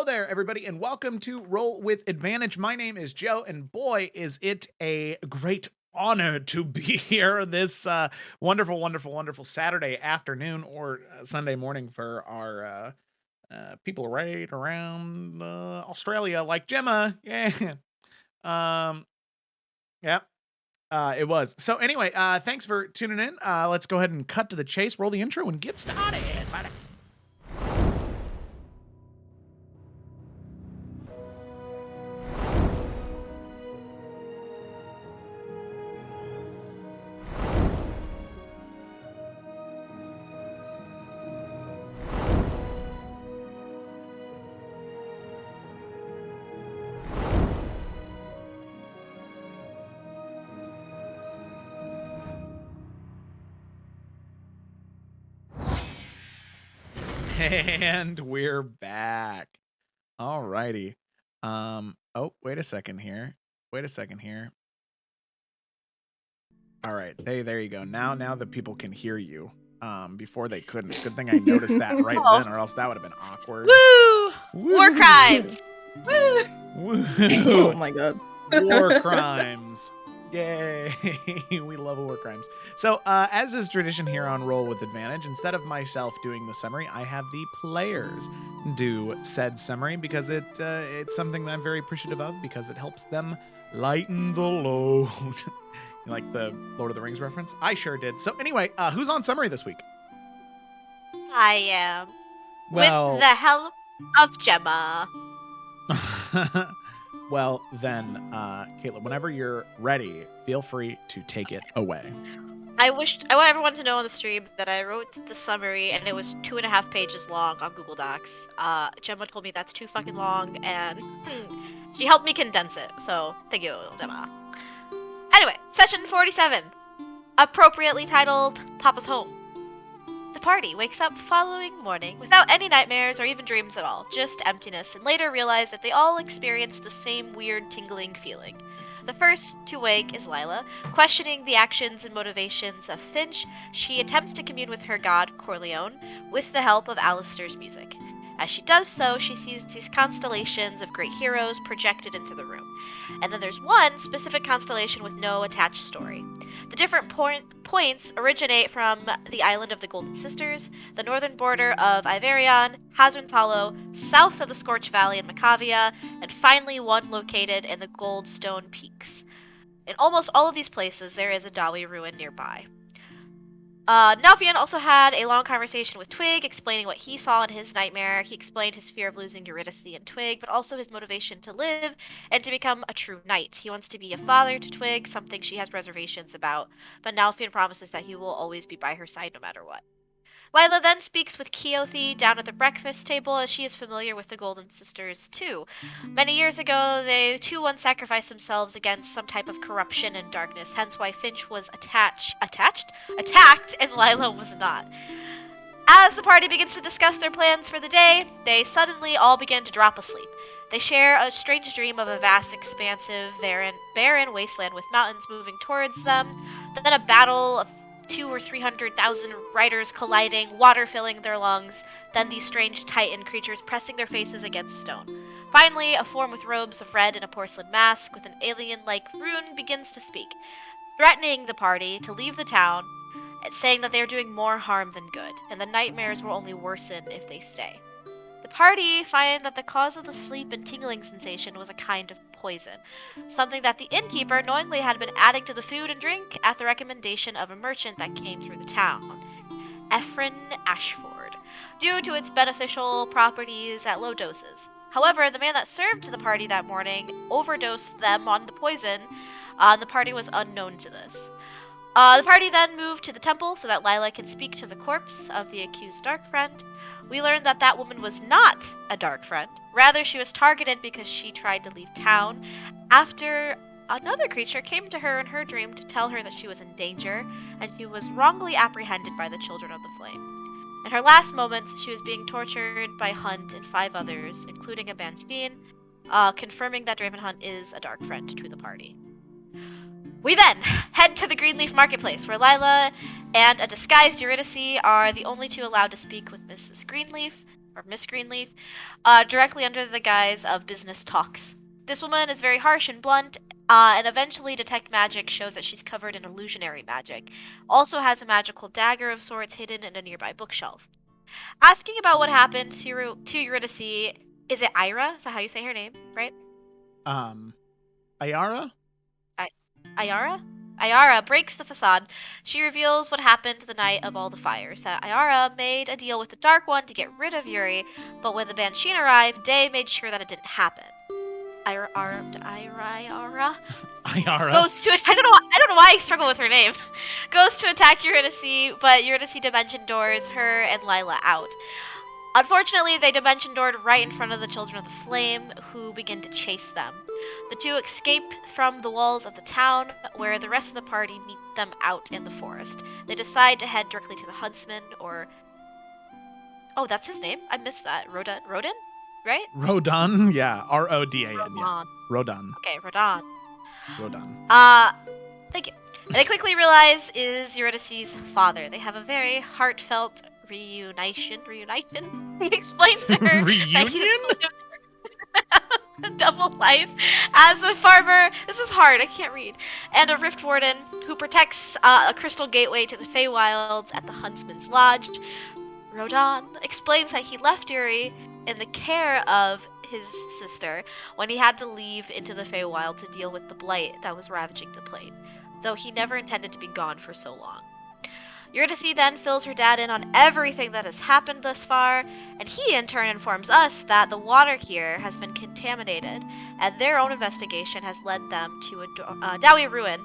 there, everybody, and welcome to Roll with Advantage. My name is Joe, and boy, is it a great honor to be here this wonderful, wonderful, wonderful Saturday afternoon or Sunday morning for our people right around Australia, like Gemma. Yeah. Um, yeah. It was. So anyway, thanks for tuning in. Let's go ahead and cut to the chase, roll the intro, and get started. And we're back. Alrighty. Oh, wait a second here. All right. There you go. Now the people can hear you. Before they couldn't. Good thing I noticed that right then, or else that would have been awkward. Woo! Woo! War crimes! Woo! Woo! Oh my god. War crimes. Yay. We love war crimes. So, as is tradition here on Roll with Advantage, instead of myself doing the summary, I have the players do said summary because it's something that I'm very appreciative of because it helps them lighten the load. You like the Lord of the Rings reference? I sure did. So anyway, who's on summary this week? I am. Well, with the help of Gemma. Well, then, Caitlin, whenever you're ready, feel free to take it away. I want everyone to know on the stream that I wrote the summary and it was 2.5 pages long on Google Docs. Gemma told me that's too fucking long and she helped me condense it. So thank you, Gemma. Anyway, session 47, appropriately titled Papa's Home. The party wakes up following morning without any nightmares or even dreams at all, just emptiness, and later realize that they all experience the same weird tingling feeling. The first to wake is Lila. Questioning the actions and motivations of Finch, she attempts to commune with her god, Corleone, with the help of Alistair's music. As she does so, she sees these constellations of great heroes projected into the room. And then there's one specific constellation with no attached story. The different points originate from the island of the Golden Sisters, the northern border of Iverion, Hazard's Hollow, south of the Scorch Valley in Macavia, and finally one located in the Goldstone Peaks. In almost all of these places, there is a Dawi ruin nearby. Nalfion also had a long conversation with Twig, explaining what he saw in his nightmare. He explained his fear of losing Eurydice and Twig, but also his motivation to live and to become a true knight. He wants to be a father to Twig, something she has reservations about, but Nalfion promises that he will always be by her side no matter what. Lila then speaks with Keothi down at the breakfast table, as she is familiar with the Golden Sisters too. Many years ago, they too once sacrificed themselves against some type of corruption and darkness, hence why Finch was attacked, and Lila was not. As the party begins to discuss their plans for the day, they suddenly all begin to drop asleep. They share a strange dream of a vast, expansive, barren wasteland with mountains moving towards them, then a battle of 200,000 or 300,000 riders colliding, water filling their lungs, then these strange titan creatures pressing their faces against stone. Finally, a form with robes of red and a porcelain mask with an alien-like rune begins to speak, threatening the party to leave the town, saying that they are doing more harm than good, and the nightmares will only worsen if they stay. The party find that the cause of the sleep and tingling sensation was a kind of poison, something that the innkeeper knowingly had been adding to the food and drink at the recommendation of a merchant that came through the town, Ephraim Ashford, due to its beneficial properties at low doses. However, the man that served to the party that morning overdosed them on the poison, and the party was unknown to this. The party then moved to the temple so that Lila can speak to the corpse of the accused dark friend. We learned that that woman was not a dark friend. Rather, she was targeted because she tried to leave town after another creature came to her in her dream to tell her that she was in danger, and she was wrongly apprehended by the Children of the Flame. In her last moments, she was being tortured by Hunt and 5 others, including a Bansheen, confirming that Dravenhunt is a dark friend to the party. We then head to the Greenleaf Marketplace, where Lila and a disguised Eurydice are the only two allowed to speak with Mrs. Greenleaf, or Miss Greenleaf, directly under the guise of business talks. This woman is very harsh and blunt, and eventually detect magic shows that she's covered in illusionary magic. Also has a magical dagger of sorts hidden in a nearby bookshelf. Asking about what happened to Eurydice, is it Ira? Is that how you say her name, right? Ayara? I- Ayara? Ayara breaks the facade. She reveals what happened the night of all the fires. That Ayara made a deal with the Dark One to get rid of Yuri, but when the Banshee arrived, Day made sure that it didn't happen. Ayara Ayara. goes to I don't know why I struggle with her name. Goes to attack Eurydice, but Eurydice dimension doors her and Lila out. Unfortunately, they dimension doored right in front of the Children of the Flame, who begin to chase them. The two escape from the walls of the town, where the rest of the party meet them out in the forest. They decide to head directly to the Huntsman, or... Oh, that's his name? I missed that. Rodin? Right? Rodan? Yeah. Rodan. Yeah. Rodon. Rodan. Okay, Rodon. Rodan. Thank you. And they quickly realize is Eurydice's father. They have a very heartfelt reunition. He explains to her that he's Reunion? lived a double life as a farmer. This is hard. I can't read. And a Rift Warden who protects a crystal gateway to the Feywilds at the Huntsman's Lodge. Rodan explains that he left Yuri in the care of his sister when he had to leave into the Feywild to deal with the blight that was ravaging the plane, though he never intended to be gone for so long. Eurydice then fills her dad in on everything that has happened thus far, and he in turn informs us that the water here has been contaminated, and their own investigation has led them to a Dowie ruin,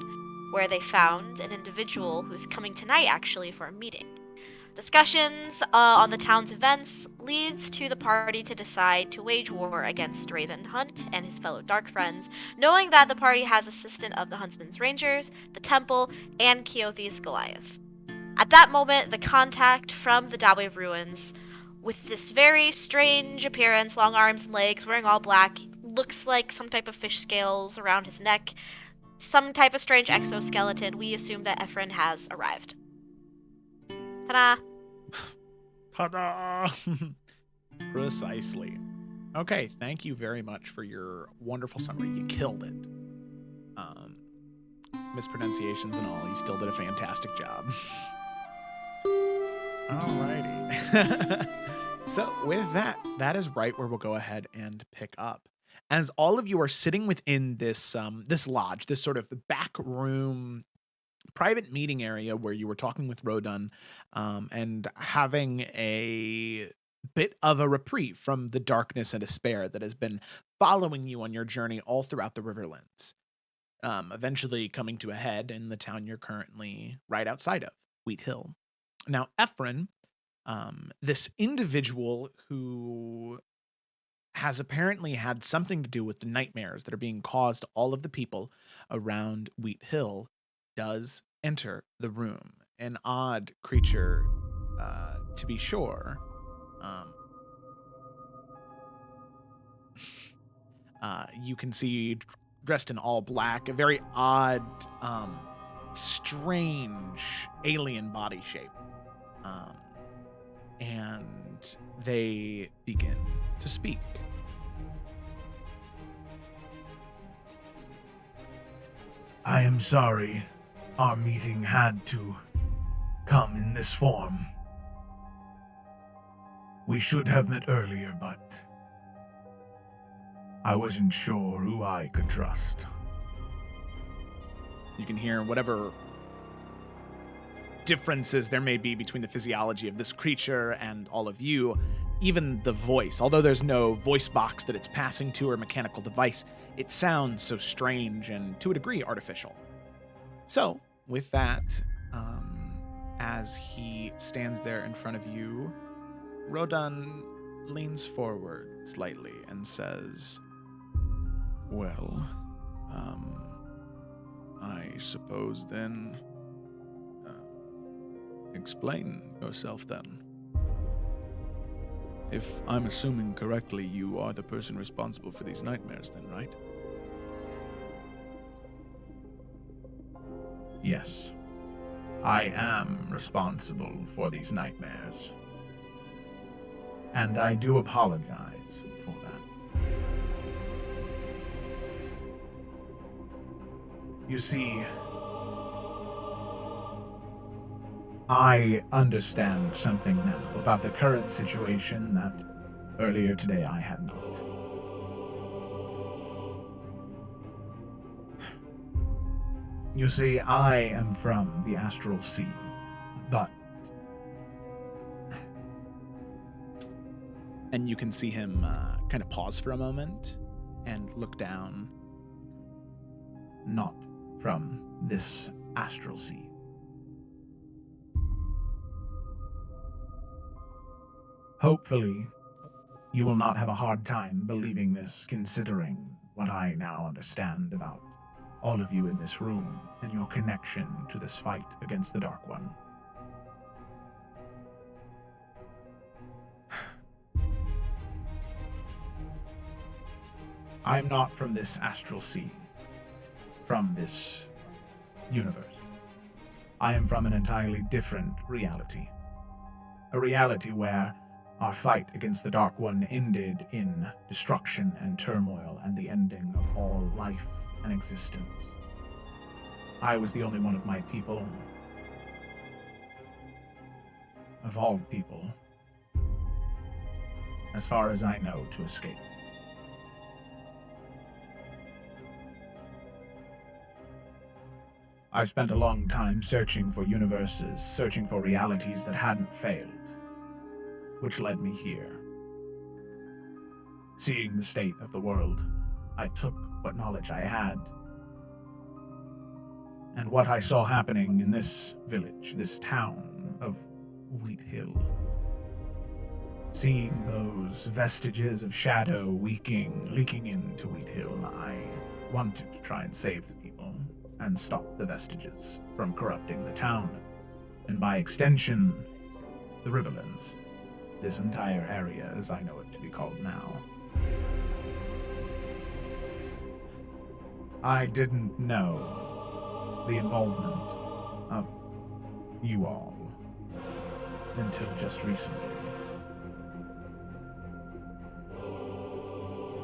where they found an individual who's coming tonight actually for a meeting. Discussions on the town's events leads to the party to decide to wage war against Raven Hunt and his fellow Dark Friends, knowing that the party has assistance of the Huntsman's Rangers, the Temple, and Keothi's Goliath. At that moment, the contact from the Dawe ruins, with this very strange appearance, long arms and legs, wearing all black, looks like some type of fish scales around his neck, some type of strange exoskeleton, we assume that Ephron has arrived. Ta-da! Ta-da! Precisely. Okay, thank you very much for your wonderful summary. You killed it. Mispronunciations and all, you still did a fantastic job. Alrighty. So with that is right where we'll go ahead and pick up. As all of you are sitting within this this lodge, this sort of back room private meeting area where you were talking with Rodan and having a bit of a reprieve from the darkness and despair that has been following you on your journey all throughout the Riverlands. Eventually coming to a head in the town you're currently right outside of, Wheathill. Now, Ephron, this individual who has apparently had something to do with the nightmares that are being caused to all of the people around Wheathill, does enter the room. An odd creature, to be sure. You can see dressed in all black, a very odd, strange alien body shape. And they begin to speak. I am sorry our meeting had to come in this form. We should have met earlier, but I wasn't sure who I could trust. You can hear whatever differences there may be between the physiology of this creature and all of you, even the voice. Although there's no voice box that it's passing to or mechanical device, it sounds so strange and, to a degree, artificial. So, with that, as he stands there in front of you, Rodan leans forward slightly and says, "Well, I suppose then, explain yourself then. If I'm assuming correctly, you are the person responsible for these nightmares then, right?" Yes, I am responsible for these nightmares. And I do apologize for that. You see, I understand something now about the current situation that earlier today I had not. You see, I am from the Astral Sea, but... And you can see him kind of pause for a moment and look down. Not from this Astral Sea. Hopefully, you will not have a hard time believing this, considering what I now understand about all of you in this room and your connection to this fight against the Dark One. I'm not from this Astral Sea, from this universe. I am from an entirely different reality. A reality where our fight against the Dark One ended in destruction and turmoil and the ending of all life and existence. I was the only one of my people, of all people, as far as I know, to escape. I've spent a long time searching for universes, searching for realities that hadn't failed, which led me here. Seeing the state of the world, I took what knowledge I had. And what I saw happening in this village, this town of Wheathill. Seeing those vestiges of shadow leaking into Wheathill, I wanted to try and save the people and stop the vestiges from corrupting the town, and by extension, the Riverlands, this entire area as I know it to be called now. I didn't know the involvement of you all until just recently.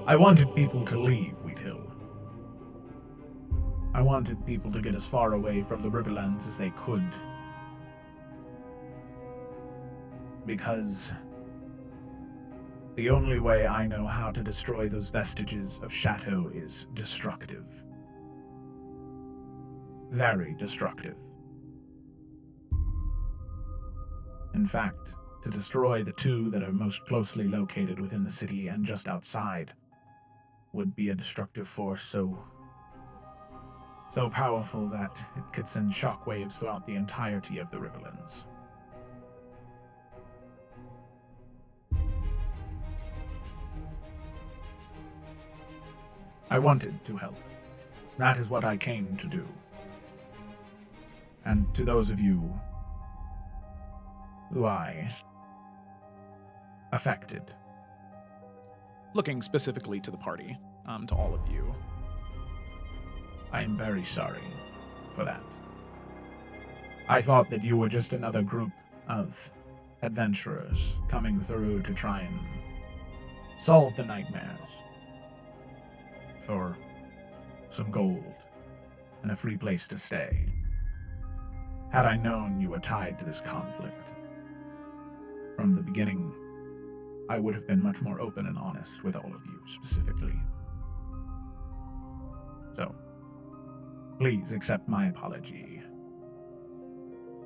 I wanted people to leave Wheathill. I wanted people to get as far away from the Riverlands as they could. Because the only way I know how to destroy those vestiges of shadow is destructive. Very destructive. In fact, to destroy the two that are most closely located within the city and just outside would be a destructive force so powerful that it could send shockwaves throughout the entirety of the Riverlands. I wanted to help. That is what I came to do. And to those of you who I affected. Looking specifically to the party, to all of you. I am very sorry for that. I thought that you were just another group of adventurers coming through to try and solve the nightmares for some gold and a free place to stay. Had I known you were tied to this conflict from the beginning, I would have been much more open and honest with all of you specifically. So, please accept my apology.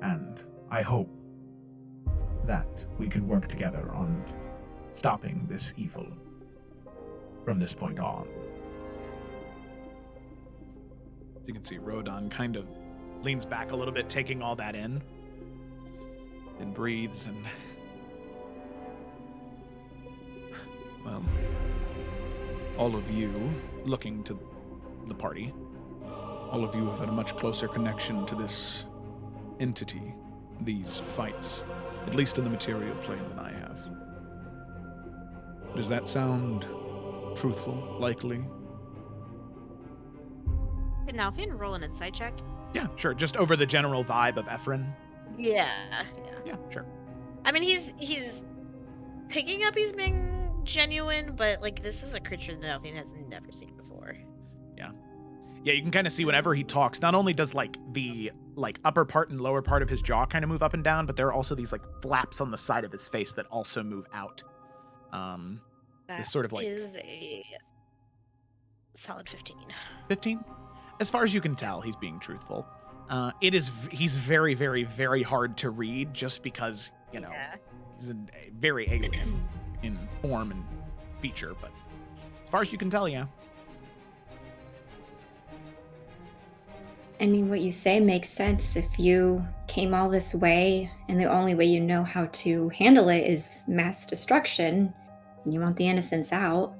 And I hope that we can work together on stopping this evil from this point on. You can see Rodon kind of leans back a little bit, taking all that in, and breathes, and well, all of you looking to the party, all of you have had a much closer connection to this entity, these fights, at least in the material plane than I have. Does that sound truthful, likely? And now if you can roll an insight check. Yeah, sure. Just over the general vibe of Ephron. Yeah. Yeah, sure. I mean, he's picking up he's being genuine, but like this is a creature that Delphine has never seen before. Yeah, you can kind of see whenever he talks, not only does like the upper part and lower part of his jaw kind of move up and down, but there are also these like flaps on the side of his face that also move out. That sort of like is a solid 15. 15. As far as you can tell, he's being truthful. He's very, very, very hard to read just because he's a very alien in form and feature. But as far as you can tell, yeah. I mean, what you say makes sense. If you came all this way and the only way you know how to handle it is mass destruction, and you want the innocents out,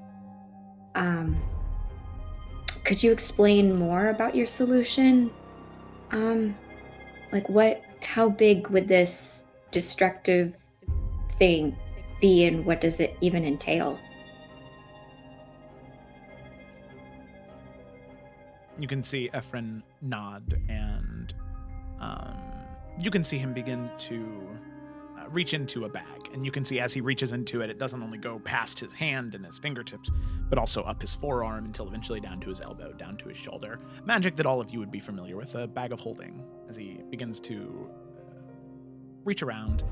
could you explain more about your solution? How big would this destructive thing be, and what does it even entail? You can see Ephraim nod, and you can see him begin to reach into a bag. And you can see as he reaches into it, it doesn't only go past his hand and his fingertips, but also up his forearm until eventually down to his elbow, down to his shoulder. Magic that all of you would be familiar with, a bag of holding, as he begins to reach around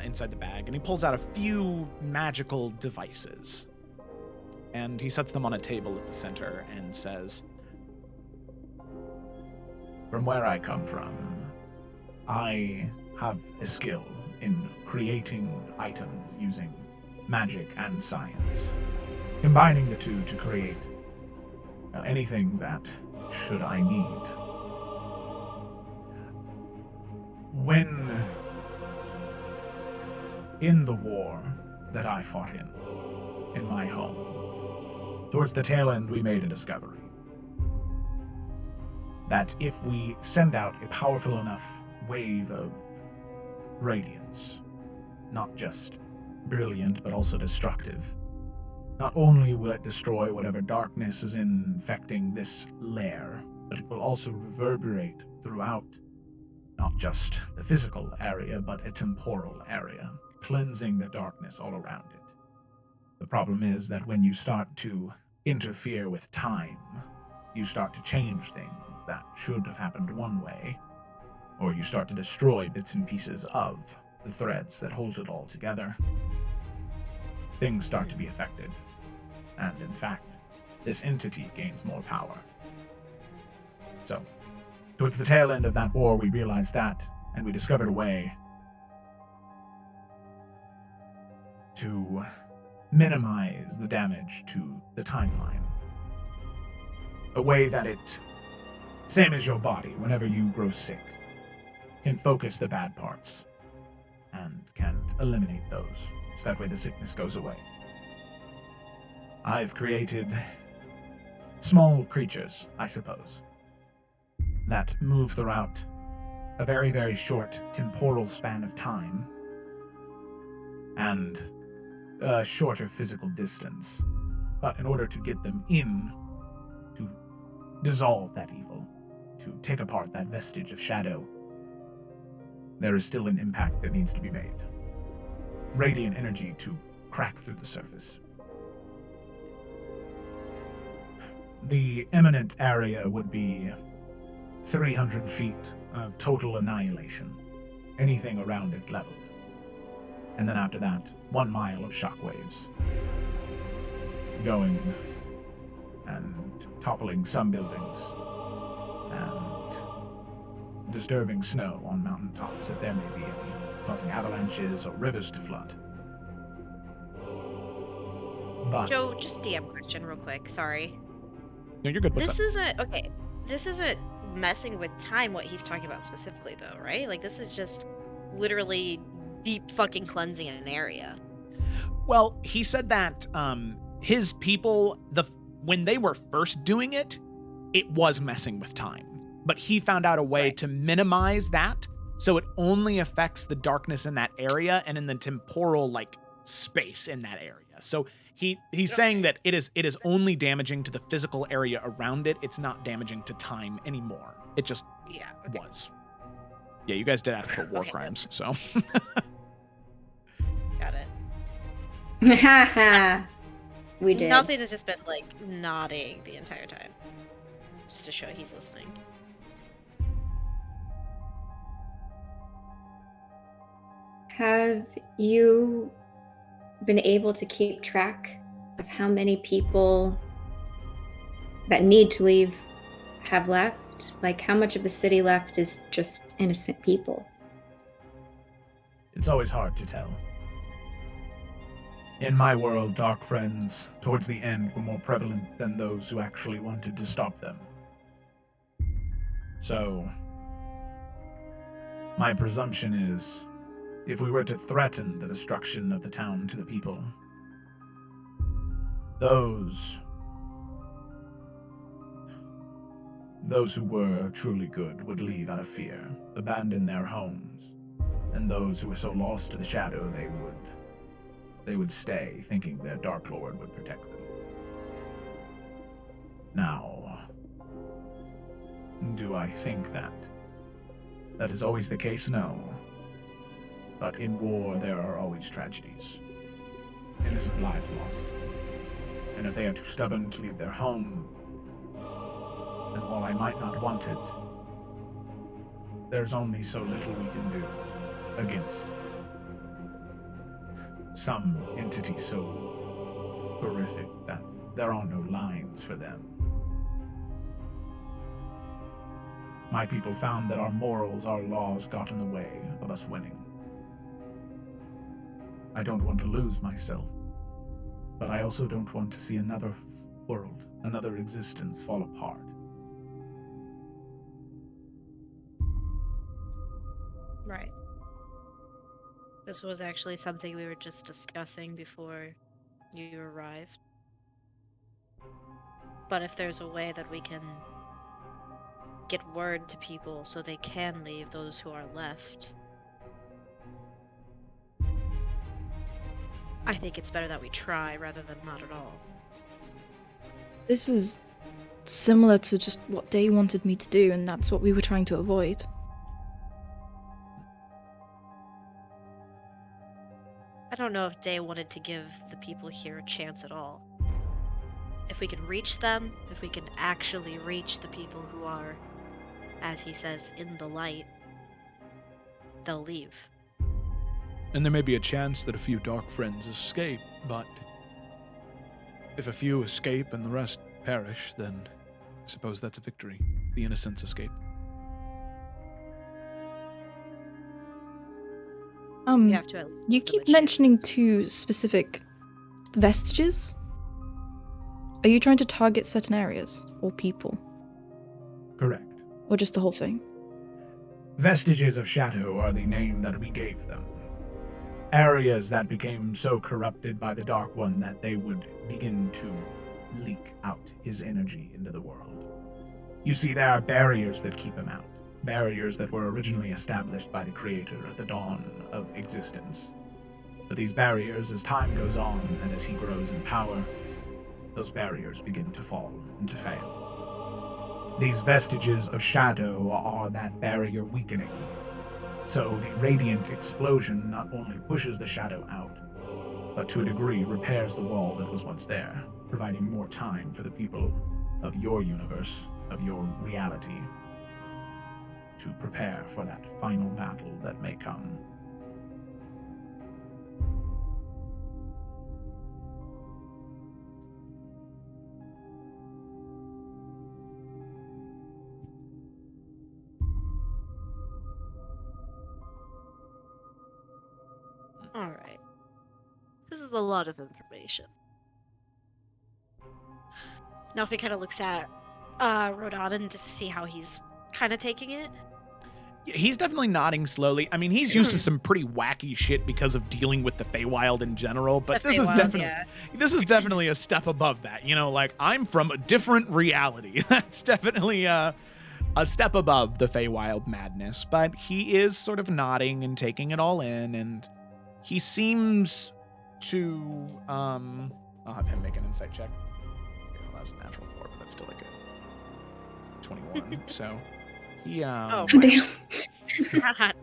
inside the bag, and he pulls out a few magical devices. And he sets them on a table at the center and says, From where I come from, I have a skill in creating items using magic and science, combining the two to create anything that should I need. When in the war that I fought in my home, towards the tail end we made a discovery that if we send out a powerful enough wave of radiance, not just brilliant but also destructive, not only will it destroy whatever darkness is infecting this lair, but it will also reverberate throughout not just the physical area but a temporal area, cleansing the darkness all around it. The problem is that when you start to interfere with time, you start to change things that should have happened one way, or you start to destroy bits and pieces of the threads that hold it all together. Things start to be affected, and in fact, this entity gains more power. So, towards the tail end of that war, we realized that, and we discovered a way to minimize the damage to the timeline. A way that it, same as your body, whenever you grow sick, can focus the bad parts and can eliminate those, so that way the sickness goes away. I've created small creatures, I suppose, that move throughout a very, very short temporal span of time and a shorter physical distance. But in order to get them in, to dissolve that evil, to take apart that vestige of shadow, there is still an impact that needs to be made. Radiant energy to crack through the surface. The imminent area would be 300 feet of total annihilation. Anything around it leveled. And then after that, 1 mile of shockwaves. Going and toppling some buildings. And disturbing snow on mountaintops, if there may be any, causing avalanches or rivers to flood. But Joe, just DM question real quick. Sorry. No, you're good. What's up? This isn't messing with time. What he's talking about specifically, though, right? Like this is just literally deep fucking cleansing an area. Well, he said that his people, when they were first doing it, it was messing with time. But he found out a way to minimize that, so it only affects the darkness in that area and in the temporal space in that area. So he's saying that it is only damaging to the physical area around it. It's not damaging to time anymore. It just was. Yeah, you guys did ask for war crimes, so. Got it. Ha ha. We did. Nothing has just been like nodding the entire time, just to show he's listening. Have you been able to keep track of how many people that need to leave have left? Like, how much of the city left is just innocent people? It's always hard to tell. In my world, dark friends, towards the end, were more prevalent than those who actually wanted to stop them. So, my presumption is, if we were to threaten the destruction of the town to the people, those who were truly good would leave out of fear, abandon their homes, and those who were so lost to the shadow they would stay, thinking their Dark Lord would protect them. Now, do I think that? That is always the case? No. But in war, there are always tragedies. Innocent lives lost. And if they are too stubborn to leave their home, then while I might not want it, there's only so little we can do against some entity so horrific that there are no lines for them. My people found that our morals, our laws got in the way of us winning. I don't want to lose myself, but I also don't want to see another world, another existence fall apart. Right. This was actually something we were just discussing before you arrived. But if there's a way that we can get word to people so they can leave, those who are left, I think it's better that we try rather than not at all. This is similar to just what Day wanted me to do, and that's what we were trying to avoid. I don't know if Day wanted to give the people here a chance at all. If we can reach them, if we can actually reach the people who are, as he says, in the light, they'll leave. And there may be a chance that a few dark friends escape, but if a few escape and the rest perish, then I suppose that's a victory. The innocents escape. You have to at least You give them keep a mentioning chance. 2 specific vestiges. Are you trying to target certain areas or people, Correct. or just the whole thing? Vestiges of shadow are the name that we gave them. Areas that became so corrupted by the Dark One that they would begin to leak out his energy into the world. You see, there are barriers that keep him out. Barriers that were originally established by the Creator at the dawn of existence. But these barriers, as time goes on and as he grows in power, those barriers begin to fall and to fail. These vestiges of shadow are that barrier weakening. So the radiant explosion not only pushes the shadow out, but to a degree repairs the wall that was once there, providing more time for the people of your universe, of your reality, to prepare for that final battle that may come. Alright. This is a lot of information. Now if he kind of looks at Rodanin to see how he's kind of taking it. Yeah, he's definitely nodding slowly. I mean, he's used to some pretty wacky shit because of dealing with the Feywild in general, but The this is Feywild, definitely yeah. this is definitely a step above that. You know, like I'm from a different reality. That's definitely a step above the Feywild madness, but he is sort of nodding and taking it all in, and he seems to I'll have him make an insight check. Okay, well, that's a natural 4, but that's still like a 21. So he Oh, Damn. Damn.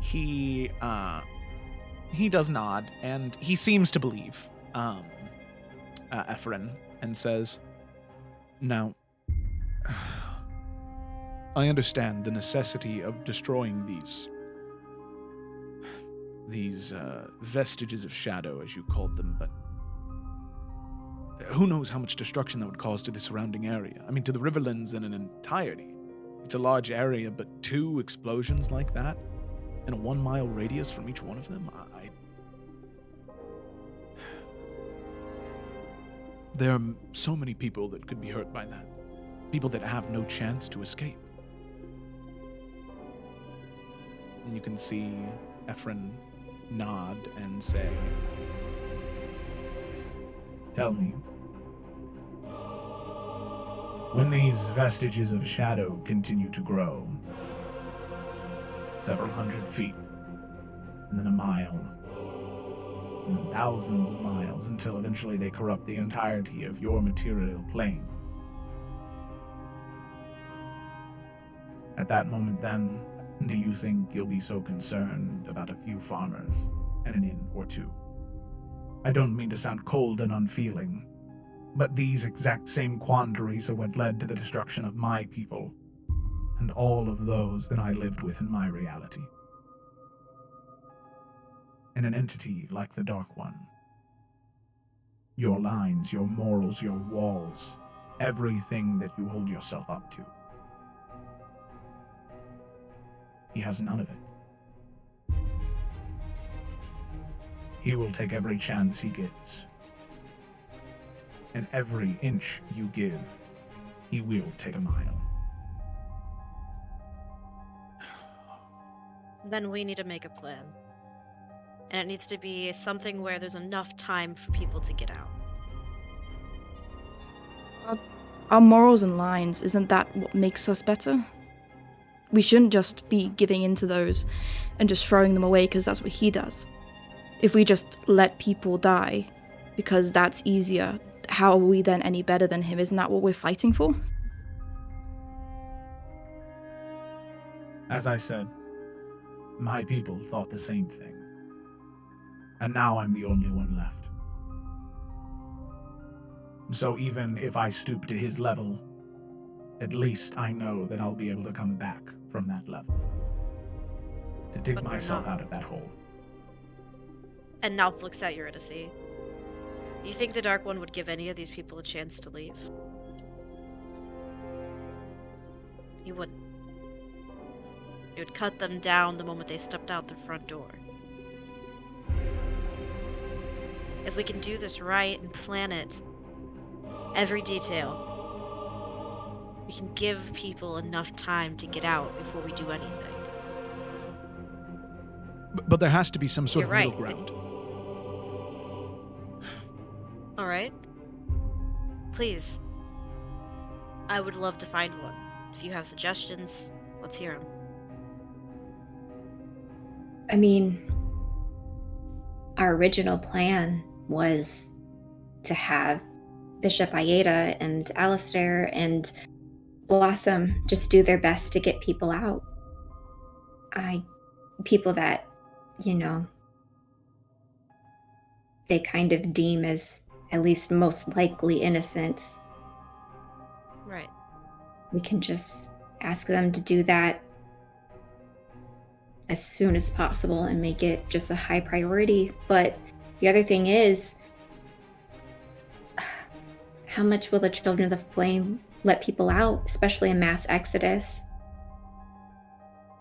he he does nod, and he seems to believe Iverion, and says, Now, I understand the necessity of destroying these vestiges of shadow, as you called them, but who knows how much destruction that would cause to the surrounding area? I mean, to the Riverlands in an entirety. It's a large area, but 2 explosions like that in a 1-mile radius from each one of them? There are so many people that could be hurt by that. People that have no chance to escape. and you can see Iverion nod and say, Tell me, when these vestiges of shadow continue to grow, several hundred feet, and then a mile, and then thousands of miles, until eventually they corrupt the entirety of your material plane. At that moment then, do you think you'll be so concerned about a few farmers and an inn or two? I don't mean to sound cold and unfeeling, but these exact same quandaries are what led to the destruction of my people, and all of those that I lived with in my reality. In an entity like the Dark One, your lines, your morals, your walls, everything that you hold yourself up to, he has none of it. He will take every chance he gets. And every inch you give, he will take a mile. Then we need to make a plan. And it needs to be something where there's enough time for people to get out. Our morals and lines, isn't that what makes us better? We shouldn't just be giving into those and just throwing them away because that's what he does. If we just let people die because that's easier, how are we then any better than him? Isn't that what we're fighting for? As I said, my people thought the same thing. And now I'm the only one left. So even if I stoop to his level, at least I know that I'll be able to come back from that level. To dig But we're myself not. out of that hole. And Nalf looks at Eurydice. You think the Dark One would give any of these people a chance to leave? He wouldn't. He would cut them down the moment they stepped out the front door. If we can do this right and plan it, every detail, we can give people enough time to get out before we do anything. But there has to be some sort You're of middle right. ground. All right? Please. I would love to find one. If you have suggestions, let's hear them. I mean, our original plan was to have Bishop Aida and Alistair and Blossom just do their best to get people out. People that, they kind of deem as at least most likely innocents. Right. We can just ask them to do that as soon as possible and make it just a high priority. But the other thing is, how much will the Children of the Flame let people out, especially a mass exodus?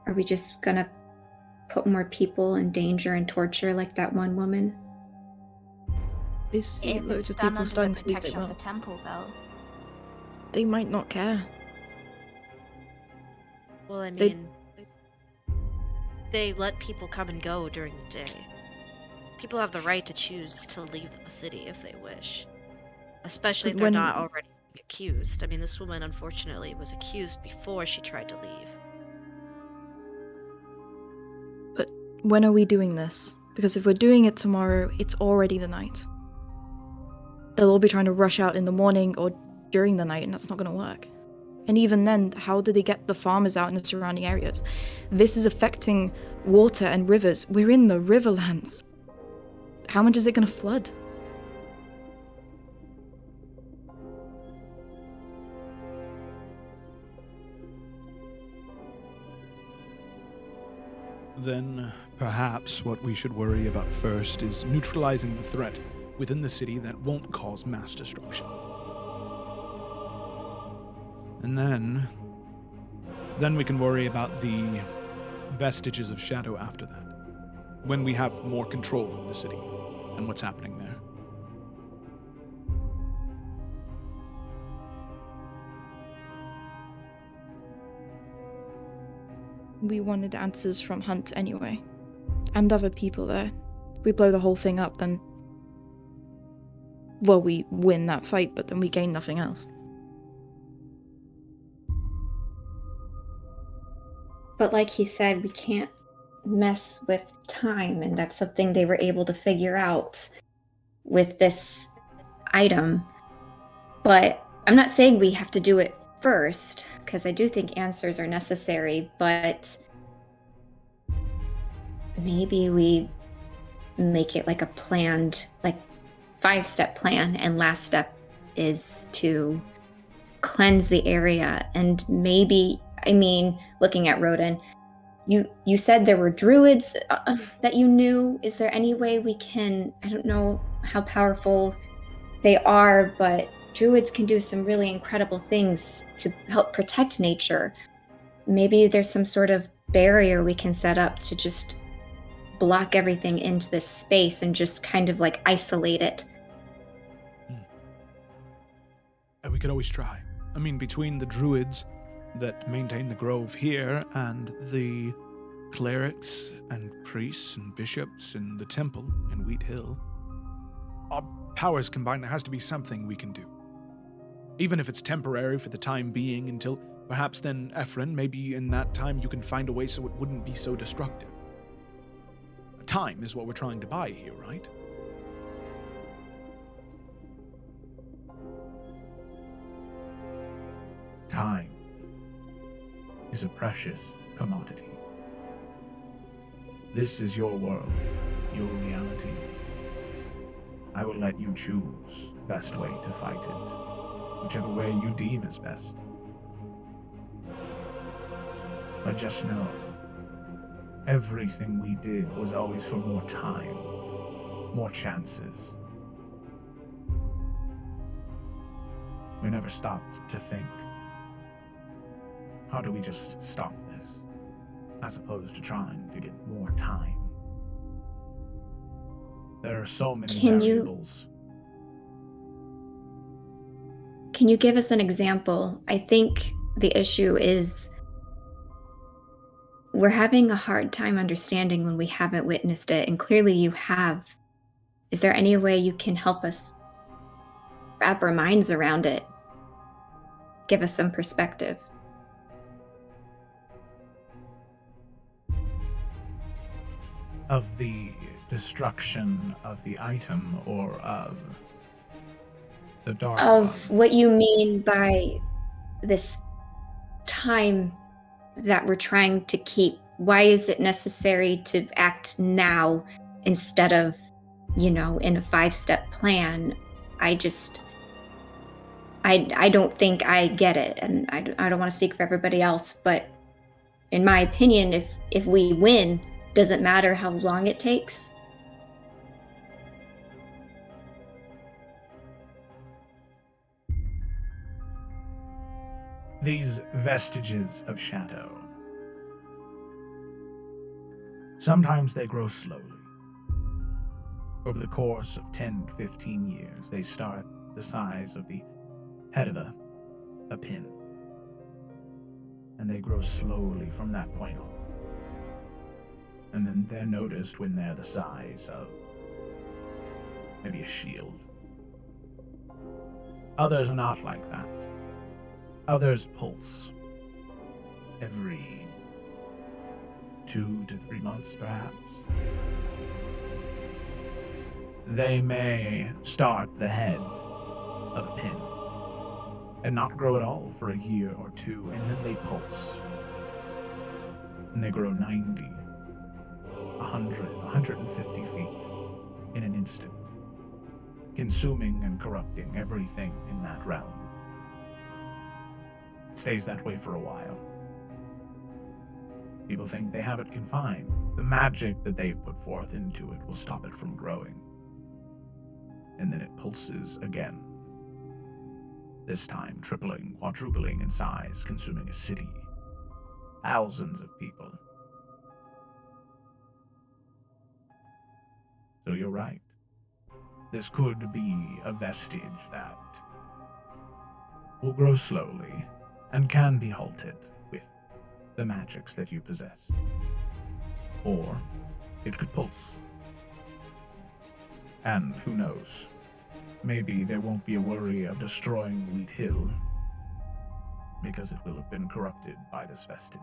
Are we just gonna put more people in danger and torture like that one woman? They see If loads it's of done people under the starting to leave protection it of well. the temple, though. They might not care. Well, I They- mean, they let people come and go during the day. People have the right to choose to leave a city if they wish. Especially if But they're when- not already accused. I mean, this woman, unfortunately, was accused before she tried to leave. But when are we doing this? Because if we're doing it tomorrow, it's already the night. They'll all be trying to rush out in the morning or during the night, and that's not going to work. And even then, how do they get the farmers out in the surrounding areas? This is affecting water and rivers. We're in the Riverlands. How much is it going to flood? Then perhaps what we should worry about first is neutralizing the threat within the city that won't cause mass destruction. And then we can worry about the vestiges of shadow after that, when we have more control of the city and what's happening there. We wanted answers from Hunt anyway, and other people there. If we blow the whole thing up, then... well, we win that fight, but then we gain nothing else. But like he said, we can't mess with time, and that's something they were able to figure out with this item. But I'm not saying we have to do it first, because I do think answers are necessary, but maybe we make it like a planned, like 5-step plan, and last step is to cleanse the area. And maybe, I mean, looking at Rodin, you said there were druids that you knew. Is there any way we can, I don't know how powerful they are, but druids can do some really incredible things to help protect nature. Maybe there's some sort of barrier we can set up to just block everything into this space and just kind of like isolate it. And we could always try. I mean, between the druids that maintain the grove here and the clerics and priests and bishops in the temple in Wheathill, our powers combined, there has to be something we can do. Even if it's temporary for the time being, until perhaps then, Ephron, maybe in that time you can find a way so it wouldn't be so destructive. Time is what we're trying to buy here, right? Time is a precious commodity. This is your world, your reality. I will let you choose best way to fight it, whichever way you deem is best. But just know, everything we did was always for more time, more chances. We never stopped to think, how do we just stop this, as opposed to trying to get more time? There are so many variables. Can you give us an example? I think the issue is we're having a hard time understanding when we haven't witnessed it, and clearly you have. Is there any way you can help us wrap our minds around it? Give us some perspective. Of the destruction of the item, or of the dark Of what you mean by this time that we're trying to keep. Why is it necessary to act now instead of, in a 5-step plan? I don't think I get it, and I don't want to speak for everybody else, but in my opinion, if we win, doesn't matter how long it takes. These vestiges of shadow, sometimes they grow slowly. Over the course of 10 to 15 years, they start the size of the head of a pin. And they grow slowly from that point on. And then they're noticed when they're the size of maybe a shield. Others are not like that. Others pulse every 2 to 3 months, perhaps. They may start the head of a pin and not grow at all for a year or two, and then they pulse. And they grow 90, 100, 150 feet. in an instant, consuming and corrupting everything in that realm. It stays that way for a while. People think they have it confined. The magic that they've put forth into it will stop it from growing. And then it pulses again. This time tripling, quadrupling in size, consuming a city. Thousands of people. So you're right. This could be a vestige that will grow slowly and can be halted with the magics that you possess. Or it could pulse. And who knows? Maybe there won't be a worry of destroying Wheathill, because it will have been corrupted by this vestige.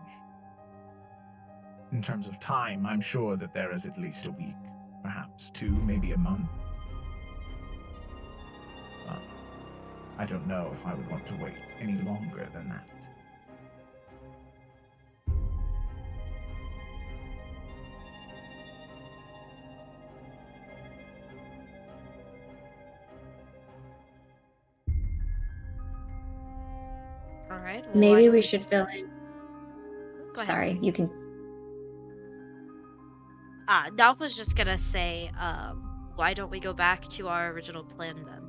In terms of time, I'm sure that there is at least a week, perhaps 2, maybe a month. But I don't know if I would want to wait any longer than that. All right. Well, Maybe we should fill in. Go ahead. Sorry, you can. Doc was just gonna say, why don't we go back to our original plan then?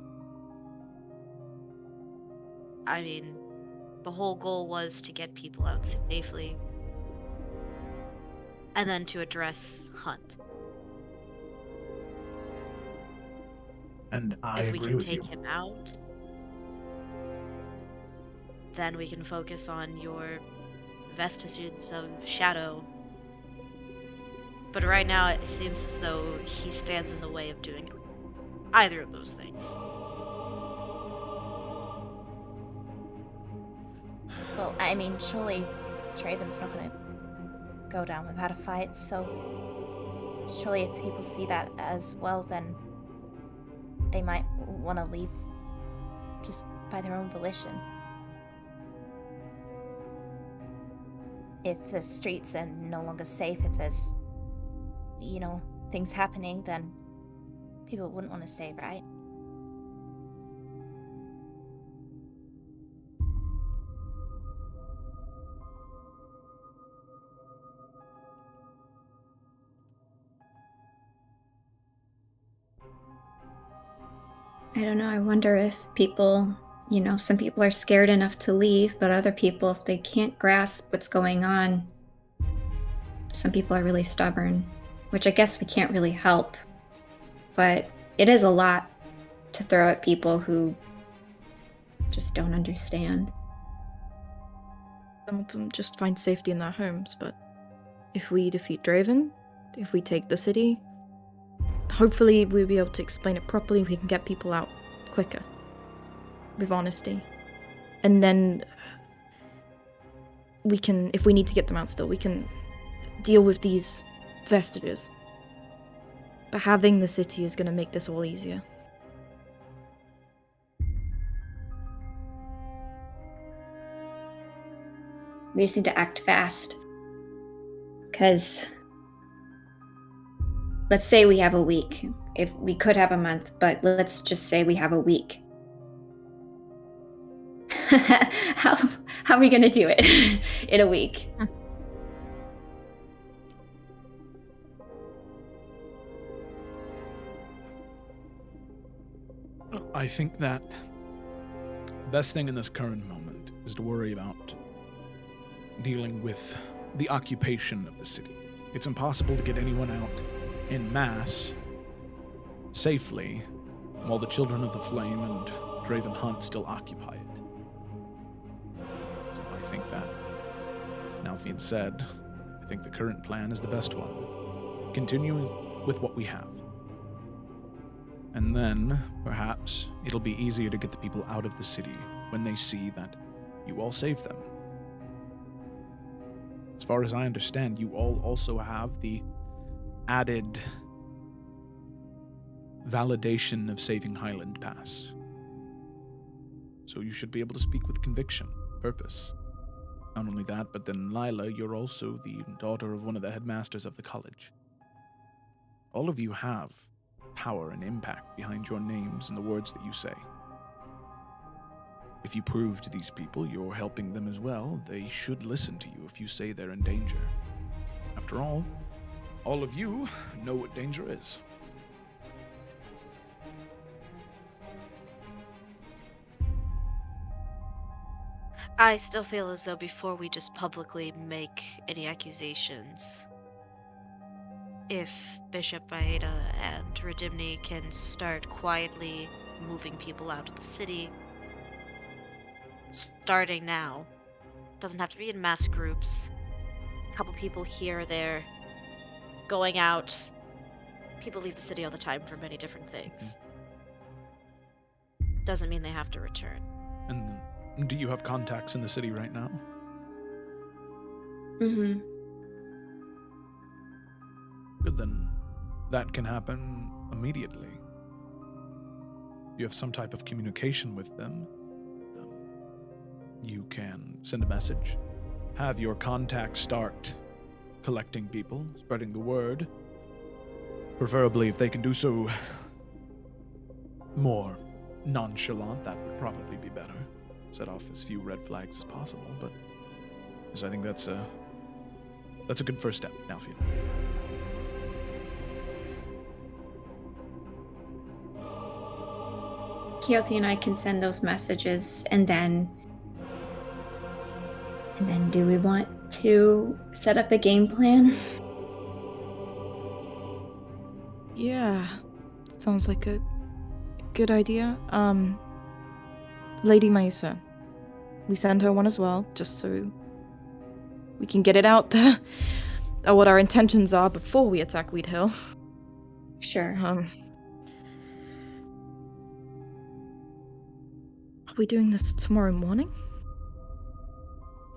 I mean, the whole goal was to get people out safely, and then to address Hunt. And I If we agree can with take you. him out, then we can focus on your vestiges of shadow. But right now, it seems as though he stands in the way of doing either of those things. Well, I mean, surely Draven's not gonna go down without a fight, so surely if people see that as well, then they might want to leave just by their own volition. If the streets are no longer safe, if there's, things happening, then people wouldn't want to stay, right? I don't know. I wonder if people, some people are scared enough to leave, but other people, if they can't grasp what's going on, some people are really stubborn, which I guess we can't really help. But it is a lot to throw at people who just don't understand. Some of them just find safety in their homes, but if we defeat Draven, if we take the city, hopefully we'll be able to explain it properly. We can get people out quicker, with honesty. And then we can, if we need to get them out still, we can deal with these vestiges. But having the city is going to make this all easier. We just need to act fast. Because let's say we have a week. If we could have a month, but let's just say we have a week. How are we going to do it in a week? I think that the best thing in this current moment is to worry about dealing with the occupation of the city. It's impossible to get anyone out en masse safely while the Children of the Flame and Draven Hunt still occupy it. So I think that, now being said, I think the current plan is the best one. Continue with what we have. And then, perhaps, it'll be easier to get the people out of the city when they see that you all saved them. As far as I understand, you all also have the added validation of saving Highland Pass. So you should be able to speak with conviction, purpose. Not only that, but then Lila, you're also the daughter of one of the headmasters of the college. All of you have power and impact behind your names and the words that you say. If you prove to these people you're helping them as well, they should listen to you if you say they're in danger. After all of you know what danger is. I still feel as though before we just publicly make any accusations, if Bishop Aida and Redimni can start quietly moving people out of the city, starting now, doesn't have to be in mass groups, a couple people here or there, going out. People leave the city all the time for many different things. Doesn't mean they have to return. And do you have contacts in the city right now? Mm-hmm. Good, then that can happen immediately. You have some type of communication with them. You can send a message, have your contacts start collecting people, spreading the word. Preferably, if they can do so more nonchalant, that would probably be better. Set off as few red flags as possible, but yes, I think that's a good first step, Alfie. Keothi and I can send those messages, and then do we want to set up a game plan? Yeah, sounds like a good idea. Lady Maisa, we send her one as well, just so we can get it out there, what our intentions are before we attack Wheathill. Sure. Are we doing this tomorrow morning?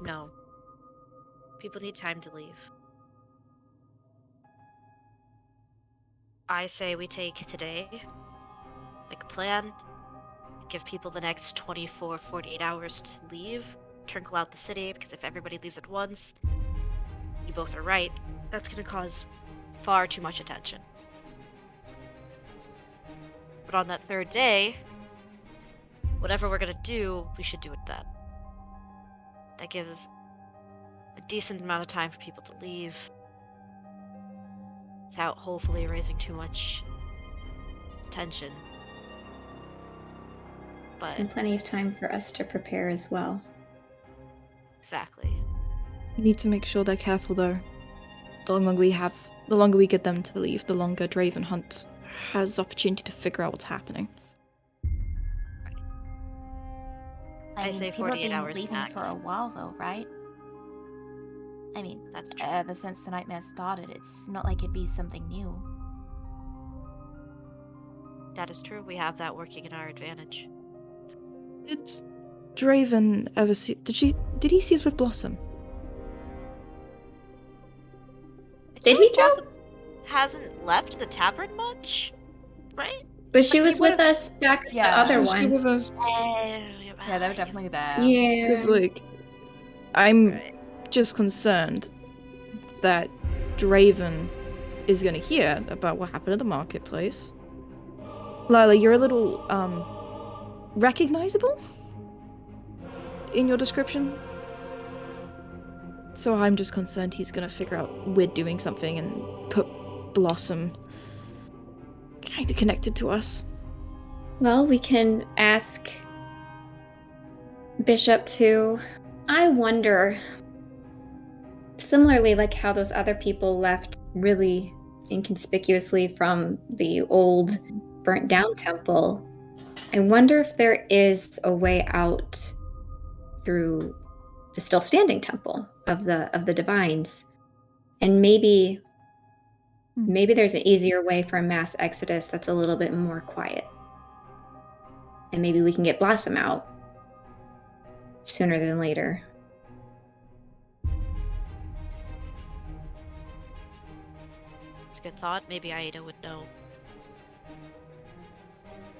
No. People need time to leave. I say we take today, make a plan, give people the next 24, 48 hours to leave, trickle out the city, because if everybody leaves at once, you both are right, that's going to cause far too much attention. But on that third day, whatever we're going to do, we should do it then. That gives a decent amount of time for people to leave without hopefully raising too much attention. But And plenty of time for us to prepare as well. exactly. We need to make sure they're careful, though. The longer we get them to leave, the longer Draven Hunt has opportunity to figure out what's happening. I say people have 48 been hours leaving max. for a while, though, right? I mean, That's true. ever since the nightmare started, it's not like it'd be something new. That is true. We have that working in our advantage. Did Draven ever see? Did he see us with Blossom? I Did feel he, like Joe? Blossom hasn't left the tavern much, right? But she But was he with would've- us back at the Yeah. other Was she one. with us? Yeah, they were definitely there. Yeah. Because, like, I'm Right. just concerned that Draven is going to hear about what happened at the marketplace. Lila, you're a little, recognizable in your description. So I'm just concerned he's going to figure out we're doing something and put Blossom kind of connected to us. Well, we can ask Bishop to. I wonder, similarly, like how those other people left really inconspicuously from the old burnt down temple, I wonder if there is a way out through the still standing temple of the divines. And maybe there's an easier way for a mass exodus that's a little bit more quiet. And maybe we can get Blossom out sooner than later. It's a good thought. Maybe Aida would know.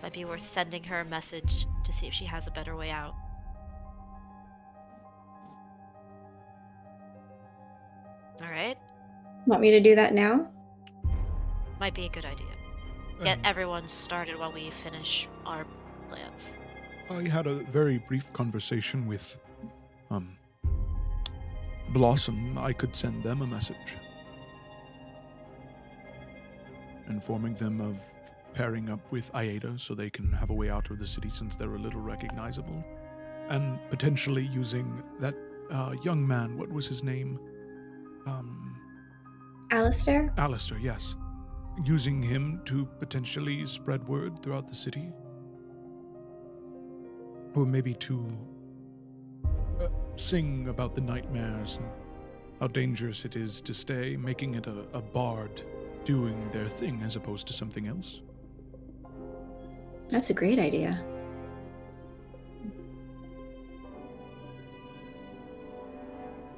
Might be worth sending her a message to see if she has a better way out. Alright? Want me to do that now? Might be a good idea. get everyone started while we finish our plans. I had a very brief conversation with, Blossom. I could send them a message, informing them of pairing up with Aida so they can have a way out of the city since they're a little recognizable, and potentially using that young man. What was his name? Alistair? Alistair, yes. Using him to potentially spread word throughout the city. Or maybe to sing about the nightmares and how dangerous it is to stay, making it a bard doing their thing as opposed to something else. That's a great idea.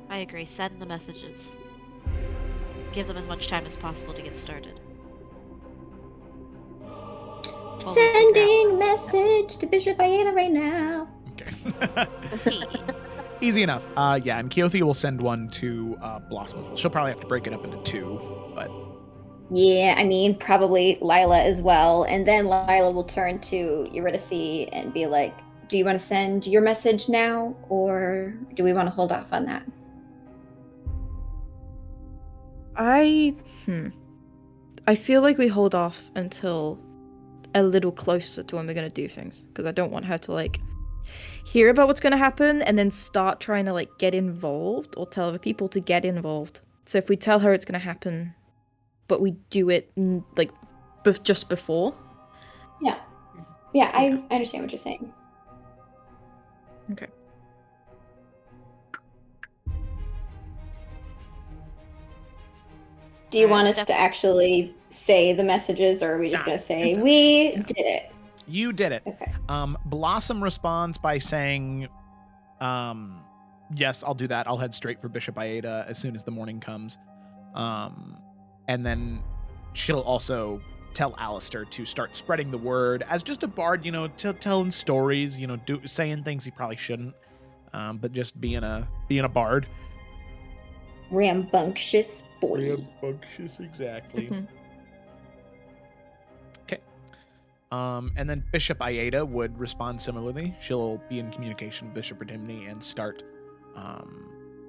I agree. Send the messages. Give them as much time as possible to get started. While we figure Sending message to Bishop Aida right now. Okay. Easy enough. Yeah, and Keothi will send one to Blossom as well. She'll probably have to break it up into two, but... Yeah, I mean, probably Lila as well. And then Lila will turn to Eurydice and be like, do you want to send your message now, or do we want to hold off on that? I feel like we hold off until a little closer to when we're gonna do things, because I don't want her to like hear about what's gonna happen and then start trying to like get involved or tell other people to get involved. So if we tell her it's gonna happen, but we do it like just before. Yeah. Yeah, I understand what you're saying. Okay. Do you Alright, want us Steph- to actually say the messages, or are we just going to say, we did it? You did it. Okay. Blossom responds by saying, yes, I'll do that. I'll head straight for Bishop Aida as soon as the morning comes. And then she'll also tell Alistair to start spreading the word as just a bard, telling stories, saying things he probably shouldn't, but just being a bard. Rambunctious boy. Rambunctious, exactly. Mhm. Okay. And then Bishop Aida would respond similarly. She'll be in communication with Bishop Redimni and start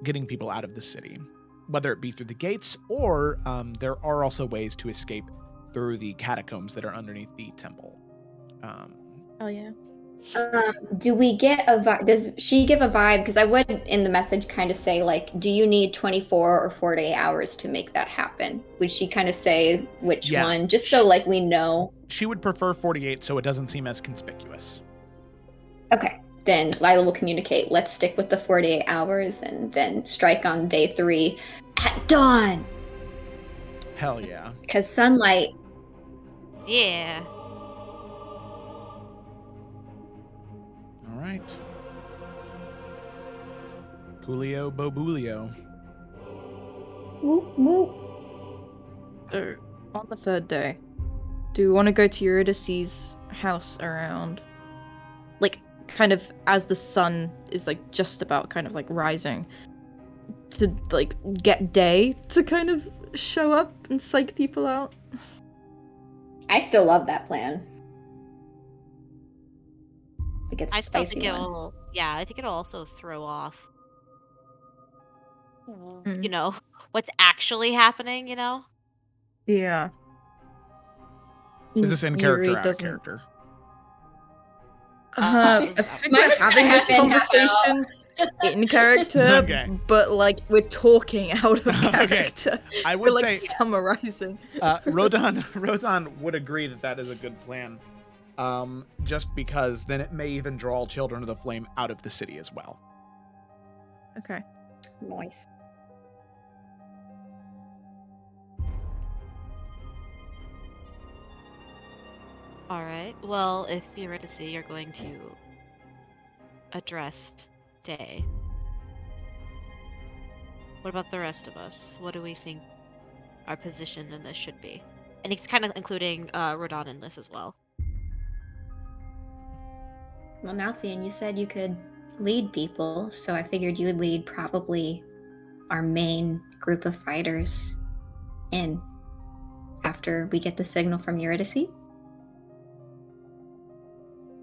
getting people out of the city, whether it be through the gates or there are also ways to escape through the catacombs that are underneath the temple. Oh yeah. Do we get a vibe? Does she give a vibe? Because I would in the message kind of say, like, do you need 24 or 48 hours to make that happen? Would she kind of say which one? Just so, like, we know. She would prefer 48 so it doesn't seem as conspicuous. Okay. Then Lila will communicate. Let's stick with the 48 hours and then strike on day 3 at dawn. Hell yeah. Because sunlight. Yeah. All right. Coolio Bobulio. Whoop, whoop. So, on the third day, do we want to go to Eurydice's house around, like, kind of as the sun is, like, just about kind of, like, rising, to, like, get day to kind of show up and psych people out? I still love that plan. I think it's a I still spicy think one. it'll. Yeah, I think it'll also throw off. Mm. What's actually happening. Yeah. Is this in Yuri character or out of doesn't- character? I This- think Mine we're was having this half in, half conversation in character, Okay. but like we're talking out of Okay. character. I We're would like say summarizing. Rodon would agree that is a good plan. Just because then it may even draw Children of the Flame out of the city as well. Okay. Nice. All right. Well, if Eurydice, you're going to address Day. What about the rest of us? What do we think our position in this should be? And he's kind of including Rodon in this as well. Well, Nalfian, you said you could lead people, so I figured you would lead probably our main group of fighters in after we get the signal from Eurydice.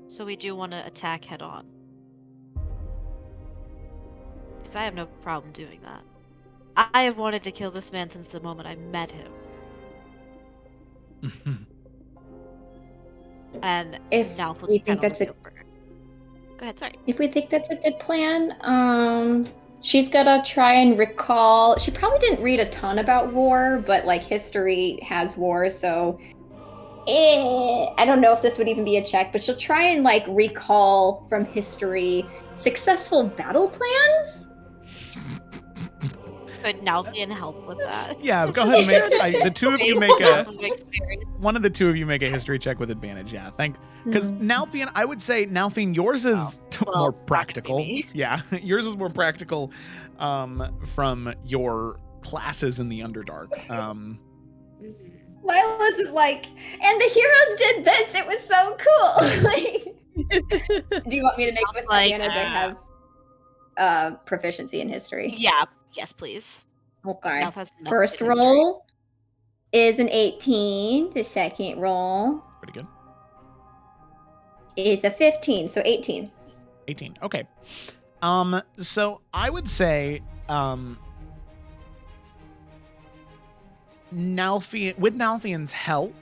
So we do want to attack head on. Because I have no problem doing that. I have wanted to kill this man since the moment I met him. And If now we feels think kind of that's a looking over. Go ahead, sorry. If we think that's a good plan, she's gonna try and recall. She probably didn't read a ton about war, but like history has war, so I don't know if this would even be a check, but she'll try and like recall from history successful battle plans. Could Nalfian help with that? Yeah, go ahead and make the two of you make a experience. one of the two of you make a history check with advantage. Yeah, because Nalfian, I would say Nalfian, yours is well, more it's not gonna be practical. me. Yeah, yours is more practical from your classes in the Underdark. Lila's is like, and the heroes did this. It was so cool. Like, do you want me to make with Like, advantage? I have proficiency in history. Yeah. Yes, please. Okay. Nalf has nothing First in history. roll is an 18. The second roll Pretty good. is a 15, so 18. 18. Okay. So I would say Nalfian, with Nalfian's help,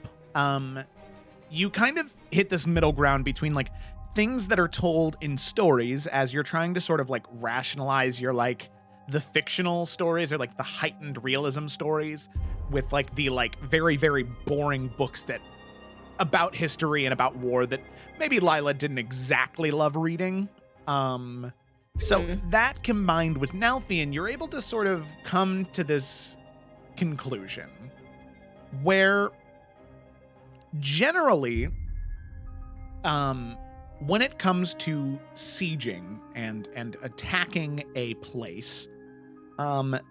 you kind of hit this middle ground between like things that are told in stories as you're trying to sort of like rationalize your like the fictional stories or like the heightened realism stories with like the like very, very boring books that about history and about war that maybe Lila didn't exactly love reading. So that combined with Nalfian, you're able to sort of come to this conclusion where generally, when it comes to sieging and attacking a place,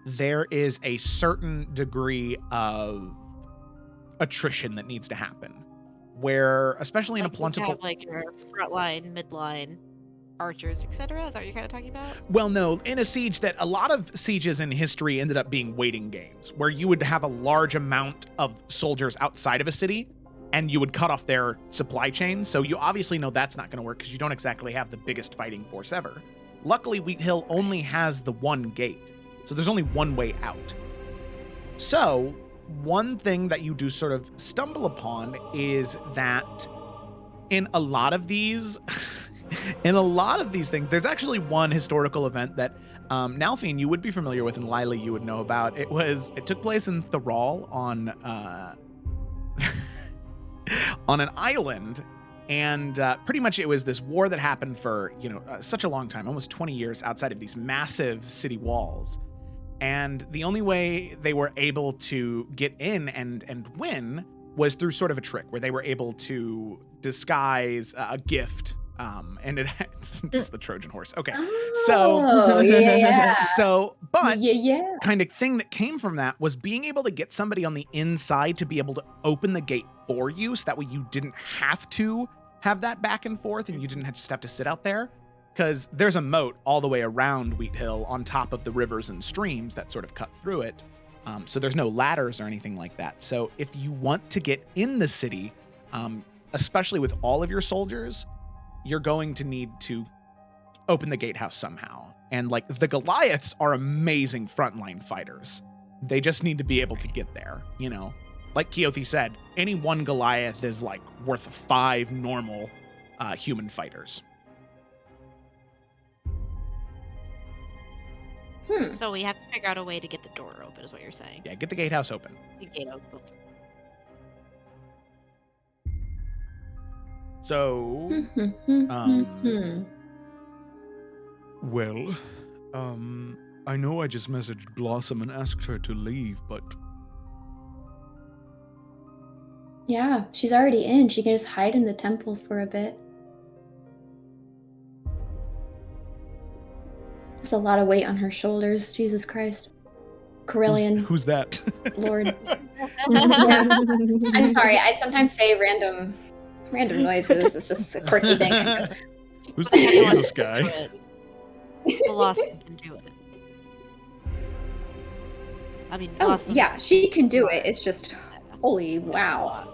there is a certain degree of attrition that needs to happen. Where, especially in a Like, you plentiful, have, like your front line, midline, archers, etc. Is that what you're kind of talking about? well, no, in a siege that a lot of sieges in history ended up being waiting games, where you would have a large amount of soldiers outside of a city, and you would cut off their supply chain. So you obviously know that's not going to work because you don't exactly have the biggest fighting force ever. Luckily, Wheathill only has the one gate, so there's only one way out. So one thing that you do sort of stumble upon is that in a lot of these things, there's actually one historical event that Nalfian, you would be familiar with, and Lila, you would know about. It took place in Thrall on on an island, and pretty much it was this war that happened for such a long time, almost 20 years outside of these massive city walls. And the only way they were able to get in and win was through sort of a trick where they were able to disguise a gift. And it's just the Trojan horse. Okay. Kind of thing that came from that was being able to get somebody on the inside to be able to open the gate for you. So that way you didn't have to have that back and forth and you didn't just have to sit out there. Because there's a moat all the way around Wheathill on top of the rivers and streams that sort of cut through it. So there's no ladders or anything like that. So if you want to get in the city, especially with all of your soldiers, you're going to need to open the gatehouse somehow. And like the Goliaths are amazing frontline fighters. They just need to be able to get there, Like Keothi said, any one Goliath is like worth 5 normal human fighters. So we have to figure out a way to get the door open, is what you're saying. Yeah, get the gatehouse open. The gate open. So, well, I know I just messaged Blossom and asked her to leave, but Yeah, she's already in. She can just hide in the temple for a bit. There's a lot of weight on her shoulders. Jesus Christ. Carillion. who's that? Lord. I'm sorry. I sometimes say random noises. It's just a quirky thing. Who's the Jesus guy? Blossom can do it. I mean, Oh, Blossom. yeah, she can do it. It's just, holy wow.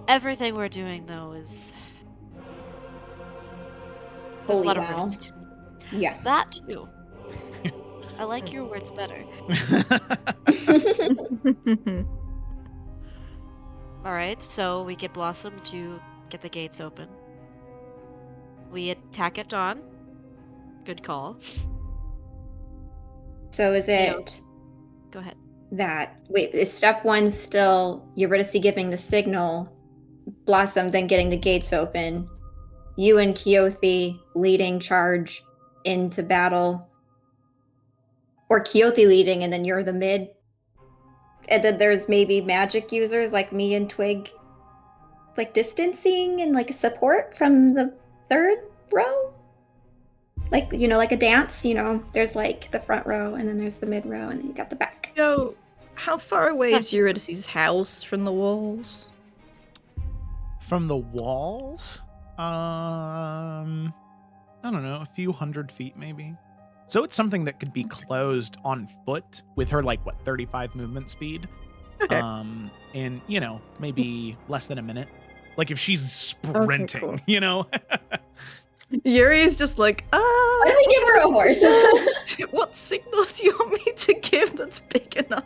Everything we're doing, though, is There's a Holy lot of wow. risk. Yeah. That too. I like your words better. Alright, so we get Blossom to get the gates open. We attack at dawn. Good call. So is Theo. it Go ahead. that, wait, is step one still Eurydice giving the signal, Blossom then getting the gates open, you and Keothi leading charge into battle, or Keothi leading and then you're the mid? And then there's maybe magic users like me and Twig, like distancing and like support from the third row? Like, you know, like a dance, you know, there's like the front row and then there's the mid row and then you got the back. Yo, how far away is Eurydice's house from the walls? From the walls? I don't know, a few 100 feet maybe. So it's something that could be closed on foot with her, like, what, 35 movement speed? Okay. In, you know, maybe less than a minute. Like if she's sprinting, cool. you know? Yuri is just like, Why don't we give her a horse? what signal do you want me to give that's big enough?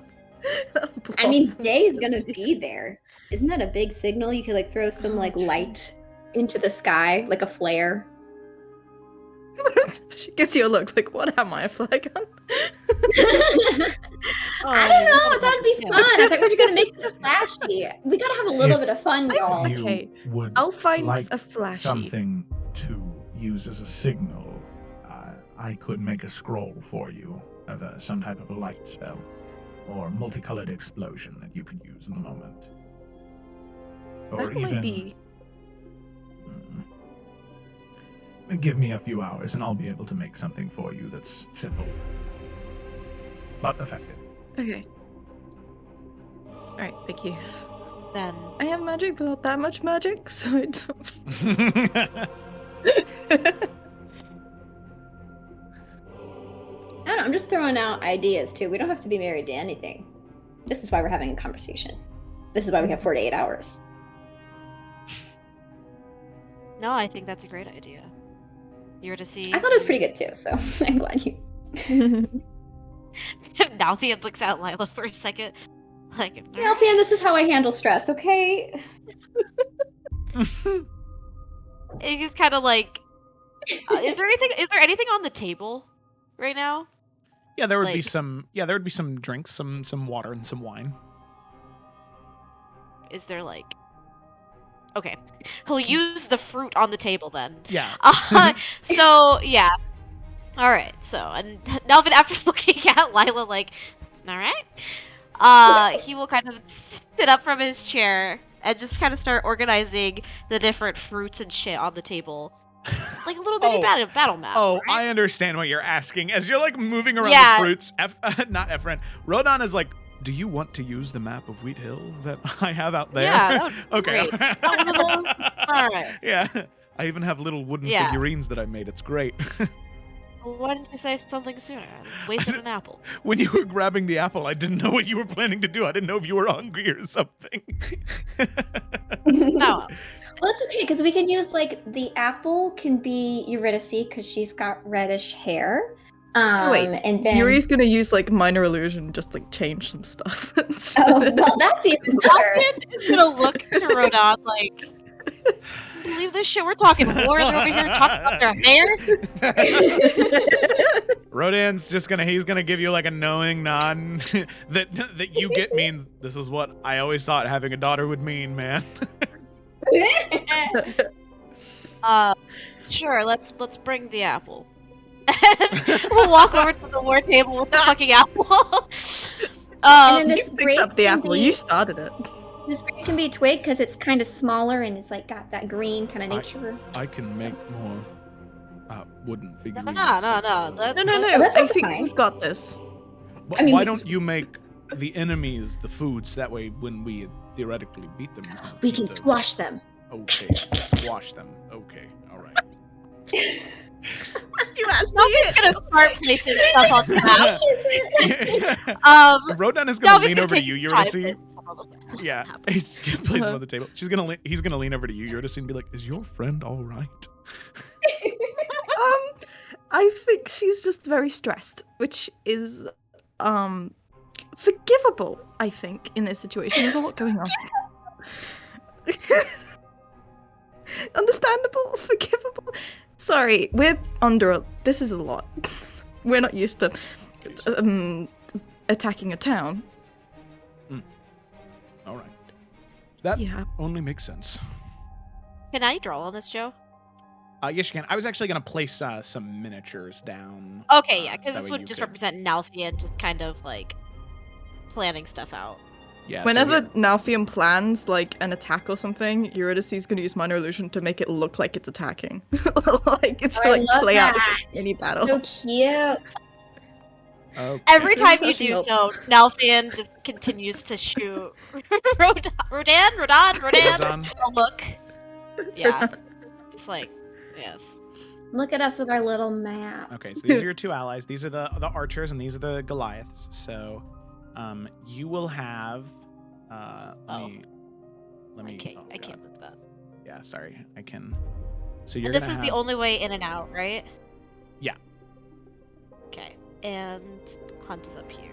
I mean, Blossom day is to gonna see? be there. Isn't that a big signal? You could like throw some like light into the sky, like a flare. She gives you a look like, what am I, a flag gun? I don't know. That'd be fun. I thought we were gonna make this flashy. We gotta have a little If bit of fun, y'all. You Okay, would I'll find like a flashy. something to use as a signal. I could make a scroll for you of some type of a light spell or multicolored explosion that you could use in the moment. Or That might be. Give me a few hours and I'll be able to make something for you that's simple but effective. Okay. Alright, thank you. Then I have magic, but not that much magic, so I don't. I don't know. I'm just throwing out ideas too. We don't have to be married to anything. This is why we're having a conversation. This is why we have 48 hours. no, I think that's a great idea. You're to see. I thought it was pretty good too, so I'm glad you. Now Thea looks at Lila for a second. Like, Yeah, Fan, this is how I handle stress, okay? He's kind of like, is there anything on the table right now? Yeah, there would be Like- some. Yeah, there would be some drinks, some water, and some wine. Is there like, okay, he'll use the fruit on the table then. Yeah. So yeah, all right. So and Nelvin, after looking at Lila, like, all right, he will kind of sit up from his chair and just kind of start organizing the different fruits and shit on the table, like a little bitty battle map. Oh, right? I understand what you're asking. As you're like moving around Yeah. the fruits, not Efren, Rodon is like, do you want to use the map of Wheathill that I have out there? Yeah, that would be Okay. great. Not one of those? All right. Yeah. I even have little wooden Yeah. figurines that I made. It's great. Why didn't you say something sooner? I wasted an apple. When you were grabbing the apple, I didn't know what you were planning to do. I didn't know if you were hungry or something. No. Well, it's okay because we can use like the apple can be Eurydice because she's got reddish hair. Wait, and then Yuri's gonna use like minor illusion, just like change some stuff. oh well, that's even better. Austin is gonna look to Rodon like, believe this shit? We're talking war. They're over here talking about their hair. Rodin's just he's gonna give you like a knowing nod that you get means this is what I always thought having a daughter would mean, man. Sure. Let's bring the apple. We'll walk over to the war table with the fucking apple. And then this You grape picked up the can apple. be- You started it. This grape can be twig because it's kind of smaller and it's like got that green kind of nature. I can make more wooden No, figurines. no. No. that's I also think fine. we've got this. I mean, Why we- don't you make the enemies the foods? That way, when we theoretically beat them, We eat can them. squash them. Okay, squash them. Okay, all right. You actually Nothing's gonna start placing stuff on the map. Rodon is No, gonna it's lean gonna over to take you. his You're time gonna see. to place stuff on the map. Yeah, he's gonna place him on the table. He's gonna lean over to you. You're gonna see and be like, "Is your friend all right?" I think she's just very stressed, which is forgivable, I think, in this situation. There's a lot going on. Understandable, forgivable. Sorry, we're this is a lot. We're not used to attacking a town. All right. That Yeah. only makes sense. Can I draw on this, Joe? Yes, you can. I was actually going to place some miniatures down. Okay, yeah, because so that this way would you just could- represent Nalfian just kind of like planning stuff out. Yeah. Whenever So Nalfian plans like an attack or something, Eurydice is going to use minor illusion to make it look like it's attacking, like it's I like love play out that. any battle. So cute. okay. Every time you do Professional. so, Nalfian just continues to shoot. Rodan. Rodan. Oh, look. Yeah. Just like, yes. Look at us with our little map. Okay, so these are your two allies. These are the archers, and these are the Goliaths. So, you will have. Let me. Okay, oh, I God. can't move that. Yeah, sorry. I can. So you're. And this gonna is the have- only way in and out, right? Yeah. Okay, and Hunt is up here.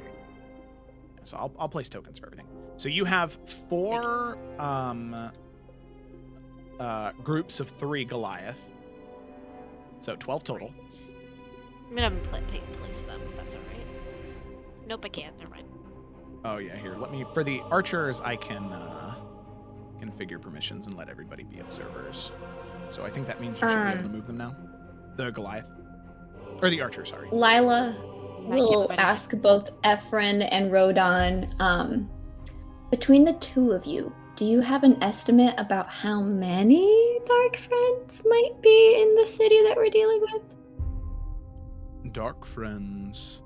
So I'll place tokens for everything. So you have 4 groups of 3 Goliath. So 12 total. Right. I'm gonna place them if that's alright. Nope, I can't. Never mind. Oh yeah, here. Let me for the archers I can configure permissions and let everybody be observers. So I think that means you should be able to move them now. The Goliath. Or the archer, sorry. Lila can't will move anything. ask both Ephron and Rodan, between the two of you, do you have an estimate about how many Dark Friends might be in the city that we're dealing with? Dark friends.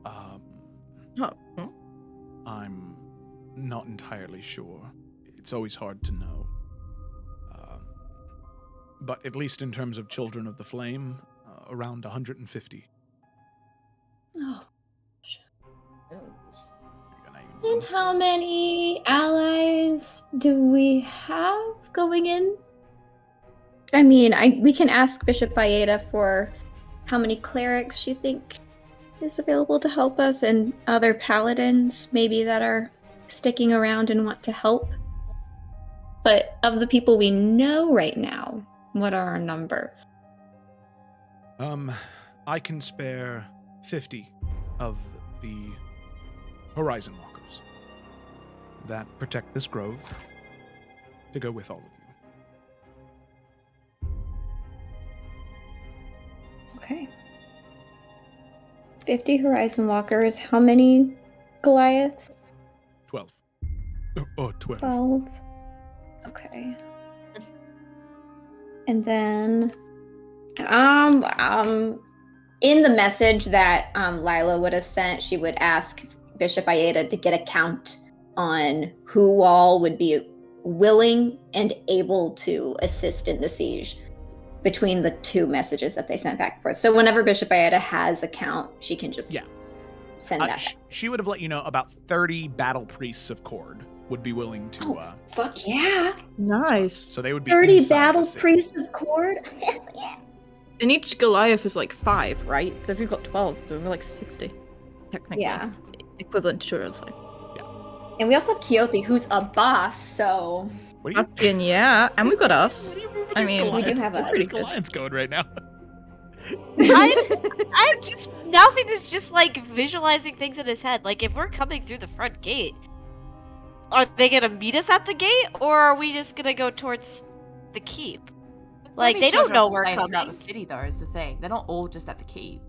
Huh. I'm not entirely sure. It's always hard to know. But at least in terms of Children of the Flame, around 150. Oh. And how many allies do we have going in? I mean, we can ask Bishop Baeta for how many clerics she think is available to help us, and other paladins maybe that are sticking around and want to help. But of the people we know right now, what are our numbers? I can spare 50 of the Horizon Walkers that protect this grove to go with all of you. Okay. 50 Horizon Walkers. How many Goliaths? 12. Oh, 12. 12. Okay. And then, in the message that Lila would have sent, she would ask Bishop Aida to get a count on who all would be willing and able to assist in the siege between the 2 messages that they sent back and forth. So whenever Bishop Aida has a count, she can just send that back. She would have let you know about 30 battle priests of Cord would be willing to. Fuck yeah! Nice. So they would be 30 inside the battle city. priests of Cord? Yeah. And each Goliath is like 5, right? So if you've got 12, then we're like 60, technically. Yeah. Equivalent to Children of the Flame. And we also have Keothi, who's a boss, so... What are you? Fucking yeah, and we've got us. What are you moving I these mean, we do Goliaths? have Where a- are pretty these good. Goliaths going right now? I'm just Nalfian is just like visualizing things in his head. Like if we're coming through the front gate, are they gonna meet us at the gate, or are we just gonna go towards the keep? It's Like, gonna be they don't children know of the we're flame throughout coming. the city, though, is the thing. They're not all just at the keep.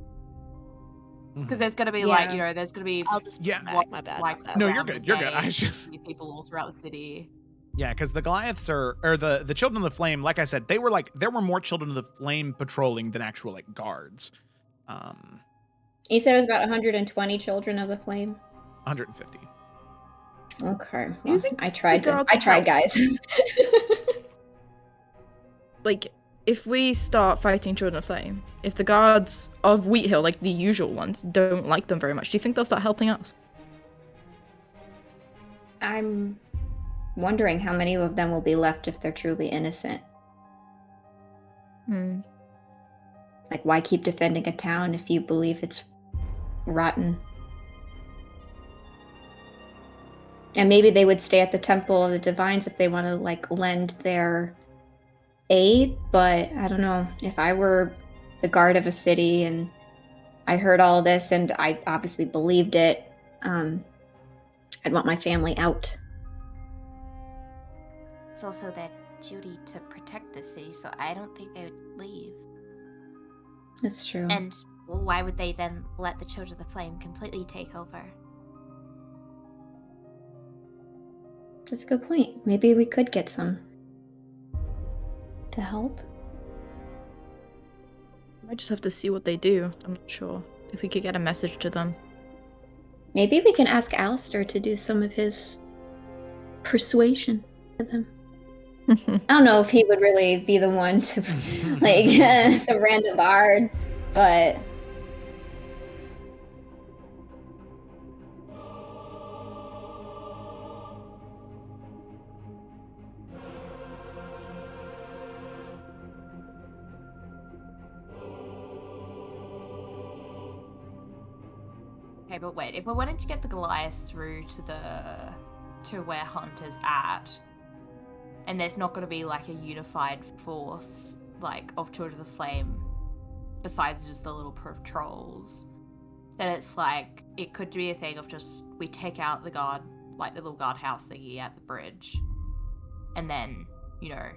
Mhm. Because there's gonna be Yeah. like, you know, there's gonna be I'll just Yeah. back, my bad. like No, you're around the good, you're good. I gates, should- there's gonna be people all throughout the city. Yeah, because the Goliaths or the Children of the Flame, like I said, they were like there were more Children of the Flame patrolling than actual like guards. You said it was about 120 Children of the Flame? 150. Okay. You Well, think I tried the to. guards I will tried, help? guys. Like, if we start fighting Children of Flame, if the guards of Wheathill, like the usual ones, don't like them very much, do you think they'll start helping us? I'm wondering how many of them will be left if they're truly innocent. Like, why keep defending a town if you believe it's rotten? And maybe they would stay at the Temple of the Divines if they want to, like, lend their aid, but I don't know. If I were the guard of a city and I heard all this and I obviously believed it, I'd want my family out. It's also their duty to protect the city, so I don't think they would leave. That's true. And why would they then let the Children of the Flame completely take over? That's a good point. Maybe we could get some to help. I just have to see what they do. I'm not sure if we could get a message to them. Maybe we can ask Alistair to do some of his persuasion to them. I don't know if he would really be the one to, like, some random bard, but... Okay, but wait, if we're wanting to get the Goliath through to where Hunter's at, and there's not going to be like a unified force like of Children of the Flame besides just the little patrols, then it's like it could be a thing of just we take out the guard, like the little guardhouse thingy at the bridge, and then, you know,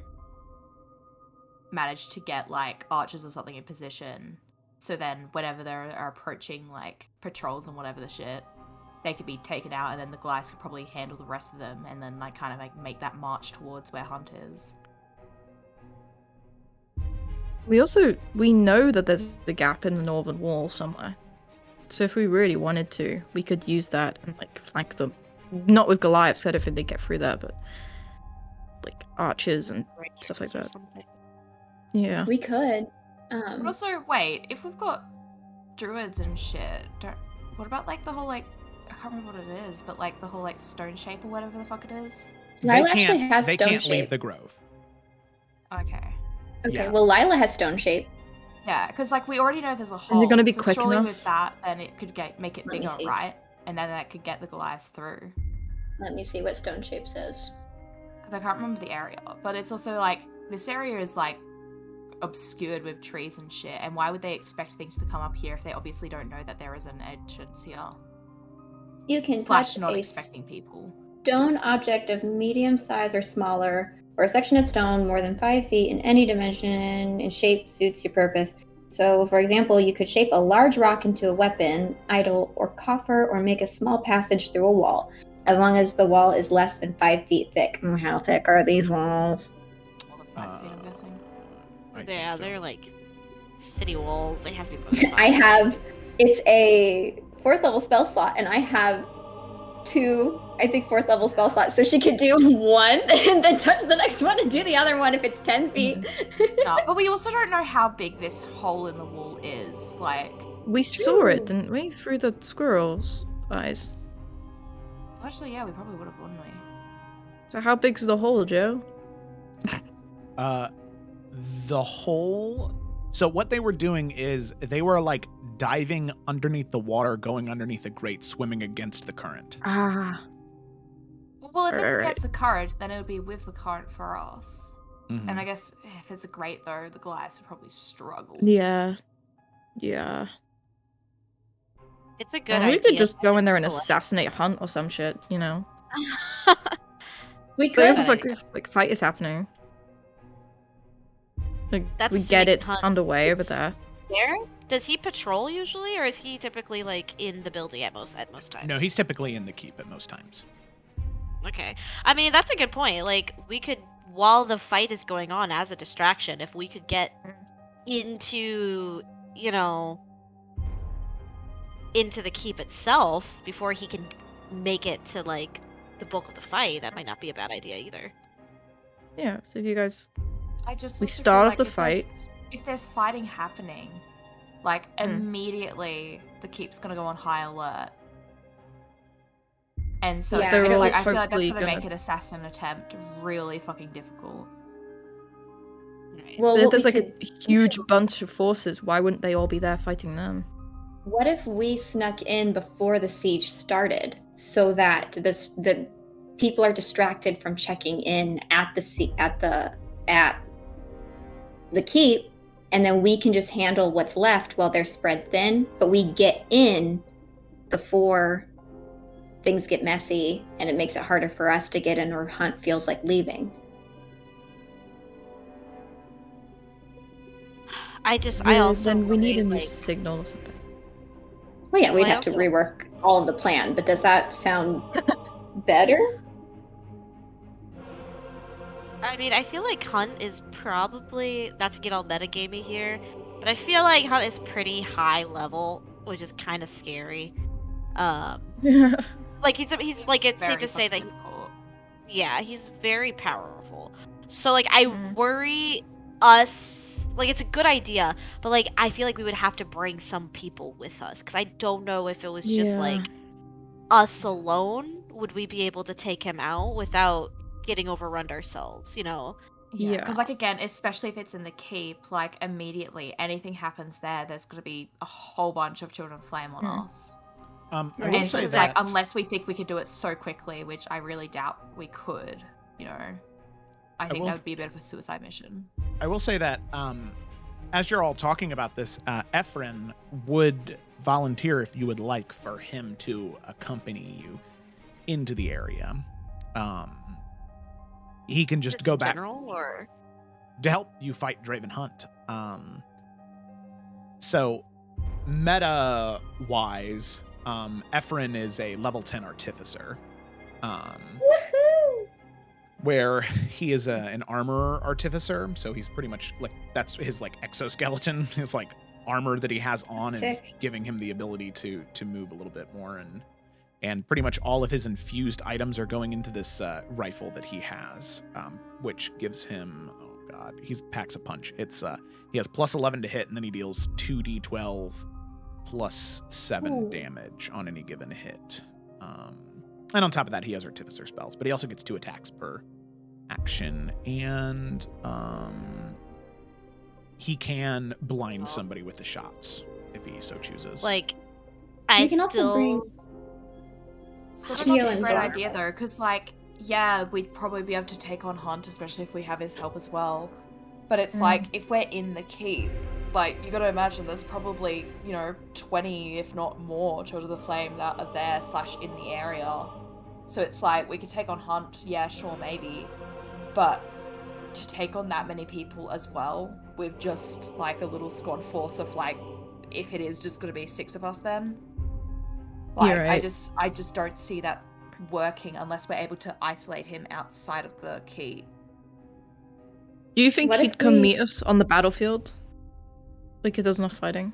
manage to get like archers or something in position. So then whenever they are approaching like patrols and whatever the shit, they could be taken out, and then the Goliaths could probably handle the rest of them, and then like kind of like make that march towards where Hunt is. We know that there's a gap in the northern wall somewhere. So if we really wanted to, we could use that and like flank them. Not with Goliaths, I don't think they'd get through there, but like archers and stuff like that. Yeah. We could. But also, wait, if we've got druids and shit, what about like the whole like, I can't remember what it is, but like the whole like stone shape or whatever the fuck it is? Lila actually has they stone can't leave shape. the grove. Okay. Okay, Yeah. well, Lila has stone shape. Yeah, because like we already know there's a hole. Is it gonna be so quick surely enough? with that, then it could make it Let me bigger, see. right? And then that could get the Goliaths through. Let me see what stone shape says. Because I can't remember the area, but it's also like this area is like obscured with trees and shit, and why would they expect things to come up here if they obviously don't know that there is an entrance here? You can Slash touch not a expecting people. stone object of medium size or smaller, or a section of stone more than 5 feet in any dimension and shape suits your purpose. So, for example, you could shape a large rock into a weapon, idol, or coffer, or make a small passage through a wall, as long as the wall is less than 5 feet thick. How thick are these walls? More than 5 feet, I'm guessing. Yeah, they're like city walls. They have to be about I have, it's a 4th level spell slot, and I have 2, I think, 4th level spell slots. So she could do one and then touch the next one and do the other one if it's 10 feet. No, but we also don't know how big this hole in the wall is. Like, We saw it, didn't we? Through the squirrel's eyes. actually, yeah, we probably would have, wouldn't we? So how big's the hole, Joe? The hole. So what they were doing is they were like diving underneath the water, going underneath the grate, swimming against the current. Ah. Well, if it's Right. against the current, then it would be with the current for us. Mhm. And I guess if it's a grate, though, the Goliaths would probably struggle. Yeah. Yeah. It's a good Well, we idea. could just go in there and It's assassinate Hunt or some shit, you know? We But could. if like fight is happening. Like That's we assuming get it Hunt underway over is there. there? Does he patrol usually, or is he typically like in the building at most times? No, he's typically in the keep at most times. Okay. I mean, that's a good point. Like, we could, while the fight is going on as a distraction, if we could get into, you know, into the keep itself before he can make it to, like, the bulk of the fight, that might not be a bad idea either. Yeah, so if you guys I just We also feel start off like the if fight. if there's fighting happening, like immediately the keep's gonna go on high alert. And so Yeah. it's They're just all like I feel like that's hopefully gonna make gonna- an assassin attempt really fucking difficult. Right. Well, But if what there's we like a could huge do- bunch of forces, why wouldn't they all be there fighting them? What if we snuck in before the siege started, so that the people are distracted from checking in at the keep, and then we can just handle what's left while they're spread thin, but we get in before things get messy and it makes it harder for us to get in, or Hunt feels like leaving. I Yeah, also then we need worry, a new like, signal or something. Well, yeah, we'd Well, I have to also- rework all of the plan, but does that sound better? I mean, I feel like Hunt is probably, not to get all metagamey here, but I feel like Hunt is pretty high level, which is kind of scary. Like he's like, it's safe Very to say that fucking cool. yeah, he's very powerful. So like I Mm. worry us, like it's a good idea, but like I feel like we would have to bring some people with us because I don't know if it was just like us alone, would we be able to take him out without getting overrun ourselves, you know? Yeah. Because, like, again, especially if it's in the keep, like, immediately anything happens there's going to be a whole bunch of Children of Flame on us. I Right. will And say it's that like, unless we think we could do it so quickly, which I really doubt we could, you know, I think will- that would be a bit of a suicide mission. I will say that as you're all talking about this, Ephraim would volunteer if you would like for him to accompany you into the area. He can just go in back general, or to help you fight Draven Hunt. So meta wise, Ephraim is a level 10 artificer. Woohoo! Where he is an armor artificer, so he's pretty much like, that's his like exoskeleton, his like armor that he has on is Sick. giving him the ability to move a little bit more, and pretty much all of his infused items are going into this rifle that he has, which gives him, oh god, he packs a punch. It's he has plus 11 to hit, and then he deals 2d12 plus 7 Ooh. damage on any given hit. And on top of that, he has artificer spells, but he also gets 2 attacks per action, and he can blind somebody with the shots if he so chooses. like I You can also still bring Sort of Teal not and a great Zork. idea, though, because, like, yeah, we'd probably be able to take on Hunt, especially if we have his help as well. But it's like, if we're in the keep, like, you gotta imagine there's probably, you know, 20, if not more, Children of the Flame that are there / in the area. So it's like, we could take on Hunt, yeah, sure, maybe. But to take on that many people as well, with just, like, a little squad force of, like, if it is just gonna be 6 of us then. Like, You're right. I just don't see that working unless we're able to isolate him outside of the keep. Do you think What if he'd come we- meet us on the battlefield? Like if there's enough fighting?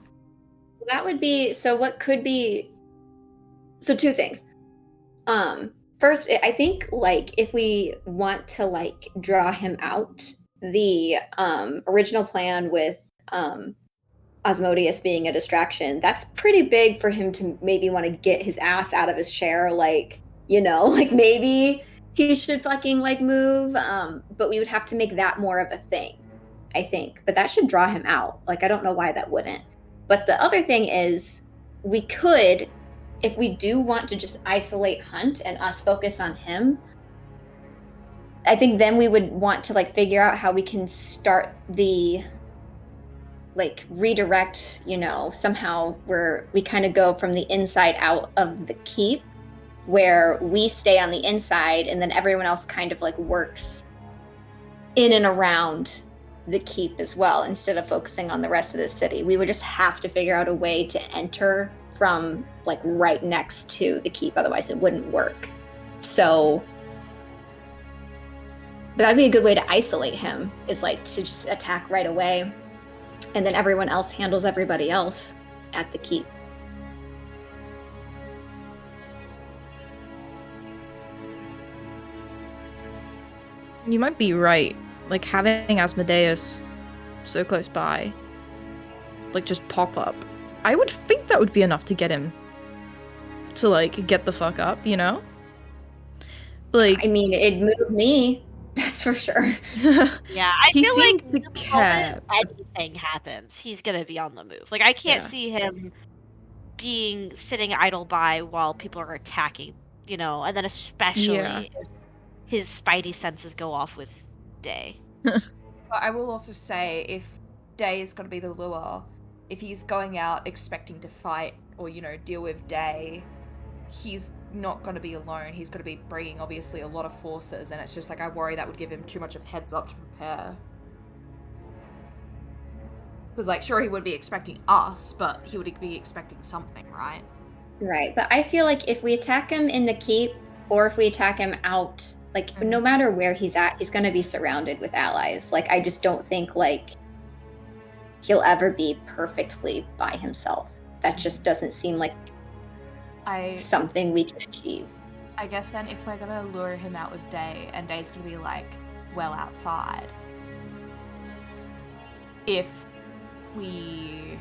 That would be so. What could be? So 2 things. First, I think like if we want to like draw him out, the original plan with Osmodius being a distraction, that's pretty big for him to maybe want to get his ass out of his chair. Like, you know, like maybe he should fucking like move. But we would have to make that more of a thing, I think. But that should draw him out. Like, I don't know why that wouldn't. But the other thing is, we could, if we do want to just isolate Hunt and us focus on him, I think then we would want to like figure out how we can start the like redirect, you know, somehow where we kind of go from the inside out of the keep, where we stay on the inside and then everyone else kind of like works in and around the keep as well, instead of focusing on the rest of the city. We would just have to figure out a way to enter from like right next to the keep, otherwise it wouldn't work. So but that'd be a good way to isolate him, is like to just attack right away, and then everyone else handles everybody else at the keep. You might be right. Like having Asmodeus so close by, like just pop up. I would think that would be enough to get him to like get the fuck up, you know? Like I mean, it'd move me. That's for sure. Yeah, I He feel seemed like to the care. moment anything happens, he's gonna be on the move. Like, I can't Yeah. see him being sitting idle by while people are attacking, and then Yeah. especially if his spidey senses go off with Day. But I will also say, if Day is going to be the lure, if he's going out expecting to fight or, deal with Day, he's not going to be alone. He's going to be bringing, obviously, a lot of forces, and it's just like, I worry that would give him too much of heads up to prepare. Because, like, sure, he would be expecting us, but he would be expecting something, right? Right, but I feel like if we attack him in the keep, or if we attack him out, like, no matter where he's at, he's going to be surrounded with allies. Like, I just don't think, like, he'll ever be perfectly by himself. That just doesn't seem like something we can achieve. I guess then if we're gonna lure him out with Day, and Day's gonna be like well outside, if we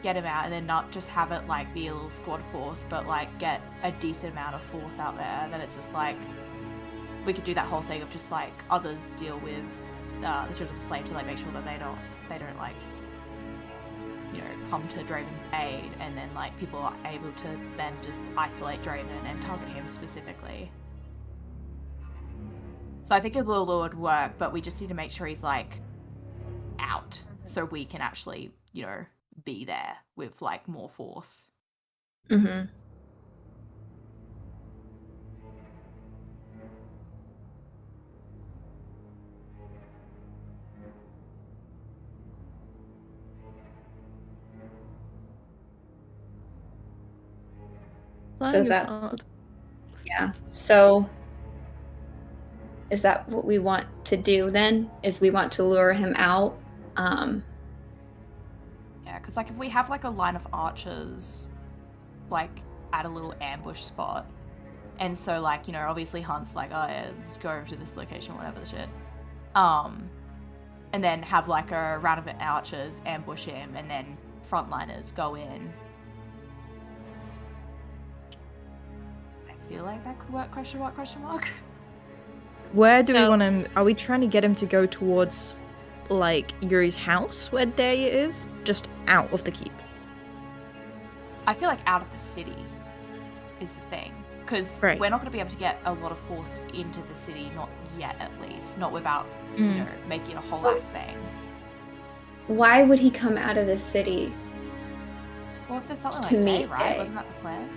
get him out and then not just have it like be a little squad force, but like get a decent amount of force out there, then it's just like we could do that whole thing of just like others deal with the Children of the Flame to like make sure that they don't like come to Draven's aid, and then like people are able to then just isolate Draven and target him specifically. So I think a little would work, but we just need to make sure he's like out so we can actually be there with like more force. Mm-hmm. So is that hard. Yeah. So is that what we want to do then? Is we want to lure him out? Yeah, because like if we have like a line of archers like at a little ambush spot, and so like obviously Hunt's like, oh yeah, let's go over to this location, whatever the shit, and then have like a round of archers ambush him, and then frontliners go in. I feel like that could work. Question mark. Where do we want him? Are we trying to get him to go towards like Yuri's house where Day is? Just out of the keep? I feel like out of the city is the thing. Because we're not going to be able to get a lot of force into the city, not yet at least. Not without, making a whole ass thing. Why would he come out of the city? Well, if there's something like Day, right? Wasn't that the plan?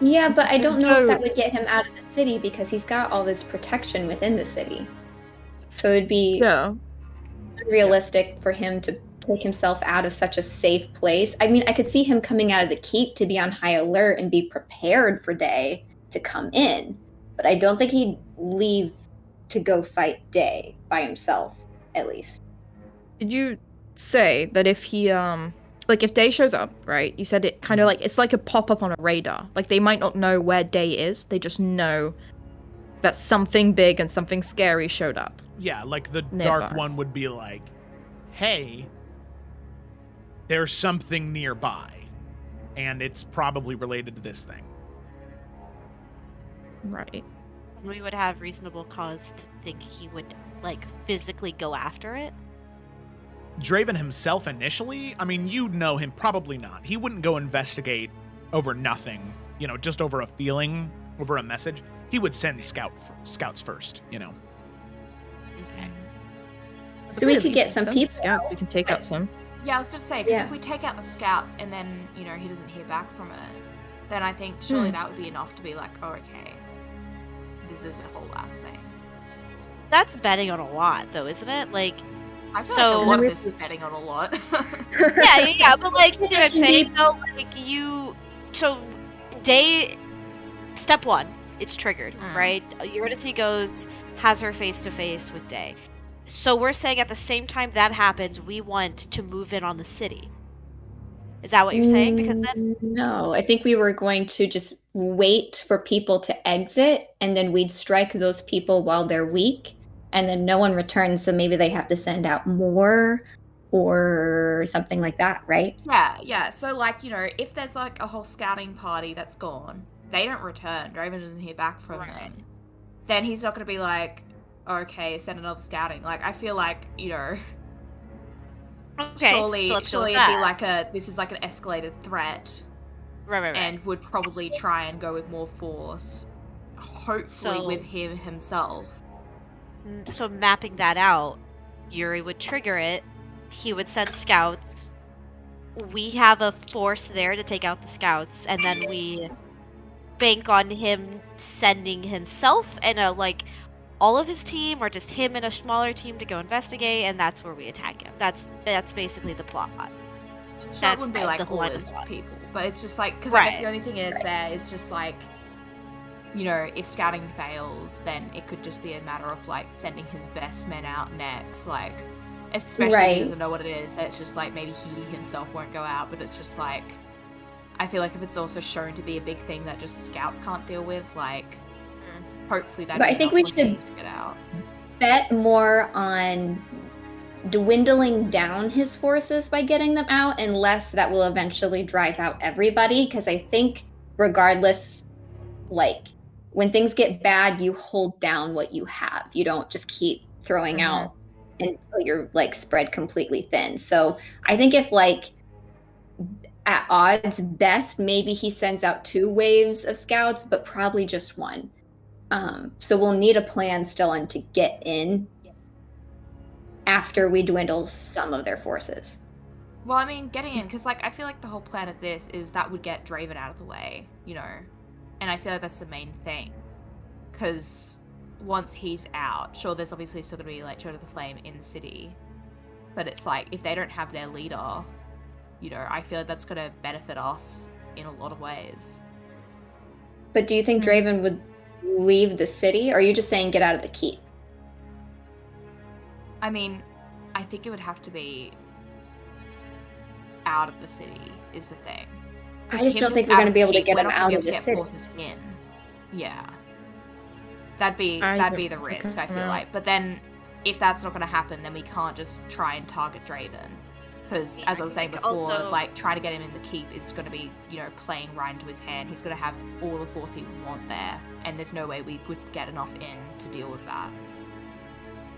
Yeah, but I don't know if that would get him out of the city because he's got all this protection within the city. So it'd be unrealistic for him to take himself out of such a safe place. I mean, I could see him coming out of the keep to be on high alert and be prepared for Day to come in, but I don't think he'd leave to go fight Day by himself, at least. Did you say that if he like if Day shows up, right? You said it kind of like it's like a pop-up on a radar. Like they might not know where Day is, they just know that something big and something scary showed up. Yeah, like the nearby. Dark One would be like, hey, there's something nearby, and it's probably related to this thing. Right. We would have reasonable cause to think he would, like, physically go after it. Draven himself initially, I mean, you'd know him, probably not. He wouldn't go investigate over nothing, just over a feeling, over a message. He would send scouts first, Okay. So we could get some people. Scouts. We can take out some. Yeah, I was going to say, because if we take out the scouts and then, he doesn't hear back from it, then I think surely that would be enough to be like, oh, okay, this is a whole ass thing. That's betting on a lot, though, isn't it? Like, I feel like a lot of this is betting on a lot. yeah, but like, you know what I'm saying? Though, like, so Day, step one, it's triggered, right? Eurydice goes, has her face-to-face with Day. So we're saying at the same time that happens, we want to move in on the city. Is that what you're saying? Because then... No, I think we were going to just wait for people to exit, and then we'd strike those people while they're weak, and then no one returns, so maybe they have to send out more or something like that, right? Yeah. So, like, if there's, like, a whole scouting party that's gone, they don't return, Draven doesn't hear back from them, then he's not going to be like, okay, send another scouting. Like, I feel like, you know, Okay, surely so let's go with it'd be that. like this is like an escalated threat, Right. and would probably try and go with more force, hopefully with him himself. So mapping that out, Yuri would trigger it. He would send scouts. We have a force there to take out the scouts, and then we bank on him sending himself and all of his team, or just him and a smaller team to go investigate, and that's where we attack him. That's basically the plot. So That's it wouldn't be like all his people, but it's just like, because I guess the only thing is there is just like, you know, if scouting fails, then it could just be a matter of like sending his best men out next, like, especially if he doesn't know what it is. That it's just like maybe he himself won't go out, but it's just like, I feel like if it's also shown to be a big thing that just scouts can't deal with, like, hopefully that. But I think we should to get out. Bet more on dwindling down his forces by getting them out, unless that will eventually drive out everybody. Because I think regardless, like, when things get bad, you hold down what you have. You don't just keep throwing out until you're like spread completely thin. So I think if like at odds best, maybe he sends out 2 waves of scouts, but probably just 1. So we'll need a plan still on to get in after we dwindle some of their forces. Well, I mean, getting in, because like I feel like the whole plan of this is that would get Draven out of the way, you know, and I feel like that's the main thing. Because once he's out, sure, there's obviously still gonna be like Children of the Flame in the city, but it's like if they don't have their leader, you know, I feel like that's gonna benefit us in a lot of ways. But do you think Draven would leave the city, or are you just saying get out of the keep? I mean, I think it would have to be out of the city is the thing. I just don't think we're going to be able to get him out of the city. Forces in. Yeah, that'd be the risk. I feel like, but then if that's not going to happen, then we can't just try and target Draven. Because, as I was saying before, like, trying to get him in the keep is going to be, you know, playing right into his hand. He's going to have all the force he would want there, and there's no way we would get enough in to deal with that.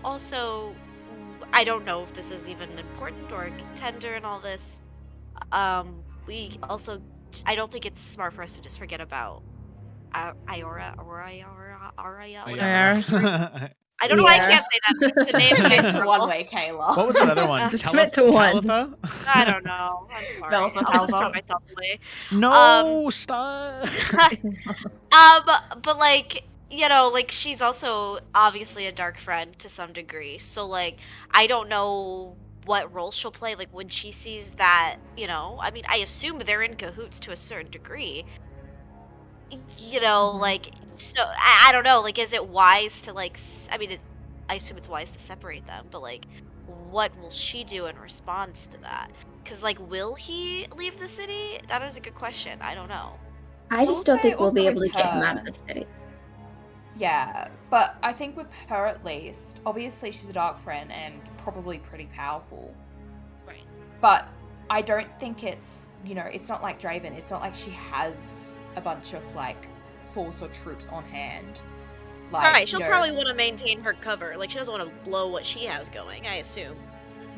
Also, I don't know if this is even important or a contender and all this. I don't think it's smart for us to just forget about Iora, whatever. I don't know why I can't say that. The name Commit to one way, Kayla. What was that other one? Just commit to one. Talitha? I don't know. I'm sorry. I'll just throw myself away. No, stop. But like, you know, like she's also obviously a dark friend to some degree. So like, I don't know what role she'll play. Like when she sees that, you know, I mean, I assume they're in cahoots to a certain degree. You know, like, so I don't know. Like, is it wise to like? I mean, I assume it's wise to separate them. But like, what will she do in response to that? Because like, will he leave the city? That is a good question. I don't know. I just don't think we'll be able to get him out of the city. Yeah, but I think with her at least, obviously she's a dark friend and probably pretty powerful. Right. But I don't think it's, you know, it's not like Draven. It's not like she has a bunch of like force or troops on hand. Like, right, she'll probably want to maintain her cover. Like she doesn't want to blow what she has going, I assume.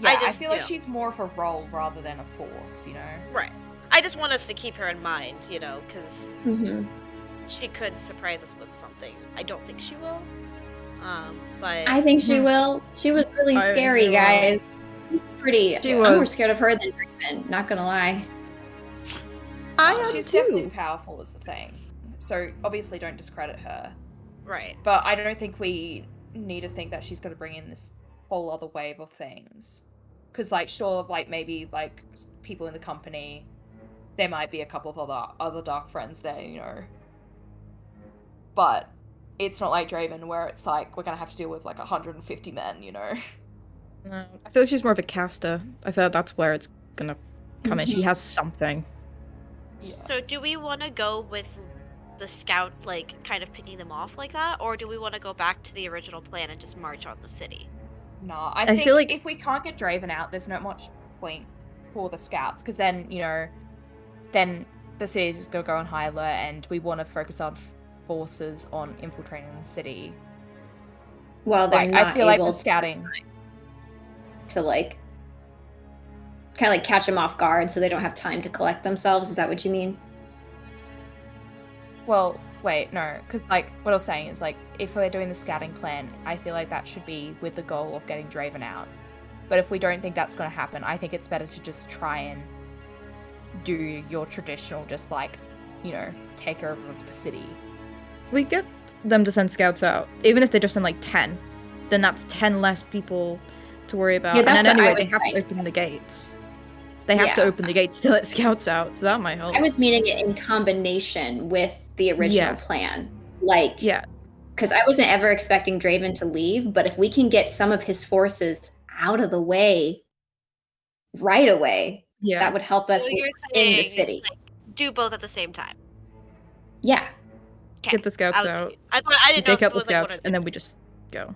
Yeah, I feel like she's more of a role rather than a force, you know? Right. I just want us to keep her in mind, you know, because she could surprise us with something. I don't think she will. But I think she will. She was really scary, guys. Pretty. I'm more scared of her than Draven, not gonna lie. She's definitely powerful is the thing. So obviously don't discredit her. Right. But I don't think we need to think that she's gonna bring in this whole other wave of things. Because like sure, like maybe like people in the company, there might be a couple of other dark friends there, you know. But it's not like Draven where it's like we're gonna have to deal with like 150 men, you know. No, I feel like she's more of a caster. I feel like that's where it's gonna come in. She has something. Yeah. So do we want to go with the scout, like, kind of picking them off like that? Or do we want to go back to the original plan and just march on the city? No, I think feel like if we can't get Draven out, there's not much point for the scouts. Because then, you know, then the city's just gonna go on high alert and we want to focus our forces on infiltrating the city. Well, they're Like, not I feel like able the scouting. to like kind of like catch them off guard so they don't have time to collect themselves. Is that what you mean? Well, wait, no, because like what I was saying is like if we're doing the scouting plan, I feel like that should be with the goal of getting Draven out. But if we don't think that's going to happen, I think it's better to just try and do your traditional, just like, you know, take over of the city. We get them to send scouts out, even if they just send like 10, then that's 10 less people to worry about. Yeah, And that's then what I anyway, was they have to saying. open the gates. They have to Yeah. open the gates to let scouts out, so that might help. I was meaning it in combination with the original Yes. plan. Like, Yeah. because I wasn't ever expecting Draven to leave, but if we can get some of his forces out of the way right away, Yeah. that would help us So you're in the saying, city. like, do both at the same time. Yeah. Okay. Get the scouts I was out. confused. I We didn't know take if out it the was like one scouts, or the and then other. we just go.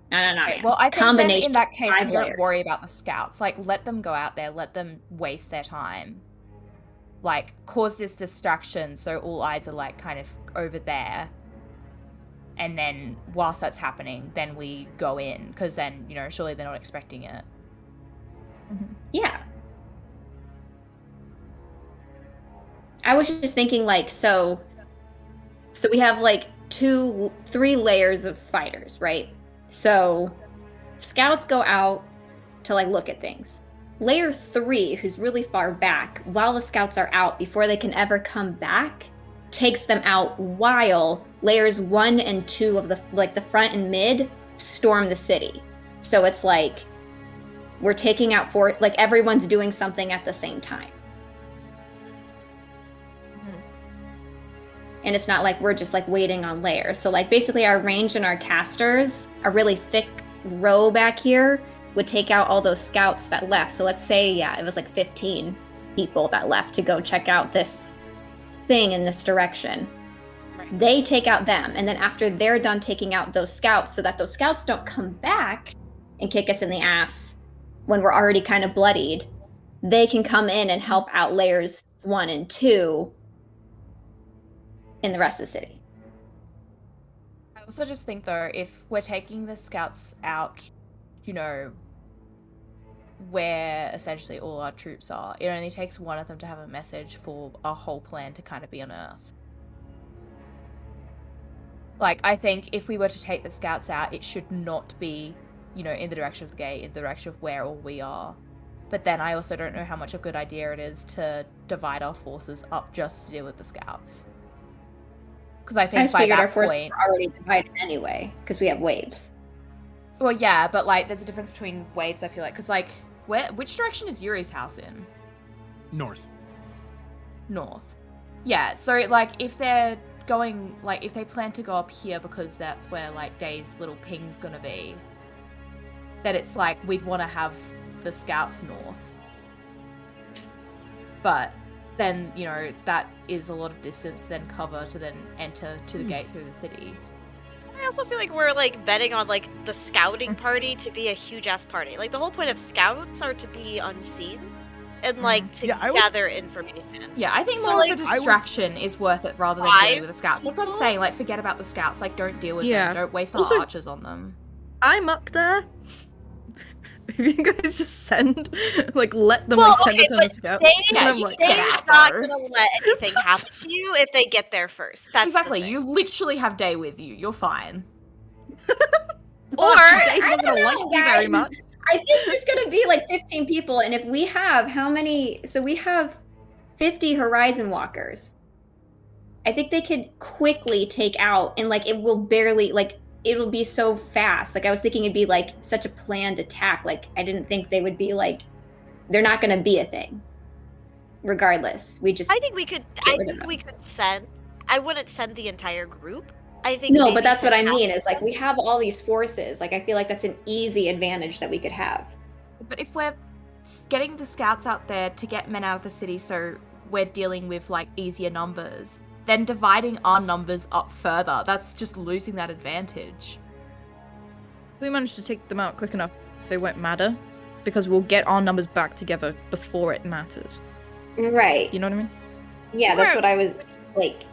No. Okay, well, I think then Combination in that case, 5 we don't layers. worry about the scouts. Like, let them go out there, let them waste their time. Like, cause this distraction so all eyes are, like, kind of over there. And then, whilst that's happening, then we go in. Because then, you know, surely they're not expecting it. Yeah. I was just thinking like so we have like 3 layers of fighters, right? So scouts go out to like look at things. Layer 3, who's really far back, while the scouts are out before they can ever come back, takes them out while layers 1 and 2 of the front and mid storm the city. So it's like we're taking out like everyone's doing something at the same time. And it's not like we're just like waiting on layers. So like basically our range and our casters, a really thick row back here would take out all those scouts that left. So let's say, yeah, it was like 15 people that left to go check out this thing in this direction. Right. They take out them. And then after they're done taking out those scouts so that those scouts don't come back and kick us in the ass when we're already kind of bloodied, they can come in and help out layers 1 and 2 in the rest of the city. I also just think, though, if we're taking the scouts out, you know, where essentially all our troops are, it only takes one of them to have a message for our whole plan to kind of be unearthed. Like, I think if we were to take the scouts out, it should not be, you know, in the direction of the gate, in the direction of where all we are. But then I also don't know how much a good idea it is to divide our forces up just to deal with the scouts. Because I think by that our forces point, are already divided anyway, because we have waves. Well, yeah, but like, there's a difference between waves. I feel like, because like, which direction is Yuri's house in? North. North. Yeah. So like, if they're going, like, if they plan to go up here because that's where like Day's little ping's gonna be, then it's like we'd want to have the scouts north. But then, you know, that is a lot of distance to then cover to then enter to the gate through the city. I also feel like we're like betting on like the scouting party to be a huge ass party. Like the whole point of scouts are to be unseen and like to gather information. Yeah, I think So, more like, of a distraction is worth it rather than dealing with the scouts. That's what I'm saying. Like, forget about the scouts. Like, don't deal with them. Don't waste our archers on them. I'm up there. If you guys just send, like, let them send it to the scouts. They're not gonna let anything happen to you if they get there first. That's exactly. You literally have Day with you. You're fine. Or Day's not gonna like you very much. I think there's gonna be like 15 people, and if we have how many? So we have 50 Horizon Walkers. I think they could quickly take out, and like it will barely like. It'll be so fast. Like I was thinking it'd be like such a planned attack. Like I didn't think they would be like, they're not going to be a thing. Regardless, we just. I think we could send. I wouldn't send the entire group. I think. No, but that's what I mean. Is like we have all these forces. Like I feel like that's an easy advantage that we could have. But if we're getting the scouts out there to get men out of the city, so we're dealing with like easier numbers. Then dividing our numbers up further, that's just losing that advantage. If we manage to take them out quick enough, they won't matter, because we'll get our numbers back together before it matters. Right. You know what I mean? Yeah, that's what I was like.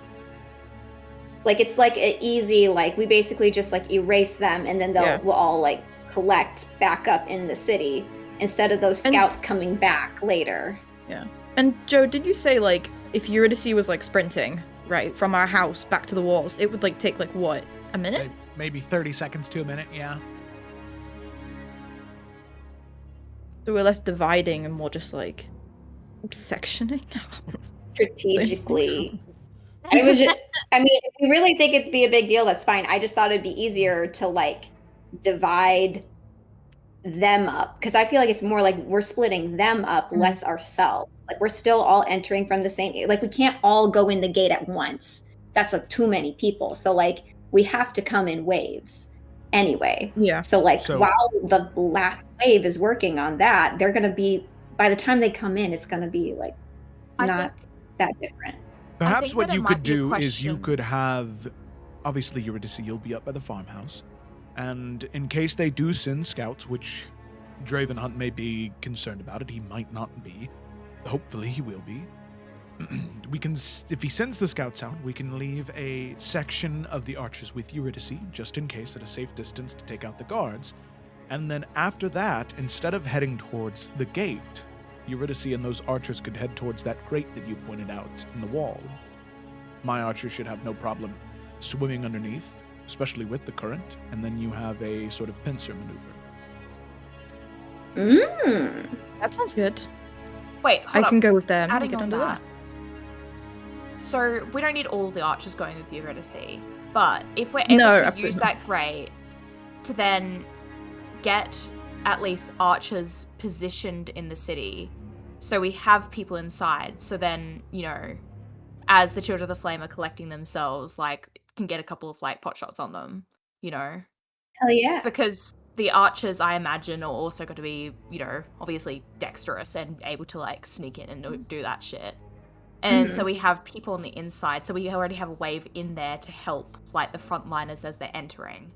Like it's like an easy, like we basically just like erase them and then we'll all like collect back up in the city instead of those scouts coming back later. Yeah. And Joe, did you say like if Eurydice was like sprinting, right, from our house back to the walls, it would like take like what, a minute? Maybe 30 seconds to a minute, yeah. So we're less dividing and more just like sectioning. Strategically. I mean, if you really think it'd be a big deal, that's fine. I just thought it'd be easier to like divide them up because I feel like it's more like we're splitting them up, less ourselves. Like we're still all entering from the same, like we can't all go in the gate at once. That's like too many people. So like we have to come in waves anyway. Yeah. So while the last wave is working on that, they're going to be, by the time they come in, it's going to be like not that different. Perhaps what you could do is you could have, obviously Eurydice, you'll be up by the farmhouse. And in case they do send scouts, which Draven Hunt may be concerned about it, he might not be. Hopefully he will be. We can, if he sends the scouts out, we can leave a section of the archers with Eurydice, just in case at a safe distance to take out the guards. And then after that, instead of heading towards the gate, Eurydice and those archers could head towards that grate that you pointed out in the wall. My archers should have no problem swimming underneath, especially with the current, and then you have a sort of pincer maneuver. That sounds good. Wait, hold I up. can go with them. Adding on that. So we don't need all the archers going with Eurydice, but if we're able to use that grate to then get at least archers positioned in the city, so we have people inside, so then, you know, as the Children of the Flame are collecting themselves, like, can get a couple of, like, pot shots on them, you know? Hell yeah. Because the archers, I imagine, are also going to be, you know, obviously dexterous and able to, like, sneak in and do that shit. And so we have people on the inside, so we already have a wave in there to help, like, the frontliners as they're entering.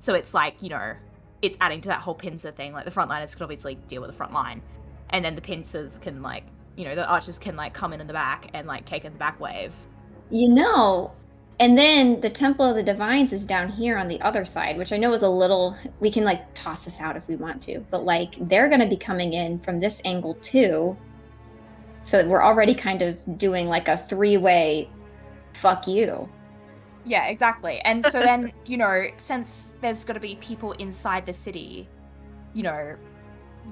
So it's like, you know, it's adding to that whole pincer thing. Like, the frontliners could obviously deal with the front line. And then the pincers can, like, you know, the archers can, like, come in the back and, like, take in the back wave. You know, and then the Temple of the Divines is down here on the other side, which I know is a little, we can, like, toss this out if we want to. But, like, they're going to be coming in from this angle, too. So we're already kind of doing, like, a three-way fuck you. Yeah, exactly. And so then, you know, since there's got to be people inside the city, you know,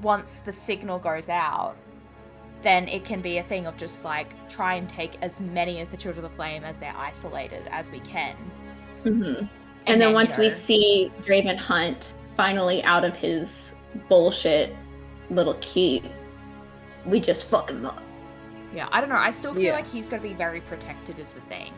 once the signal goes out, then it can be a thing of just, like, try and take as many of the Children of the Flame as they're isolated as we can. Mm-hmm. And then once we see Draven Hunt finally out of his bullshit little keep, we just fuck him up. Yeah, I don't know. I still feel like he's going to be very protected is the thing.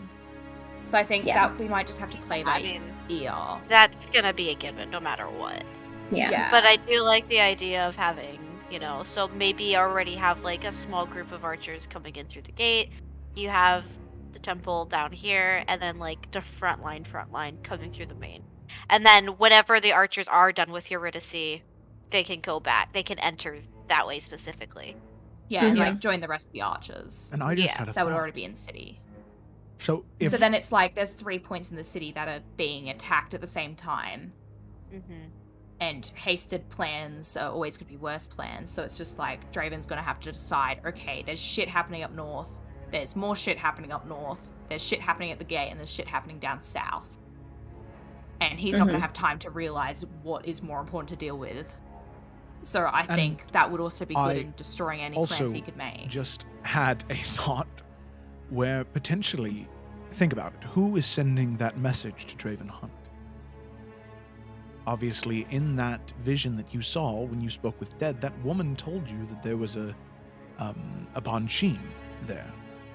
So I think that we might just have to play by ear. That's going to be a given no matter what. Yeah. But I do like the idea of having, you know, so maybe already have like a small group of archers coming in through the gate. You have the temple down here, and then like the front line coming through the main. And then whenever the archers are done with Eurydice, they can go back. They can enter that way specifically. Yeah, and like join the rest of the archers. And I just had a thought. That would already be in the city. So then it's like there's 3 points in the city that are being attacked at the same time. Mm-hmm. And hasted plans are always going to be worse plans. So it's just like Draven's going to have to decide, okay, there's shit happening up north. There's more shit happening up north. There's shit happening at the gate, and there's shit happening down south. And he's not going to have time to realize what is more important to deal with. So I think that would also be good in destroying any plans he could make. Just had a thought where potentially, think about it, who is sending that message to Draven Hunt? Obviously, in that vision that you saw when you spoke with Dead, that woman told you that there was a Bansheen there,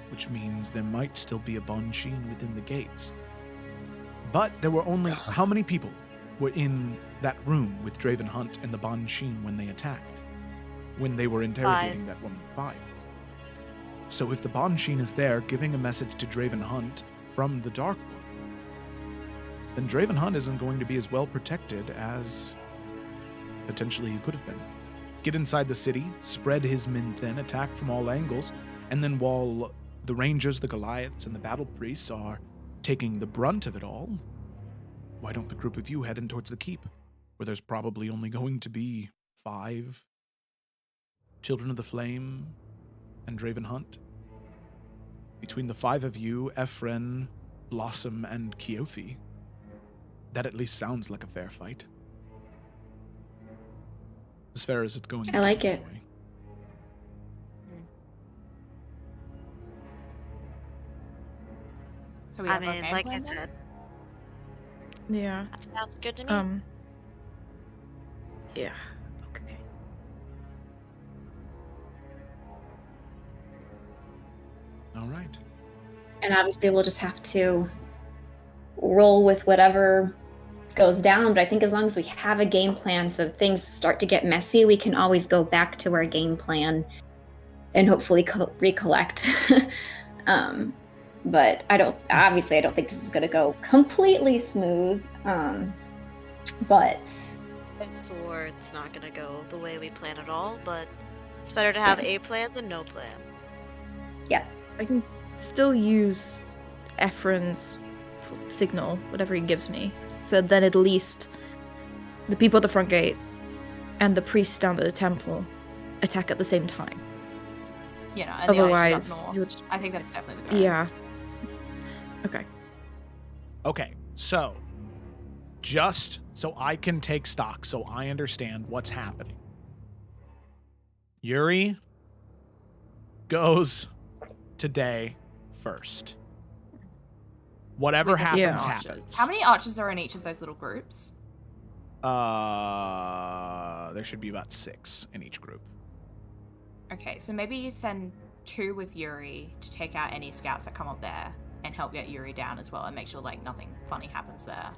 which means there might still be a Bansheen within the gates. But there were only, how many people were in that room with Draven Hunt and the Bansheen when they attacked? When they were interrogating that woman? 5. So if the Bansheen is there giving a message to Draven Hunt from the Dark One, then Draven Hunt isn't going to be as well protected as potentially he could have been. Get inside the city, spread his men thin, attack from all angles, and then while the Rangers, the Goliaths, and the Battle Priests are taking the brunt of it all, why don't the group of you head in towards the keep, where there's probably only going to be 5 Children of the Flame and Draven Hunt? Between the 5 of you, Ephraim, Blossom, and Keothi, that at least sounds like a fair fight. As fair as it's going to be. I like it. Anyway. So we I have our mean, game like I plan then? said, Yeah. that sounds good to me. Yeah. Okay. All right. And obviously, we'll just have to roll with whatever goes down. But I think as long as we have a game plan, so if things start to get messy, we can always go back to our game plan and hopefully recollect. But I don't think this is going to go completely smooth. But It's not gonna go the way we plan at all, but it's better to have a plan than no plan. I can still use Ephraim's signal, whatever he gives me. So then at least the people at the front gate and the priests down at the temple attack at the same time. You know, and Otherwise, the ice is up you'll north. just- I think that's definitely the goal. Yeah. Okay. Okay, so just so I can take stock, so I understand what's happening. Yuri goes today first. Whatever With the happens, archers. happens. How many archers are in each of those little groups? There should be about 6 in each group. Okay, so maybe you send 2 with Yuri to take out any scouts that come up there and help get Yuri down as well and make sure like nothing funny happens there.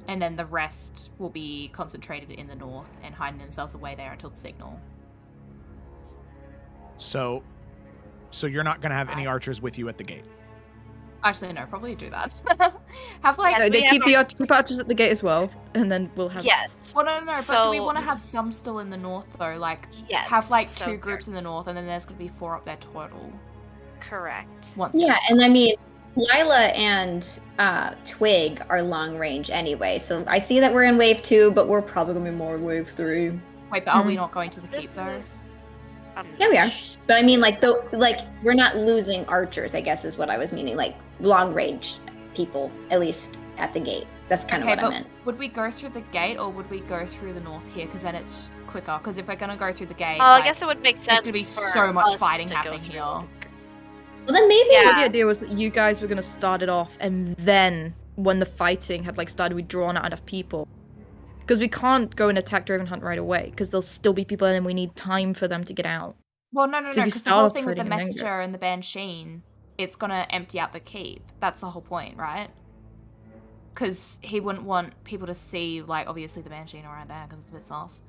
And then the rest will be concentrated in the north and hiding themselves away there until the signal. So you're not gonna have any archers with you at the gate. Actually, no, probably do that. Have like... Yes, No, we they have keep archers at the gate as well, and then we'll have. Yes. Well, no, but do we So- want to have some still in the north though? Like, Yes. have like so 2 groups in the north and then there's going to be 4 up there total. Correct. Once yeah, it's and done. I mean, Lila and Twig are long range anyway. So I see that we're in wave 2, but we're probably gonna be more wave 3. Wait, but are we not going to the keep This though? is... Yeah, we are. But I mean, like we're not losing archers, I guess is what I was meaning. Like long range people, at least at the gate. That's kind of Okay, what I but meant. would we go through the gate or would we go through the north here? Because then it's quicker. Because if we're going to go through the gate, Oh, I like, guess it would make sense. there's going to be for so much us fighting to go happening through. here. Well, then maybe Yeah. The idea was that you guys were gonna start it off, and then when the fighting had like started, we'd drawn out enough people. Because we can't go and attack Draven Hunt right away, because there'll still be people, and we need time for them to get out. Well, no, So if you because the start whole off thing with the fighting and then go- messenger and the Banshee, it's going to empty out the keep. That's the whole point, right? Because he wouldn't want people to see, like, obviously the Banshee around there, because it's a bit sus.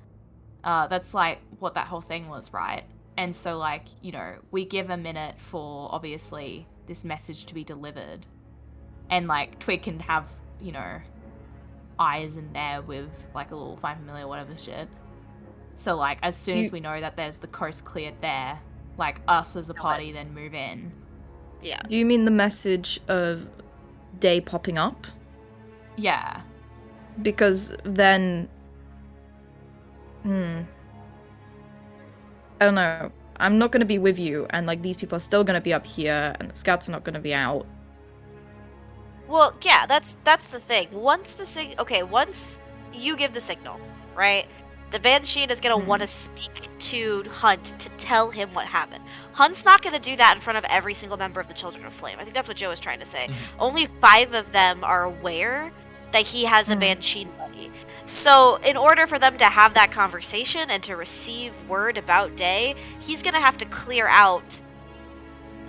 That's, like, what that whole thing was, right? And so, like, you know, we give a minute for, obviously, this message to be delivered. And, like, Twig can have, you know, eyes in there with, like, a little find familiar, whatever shit. So, like, as soon as we know that there's the coast cleared there, like, us as a party then move in. Yeah. Do you mean the message of day popping up? Yeah. Because then, I don't know. I'm not gonna be with you, and like these people are still gonna be up here, and the scouts are not gonna be out. Well, yeah, that's the thing. Once you give the signal, right? The Banshee is gonna want to speak to Hunt to tell him what happened. Hunt's not gonna do that in front of every single member of the Children of Flame. I think that's what Joe was trying to say. Only 5 of them are aware that he has a Banshee buddy. So, in order for them to have that conversation and to receive word about Day, he's gonna have to clear out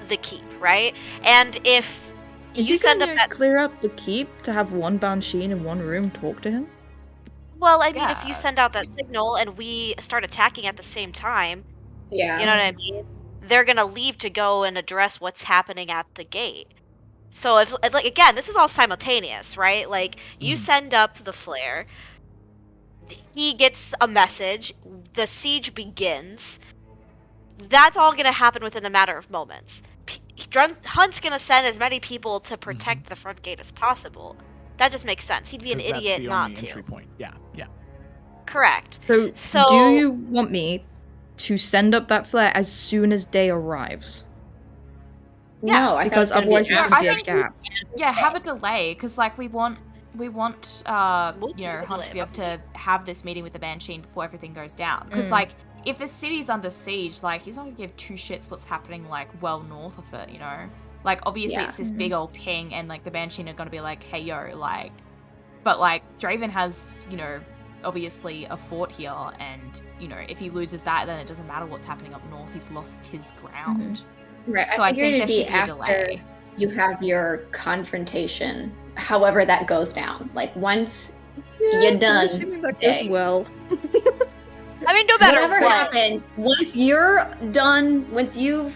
the keep, right? And if Is you he send up gonna that clear out the keep to have one Banshee in one room talk to him? Well, I mean, if Yeah. you send out that signal and we start attacking at the same time, Yeah. you know what I mean? They're gonna leave to go and address what's happening at the gate. So if like again, this is all simultaneous, right? Like you send up the flare, he gets a message, the siege begins. That's all gonna happen within a matter of moments. Hunt's gonna send as many people to protect the front gate as possible. That just makes sense. He'd be an 'Cause that's idiot the not only to. entry point. Yeah. Correct. So, do you want me to send up that flare as soon as day arrives? No, I Because thought it was otherwise there's gonna gonna be be a think gap. Yeah, have a delay, because like we want Hunt to be able to have this meeting with the Banshee before everything goes down. Because like if the city's under siege, like he's not gonna give two shits what's happening like well north of it, you know? Like obviously it's this big old ping, and like the Banshee are gonna be like, hey yo, like, but like Draven has, you know, obviously a fort here, and you know if he loses that, then it doesn't matter what's happening up north. He's lost his ground. Right. So I think there should be a delay. You have your confrontation, however that goes down. Like once you're done, Assuming that goes well. I mean, no matter whatever what. happens, once you're done, once you've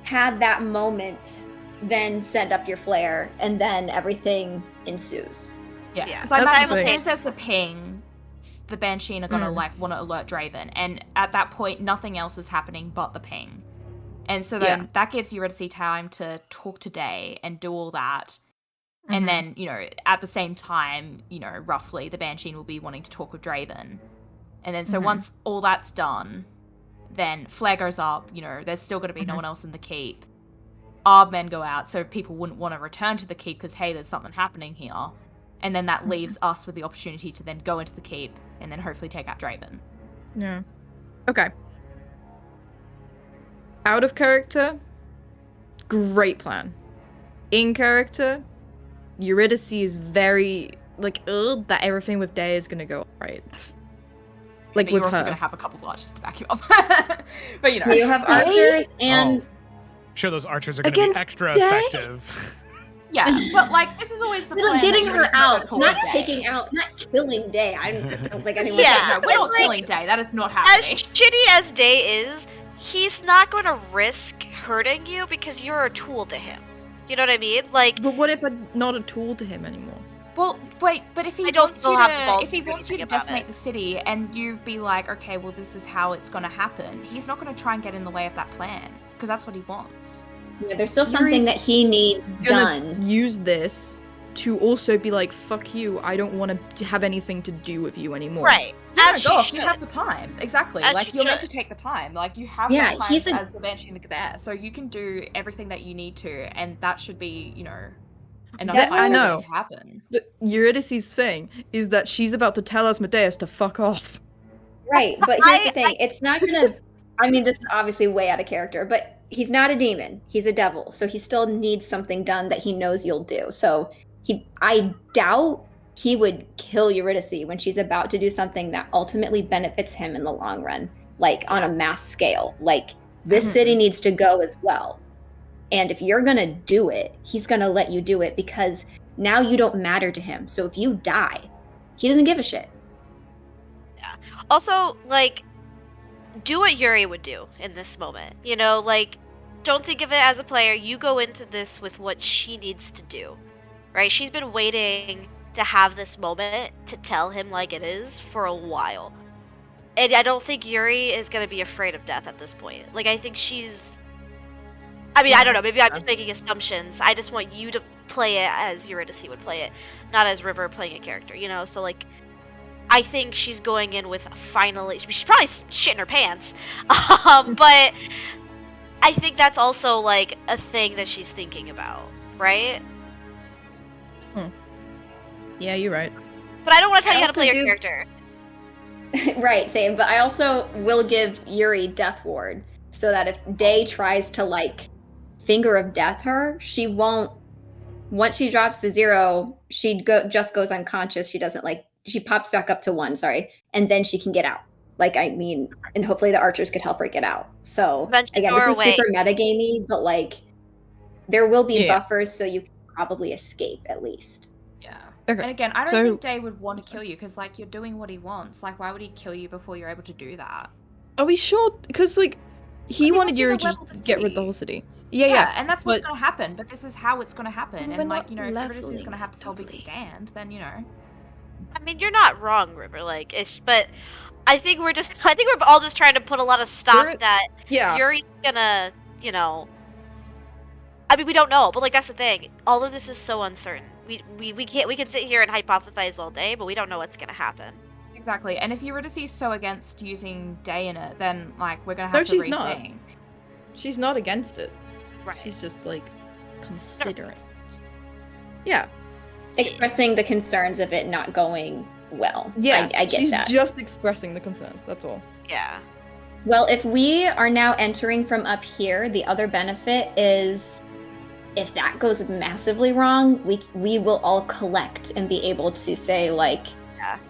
had that moment, then send up your flare, and then everything ensues. Yeah, Yeah. because I That's imagine the as thing. soon as there's the ping, the Banshee are gonna like want to alert Draven, and at that point, nothing else is happening but the ping, and so then that gives Eurydice time to talk to Day and do all that, and then you know at the same time, you know roughly the Banshee will be wanting to talk with Draven, and then so once all that's done, then flare goes up. You know, there's still gonna be no one else in the keep. Our men go out, so people wouldn't want to return to the keep because hey, there's something happening here. And then that leaves us with the opportunity to then go into the keep and then hopefully take out Draven. Yeah. Okay. Out of character, great plan. In character, Eurydice is very like, that everything with Day is gonna go right. Like but with you're also her. going to have a couple of archers to back you up. But you know, You have archers and Sure, those archers are going to be Against extra Day? effective. yeah, but like this is always the plan. getting that her Eurydice is out, gonna talk not to Day. taking out, not killing Day. I don't think anyone. Yeah. No, we're and, not like, killing Day. That is not As happening. shitty as Day is, he's not going to risk hurting you because you're a tool to him. You know what I mean? Like, But what if I'm not a tool to him anymore? Well, wait, but if he I don't wants still you have the to, balls if he to do wants you to anything about decimate it. the city and you be like, okay, well, this is how it's going to happen, he's not going to try and get in the way of that plan because that's what he wants. Yeah, there's still something Yuri's that he needs Gonna done. use this to also be like, fuck you, I don't want to have anything to do with you anymore. right. Yeah, As she gosh, you should. have the time. Exactly. As Like she you're meant to should. take the time. Like you have Yeah, that time he's a- as the Banshee there, so you can do everything that you need to, and that should be, you know, enough That- time I for know. it to happen. But Eurydice's thing is that she's about to tell Asmodeus to fuck off. Right, but here's the thing: it's not gonna. I mean, this is obviously way out of character, but he's not a demon; he's a devil, so he still needs something done that he knows you'll do. So I doubt he would kill Eurydice when she's about to do something that ultimately benefits him in the long run, like on a mass scale. Like this city needs to go as well, and if you're gonna do it, he's gonna let you do it because now you don't matter to him. So if you die, he doesn't give a shit. Also, like, do what Yuri would do in this moment. You know, like, don't think of it as a player. You go into this with what she needs to do, right? She's been waiting to have this moment to tell him like it is for a while. And I don't think Yuri is going to be afraid of death at this point. Like, I think she's... I mean, I don't know. Maybe I'm just making assumptions. I just want you to play it as Eurydice would play it, not as River playing a character, you know? So, like, I think she's going in with finally... She's probably shitting her pants. But I think that's also, like, a thing that she's thinking about, right? Yeah, you're right. But I don't want to tell I you how to also play your do- character. Right, same. But I also will give Yuri Death Ward so that if Day tries to like finger of death her, she won't. Once she drops to 0, just goes unconscious. She doesn't like. She pops back up to 1. Sorry, and then she can get out. Like I mean, and hopefully the archers could help her get out. So Prevent your again, this is doorway. super metagamey, but like there will be Yeah. buffers so you can probably escape at least. Yeah. Okay. And again, I don't so- think Day would want to kill you because, like, you're doing what he wants. Like, why would he kill you before you're able to do that? Are we sure? Because, like, he he wanted wants you Yuri to to level the just get rid of the city. whole city. Yeah. And that's what's but- going to happen. But this is how it's going to happen. We're And, like, not you know, if Eurydice is leveling going to have this whole big totally. stand, then, you know. I mean, you're not wrong, River. Like, but I think we're all just trying to put a lot of stock We're- that Yeah. Yuri's gonna, you know, I mean, we don't know, but like that's the thing. All of this is so uncertain. We can sit here and hypothesize all day, but we don't know what's gonna happen. Exactly. And if Eurydice's so against using day in it, then like we're gonna No, have to she's rethink. not. She's not against it. Right. She's just like considering. Yeah. Expressing the concerns of it not going well. Yes, I get she's that. just expressing the concerns. That's all. Yeah. Well, if we are now entering from up here, the other benefit is if that goes massively wrong, we will all collect and be able to say like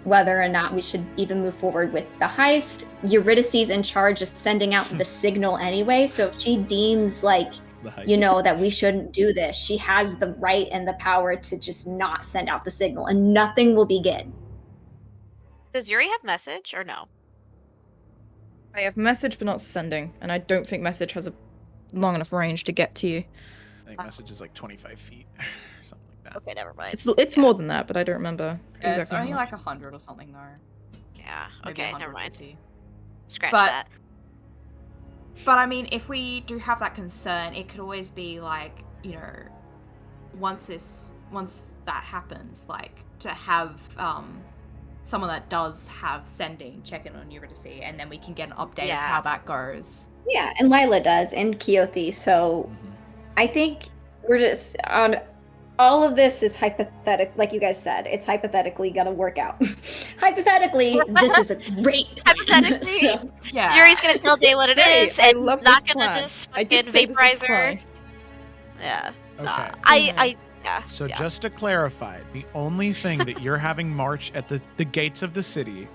whether or not we should even move forward with the heist. Eurydice's in charge of sending out the signal anyway, so if she deems like that we shouldn't do this, she has the right and the power to just not send out the signal and nothing will begin. Does Yuri have message or no? I have message but not sending, and I don't think message has a long enough range to get to you. I think message is like 25 feet or something like that. Okay, never mind. It's more than that, but I don't remember Yeah, exactly. it's only how like much. 100 or something though. Yeah. Maybe Okay, never mind. 150. Scratch But- that. But I mean, if we do have that concern, it could always be like, once that happens, like to have someone that does have sending check in on Eurydice, and then we can get an update of Yeah. how that goes. Yeah, and Lila does, and Keothi. So I think we're just on all of this is hypothetical, like you guys said. It's hypothetically gonna work out. Hypothetically, this is a great plan. Hypothetically, So, Yeah. Yuri's gonna tell Day what it Say, is, I and love not this gonna plan. just I fucking did say this is vaporize her. fine. Yeah. Okay. Yeah. So yeah. just to clarify, the only thing that you're having march at the gates of the city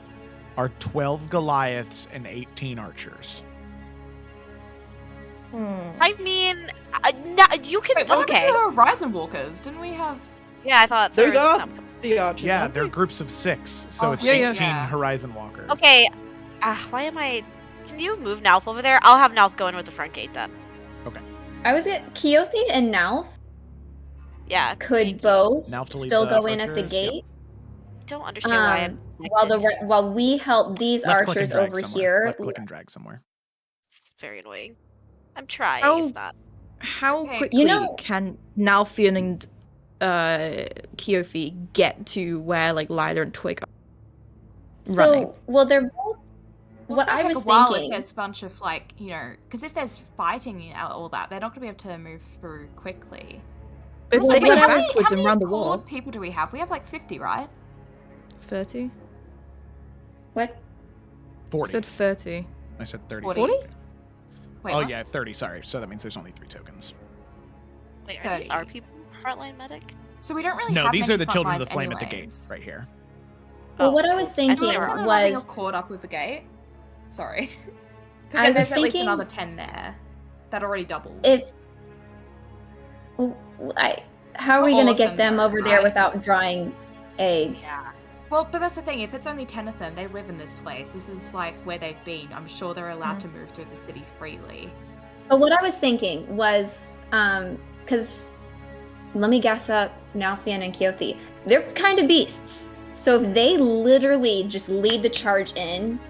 are 12 Goliaths and 18 archers. I mean, you can. Wait, what Okay. happened to the Horizon Walkers? Didn't we have? Yeah, I thought there Those was are some. the archers. Yeah, aren't they're they? groups of 6, so Oh, it's yeah, 18 yeah. Horizon Walkers. Okay. Why am I? Can you move Nalf over there? I'll have Nalf go in with the front gate then. I was at Keothi and Nalf Yeah. could thank you. both Nalf to lead still the go in at the archers, yep. gate. I don't understand why I'm. While we help these Left click and archers drag over somewhere. here. Left click and drag somewhere. It's very annoying. I'm trying. Oh. It's not. How Okay. quickly know- can Nalfian and Keothi get to where like Lila and Twig are running? So, well, they're both. Well, What it's I gonna was take a while thinking. if there's a bunch of like, because if there's fighting and all that, they're not gonna be able to move through quickly. But if Also, they wait, go how backwards and many round the cord wall. people do we have? We have like 50, right? 30? What? 40. Said 30. I said 30. 40? Wait, Oh what? yeah, 30, sorry. So that means there's only 3 tokens. Wait, are these 30. our people frontline medic? So we don't really No, have these many are the children of the front flame lines at the gate, anyways. right here. Well, Oh, what I was oops. thinking Anyone else was. having caught up with the gate? Sorry. I Because then was there's at least thinking- another 10 there. That already doubles. How are we All gonna of get them them are, over there right? without drawing a? Yeah. Well, but that's the thing. If it's only 10 of them, they live in this place. This is like where they've been. I'm sure they're allowed to move through the city freely. But what I was thinking was, because let me gas up Nalfian and Keothi. They're kind of beasts. So if they literally just lead the charge in,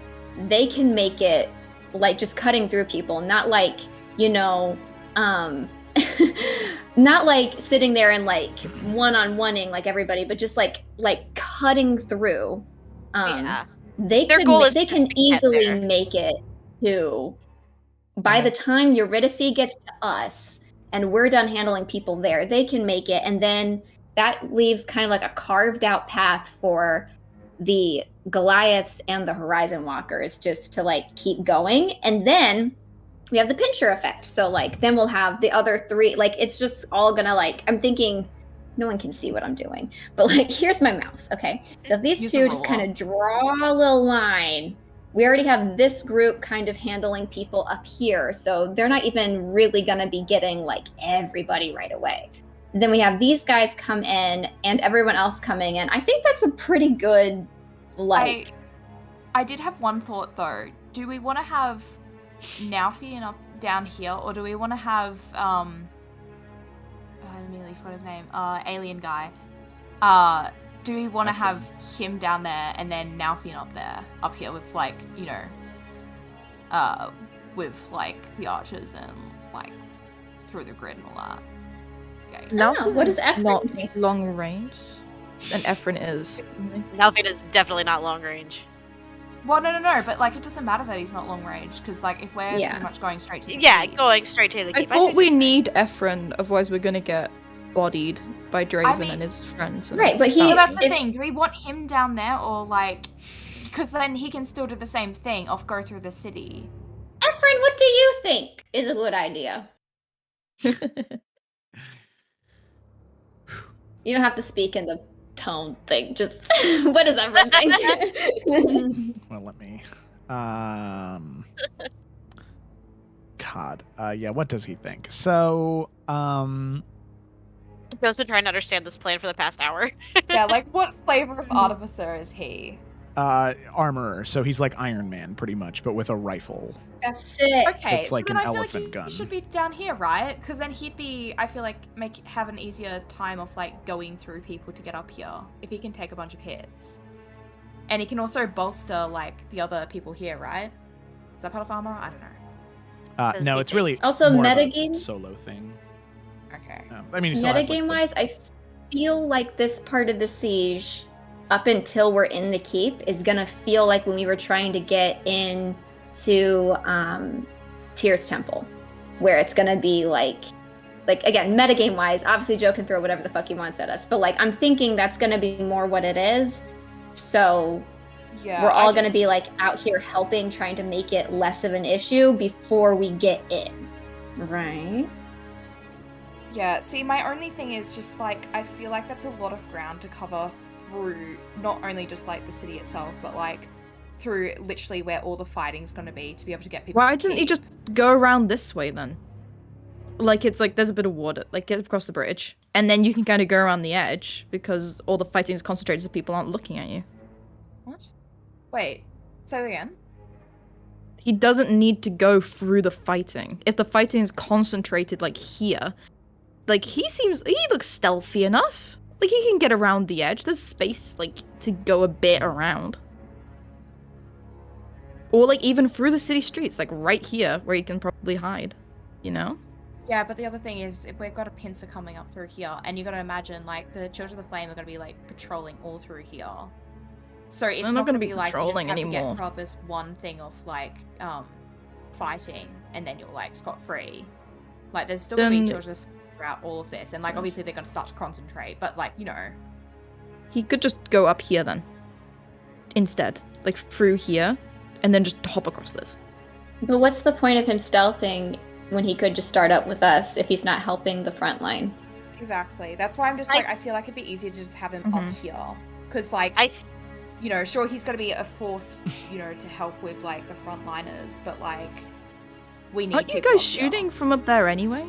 they can make it like just cutting through people, not like, not like sitting there and like one-on-oneing like everybody, but just like cutting through. Yeah. They Their could goal is they just can to get easily there. make it to by the time Eurydice gets to us and we're done handling people there, they can make it, and then that leaves kind of like a carved out path for the Goliaths and the Horizon Walkers just to like keep going. And then we have the pincher effect. So like then we'll have the other 3, like it's just all gonna like, I'm thinking no one can see what I'm doing, but like here's my mouse. Okay. So if these Use two a just ruler. kind of draw a little line, we already have this group kind of handling people up here. So they're not even really gonna be getting like everybody right away. Then we have these guys come in and everyone else coming in. I think that's a pretty good, like, I did have one thought though. Do we want to have Nalfian up down here, or do we want to have I immediately forgot his name. Alien guy. Do we want to have him down there and then Nalfian up here with like, with like the archers and like through the grid and all that? Okay. know, what does Nalfin's Efren not think? long range, and Efren is. Nalfin is definitely not long range. Well, no, but like it doesn't matter that he's not long range because like if we're Yeah. pretty much going straight to the Yeah, keep, going straight to the I keep. thought see we what you're saying. need Efren, otherwise we're gonna get bodied by Draven mean- and his friends. And Right, but he- Well, that- that's the if- thing. Do we want him down there or like? Because then he can still do the same thing. Go through the city. Efren, what do you think is a good idea? You don't have to speak in the tone thing. Just what does Efren think? Well, let me. God. Yeah. What does he think? So, Joe's been trying to understand this plan for the past hour. Yeah, like what flavor of artificer is he? armorer. So he's like Iron Man, pretty much, but with a rifle. That's sick. Okay, It's like so then an I feel elephant like he gun. should be down here, right? Because then he'd be, I feel like, have an easier time of like going through people to get up here if he can take a bunch of hits, and he can also bolster like the other people here, right? Is that part of armor? I don't know. Does No, he it's think- really Also, more of a metagame- solo thing. Okay. I mean, he still has, like, Metagame wise, I feel like this part of the siege, up until we're in the keep, is gonna feel like when we were trying to get into Tyr's Temple, where it's gonna be like again, metagame wise, obviously Joe can throw whatever the fuck he wants at us, but like I'm thinking that's gonna be more what it is. So Yeah. we're all I gonna be just- like out here helping, trying to make it less of an issue before we get in, right? Yeah, see, my only thing is just like I feel like that's a lot of ground to cover through not only just like the city itself, but like through literally where all the fighting's gonna be to be able to get people. Why to didn't you keep. just go around this way then? Like it's like there's a bit of water, like get across the bridge, and then you can kind of go around the edge because all the fighting is concentrated so people aren't looking at you. What? Wait. Say that again. He doesn't need to go through the fighting. If the fighting is concentrated like here, like he looks stealthy enough. Like he can get around the edge. There's space like to go a bit around. Or like even through the city streets, like right here where he can probably hide, you know? Yeah, but the other thing is, if we've got a pincer coming up through here, and you got to imagine, like, the Children of the Flame are going to be, like, patrolling all through here. So it's They're not not going to gonna be be like you just patrolling have to anymore. get across this one thing of, like, fighting, and then you're, like, scot-free. Like, there's still going to be Then- Children of the Flame throughout all of this, and, like, obviously they're going to start to concentrate, but, like, you know. He could just go up here then. Instead. Like through here, and then just hop across this. But what's the point of him stealthing when he could just start up with us if he's not helping the front line? Exactly. That's why I'm just, like, I feel like it'd be easier to just have him up here. Because, like... You know, sure, he's going to be a force, you know, to help with, like, the frontliners, but, like, we need Aren't you people guys up here. shooting from up there anyway?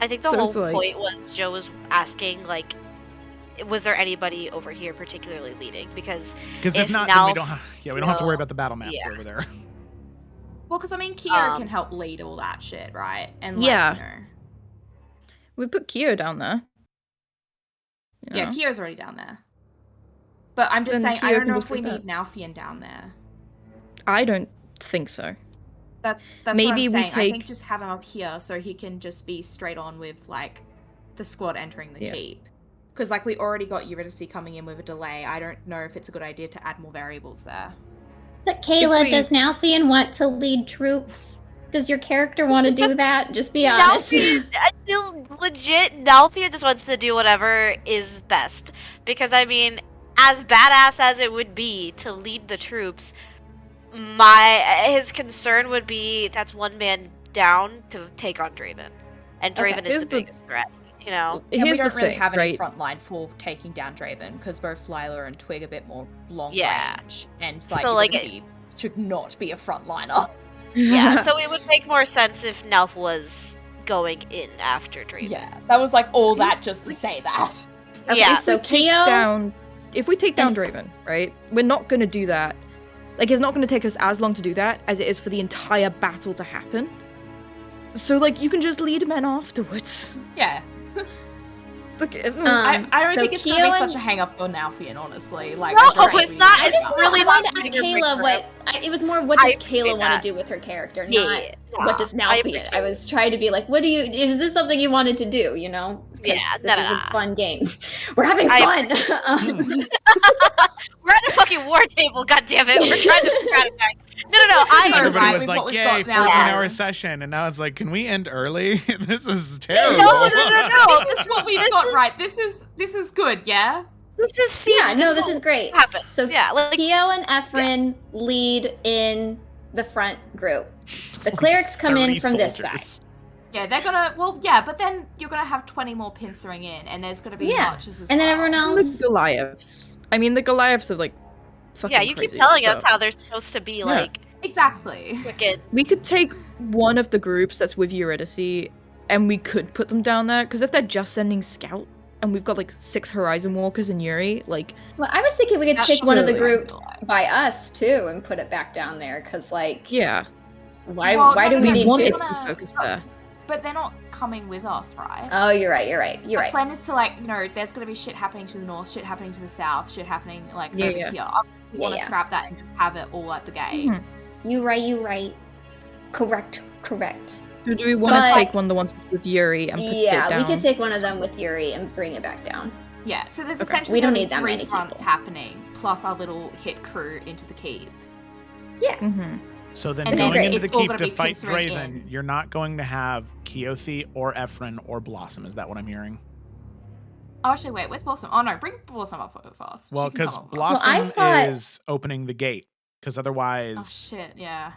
I think the So whole it's like- point was Joe was asking, like, was there anybody over here particularly leading? Because Because if if not, then we Nalf, don't. We don't have to worry will- about the battle maps yeah. over there. Well, because, I mean, Kiera Um, can help lead all that shit, right? And, like, Yeah. you know... We put Kyo down there. You Yeah, know? Kiera's already down there. But I'm just Then saying, I Kyo don't can know just if we do need that. Nalfian down there. I don't think so. That's Maybe what I'm we saying. I think take- just have him up here so he can just be straight on with, like, the squad entering the Yeah. keep. Because, like, we already got Eurydice coming in with a delay. I don't know if it's a good idea to add more variables there. But Kayla, we- does Nalfian want to lead troops? Does your character want to do that? Just be honest. legit, Nalthea just wants to do whatever is best. Because, I mean, as badass as it would be to lead the troops, his concern would be that's one man down to take on Draven. And Okay, Draven is here's the the- biggest threat, you know? And we Here's don't the really thing, have any right? frontline for taking down Draven, because both Lila and Twig are a bit more long Yeah. range. And, like, So, like, Eurydice should not be a frontliner. Yeah, so it would make more sense if Nelf was going in after Draven. Yeah, that was, like, all that just to say that. Okay, Yeah. so Take Keo. down, if we take down Draven, right? We're not going to do that. Like, it's not going to take us as long to do that as it is for the entire battle to happen. So, like, you can just lead men afterwards. Yeah. I don't so think it's Keo gonna be and- such a hang up for Nalfian, honestly. Like, No, I don't it's really- not. I just really I wanted not to ask gonna make Kayla her what it was more. What does I Kayla appreciate want that. to do with her character, Yeah, not yeah, what does I Nalfian? appreciate I was trying to be like, what do you? Is this something you wanted to do? You know, because Yeah, this no, is no, a no. fun game. We're having I fun. We're at a fucking war table, goddammit. We're trying to strategize. No. I Everybody Everybody with was what like, we've yay, got now. 14-hour session. And now it's like, can we end early? This is terrible. No. This is what we've This got, is- right? This is good, yeah? This is siege. Yeah, no, this is what great. Happens. So yeah, like Keo and Ephraim lead in the front group. The clerics come in 30 from this soldiers. side. Yeah, they're gonna. Well, yeah, but then you're gonna have 20 more pincering in, and there's gonna be Yeah, marches as and then well. everyone And else. the Goliaths. I mean, the Goliaths are like fucking yeah, you keep crazy, telling us so- how they're supposed to be like Exactly. wicked. We could take one of the groups that's with Eurydice, and we could put them down there, because if they're just sending scout, and we've got like 6 Horizon Walkers and Yuri, like, Well, I was thinking we could That's take one of the true. groups by us too and put it back down there, because like, yeah, why Well, do no, we no, need want to- it to? to be focused there. But they're not coming with us, right? Oh, you're right. The plan is to, like, you know, there's gonna be shit happening to the north, shit happening to the south, shit happening like Yeah, over yeah. here. We want to Yeah. scrap that and just have it all at the gate. Mhm. You right. Correct. So do we want to But- take one of the ones with Yuri and put it Yeah, down? we could take one of them with Yuri and bring it back down. Yeah, so there's Okay. essentially We don't gonna be need that 3 many fronts people. happening, plus our little hit crew into the keep. Mhm. So then And then going into it's the all keep gonna to be fight pincering Draven, in. you're not going to have Keothi or Ephraim or Blossom. Is that what I'm hearing? Oh, actually, wait, where's Blossom? Oh, no, bring Blossom up with us. Well, She can because come up with us. Well, I Blossom thought- is opening the gate. Because otherwise, Oh, shit, yeah.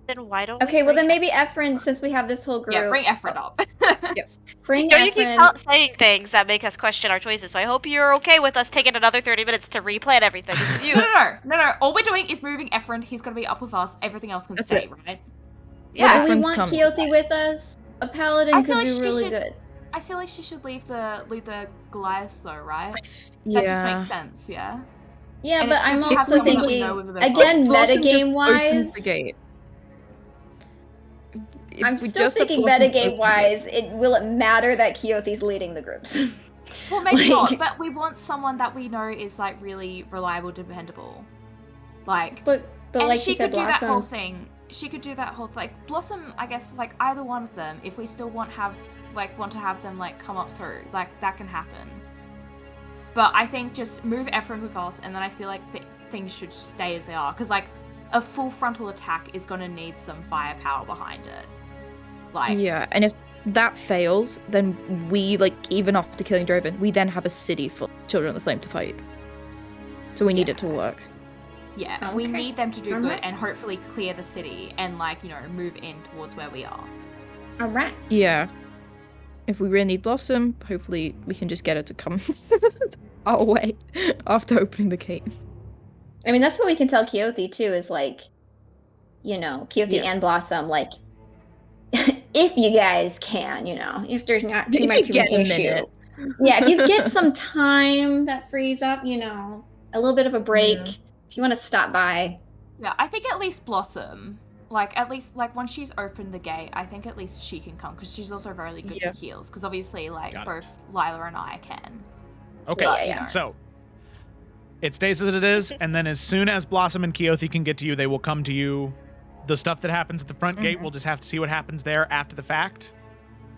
Then why don't? Okay, we well then bring- maybe Ephraim, since we have this whole group. Yeah, bring Ephraim up. Yes. Bring You know, you keep Ephraim. saying things that make us question our choices. So I hope you're okay with us taking another 30 minutes to replan everything. This is you. No. All we're doing is moving Ephraim. He's gonna be up with us. Everything else can That's stay, it. right? Yeah. Do we Ephraim's want coming. Keothi with us? A paladin I feel could like do she really should- good. I feel like she should lead the Goliaths though, right? Yeah. That just makes sense, yeah. Yeah, And but it's good I'm to have also someone to thinking know whether they're again, Blossom just metagame opens wise. the gate. If I'm we still just have thinking Blossom metagame open the wise. Will it matter that Keothi's leading the groups? Well, maybe Like- not, but we want someone that we know is like really reliable, dependable. Like, but and like she you said, could do that whole Blossom. thing. She could do that whole like Blossom. I guess like either one of them. If we still want to have them like come up through, like that can happen. But I think just move Ephraim with us, and then I feel like things should stay as they are. Because like a full frontal attack is gonna need some firepower behind it. Like, Yeah, and if that fails, then we, like, even after killing Draven, we then have a city full of Children of the Flame to fight. So we need it to work. yeah, we Okay. need them to do Alright. good and hopefully clear the city and like move in towards where we are. All right. Yeah. If we really need Blossom, hopefully we can just get her to come our way after opening the gate. I mean, that's what we can tell Keothi too. Is like, Keothi Yeah. and Blossom, like, if you guys can, if there's not too If you much of get an a issue. minute. Yeah, if you get some time that frees up, a little bit of a break. Yeah. If you want to stop by. Yeah, I think at least Blossom, at least once she's opened the gate, I think at least she can come because she's also very good Yeah. for heals. Because obviously, Got it. both Lila and I can. okay. Yeah. So it stays as it is, and then as soon as Blossom and Keothi can get to you, they will come to you. The stuff that happens at the front gate, we'll just have to see what happens there after the fact.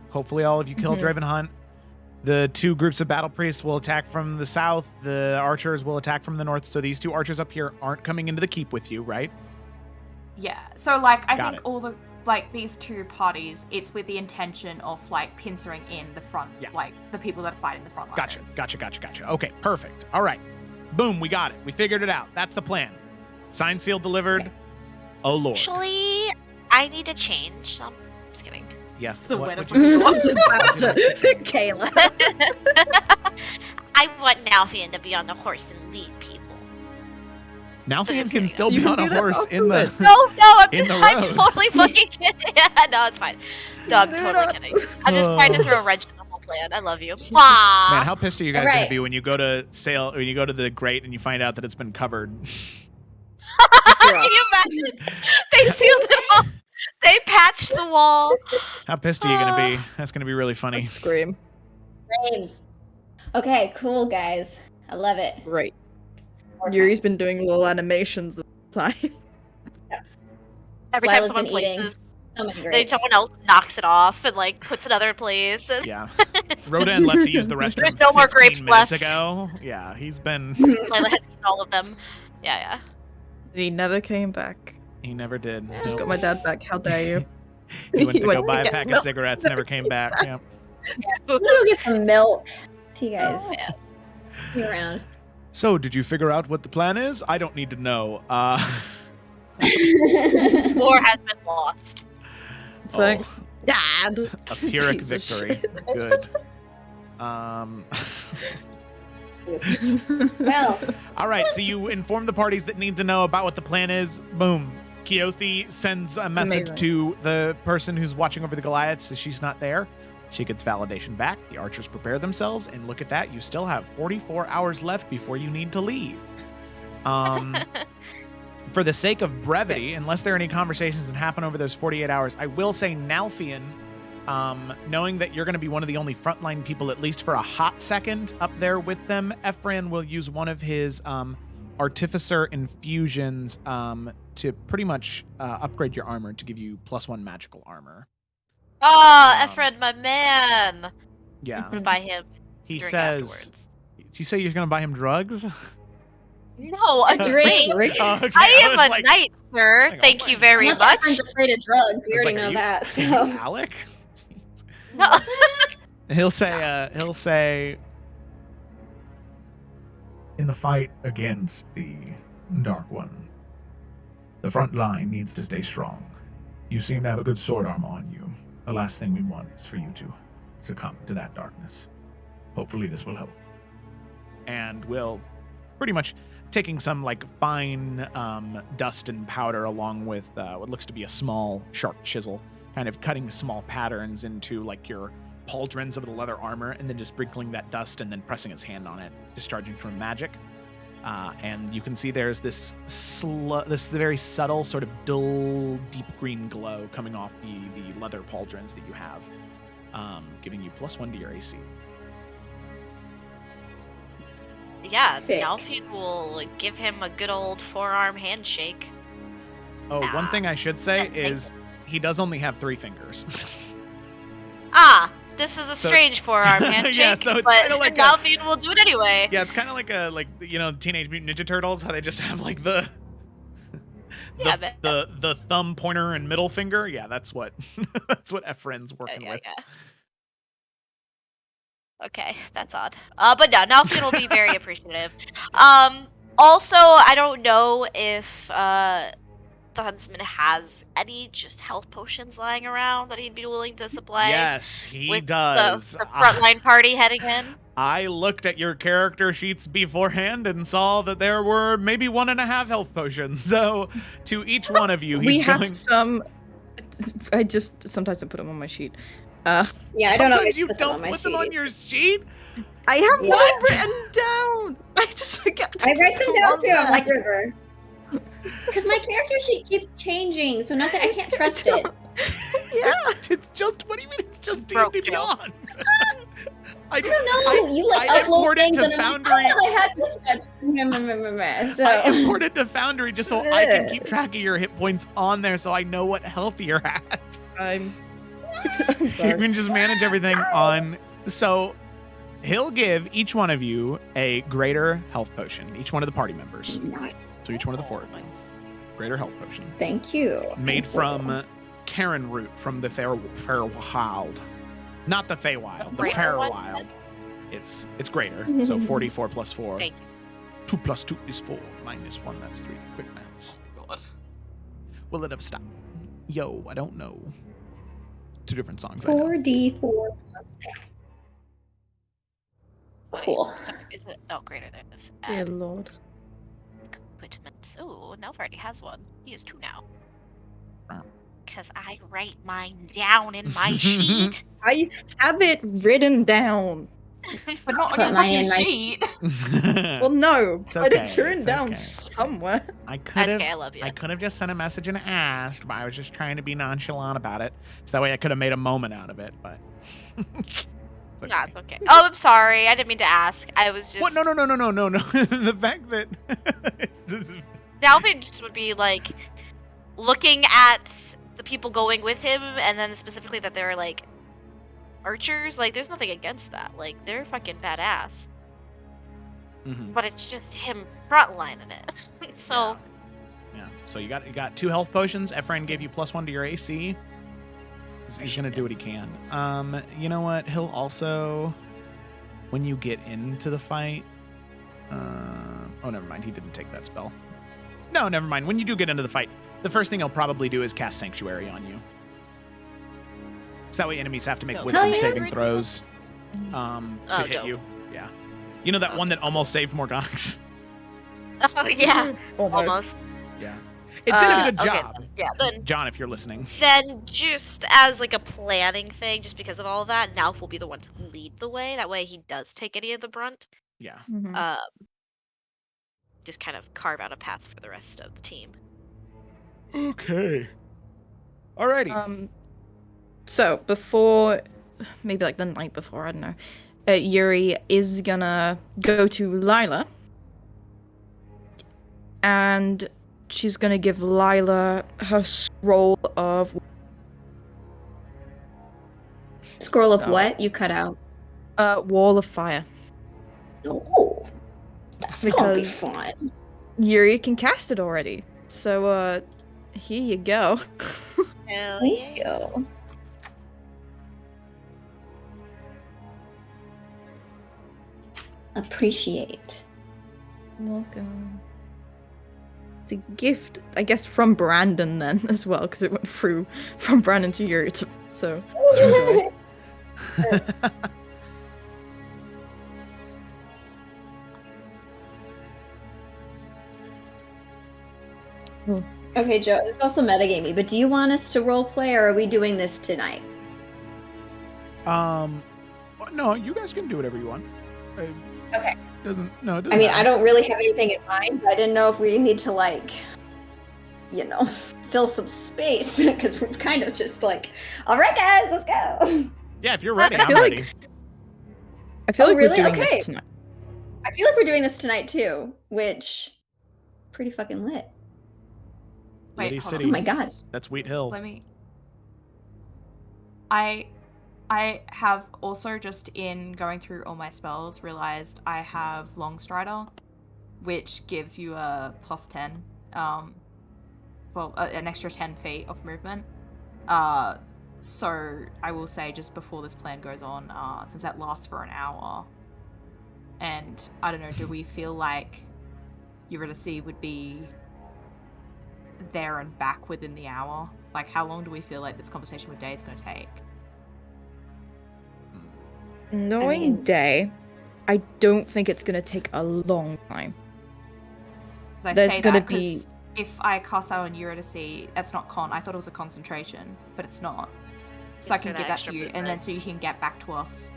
Hopefully all of you kill Draven Hunt. The 2 groups of battle priests will attack from the south. The archers will attack from the north. So these 2 archers up here aren't coming into the keep with you, right? Yeah. So I Got think it. all the these 2 parties, it's with the intention of pincering in the front, Yeah. the people that are fighting the front Gotcha. liners. Okay, perfect. All right. Boom, we got it. We figured it out. That's the plan. Signed, sealed, delivered. Okay. Oh, Lord. Actually, I need to change. I'm just kidding. Yes. So what- where the what fuck you- you I was about to, Kayla. I want Nalfian to be on the horse and lead people. Nalfian just can kidding. still You be can on a do that horse in the... No, I'm In the I'm road. totally fucking kidding. No, it's fine. No, I'm totally kidding. I'm just trying to throw a wrench in the whole plan. I love you. Man, Mwah. how pissed are you guys Right. going to be when you go to sail, when you go to the grate and you find out that it's been covered? Can you imagine? They sealed it off. They patched the wall. How pissed are you going to be? That's going to be really funny. Scream. frames. Okay, cool, guys. I love it. Great. 4 Yuri's times. been doing little animations the time. Every time Lila's someone been eating places, so many then grapes. someone else knocks it off and like puts another in place. And Yeah. it's Rodan left to use the restroom There's no more 15 grapes minutes left. ago. Yeah, he's been... Lila has eaten all of them. Yeah. He never came back. He never did. Yeah. Just Nope. got my dad back. How dare you? He went to He go went buy to a get pack of milk. cigarettes, never came back. Yeah. I'm gonna go get some milk. See you guys. Oh, yeah. See you around. So, did you figure out what the plan is? I don't need to know. War has been lost. Thanks, Oh, Dad. a Pyrrhic Piece of victory. shit. Good. Well, All right, so you inform the parties that need to know about what the plan is. Boom. Keothi sends a message Amazing. to the person who's watching over the Goliaths so she's not there. She gets validation back. The archers prepare themselves, and look at that. You still have 44 hours left before you need to leave. For the sake of brevity, unless there are any conversations that happen over those 48 hours, I will say Nalfian, knowing that you're going to be one of the only frontline people, at least for a hot second, up there with them, Ephraim will use one of his artificer infusions to pretty much upgrade your armor to give you +1 magical armor. Oh, Um, Ephraim, my man. Yeah. I'm gonna buy him He drink says, afterwards. did you say you're going to buy him drugs? No, a drink. drink. Oh, okay, I am was a like, knight, sir. hang on, Thank wait. you very I'm not much. that friend's afraid of drugs. We I was already like, know are you- that. are you So Alec? No. He'll say, In the fight against the Dark One, the front line needs to stay strong. You seem to have a good sword arm on you. The last thing we want is for you to succumb to that darkness. Hopefully this will help. and will pretty much taking some like fine dust and powder along with what looks to be a small sharp chisel, kind of cutting small patterns into like your pauldrons of the leather armor, and then just sprinkling that dust and then pressing his hand on it, discharging from magic. And you can see there's this very subtle sort of dull, deep green glow coming off the leather pauldrons that you have, giving you +1 to your AC. Yeah, Sick. Nalfian will give him a good old forearm handshake. Oh, one thing I should say Thank is he does only have 3 fingers. Ah, this is a So- strange forearm Yeah, handshake, so it's but kinda like a- Nalfian will do it anyway. Yeah, it's kind of like Teenage Mutant Ninja Turtles, how they just have like the Yeah, but- the thumb, pointer, and middle finger. Yeah, that's what that's what Ephraim's working with. Yeah. Okay, that's odd. But no, Nalfian will be very appreciative. Also, I don't know if the huntsman has any just health potions lying around that he'd be willing to supply. Yes, he with does. The frontline party heading in. I looked at your character sheets beforehand and saw that there were maybe 1.5 health potions. So to each one of you, We he's have going. some. I just sometimes I put them on my sheet. yeah, I don't know. Sometimes if you put them on don't my put them on sheet. your sheet. I have What? one written down. I just forget. To I write put them down on too. I'm there. like River. Because my character sheet keeps changing, so nothing. I can't trust it. Yeah. It's just. What do you mean? It's just Broke D&D Joe. Beyond. I don't know. You like I upload imported things, to and I'm Foundry. like, oh, I had this much. So I imported to Foundry just so I can keep track of your hit points on there, so I know what health you're at. I'm You sorry. can just manage everything on. So he'll give each one of you a greater health potion. Each one of the party members. So each one of the 4 of you. Greater health potion. Thank you. Made from Karen root from the Feywild. Not the Feywild, the Greater one, you Feywild. said? It's greater. So 44 plus 4. Thank 2 plus 2 is 4. Minus 1, that's 3. Quick maths. God. Will it have stopped? Yo, I don't know. 2 different songs. I know. 4d4. Cool. So is it? Oh, greater than this. Dear Lord. Equipment. Oh, Nelf already has one. He has 2 now. Wow. Because I write mine down in my sheet. I have it written down. But not on Put your mine fucking in my- sheet. Well, no, It's but okay, it's written it's down okay. somewhere. I could That's have. okay, I love you. I could have just sent a message and asked, but I was just trying to be nonchalant about it. So that way I could have made a moment out of it. But Yeah, it's okay. Oh, I'm sorry. I didn't mean to ask. I was just. What? No. The fact that Alvin just would be like looking at the people going with him, and then specifically that they're like archers. Like, there's nothing against that. Like, they're fucking badass. Mhm. But it's just him frontlining it. So. Yeah. So you got 2 health potions. Ephraim gave you +1 to your AC. He's gonna do what he can. You know what? He'll also, when you get into the fight. Oh, never mind. He didn't take that spell. No, never mind. When you do get into the fight, the first thing he'll probably do is cast Sanctuary on you. So that way enemies have to make wisdom saving throws to hit dope. you. Yeah. You know that one that almost saved Morganax? Oh yeah, almost. Yeah. It did a good okay, job. then. Yeah, then. John, if you're listening. Then just as like a planning thing, just because of all of that, Nalf will be the one to lead the way. That way he does take any of the brunt. Yeah. Just kind of carve out a path for the rest of the team. Okay. Alrighty. So before, maybe like the night before, I don't know, Yuri is gonna go to Lila, and she's gonna give Lila her scroll of. Scroll of what? You cut out. Wall of Fire. Oh, that's gonna be Because- fun. Yuri can cast it already. So, here you go. Hell Thank you. Appreciate. Welcome. It's a gift, I guess, from Brandon then as well, because it went through from Brandon to Yuri. So enjoy. Okay, Joe, it's also metagamey, but do you want us to roleplay, or are we doing this tonight? No, you guys can do whatever you want. Okay. It doesn't I mean, matter. I don't really have anything in mind, but I didn't know if we need to, like, fill some space, because we're kind of just like, all right, guys, let's go. Yeah, if you're ready, I I'm feel like- ready. I feel Oh, like really? we're doing Okay. this tonight. I feel like we're doing this tonight, too, which, pretty fucking lit. Wait, Liddy hold City. Oh my god. That's Wheathill. Let me. I have also, just in going through all my spells, realized I have Long Strider, which gives you a +10, an extra 10 feet of movement. So I will say, just before this plan goes on, since that lasts for an hour, and I don't know, do we feel like Eurydice would be there and back within the hour? Like, how long do we feel like this conversation with Day is going to take? Knowing mean- Day, I don't think it's gonna take a long time. Because I There's say gonna that 'cause if I cast out on Eurydice, that's not con. I thought it was a concentration, but it's not. So It's I can for give the that extra to you, and movement. then so you can get back to us,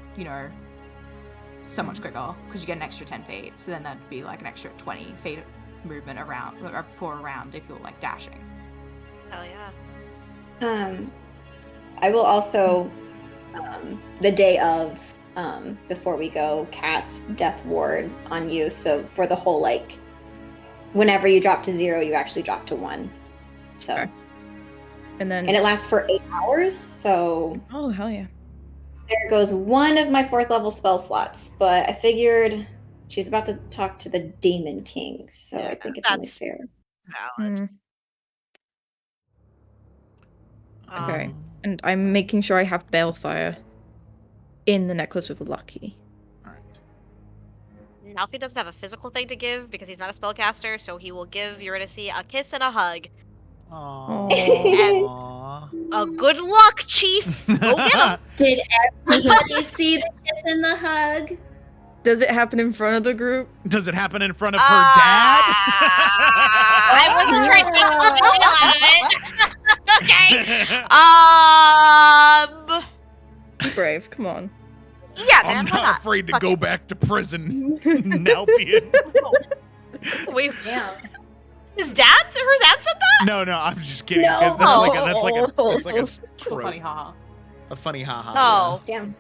so much quicker, because you get an extra 10 feet. So then that'd be like an extra 20 feet of movement around, or for a round if you're like dashing. Hell yeah. I will also, the day of, before we go, cast Death Ward on you. So for the whole, like, whenever you drop to 0, you actually drop to 1. So, Okay. And then and it lasts for 8 hours. So oh hell yeah. there goes one of my 4th level spell slots. But I figured she's about to talk to the Demon King, so I think it's only that's- fair. Valid. Hmm. Okay. Um, And I'm making sure I have Balefire in the necklace with the lucky. Alfie doesn't have a physical thing to give because he's not a spellcaster, so he will give Eurydice a kiss and a hug. Aww. A good luck, Chief! Go get him! Did everybody see the kiss and the hug? Does it happen in front of the group? Does it happen in front of her dad? I wasn't trying to make a big deal out of it. Okay. Be brave, come on. Yeah, man. I'm why not afraid to Fuck go it. back to prison, Nalpian. Wait, Yeah. her dad said that? No, I'm just kidding. No. 'Cause that's like a So trope. funny, haha. A funny haha. Oh. Damn.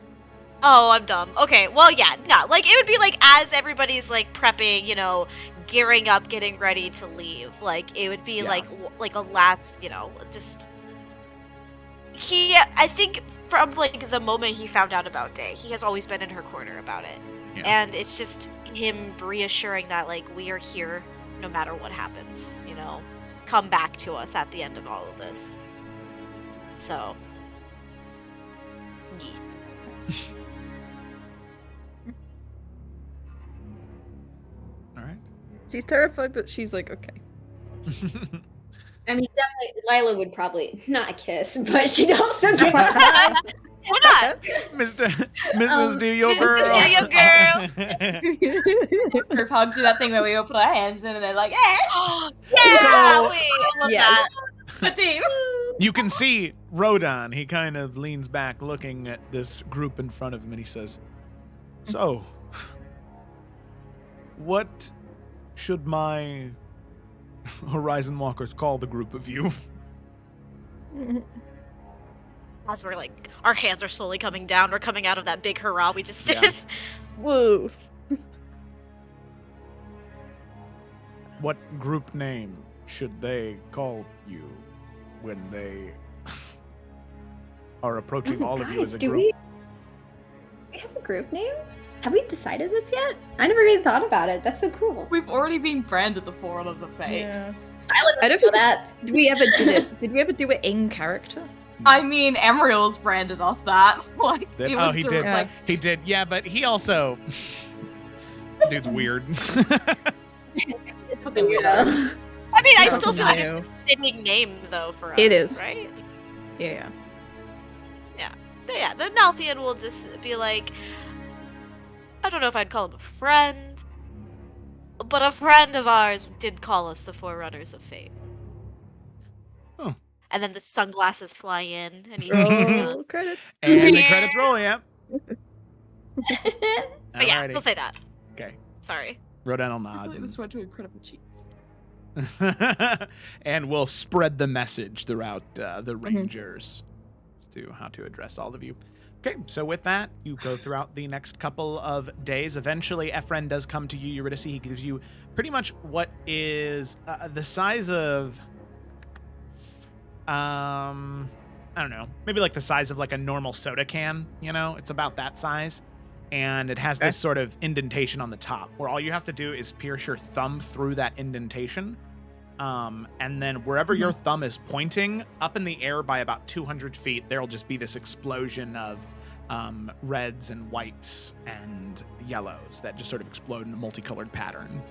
Oh, I'm dumb. Okay, well, yeah, no, like, it would be, like, as everybody's, like, prepping, you know, gearing up, getting ready to leave, like, it would be, Yeah. like a last, you know, just... I think from, like, the moment he found out about Day, he has always been in her corner about it. Yeah. And it's just him reassuring that, like, we are here no matter what happens, you know? Come back to us at the end of all of this. So... yeah. All right. She's terrified, but she's like, okay. I mean, definitely, Lila would probably not a kiss, but she'd also give a hug. Why not? Mrs. Do Your Girl. Mrs. Do Your Group hug, do that thing where we all put our hands in and they're like, eh! Yeah, So- wait, I love Yeah. that. The team. You can see Rodon. He kind of leans back, looking at this group in front of him, and he says, "So, what should my Horizon Walkers call the group of you?" As we're like, our hands are slowly coming down. We're coming out of that big hurrah we just did. Yeah. Whoa. What group name should they call you when they are approaching all of you as Guys, a do group? we have a group name? Have we decided this yet? I never even thought about it. That's so cool. We've already been branded the Forerunners of Fate. Yeah. I don't know think- that. Did we ever did it? Did we ever do it in character? I mean, Emriel's branded us that. Like, Did- it oh, was he direct- did. Like, He did, yeah, but he also... Dude's weird. fucking weirdo. Yeah. I mean, I Yeah, still feel like no. it's a fitting name, though, for us. It is. Right? Yeah. Yeah, the Nalfian will just be like... I don't know if I'd call him a friend, but a friend of ours did call us the Forerunners of Fate. Oh. And then the sunglasses fly in, and he... Oh, credits. And the credits roll, yeah. But yeah, Alrighty. we'll say that. Okay. Sorry. Rodon will I nod. this went to Incredible Cheats. And we'll spread the message throughout the Rangers as to how to address all of you. Okay, so with that, you go throughout the next couple of days. Eventually, Ephraim does come to you, Eurydice. He gives you pretty much what is the size of, I don't know, maybe like the size of like a normal soda can, you know? It's about that size. And it has this sort of indentation on the top where all you have to do is pierce your thumb through that indentation. And then wherever your thumb is pointing, up in the air by about 200 feet, there'll just be this explosion of reds and whites and yellows that just sort of explode in a multicolored pattern.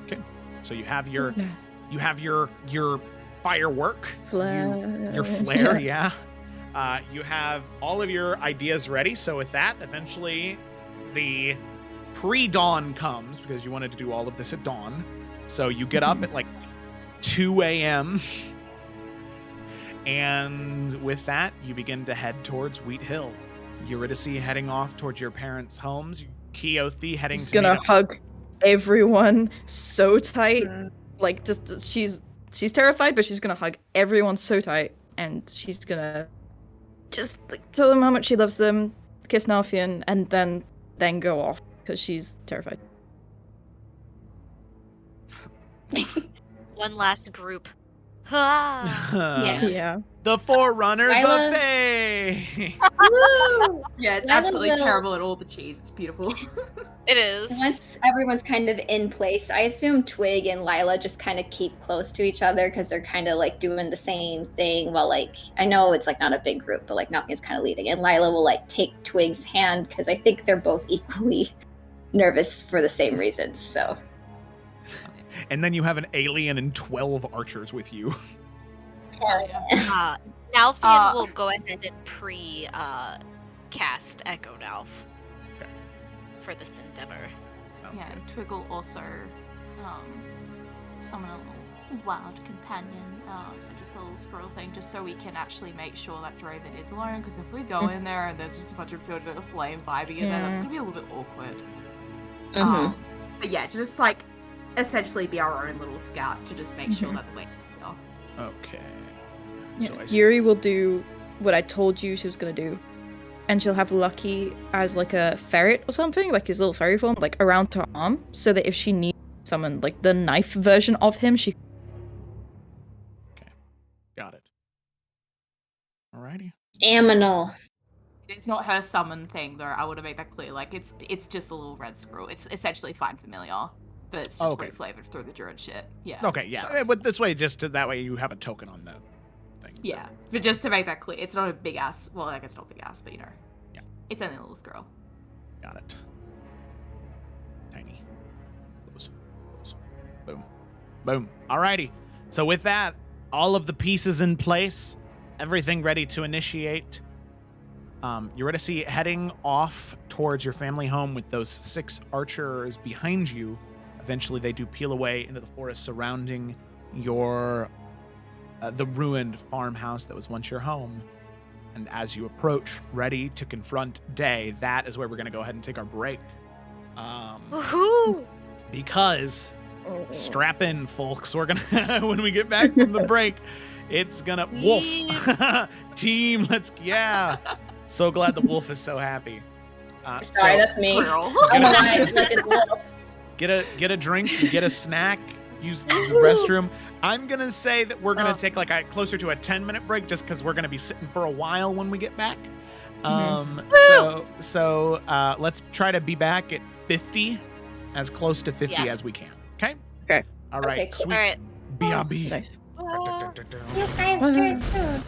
Okay. So you have your firework, Flare. your flare, yeah. You have all of your ideas ready. So with that, eventually the pre-dawn comes because you wanted to do all of this at dawn. So you get up at like 2 a.m. And with that, you begin to head towards Wheathill. Eurydice heading off towards your parents' homes. Keothi heading She's to gonna meet up- hug everyone so tight. Like, just she's terrified, but she's gonna hug everyone so tight, and she's gonna just like, tell them how much she loves them, kiss Nalfian, and then go off because she's terrified. One last group. Ah. Yeah. Yeah. The Forerunners Lila- of Fate. Woo! Yeah, it's Lila absolutely will- terrible at all the cheese. It's beautiful. It is. Once everyone's kind of in place, I assume Twig and Lila just kind of keep close to each other because they're kind of like doing the same thing. While like I know it's like not a big group, but like Nalfian's kind of leading, and Lila will like take Twig's hand because I think they're both equally nervous for the same reasons. So And then you have an alien and 12 archers with you. Nalfian will go ahead and cast Echo Nalf Okay. for this endeavor. Sounds Yeah, good. and Twig will also summon a little wild companion, so just a little squirrel thing, just so we can actually make sure that Draven is alone, because if we go in there and there's just a bunch of children of flame vibing in there, that's Yeah. gonna be a little bit awkward. Mhm. But yeah, to just like essentially be our own little scout to just make sure Mhm. that the way we are. Okay. Yeah, So I Yuri will do what I told you she was gonna do. And she'll have Lucky as like a ferret or something, like his little fairy form, like around her arm, so that if she needs to summon like the knife version of him, she got it. Alrighty. Aminal. It's not her summon thing, though. I want to make that clear. Like, it's just a little red squirrel. It's essentially Find Familiar, but it's just Okay. reflavored through the druid shit. Yeah. Okay, yeah. Sorry. But this way, that way you have a token on the thing. Yeah, but just to make that clear, it's not a big ass. Well, I guess not big ass, but you know. Yeah. It's only a little squirrel. Got it. Tiny. Close. Close. Boom. Boom. Alrighty. So with that, all of the pieces in place, everything ready to initiate. You're ready to see heading off towards your family home with those 6 archers behind you. Eventually, they do peel away into the forest surrounding your the ruined farmhouse that was once your home. And as you approach, ready to confront Day, that is where we're going to go ahead and take our break. Woohoo! Because strap in, folks. We're gonna when we get back from the break, it's gonna wolf team. Yeah. So glad the wolf is so happy. Sorry, that's me. Squirrel. Oh my God, I selected wolf. Get a drink, get a snack, use the restroom. I'm gonna say that we're gonna take like a closer to a 10-minute break, just because we're gonna be sitting for a while when we get back. So let's try to be back at 50, as close to 50 Yeah. as we can. Okay. Okay. All right. Okay, cool. Sweet. All right. BRB. Nice. You guys are so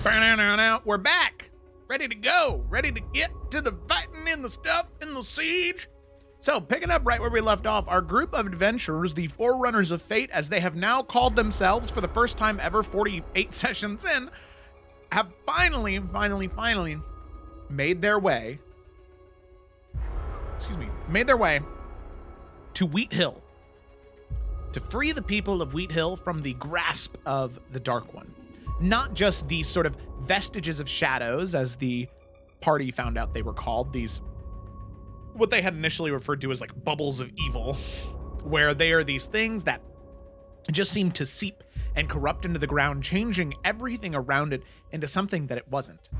We're back, ready to go, ready to get to the fighting and the stuff and the siege. So, picking up right where we left off, our group of adventurers, the Forerunners of Fate, as they have now called themselves for the first time ever, 48 sessions in, have finally made their way to Wheathill to free the people of Wheathill from the grasp of the Dark One. Not just these sort of vestiges of shadows, as the party found out they were called, these what they had initially referred to as like bubbles of evil, where they are these things that just seem to seep and corrupt into the ground, changing everything around it into something that it wasn't.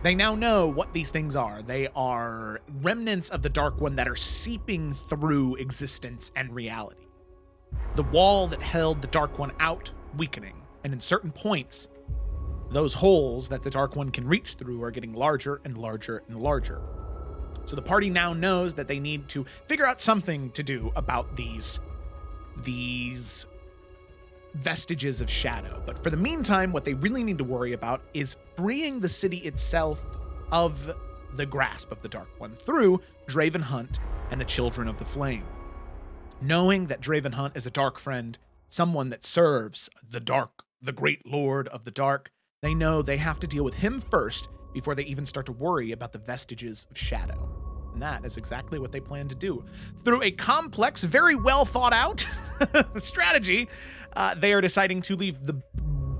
They now know what these things are. They are remnants of the Dark One that are seeping through existence and reality. The wall that held the Dark One out, weakening, and in certain points, those holes that the Dark One can reach through are getting larger and larger and larger. So the party now knows that they need to figure out something to do about these vestiges of shadow. But for the meantime, what they really need to worry about is freeing the city itself of the grasp of the Dark One through Draven Hunt and the Children of the Flame. Knowing that Draven Hunt is a dark friend, someone that serves the great Lord of the Dark, they know they have to deal with him first before they even start to worry about the vestiges of shadow. And that is exactly what they plan to do. Through a complex, very well thought out strategy, they are deciding to leave the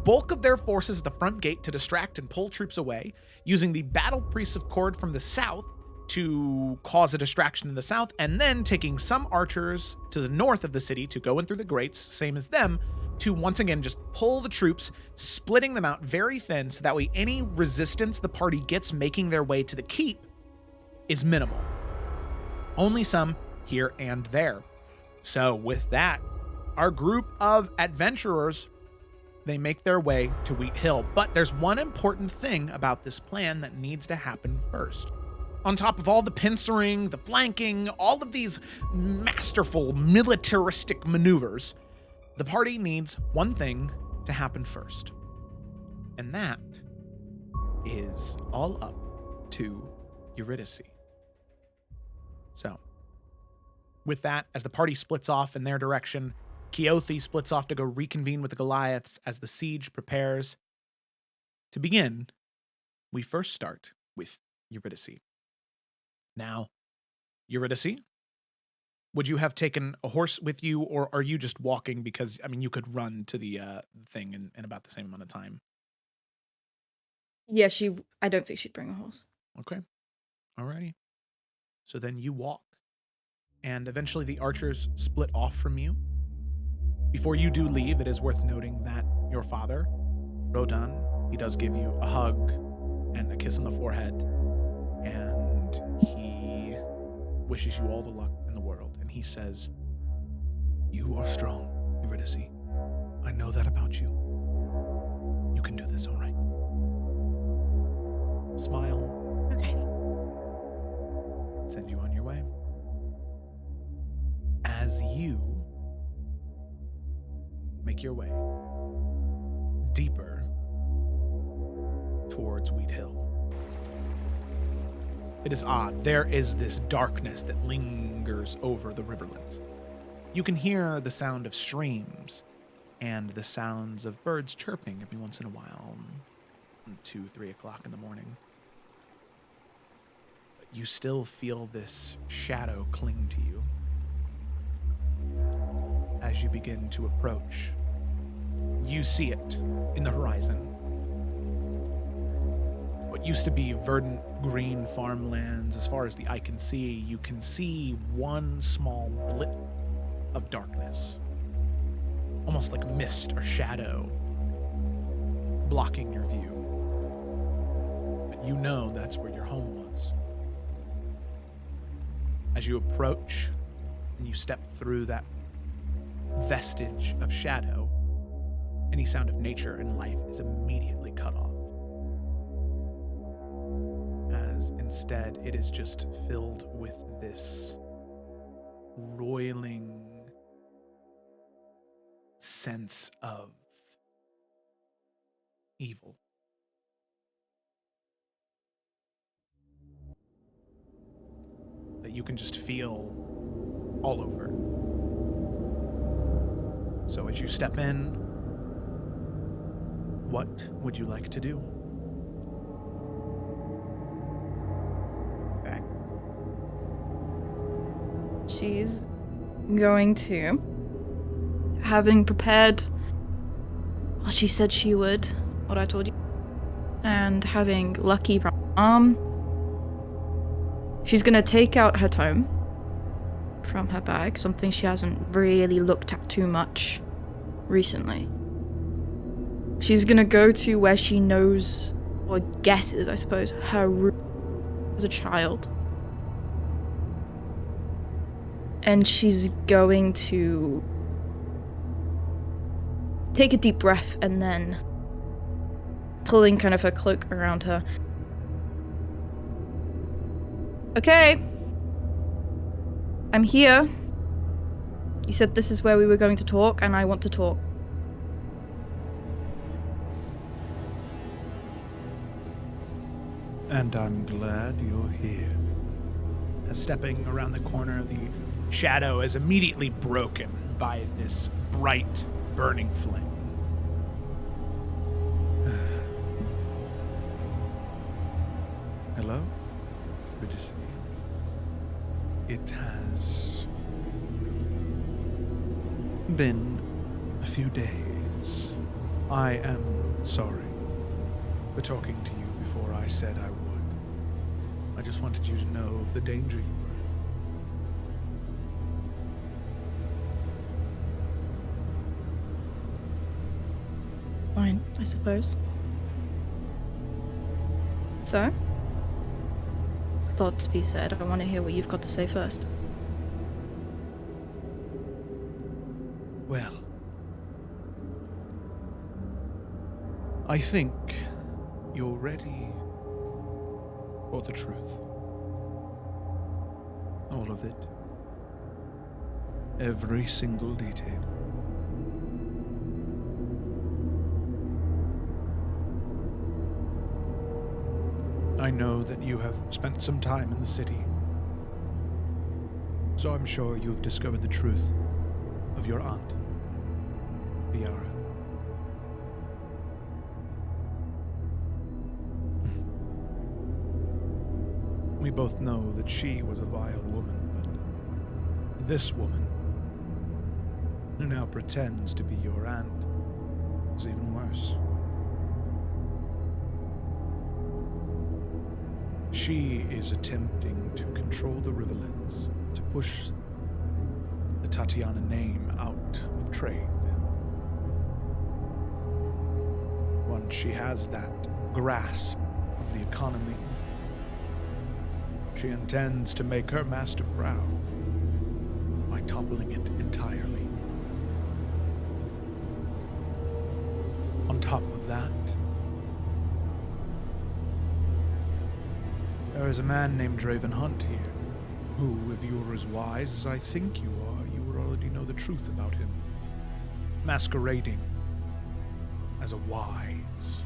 bulk of their forces at the front gate to distract and pull troops away, using the battle priests of Cord from the south to cause a distraction in the south, and then taking some archers to the north of the city to go in through the grates, same as them, to once again just pull the troops, splitting them out very thin so that way any resistance the party gets making their way to the keep is minimal. Only some here and there. So with that, our group of adventurers, they make their way to Wheathill. But there's one important thing about this plan that needs to happen first. On top of all the pincering, the flanking, all of these masterful militaristic maneuvers, the party needs one thing to happen first. And that is all up to Eurydice. So, with that, as the party splits off in their direction, Keothi splits off to go reconvene with the Goliaths as the siege prepares. To begin, we first start with Eurydice. Now, Eurydice, would you have taken a horse with you, or are you just walking? Because, I mean, you could run to the thing in about the same amount of time. Yeah, I don't think she'd bring a horse. Okay. Alrighty. So then you walk, and eventually the archers split off from you. Before you do leave, it is worth noting that your father, Rodan, he does give you a hug and a kiss on the forehead, and he wishes you all the luck in the world, and he says, "You are strong, Eurydice. I know that about you. You can do this, all right?" Smile. Okay. Send you on your way. As you make your way deeper towards Wheathill, it is odd. There is this darkness that lingers over the riverlands. You can hear the sound of streams and the sounds of birds chirping every once in a while, 2, 3 o'clock in the morning. But you still feel this shadow cling to you. As you begin to approach, you see it in the horizon. What used to be verdant green farmlands, as far as the eye can see, you can see one small blip of darkness, almost like mist or shadow, blocking your view. But you know that's where your home was. As you approach and you step through that vestige of shadow, any sound of nature and life is immediately cut off. As instead, it is just filled with this roiling sense of evil. that you can just feel all over. So as you step in, what would you like to do? Okay. She's going to, having prepared what she said she would, what I told you, and having Lucky arm, she's gonna take out her tome from her bag, something she hasn't really looked at too much recently. She's gonna go to where she knows, or guesses, I suppose, her room as a child. And she's going to take a deep breath and then pulling kind of her cloak around her. Okay. I'm here. You said this is where we were going to talk, and I want to talk. And I'm glad you're here. As stepping around the corner, the shadow is immediately broken by this bright, burning flame. Hello? Good to see you. It has been a few days. I am sorry for talking to you before I said I would. I just wanted you to know of the danger you were in. Fine, I suppose. So? Thought to be said. I want to hear what you've got to say first. Well, I think you're ready for the truth. All of it. Every single detail. I know that you have spent some time in the city, so I'm sure you've discovered the truth of your aunt, Viara. We both know that she was a vile woman, but this woman, who now pretends to be your aunt, is even worse. She is attempting to control the rivulets, to push the Tatiana name out of trade. Once she has that grasp of the economy, she intends to make her master proud by toppling it entirely. On top of that, there is a man named Draven Hunt here, who, if you were as wise as I think you are, you would already know the truth about him, masquerading as a wise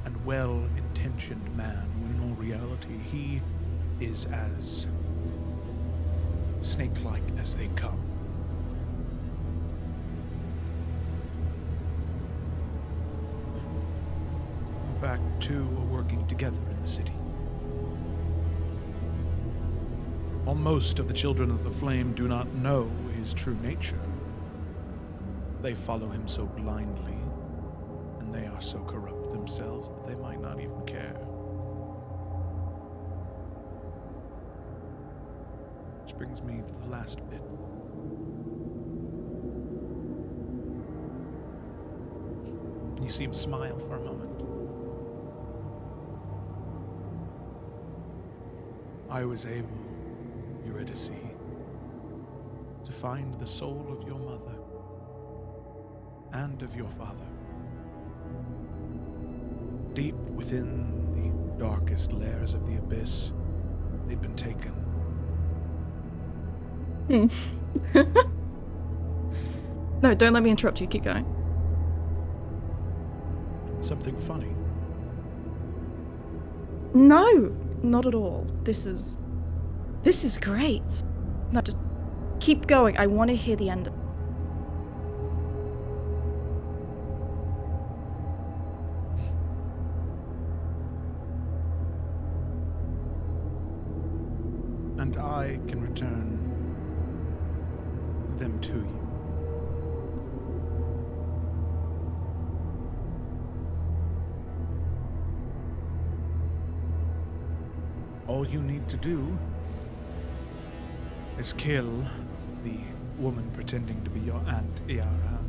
and well-intentioned man, when in all reality he is as snake-like as they come. In fact, two are working together in the city. While most of the Children of the Flame do not know his true nature, they follow him so blindly, and they are so corrupt themselves that they might not even care. Which brings me to the last bit. You see him smile for a moment. I was able, Eurydice, to find the soul of your mother and of your father. Deep within the darkest layers of the abyss, they'd been taken. No, don't let me interrupt you. Keep going. Something funny. No, not at all. This is This is great. No, just keep going. I want to hear the end. And I can return them to you. All you need to do is kill the woman pretending to be your Aunt Iara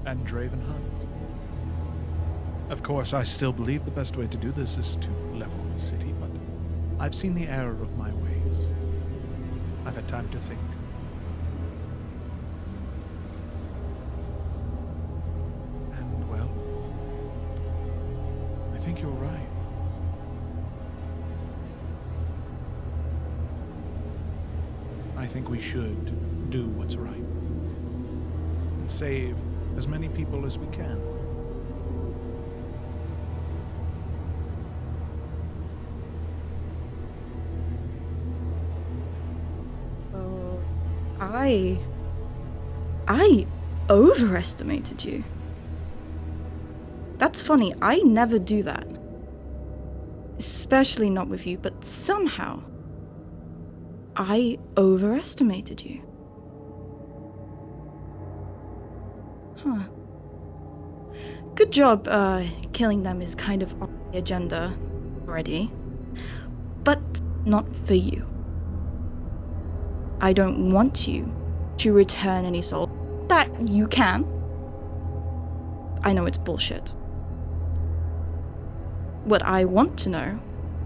and Draven Hunt. Of course, I still believe the best way to do this is to level the city, but I've seen the error of my ways. I've had time to think. And, well, I think you're right. I think we should do what's right and save as many people as we can. I overestimated you. That's funny. I never do that. Especially not with you, but somehow I overestimated you. Huh. Good job, killing them is kind of on the agenda already. But not for you. I don't want you to return any soul. That you can. I know it's bullshit. What I want to know,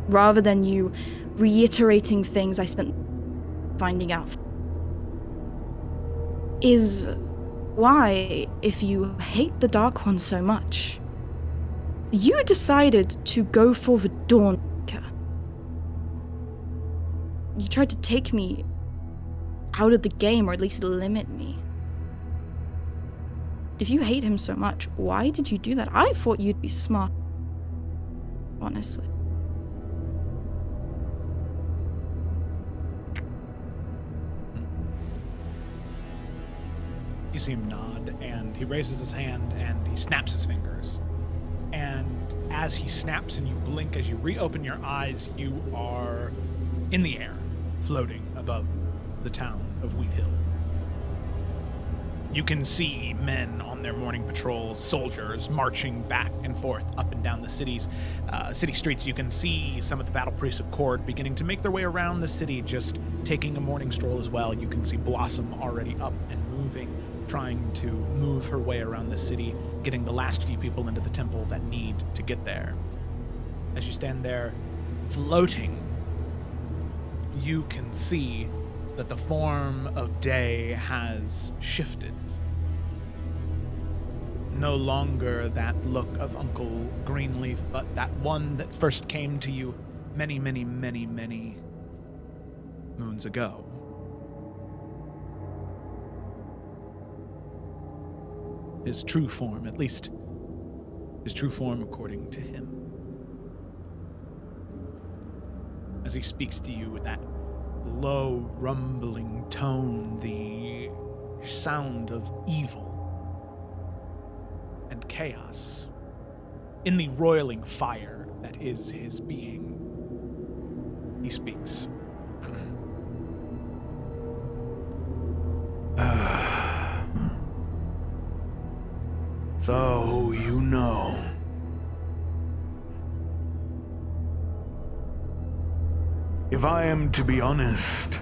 rather than you reiterating things I spent finding out, is why, if you hate the Dark One so much, you decided to go for the Dawnbreaker. You tried to take me out of the game, or at least limit me. If you hate him so much, why did you do that? I thought you'd be smart. Honestly. You see him nod, and he raises his hand, and he snaps his fingers. And as he snaps and you blink, as you reopen your eyes, you are in the air, floating above the town of Wheathill. You can see men on their morning patrols, soldiers marching back and forth up and down the city streets. You can see some of the battle priests of Cord beginning to make their way around the city, just taking a morning stroll as well. You can see Blossom already up and moving, trying to move her way around the city, getting the last few people into the temple that need to get there. As you stand there floating, you can see that the form of day has shifted. No longer that look of Uncle Greenleaf, but that one that first came to you many, many, many, many moons ago. His true form, at least his true form according to him. As he speaks to you with that low, rumbling tone, the sound of evil and chaos in the roiling fire that is his being. He speaks. So you know. If I am to be honest,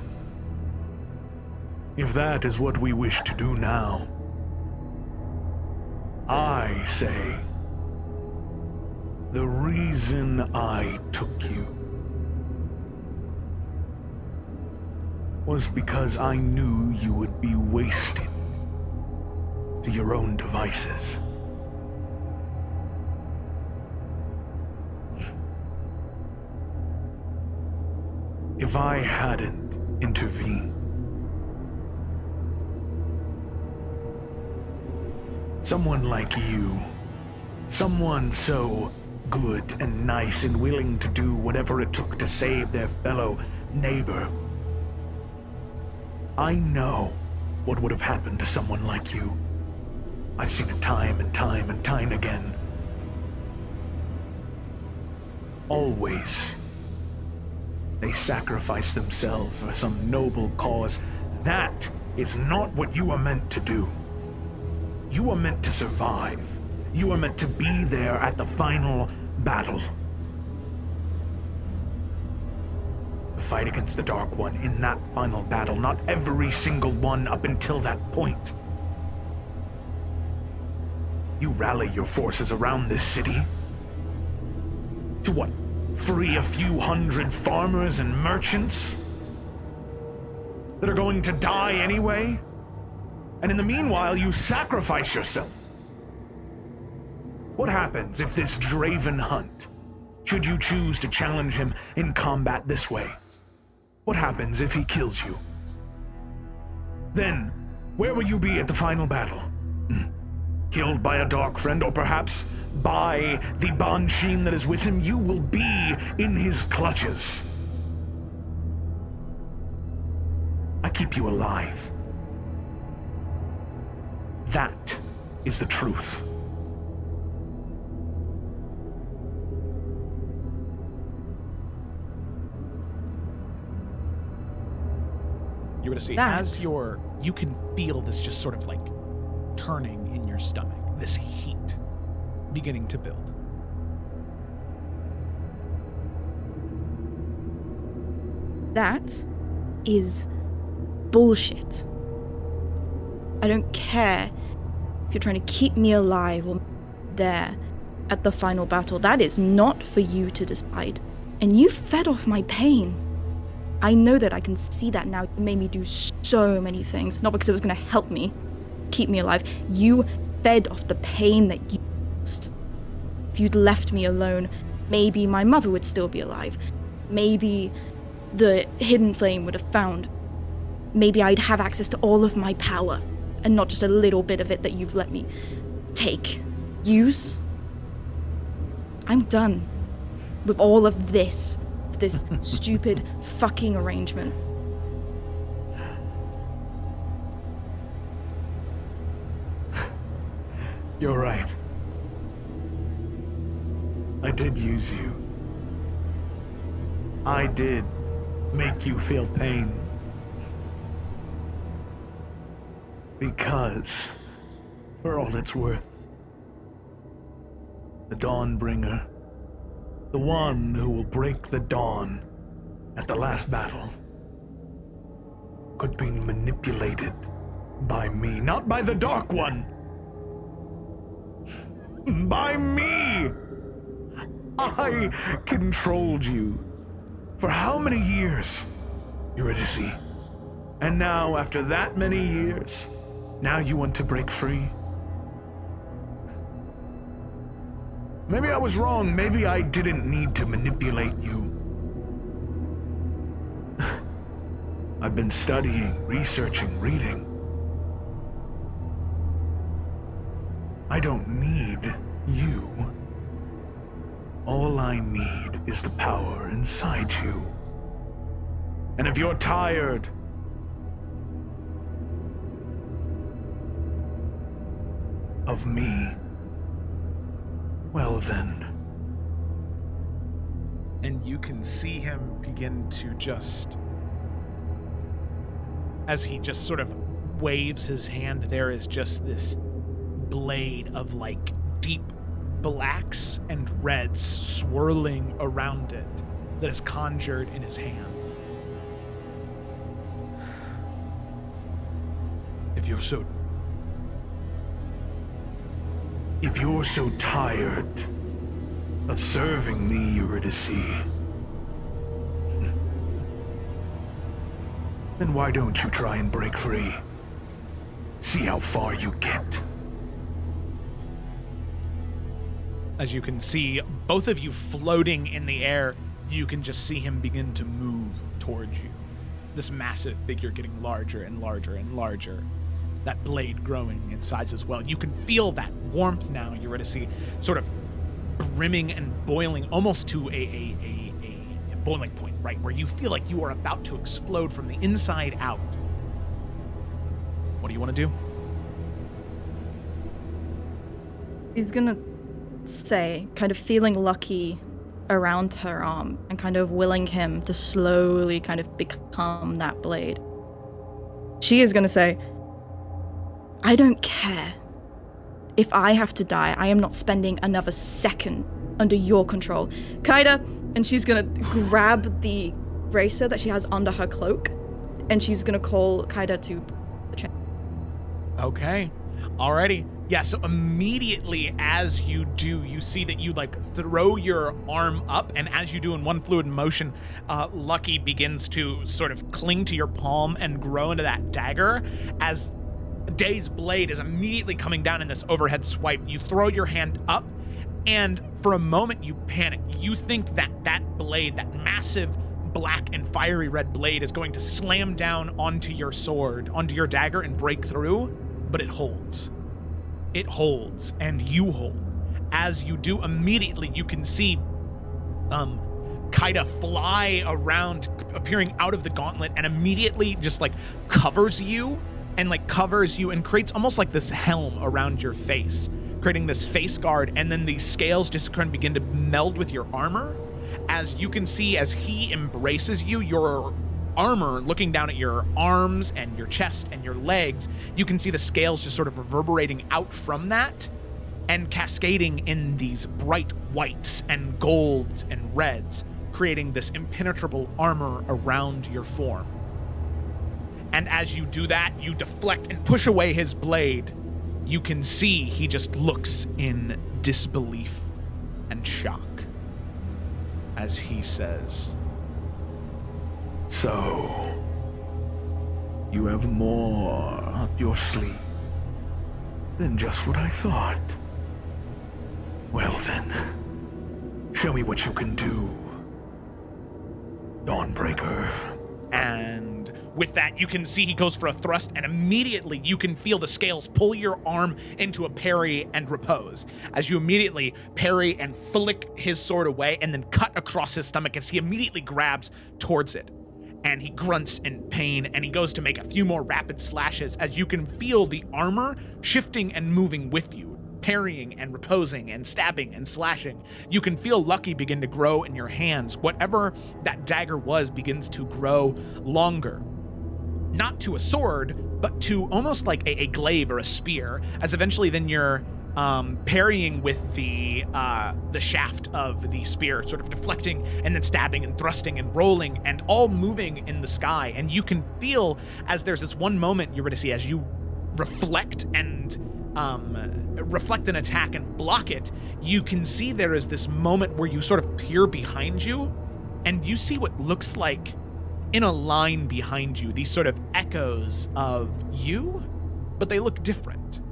if that is what we wish to do now, I say, the reason I took you was because I knew you would be wasted to your own devices. If I hadn't intervened, someone like you, someone so good and nice and willing to do whatever it took to save their fellow neighbor. I know what would have happened to someone like you. I've seen it time and time and time again. Always. They sacrifice themselves for some noble cause. That is not what you are meant to do. You are meant to survive. You are meant to be there at the final battle. The fight against the Dark One in that final battle, not every single one up until that point. You rally your forces around this city. To what? Free a few hundred farmers and merchants? That are going to die anyway? And in the meanwhile, you sacrifice yourself. What happens if this Draven hunt, should you choose to challenge him in combat this way? What happens if he kills you? Then, where will you be at the final battle? Killed by a dark friend, or perhaps by the Bansheen that is with him? You will be in his clutches. I keep you alive. That is the truth. You're gonna see That- as you can feel this just sort of like turning in your stomach, this heat beginning to build. That is bullshit. I don't care if you're trying to keep me alive or there at the final battle. That is not for you to decide. And you fed off my pain. I know that. I can see that now. You made me do so many things. Not because it was going to help me keep me alive. You fed off the pain that you caused. If you'd left me alone, maybe my mother would still be alive. Maybe the hidden flame would have found. Maybe I'd have access to all of my power, and not just a little bit of it that you've let me take, use. I'm done with all of this stupid fucking arrangement. You're right. I did use you. I did make you feel pain. Because, for all it's worth, the Dawnbringer, the one who will break the dawn at the last battle, could be manipulated by me, not by the Dark One. By me! I controlled you for how many years, Eurydice? And now, after that many years, now you want to break free? Maybe I was wrong. Maybe I didn't need to manipulate you. I've been studying, researching, reading. I don't need you. All I need is the power inside you. And if you're tired of me, well then. And you can see him begin to just, as he just sort of waves his hand, there is just this blade of like deep blacks and reds swirling around it that is conjured in his hand. If you're so tired of serving me, Eurydice, then why don't you try and break free? See how far you get. As you can see, both of you floating in the air, you can just see him begin to move towards you. This massive figure getting larger and larger and larger. That blade growing in size as well. You can feel that warmth now, Eurydice, sort of brimming and boiling almost to a boiling point, right? Where you feel like you are about to explode from the inside out. What do you want to do? He's gonna say, kind of feeling lucky around her arm and kind of willing him to slowly kind of become that blade. She is gonna say, I don't care. If I have to die, I am not spending another second under your control. Kaida, and she's gonna grab the bracer that she has under her cloak, and she's gonna call Kaida to the chain. Okay. Alrighty. Yeah, so immediately as you do, you see that you like throw your arm up, and as you do in one fluid motion, Lucky begins to sort of cling to your palm and grow into that dagger as Day's blade is immediately coming down in this overhead swipe. You throw your hand up, and for a moment you panic. You think that that blade, that massive black and fiery red blade, is going to slam down onto your sword, onto your dagger, and break through, but it holds. It holds, and you hold. As you do, immediately you can see Kaida fly around, appearing out of the gauntlet, and immediately just like covers you and creates almost like this helm around your face, creating this face guard, and then these scales just kind of begin to meld with your armor. As you can see, as he embraces you, your armor, looking down at your arms and your chest and your legs, you can see the scales just sort of reverberating out from that and cascading in these bright whites and golds and reds, creating this impenetrable armor around your form. And as you do that, you deflect and push away his blade. You can see he just looks in disbelief and shock as he says, So, you have more up your sleeve than just what I thought. Well then, show me what you can do, Dawnbreaker. And with that, you can see he goes for a thrust, and immediately you can feel the scales pull your arm into a parry and repose. As you immediately parry and flick his sword away and then cut across his stomach as he immediately grabs towards it. And he grunts in pain, and he goes to make a few more rapid slashes as you can feel the armor shifting and moving with you, parrying and reposing and stabbing and slashing. You can feel Lucky begin to grow in your hands. Whatever that dagger was begins to grow longer. Not to a sword, but to almost like a glaive or a spear, as eventually then you're parrying with the shaft of the spear, sort of deflecting and then stabbing and thrusting and rolling and all moving in the sky. And you can feel, as there's this one moment you're going to see, as you reflect and reflect an attack and block it, you can see there is this moment where you sort of peer behind you and you see what looks like in a line behind you, these sort of echoes of you, but they look different.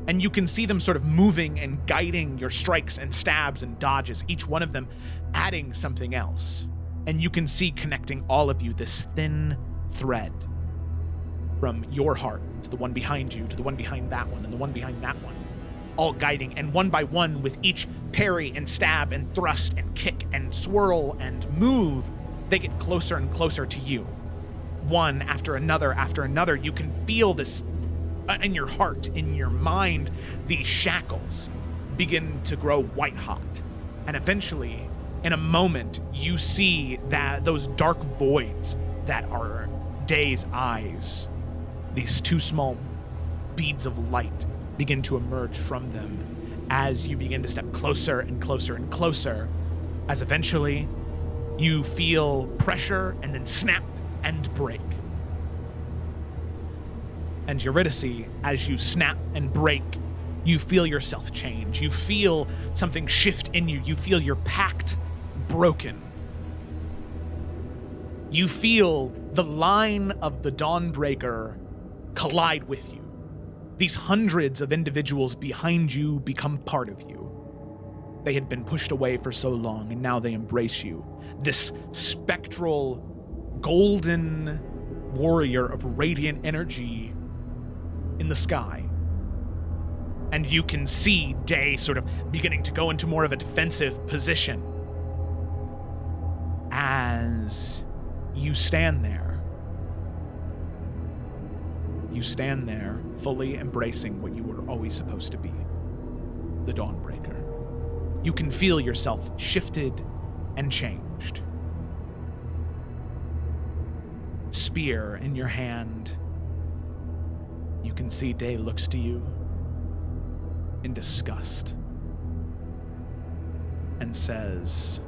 And you can see them sort of moving and guiding your strikes and stabs and dodges, each one of them adding something else. And you can see connecting all of you this thin thread from your heart to the one behind you, to the one behind that one, and the one behind that one, all guiding, and one by one, with each parry and stab and thrust and kick and swirl and move, they get closer and closer to you. One after another, you can feel this in your heart, in your mind, these shackles begin to grow white hot. And eventually, in a moment, you see that those dark voids that are Day's eyes, these two small beads of light begin to emerge from them as you begin to step closer and closer and closer, as eventually you feel pressure and then snap and break. And Eurydice, as you snap and break, you feel yourself change. You feel something shift in you. You feel your pact broken. You feel the line of the Dawnbreaker collide with you. These hundreds of individuals behind you become part of you. They had been pushed away for so long, and now they embrace you. This spectral, golden warrior of radiant energy in the sky. And you can see Day sort of beginning to go into more of a defensive position as you stand there. You stand there fully embracing what you were always supposed to be, the Dawnbreaker. You can feel yourself shifted and changed. Spear in your hand. You can see Day looks to you in disgust and says,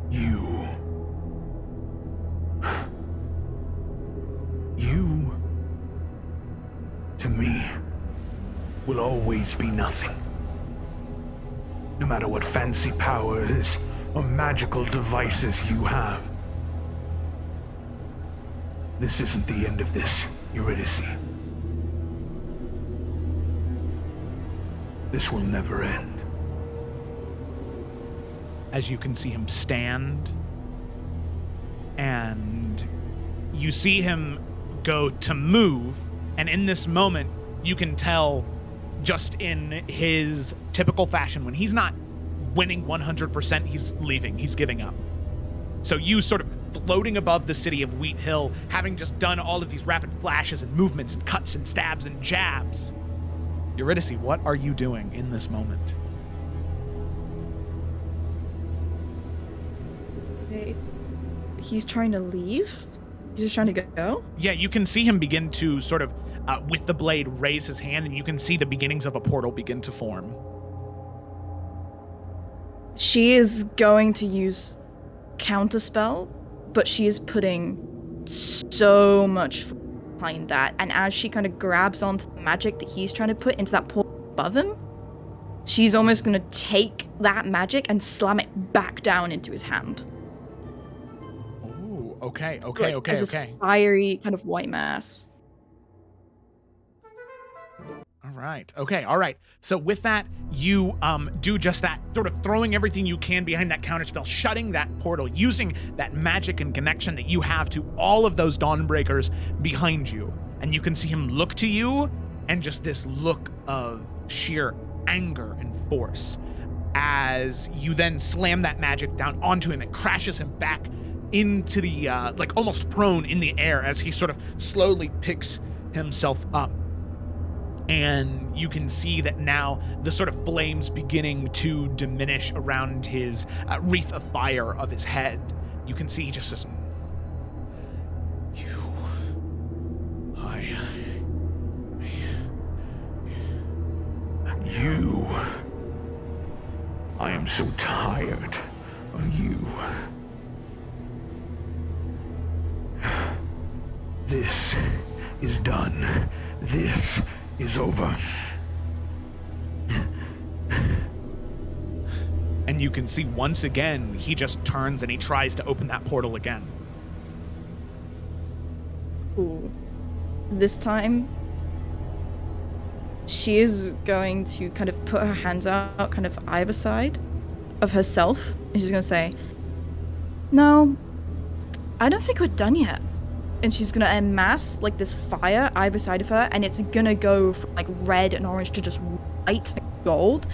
You, to me, will always be nothing. No matter what fancy powers or magical devices you have. This isn't the end of this, Eurydice. This will never end. As you can see him stand, and you see him go to move, and in this moment, you can tell just in his typical fashion, when he's not winning 100%, he's leaving, he's giving up. So you sort of floating above the city of Wheathill, having just done all of these rapid flashes and movements and cuts and stabs and jabs. Eurydice, what are you doing in this moment? He's trying to leave? He's just trying to go? Yeah, you can see him begin to sort of, with the blade, raise his hand, and you can see the beginnings of a portal begin to form. She is going to use Counterspell, but she is putting so much behind that. And as she kind of grabs onto the magic that he's trying to put into that portal above him, she's almost going to take that magic and slam it back down into his hand. Ooh, okay. As this fiery kind of white mass. All right. So with that, you do just that, sort of throwing everything you can behind that counterspell, shutting that portal, using that magic and connection that you have to all of those Dawnbreakers behind you. And you can see him look to you, and just this look of sheer anger and force as you then slam that magic down onto him. It crashes him back into the, like almost prone in the air as he sort of slowly picks himself up. And you can see that now the sort of flames beginning to diminish around his wreath of fire of his head. You can see he just says, I am so tired of you. This is done. This is over. And you can see once again, he just turns and he tries to open that portal again. Ooh. This time, she is going to kind of put her hands out kind of either side of herself. And she's going to say, "No, I don't think we're done yet." And she's gonna amass like this fire either side of her, and it's gonna go from like red and orange to just white and gold.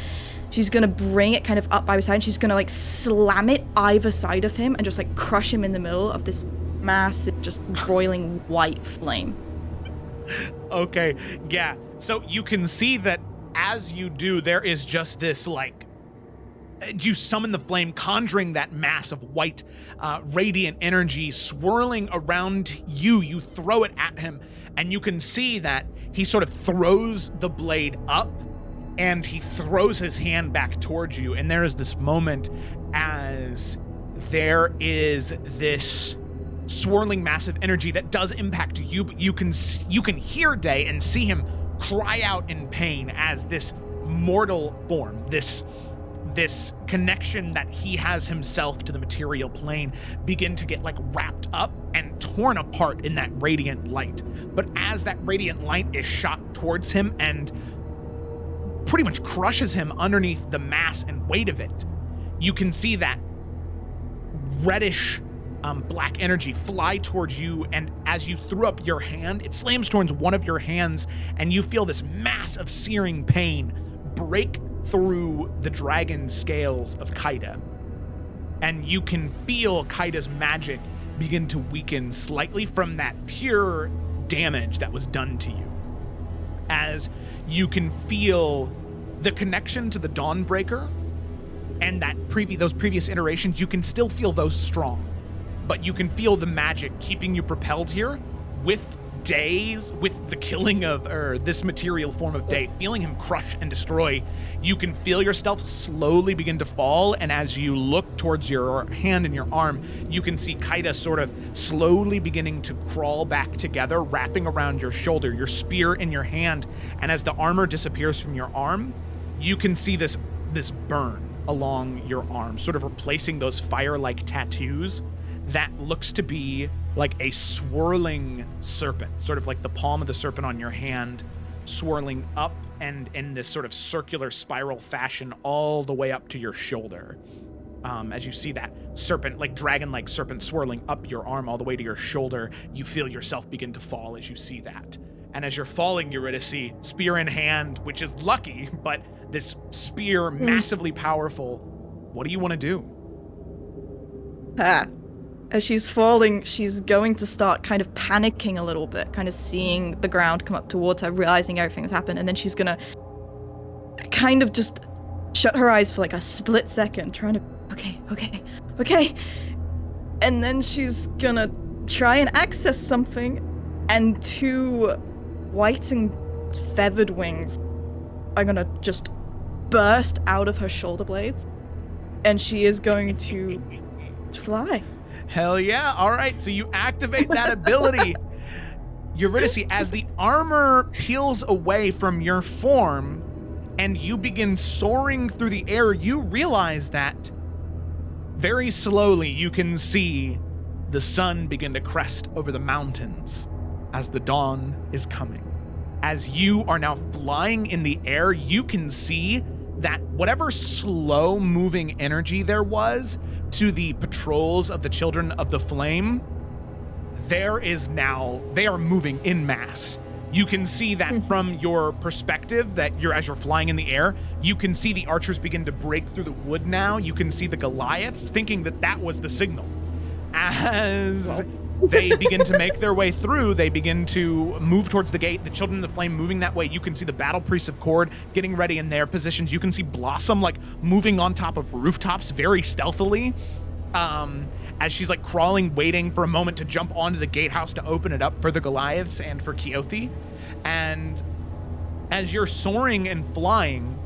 She's gonna bring it kind of up either side, and she's gonna like slam it either side of him and just like crush him in the middle of this massive, just broiling white flame. Okay, yeah. So you can see that as you do, there is just this like, you summon the flame, conjuring that mass of white, radiant energy swirling around you. You throw it at him, and you can see that he sort of throws the blade up, and he throws his hand back towards you. And there is this moment as there is this swirling massive energy that does impact you, but you can hear Day and see him cry out in pain as this mortal form, this connection that he has himself to the material plane begin to get like wrapped up and torn apart in that radiant light. But as that radiant light is shot towards him and pretty much crushes him underneath the mass and weight of it, you can see that reddish black energy fly towards you, and as you threw up your hand, it slams towards one of your hands, and you feel this mass of searing pain break through the dragon scales of Kaida. And you can feel Kaida's magic begin to weaken slightly from that pure damage that was done to you. As you can feel the connection to the Dawnbreaker and those previous iterations, you can still feel those strong. But you can feel the magic keeping you propelled here with the killing of this material form of Day, feeling him crush and destroy. You can feel yourself slowly begin to fall, and as you look towards your hand and your arm, you can see Kaida sort of slowly beginning to crawl back together, wrapping around your shoulder, your spear in your hand, and as the armor disappears from your arm, you can see this burn along your arm, sort of replacing those fire-like tattoos that looks to be like a swirling serpent, sort of like the palm of the serpent on your hand, swirling up and in this sort of circular spiral fashion all the way up to your shoulder. As you see that serpent, like dragon-like serpent swirling up your arm all the way to your shoulder, you feel yourself begin to fall as you see that. And as you're falling, Eurydice, spear in hand, which is lucky, but this spear, massively powerful, what do you want to do? As she's falling, she's going to start kind of panicking a little bit, kind of seeing the ground come up towards her, realizing everything that's happened, and then she's gonna kind of just shut her eyes for like a split second, trying to, okay. And then she's gonna try and access something, and two white and feathered wings are gonna just burst out of her shoulder blades, and she is going to fly. Hell yeah. All right, so you activate that ability. Eurydice, as the armor peels away from your form and you begin soaring through the air, you realize that very slowly you can see the sun begin to crest over the mountains as the dawn is coming. As you are now flying in the air, you can see that whatever slow-moving energy there was to the patrols of the Children of the Flame, they are moving in mass. You can see that from your perspective, that as you're flying in the air, you can see the archers begin to break through the wood now. You can see the Goliaths, thinking that was the signal. As they begin to make their way through, they begin to move towards the gate. The Children of the Flame moving that way. You can see the Battle Priests of Cord getting ready in their positions. You can see Blossom moving on top of rooftops very stealthily. As she's crawling, waiting for a moment to jump onto the gatehouse to open it up for the Goliaths and for Keothi. And as you're soaring and flying,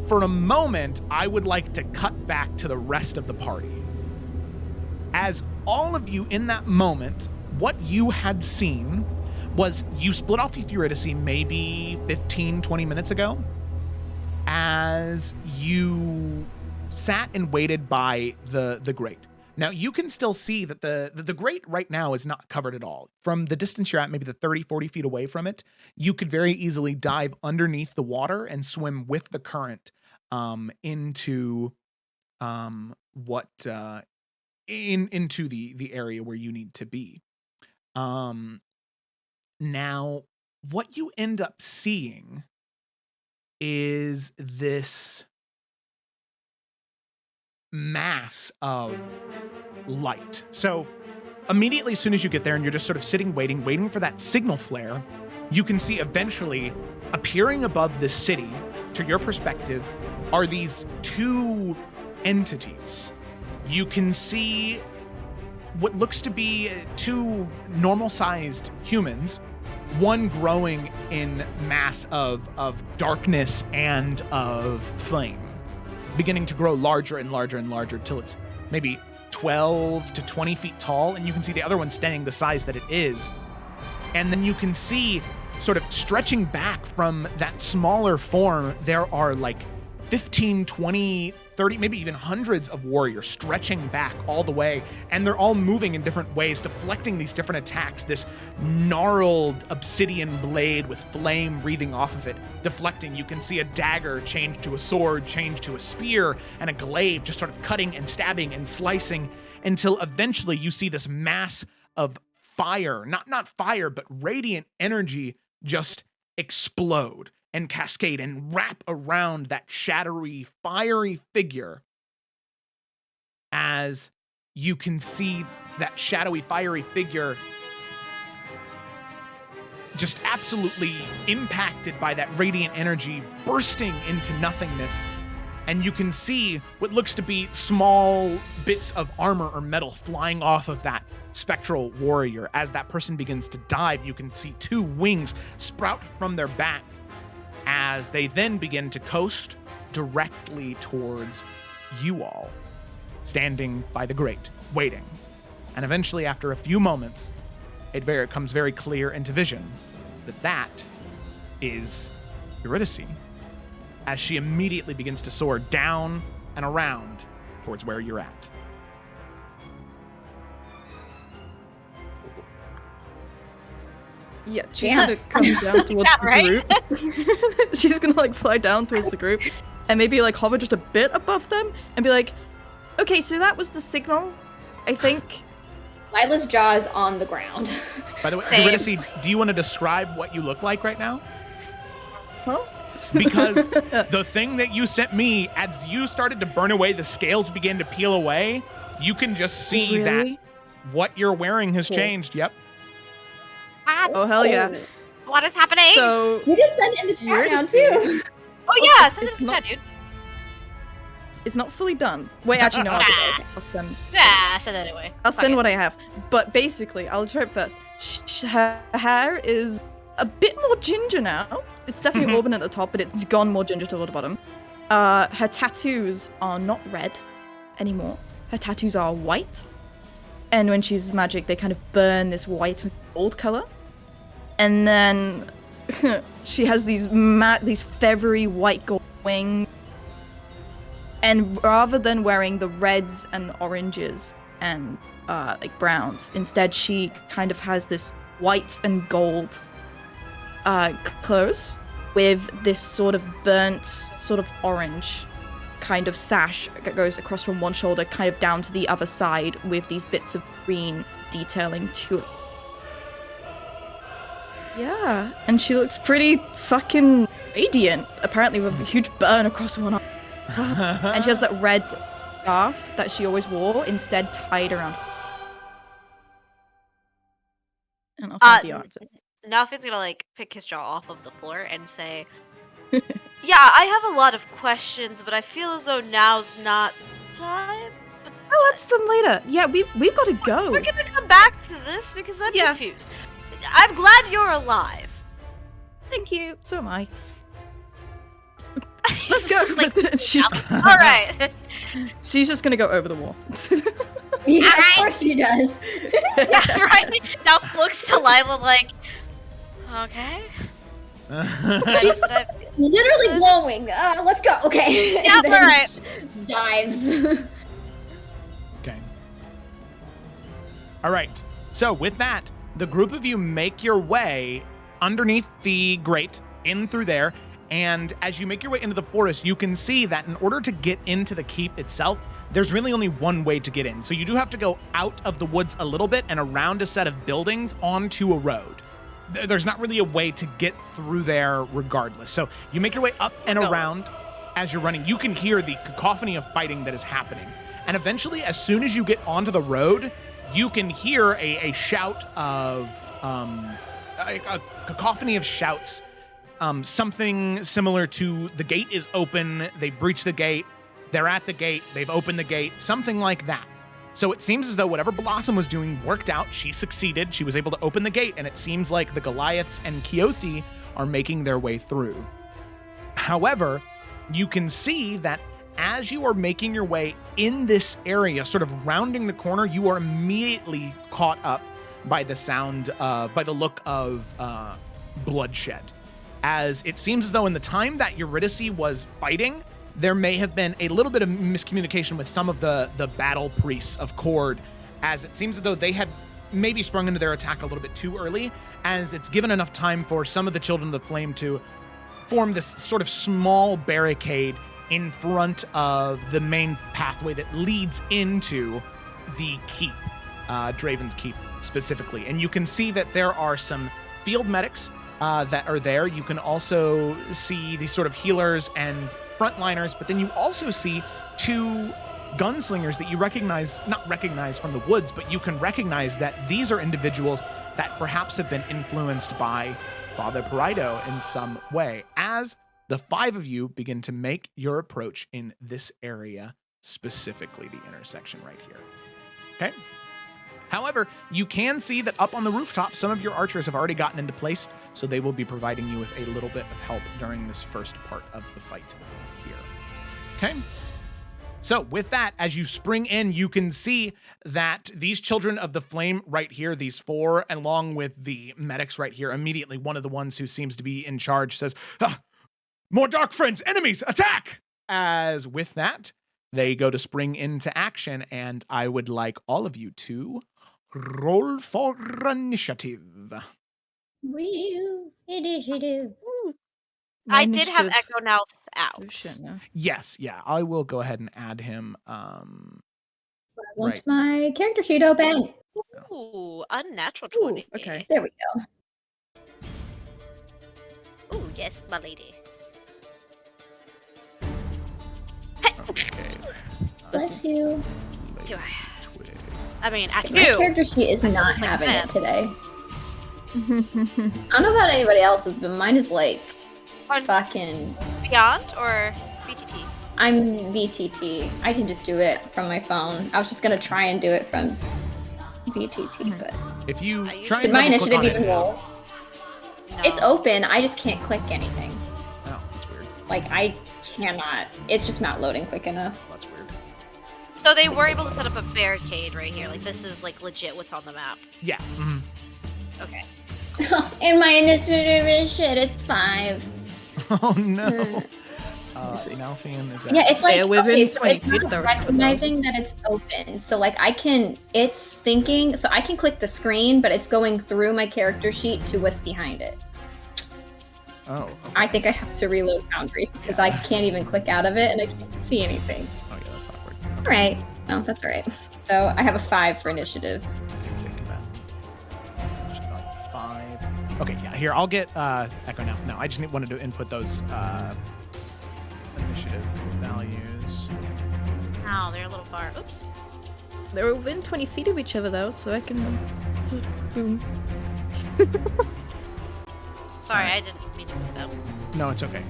for a moment, I would like to cut back to the rest of the party. As all of you in that moment, what you had seen was you split off with Eurydice maybe 15, 20 minutes ago, as you sat and waited by the grate. Now, you can still see that the grate right now is not covered at all. From the distance you're at, maybe the 30, 40 feet away from it, you could very easily dive underneath the water and swim with the current into into the area where you need to be. Now, what you end up seeing is this mass of light. So immediately as soon as you get there and you're just sort of sitting waiting for that signal flare, you can see eventually appearing above the city, to your perspective, are these two entities. You can see what looks to be two normal-sized humans, one growing in mass of darkness and of flame, beginning to grow larger and larger and larger till it's maybe 12 to 20 feet tall, and you can see the other one staying the size that it is. And then you can see, sort of stretching back from that smaller form, there are 15, 20, 30, maybe even hundreds of warriors stretching back all the way, and they're all moving in different ways, deflecting these different attacks. This gnarled obsidian blade with flame breathing off of it, deflecting. You can see a dagger change to a sword, change to a spear, and a glaive just sort of cutting and stabbing and slicing, until eventually you see this mass of fire, not fire, but radiant energy just explode. and cascade and wrap around that shadowy, fiery figure as you can see that shadowy, fiery figure just absolutely impacted by that radiant energy bursting into nothingness. And you can see what looks to be small bits of armor or metal flying off of that spectral warrior. As that person begins to dive, you can see 2 wings sprout from their back as they then begin to coast directly towards you all, standing by the grate, waiting. And eventually, after a few moments, it comes very clear into vision that is Eurydice, as she immediately begins to soar down and around towards where you're at. Yeah, she's gonna come down towards the group. She's gonna like fly down towards the group and maybe like hover just a bit above them and be like, okay, so that was the signal, I think. Lila's jaw is on the ground. By the way, Eurydice, do you want to describe what you look like right now? Huh? Because the thing that you sent me, as you started to burn away, the scales began to peel away. You can just see that what you're wearing has changed. Yep. Oh, hell yeah. What is happening? So You can send it in the chat now, too. Oh yeah, send it in the chat, dude. it's not fully done. Wait, actually, no, I'll send. Yeah, send it anyway. I'll send what I have. But basically, I'll try it first. Her hair is a bit more ginger now. It's definitely auburn at the top, but it's gone more ginger toward the bottom. Her tattoos are not red anymore. Her tattoos are white. And when she uses magic, they kind of burn this white and gold color. And then she has these feathery white gold wings. And rather than wearing the reds and oranges and like browns, instead she kind of has this white and gold clothes with this sort of burnt, sort of orange kind of sash that goes across from one shoulder kind of down to the other side with these bits of green detailing to it. Yeah, and she looks pretty fucking radiant, apparently with a huge burn across one arm. And she has that red scarf that she always wore instead tied around. And I'll find the answer. Nalfin's gonna like pick his jaw off of the floor and say, "Yeah, I have a lot of questions, but I feel as though now's not time." Oh, let's them later. Yeah, we've got to go. We're gonna come back to this because I'm confused. I'm glad you're alive. Thank you. So am I. Let's go. Like, she's all right. She's just gonna go over the wall. Yeah, of course she does. Yeah, right. Now looks to Lila like, okay. She's literally glowing. Let's go. Okay. Yeah, all right. Dives. Okay. All right. So with that, the group of you make your way underneath the grate, in through there, and as you make your way into the forest, you can see that in order to get into the keep itself, there's really only one way to get in. So you do have to go out of the woods a little bit and around a set of buildings onto a road. There's not really a way to get through there regardless. So you make your way up and around as you're running. You can hear the cacophony of fighting that is happening. And eventually, as soon as you get onto the road, you can hear a shout of, a cacophony of shouts. Something similar to the gate is open, they breach the gate, they're at the gate, they've opened the gate, something like that. So it seems as though whatever Blossom was doing worked out. She succeeded. She was able to open the gate, and it seems like the Goliaths and Keothi are making their way through. However, you can see that as you are making your way in this area, sort of rounding the corner, you are immediately caught up by the sound, by the look of bloodshed. As it seems as though in the time that Eurydice was fighting, there may have been a little bit of miscommunication with some of the battle priests of Cord, as it seems as though they had maybe sprung into their attack a little bit too early, as it's given enough time for some of the Children of the Flame to form this sort of small barricade in front of the main pathway that leads into the keep, Draven's Keep specifically. And you can see that there are some field medics that are there. You can also see these sort of healers and frontliners, but then you also see 2 gunslingers that you not recognize from the woods, but you can recognize that these are individuals that perhaps have been influenced by Father Parido in some way, as the 5 of you begin to make your approach in this area, specifically the intersection right here. Okay? However, you can see that up on the rooftop, some of your archers have already gotten into place, so they will be providing you with a little bit of help during this first part of the fight here. Okay? So with that, as you spring in, you can see that these children of the flame right here, these 4, along with the medics right here, immediately one of the ones who seems to be in charge says, more dark friends, enemies, attack! As with that, they go to spring into action, and I would like all of you to roll for initiative. Woo! Initiative. I did have Echo now out. Yes, yeah, I will go ahead and add him. I want my character sheet open. Ooh, unnatural 20. Okay. There we go. Ooh, yes, my lady. Okay. Bless you. Do I mean, I can My do. character sheet is not like having that. it today. I don't know about anybody else's, but mine is like On fucking. Beyond or VTT? I'm VTT. I can just do it from my phone. I was just gonna try and do it from VTT, but If you I try usually- and did my double-click initiative on it- even roll? No. It's open. I just can't click anything. Oh, that's weird. Like I cannot. It's just not loading quick enough. That's weird. So they were able to set up a barricade right here. Like this is like legit what's on the map. Yeah. mhm. Okay. And my initiative is shit. It's 5. Oh no. Malfian is that? Yeah, it's like They're within okay, so 20 it's feet not though. recognizing that it's open. So like it's thinking, so I can click the screen, but it's going through my character sheet to what's behind it. Oh. Okay. I think I have to reload Foundry because I can't even click out of it and I can't see anything. Oh yeah, that's awkward. All right, no, that's all right. So I have a 5 for initiative. Take that. Just like 5. Okay, yeah. Here, I'll get Echo now. No, I just wanted to input those initiative values. Oh, they're a little far. Oops. They're within 20 feet of each other though, so I can. Boom. Sorry, I didn't mean to move them. No, it's okay.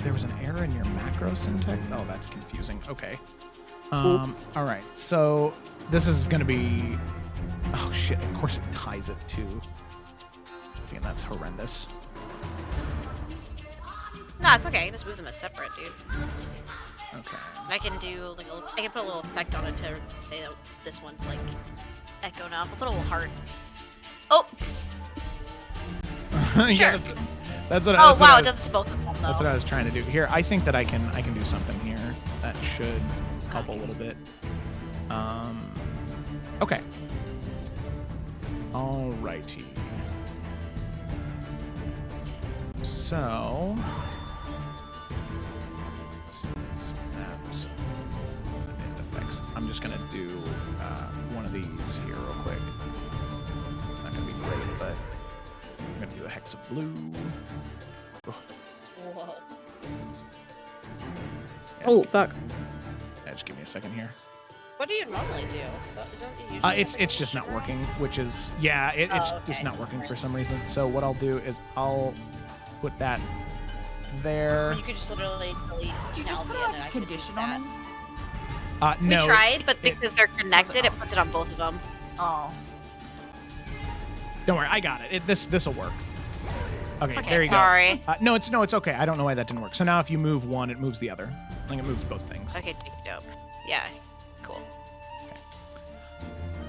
There was an error in your macro syntax. Oh, that's confusing. Okay. All right. So this is going to be. Oh shit! Of course it ties it to. I think that's horrendous. No, it's okay. Just move them as separate, dude. Okay. I can do like I can put a little effect on it to say that this one's like Echo now. I'll put a little heart. Oh. Yeah, Sure. that's what. Oh that's what wow, I it was- does it to both of them though. That's what I was trying to do. Here, I think that I can do something here that should help a little bit. Okay. Alrighty. So. Snaps. Effects. I'm just gonna do one of these here real quick. Not gonna be great, but I'm gonna do a hex of blue. Whoa. Oh fuck. Yeah, just give me a second here. What do you normally do? Don't you usually It's just not working, which is it's Oh, just okay. not working for some reason. So what I'll do is I'll put that there. You could just literally delete. Do you just put Malvia a and I could just condition do on that. them? No. We tried, but because they're connected, it puts it on both of them. Oh. Don't worry, I got it. This will work. Okay, Okay, there you sorry. go. No, it's okay. I don't know why that didn't work. So now if you move one, it moves the other. I think it moves both things. Okay, dope. Yeah, cool.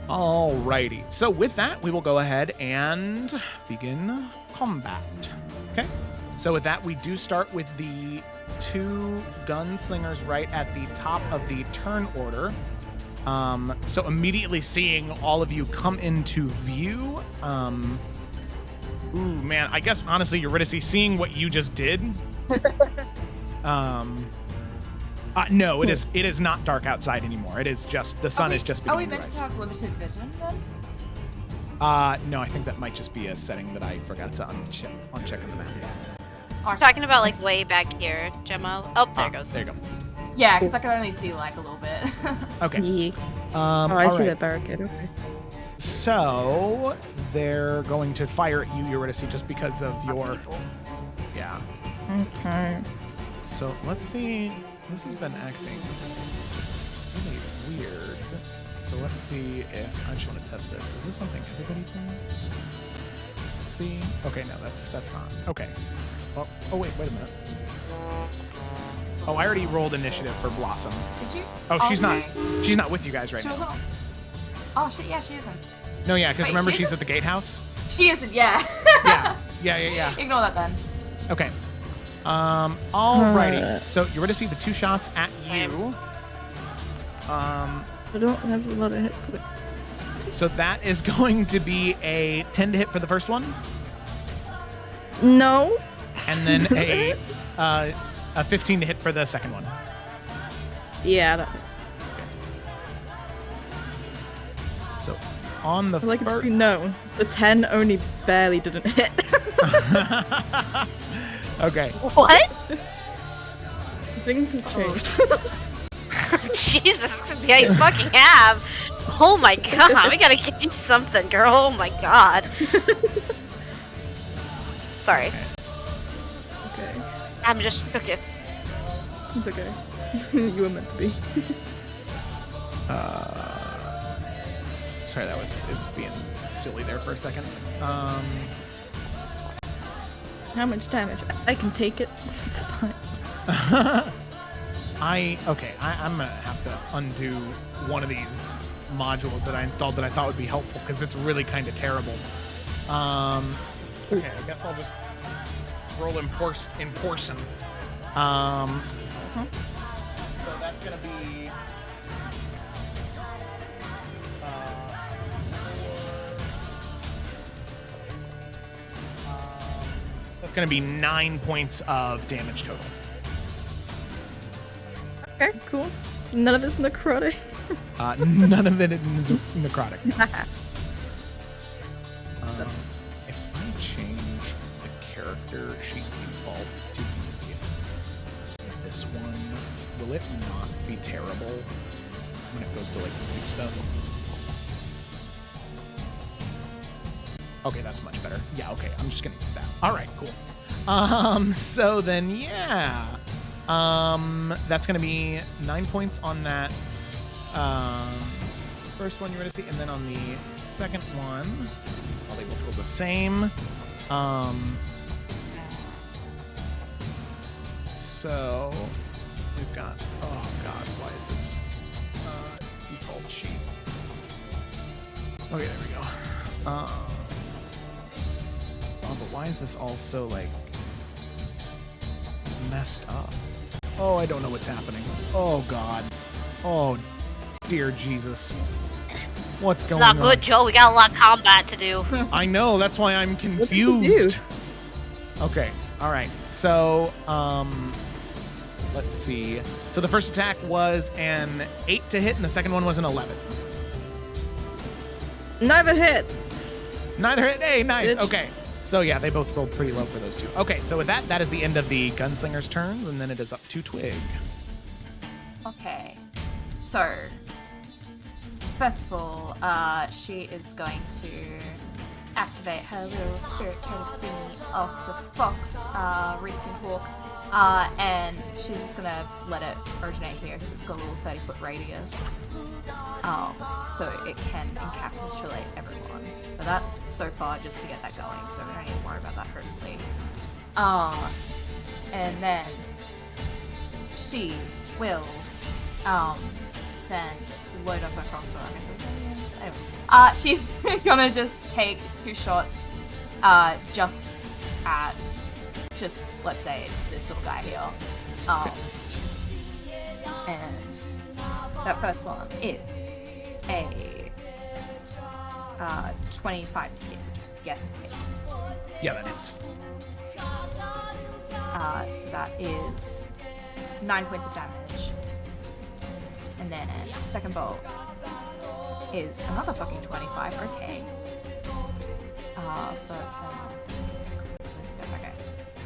Alrighty. So with that, we will go ahead and begin combat. Okay. So with that, we do start with the 2 gunslingers right at the top of the turn order. So immediately seeing all of you come into view. Ooh, man, I guess honestly, Eurydice, seeing what you just did. No, it is not dark outside anymore. It is just the sun is just Are we beginning to meant rise. to have limited vision then? No, I think that might just be a setting that I forgot to uncheck on the map. We're talking about like way back here, Gemma. Oh, there it goes. There you go. Yeah, because I could only see like a little bit. Okay. Yeah. I I see that barricade. Okay. So they're going to fire at you, Eurydice, just because of your. Yeah. Okay. So let's see. This has been acting really weird. So let's see if I just want to test this. Is this something everybody can see? Okay, no, that's not. Okay. Well, oh wait a minute. Oh, I already rolled initiative for Blossom. Did you? Oh, she's okay. She's not with you guys right She now. wasn't. Oh shit! Yeah, she isn't. No, yeah, because Wait, remember she she's isn't? at the gatehouse. She isn't. Yeah. Yeah. Ignore that then. Okay. Alrighty. So Eurydice, the 2 shots at you. I don't have a lot of hit points. So that is going to be a 10 to hit for the first one, No. and then a 15 to hit for the second one. Yeah. That, So on the I like it to first. be known. The 10 only barely didn't hit. Okay. What? Things have changed. Jesus, yeah, you fucking have. Oh my god, we gotta get you something, girl. Oh my god. Sorry, Okay. I'm just okay. It's okay. You were meant to be. Sorry, it was being silly there for a second. How much damage? I can take it. It's fine. I'm gonna have to undo one of these modules that I installed that I thought would be helpful because it's really kind of terrible. Okay, I guess I'll just roll in portion. So that's gonna be that's gonna be 9 points of damage total. Okay, cool. None of it's necrotic. None of it is necrotic. If I change the character sheet default to be this one, will it not be terrible when it goes to like do stuff? Okay, that's much better. Yeah, okay, I'm just gonna use that. All right, cool. So then, yeah. That's gonna be 9 points on that first one you're gonna see, and then on the second one, they both go the same. So we've got. Oh God, why is this default sheet? Okay, there we go. Oh, but why is this all so like messed up? Oh, I don't know what's happening. Oh God. Oh dear Jesus. What's It's going not on? good, Joe. We got a lot of combat to do. I know, that's why I'm What did you confused. do? Okay, alright. So, let's see. So the first attack was an 8 to hit, and the second one was an 11. Never hit. Neither hit. Hey, nice. Bitch. Okay. So yeah, they both rolled pretty low for those two. Okay, so with that is the end of the gunslinger's turns, and then it is up to Twig. Okay. So, first of all, she is going to activate her little spirit tail thingy off the fox, reskin hawk, and she's just gonna let it originate here because it's got a little 30-foot radius. So it can encapsulate everyone. But that's so far just to get that going, so we don't need to worry about that currently. And then she will then just load up her crossbow. I guess anyway. She's gonna just take 2 shots just at let's say this little guy here. And that first one is a 25 to hit, guess it hits. Yeah, that hits. So that is 9 points of damage. And then second bolt is another fucking 25. Okay.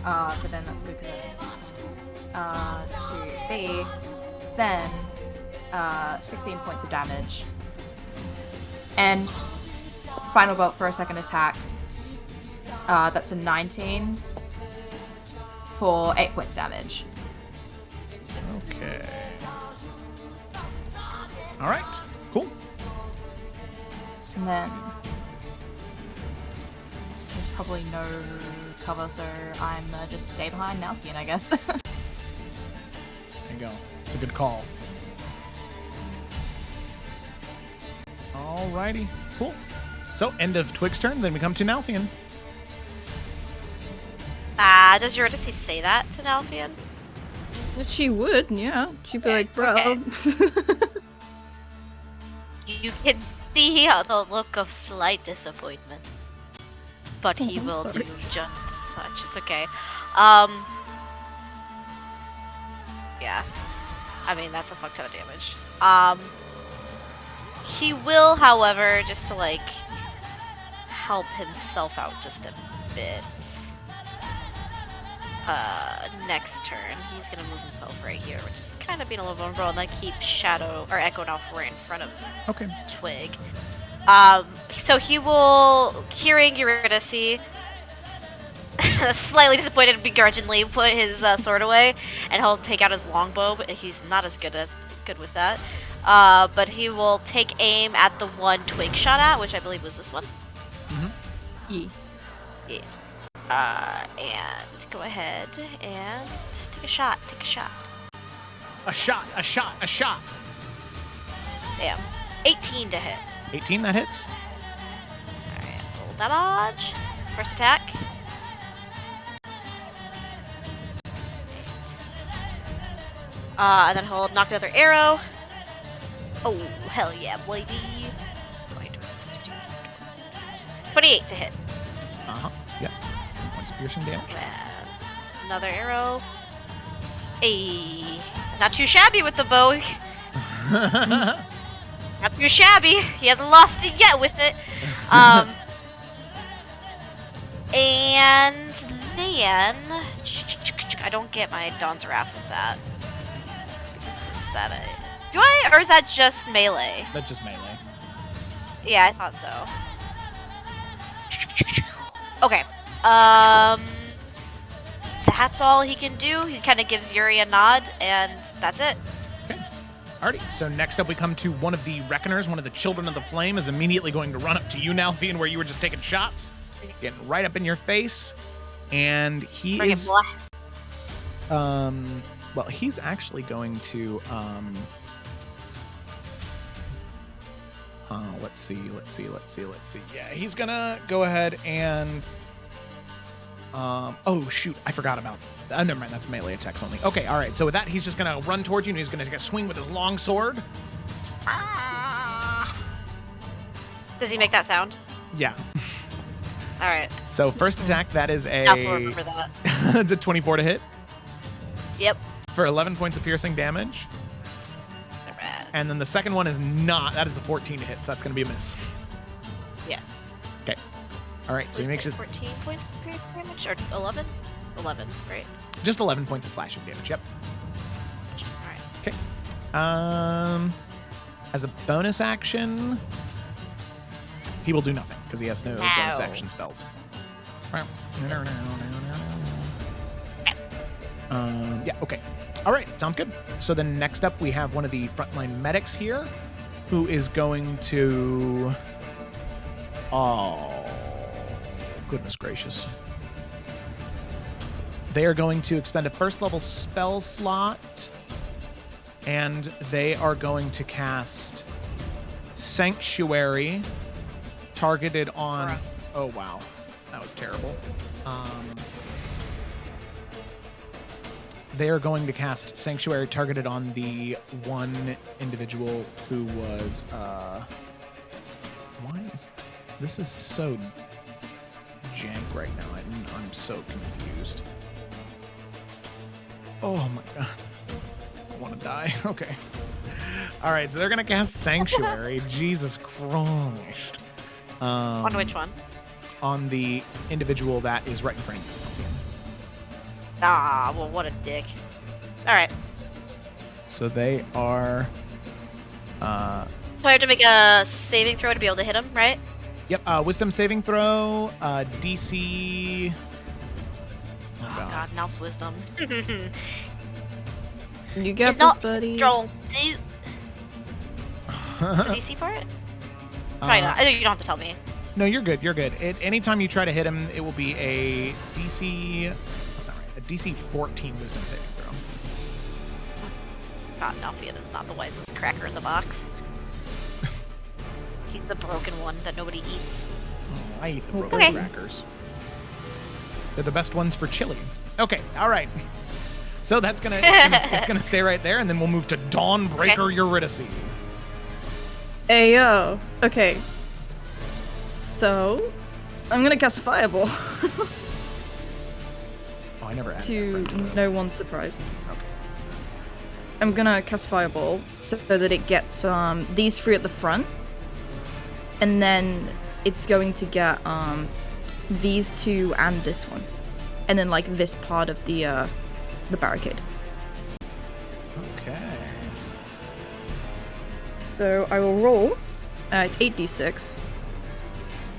But then that's good because to B, then 16 points of damage. And final bolt for a second attack. That's a 19 for 8 points damage. Okay. All right. Cool. And then there's probably no cover, so I'm just stay behind Nalkian, I guess. There you go. It's a good call. Alrighty. Cool. So, end of Twig's turn, then we come to Nalfian. Does Eurydice say that to Nalfian? She would, yeah. She'd be like, bro. Okay. You can see the look of slight disappointment. But he will do just such. It's okay. Yeah. I mean, that's a fuck ton of damage. He will, however, just to, like, help himself out just a bit. Next turn, he's gonna move himself right here, which is kind of being a little vulnerable, and then keep Shadow, or Echo now right in front of Twig. So he will, hearing Eurydice, slightly disappointed, begrudgingly put his sword away, and he'll take out his longbow, but he's not as good with that. But he will take aim at the one Twig shot at, which I believe was this one. Yeah. And go ahead and take a shot. A shot. Damn. 18 to hit. 18, that hits. Alright, roll that dodge. First attack. And then he'll knock another arrow. Oh, hell yeah, baby. 28 to hit. Yeah. Points of piercing damage. And another arrow. Not too shabby with the bow. Not too shabby. He hasn't lost it yet with it. And then I don't get my Dawn's Wrath with that. Is that do I, or is that just melee? That's just melee. Yeah, I thought so. Okay. That's all he can do. He kind of gives Yuri a nod, and that's it. Okay. Alrighty. So next up, we come to one of the Reckoners. One of the Children of the Flame is immediately going to run up to you now, being where you were just taking shots, getting right up in your face, and he Bring is. it, boy. Well, he's actually going to. Let's see. Yeah, he's gonna go ahead and. Oh shoot, I forgot about. Never mind, that's melee attacks only. Okay, all right. So with that, he's just gonna run towards you, and he's gonna take a swing with his long sword. Does he make that sound? Yeah. All right. So first attack, that is a. I'll remember that. It's a 24 to hit Yep. for 11 points of piercing damage. Alright. And then the second one is not. That is a 14 to hit, so that's gonna be a miss. Yes. Okay. All right. So he makes his 14 points of piercing damage, or 11? 11, right? just 11 points of slashing damage. Yep. All right. Okay. As a bonus action, he will do nothing because he has no bonus action spells. Yeah, okay. All right, sounds good. So then next up, we have one of the frontline medics here who is going to... Oh, goodness gracious. They are going to expend a first level spell slot, and they are going to cast Sanctuary targeted on... Oh, wow. That was terrible. They are going to cast Sanctuary targeted on the one individual who was... Why is... This is so jank right now. I'm so confused. Oh my god. want to die. Okay. All right, so they're gonna cast Sanctuary. Jesus Christ. On which one? On the individual that is right in front of you. Ah, well, what a dick. All right. So they are. So I have to make a saving throw to be able to hit him, right? Yep. Wisdom saving throw. DC. Oh God, now's wisdom. You get It's this, not buddy. strong suit. What's the DC for it? Probably not. You don't have to tell me. No, you're good. You're good. Anytime you try to hit him, it will be a DC. That's not right. A DC 14 Wisdom saving throw. God, Nalfian is not the wisest cracker in the box. He's the broken one that nobody eats. Oh, I eat the broken crackers. They're the best ones for chili. Okay. All right. So that's gonna it's gonna stay right there, and then we'll move to Dawnbreaker Eurydice. Hey yo. Okay. So, I'm gonna cast Fireball. Oh, I never added To that right. no one's surprise. Okay. I'm gonna cast Fireball so that it gets these three at the front, and then it's going to get these two and this one, and then like this part of the barricade. Okay. So I will roll. It's 8d6,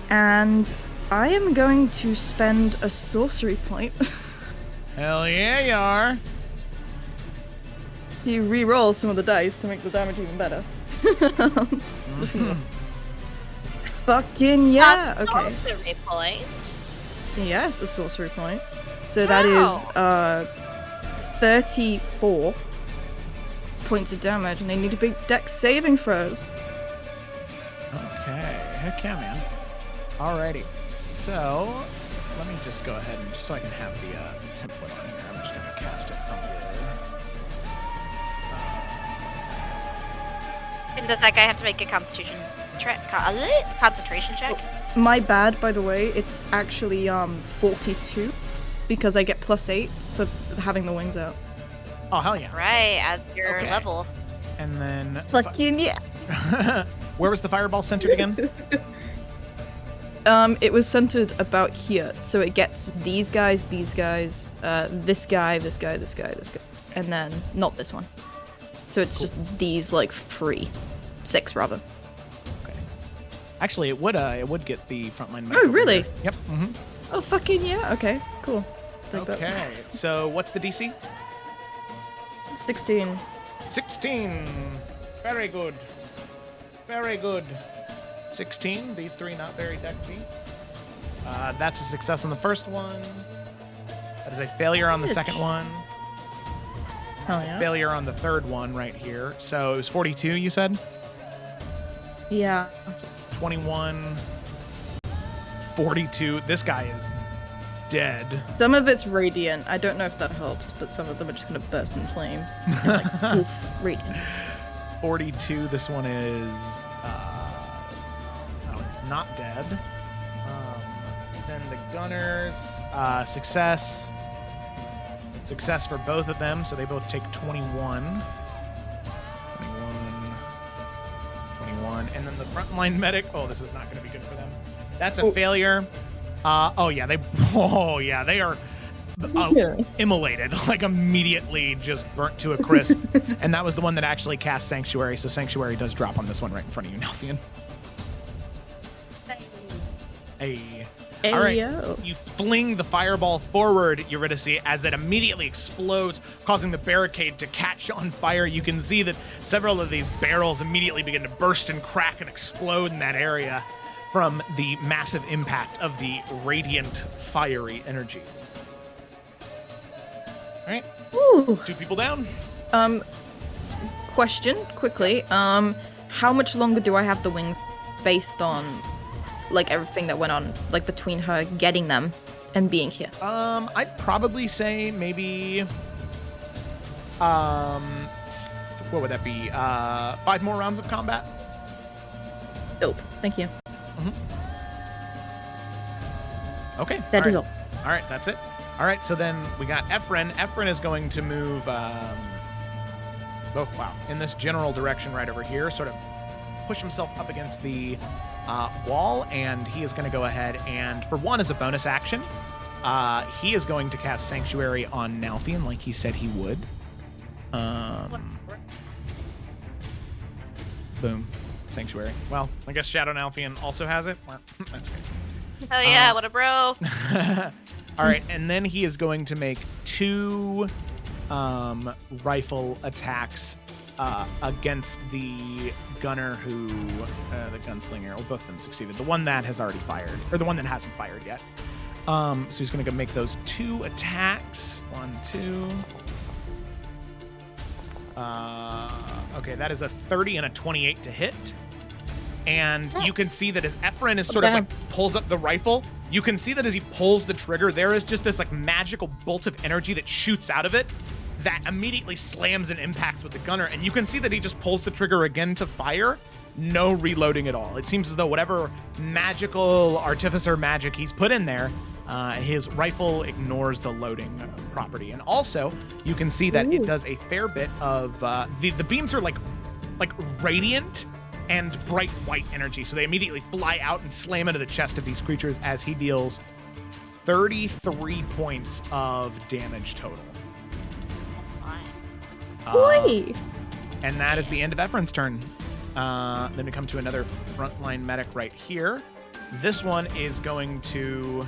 and I am going to spend a sorcery point. Hell yeah, you are. You re-roll some of the dice to make the damage even better. Just gonna... Fucking yeah! Okay. Sorcery point. Yes, a sorcery point. So that is 34 points of damage, and they need to be dex saving throws. Okay. Heck yeah, man. Alrighty. So let me just go ahead and just so I can have the template on here. I'm just gonna cast it from here. And does that guy have to make a concentration check? My bad, by the way. It's actually 42 because I get +8 for having the wings out. Oh hell yeah! Right, as your Okay. level. And then Fucking yeah! where was the fireball centered again? It was centered about here, so it gets these guys, this guy, this guy, this guy, this guy, and then not this one. So it's just these like 6 rather. Okay. Actually, it would get the frontline. Oh, really? Yep. Mm-hmm. Oh, fucking yeah. Okay, cool. Take that. Okay. So what's the DC? 16. 16. Very good. Very good. 16. These three not very dexy. That's a success on the first one. That is a failure on the second one. Hell yeah. Failure on the third one right here. So it was 42, you said? Yeah. 21. 42. This guy is dead. Some of it's radiant. I don't know if that helps, but some of them are just gonna burst in flame. And, like, poof, radiance. 42. This one is. Oh, it's not dead. Then the gunners. Success. Success for both of them, so they both take 21. 21. And then the frontline medic. Oh, this is not going to be good for them. That's a failure. They are immolated, like immediately just burnt to a crisp. And that was the one that actually cast Sanctuary, so Sanctuary does drop on this one right in front of you, Nalfian. Hey. All right, you fling the fireball forward, Eurydice, as it immediately explodes, causing the barricade to catch on fire. You can see that several of these barrels immediately begin to burst and crack and explode in that area from the massive impact of the radiant, fiery energy. All right, Ooh. 2 people down. Question, quickly. How much longer do I have the wing based on like everything that went on, like between her getting them and being here? I'd probably say maybe, what would that be? 5 more rounds of combat. Dope. Thank you. Okay. That is all. All right, that's it. All right, so then we got Ephraim. Ephraim is going to move in this general direction right over here, sort of push himself up against the wall, and he is going to go ahead and, for one, as a bonus action, he is going to cast Sanctuary on Nalthian like he said he would. Boom. Sanctuary. Well, I guess Shadow Nalthian also has it. Well, that's great. Hell yeah, what a bro. All right, and then he is going to make 2 rifle attacks against the gunner who, the gunslinger. Well, both of them succeeded. The one that has already fired, or the one that hasn't fired yet. So he's going to go make those 2 attacks. 1, 2. Okay, that is a 30 and a 28 to hit. And you can see that as Ephraim is sort of like pulls up the rifle, you can see that as he pulls the trigger, there is just this like magical bolt of energy that shoots out of it that immediately slams and impacts with the gunner. And you can see that he just pulls the trigger again to fire. No reloading at all. It seems as though whatever magical artificer magic he's put in there, his rifle ignores the loading property. And also, you can see that it does a fair bit of the beams are like radiant and bright white energy, so they immediately fly out and slam into the chest of these creatures as he deals 33 points of damage total. And that is the end of Ephraim's turn. Then we come to another frontline medic right here. This one is going to...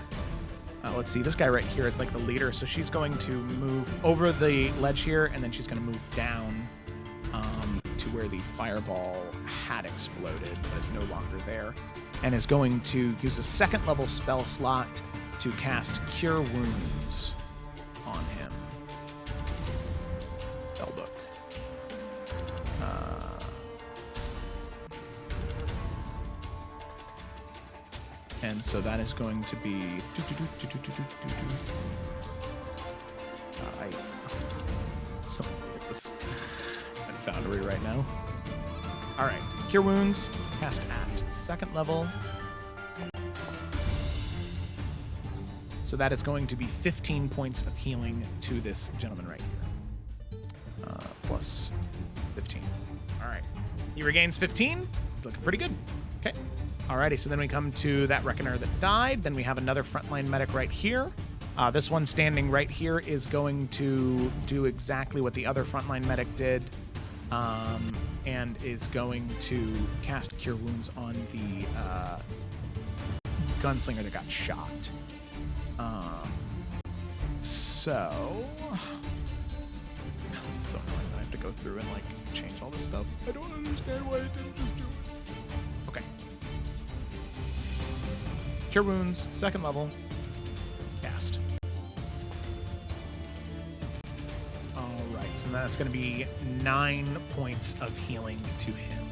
let's see, this guy right here is like the leader, so she's going to move over the ledge here, and then she's going to move down to where the fireball had exploded, but is no longer there, and is going to use a 2nd level spell slot to cast Cure Wounds on him. Spellbook. And so that is going to be... Foundry right now. All right, Cure Wounds, cast at 2nd level. So that is going to be 15 points of healing to this gentleman right here. Plus 15. All right, he regains 15. It's looking pretty good. Okay. Alrighty, so then we come to that Reckoner that died. Then we have another frontline medic right here. This one standing right here is going to do exactly what the other frontline medic did, and is going to cast Cure Wounds on the gunslinger that got shot. So it's so annoying that I have to go through and like change all this stuff. I don't understand why I didn't just do it. Okay. Cure Wounds, 2nd level. Cast. Alright, so that's going to be 9 points of healing to him.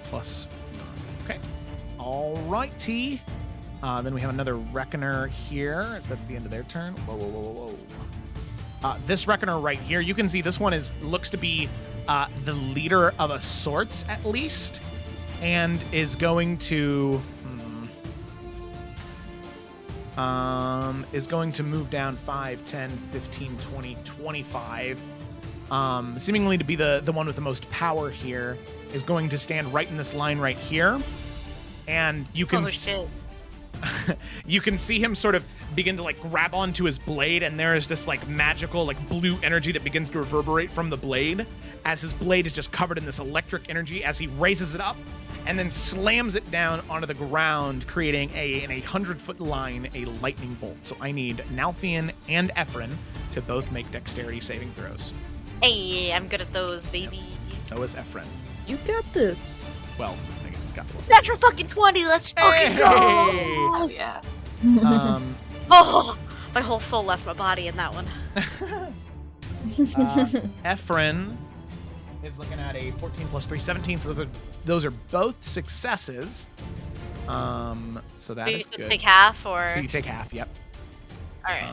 Plus 9. Okay. Alrighty. Then we have another Reckoner here. Is that the end of their turn? Whoa, whoa, whoa, whoa. This Reckoner right here, you can see this one looks to be the leader of a sorts, at least. And is going to move down 5, 10, 15, 20, 25. Seemingly to be the one with the most power here, is going to stand right in this line right here. And you can you can see him sort of begin to like grab onto his blade, and there is this like magical like blue energy that begins to reverberate from the blade as his blade is just covered in this electric energy as he raises it up and then slams it down onto the ground, creating in a 100-foot line a lightning bolt. So I need Nalthian and Ephraim to both make dexterity saving throws. Hey, I'm good at those, baby. So is Ephraim. You got this. Well, I guess he's got the most. Natural fucking 20, let's fucking go! Oh, yeah. Oh, my whole soul left my body in that one. Ephraim is looking at a 14 plus 3, 17, so those are both successes. So that is good. good. Take half, or? So you take half, yep. Alright.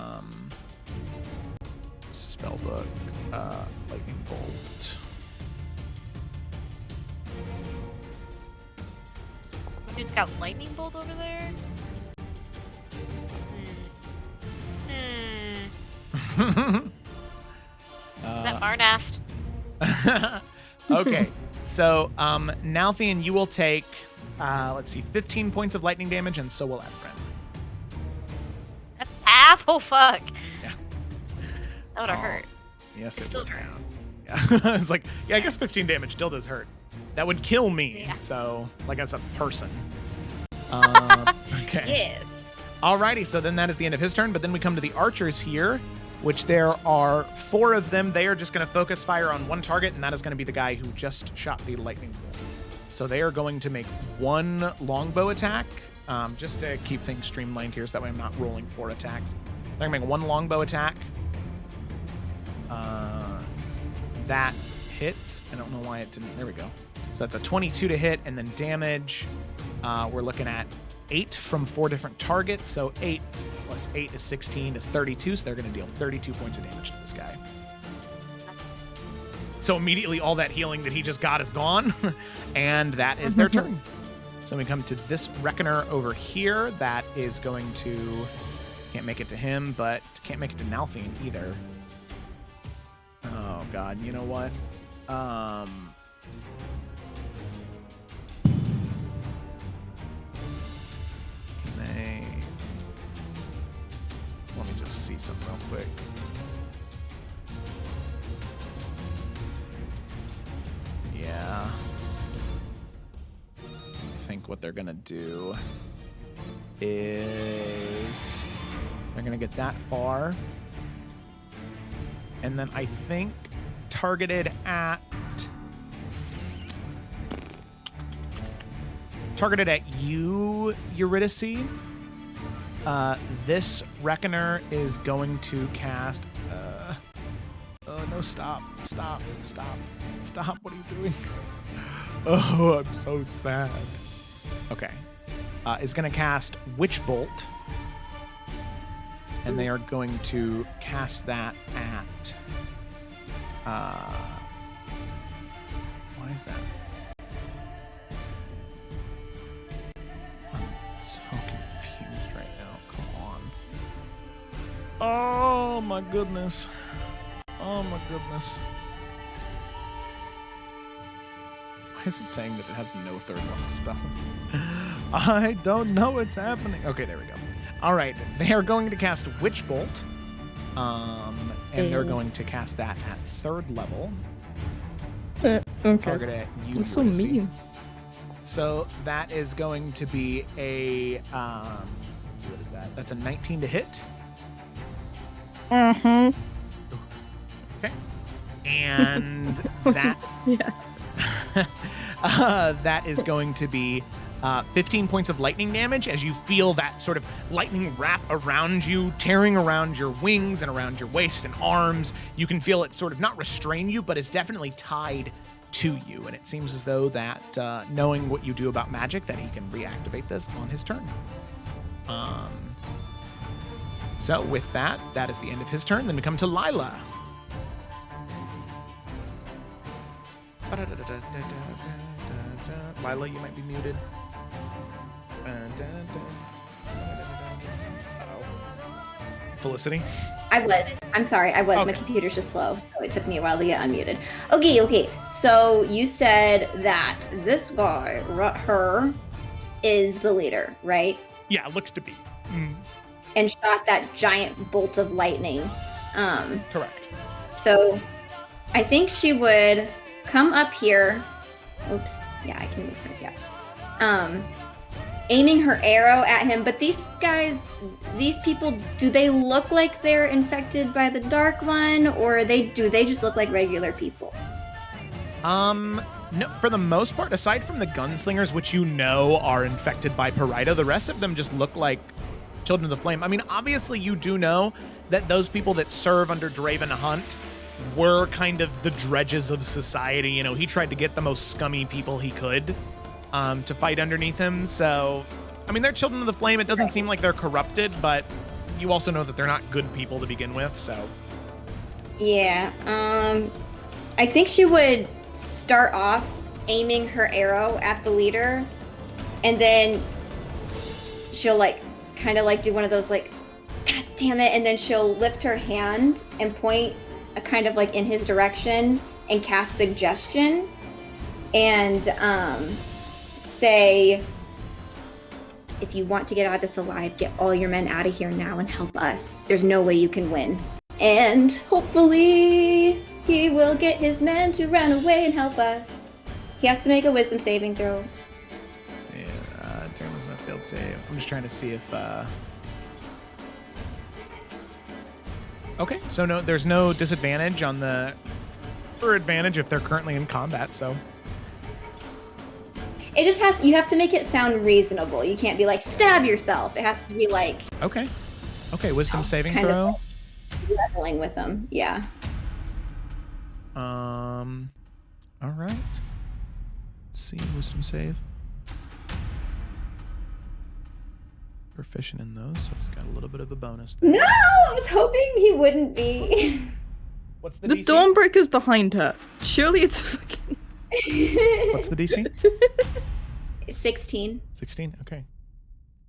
Spellbook, lightning bolt. Dude's got lightning bolt over there? Does that Arnast. Okay, so Nalthian, you will take, let's see, 15 points of lightning damage, and so will Ephraim. That's half. Oh fuck. Yeah. That would have hurt. Yes, It it still would. hurt. Yeah. It's like, yeah, I guess 15 damage still does hurt. That would kill me. Yeah. So, like, as a person. Okay. Yes. Alrighty, so then that is the end of his turn, but then we come to the archers here, which there are 4 of them. They are just going to focus fire on one target, and that is going to be the guy who just shot the lightning bolt. So they are going to make 1 longbow attack, just to keep things streamlined here, so that way I'm not rolling 4 attacks. They're going to make 1 longbow attack. That hits. I don't know why it didn't. There we go. So that's a 22 to hit, and then damage. We're looking at 8 from 4 different targets. So 8 plus 8 is 16 is 32. So they're going to deal 32 points of damage to this guy. Nice. So immediately all that healing that he just got is gone, and that is their turn. So we come to this Reckoner over here. That is going to, can't make it to him, but can't make it to Nalthian either. Oh god, you know what? Let me just see something real quick. Yeah. I think what they're gonna do is they're gonna get that far. And then I think targeted at you, Eurydice. This Reckoner is going to cast. Oh no! Stop! Stop! Stop! Stop! What are you doing? Oh, I'm so sad. Okay, is going to cast Witch Bolt, and they are going to cast that at. Why is that? I'm so confused right now. Come on. Oh my goodness. Oh my goodness. Why is it saying that it has no 3rd level spells? I don't know what's happening. Okay, there we go. All right, they are going to cast Witch Bolt. And they're going to cast that at 3rd level. Okay. Target at you. That's so Eurydice. mean. So that is going to be a, let's see, what is that? That's a 19 to hit. Mm-hmm. Okay. And that, Yeah. that is going to be 15 points of lightning damage as you feel that sort of lightning wrap around you, tearing around your wings and around your waist and arms. You can feel it sort of not restrain you, but it's definitely tied to you. And it seems as though that, knowing what you do about magic, that he can reactivate this on his turn. So with that, that is the end of his turn. Then we come to Lila. Lila, you might be muted. Felicity? I was. I'm sorry. I was. Okay. My computer's just slow, so it took me a while to get unmuted. Okay. So you said that this guy, her, is the leader, right? Yeah, it looks to be. And shot that giant bolt of lightning. Correct. So I think she would come up here. Oops. Yeah, I can move her. Yeah. Aiming her arrow at him, but these guys, these people, do they look like they're infected by the Dark One, or do they just look like regular people? No, for the most part, aside from the gunslingers, which you know are infected by Parida, the rest of them just look like Children of the Flame. I mean, obviously you do know that those people that serve under Draven Hunt were kind of the dredges of society. You know, he tried to get the most scummy people he could to fight underneath him. So, I mean, they're Children of the Flame. It doesn't seem like they're corrupted, but you also know that they're not good people to begin with, so. Yeah, I think she would start off aiming her arrow at the leader, and then she'll kind of do one of those God damn it, and then she'll lift her hand and point kind of like in his direction and cast suggestion and say, if you want to get out of this alive, get all your men out of here now and help us. There's no way you can win. And hopefully he will get his men to run away and help us. He has to make a wisdom saving throw. Yeah, turn was not failed save. I'm just trying to see if okay, so no, there's no disadvantage on the or advantage if they're currently in combat, so It just has, you have to make it sound reasonable. You can't be like, stab yourself. It has to be like okay. Okay, wisdom saving kind throw. of leveling with them. Yeah. All right. Let's see, wisdom save. Proficient in those, so he's got a little bit of a bonus there. No, I was hoping he wouldn't be. What's the The DC? Dawnbreaker's behind her. Surely it's fucking... What's the DC? 16. 16. Okay.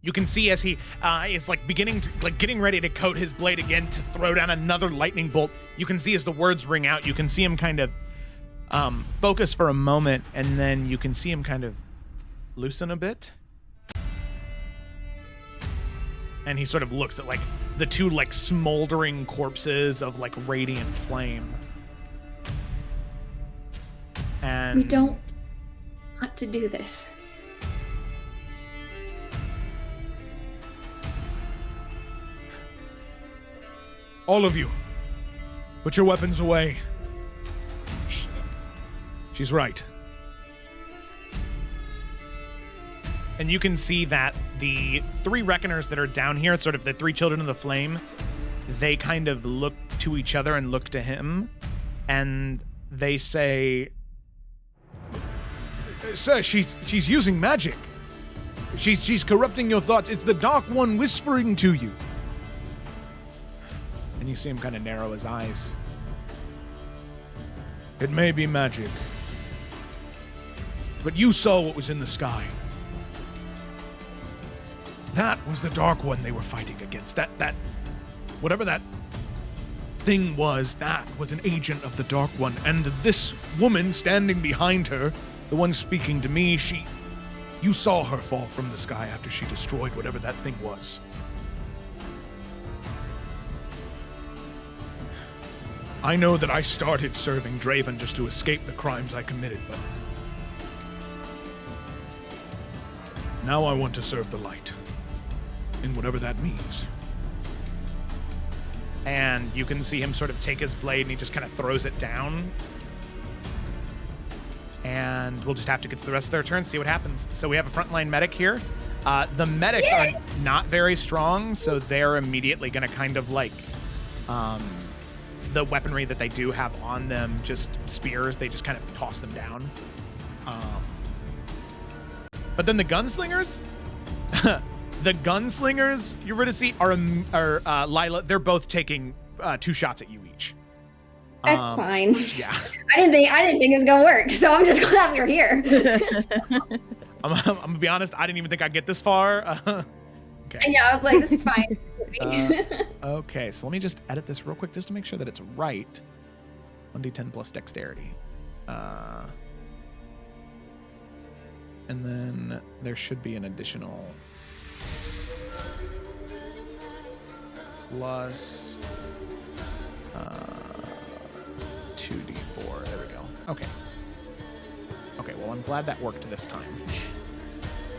You can see as he is like beginning to, like getting ready to coat his blade again to throw down another lightning bolt. You can see as the words ring out, you can see him kind of focus for a moment, and then you can see him kind of loosen a bit. And he sort of looks at like the two like smoldering corpses of like radiant flame. And We don't want to do this. All of you, put your weapons away. She's right. And you can see that the three reckoners that are down here, sort of the three children of the flame, they kind of look to each other and look to him, and they say, Sir, she's using magic. She's corrupting your thoughts. It's the Dark One whispering to you. and you see him kind of narrow his eyes. It may be magic, but you saw what was in the sky. That was the Dark One they were fighting against. That whatever that thing was, that was an agent of the Dark One. And this woman standing behind her, the one speaking to me, you saw her fall from the sky after she destroyed whatever that thing was. I know that I started serving Draven just to escape the crimes I committed, but now I want to serve the light, in whatever that means. And you can see him sort of take his blade and he just kind of throws it down. And we'll just have to get to the rest of their turns, see what happens. So we have a frontline medic here. The medics are not very strong, so they're immediately going to kind of like the weaponry that they do have on them, just spears, they just kind of toss them down. But then the gunslingers, Eurydice, are Lila, they're both taking 2 shots at you each. That's fine. Yeah. I didn't think it was gonna work, so I'm just glad we're here. I'm gonna be honest, I didn't even think I'd get this far. Okay. Yeah, I was like, this is fine. Okay, so let me just edit this real quick just to make sure that it's right. 1d10 plus dexterity. And then there should be an additional plus 2d4. There we go. Okay. Okay, well, I'm glad that worked this time.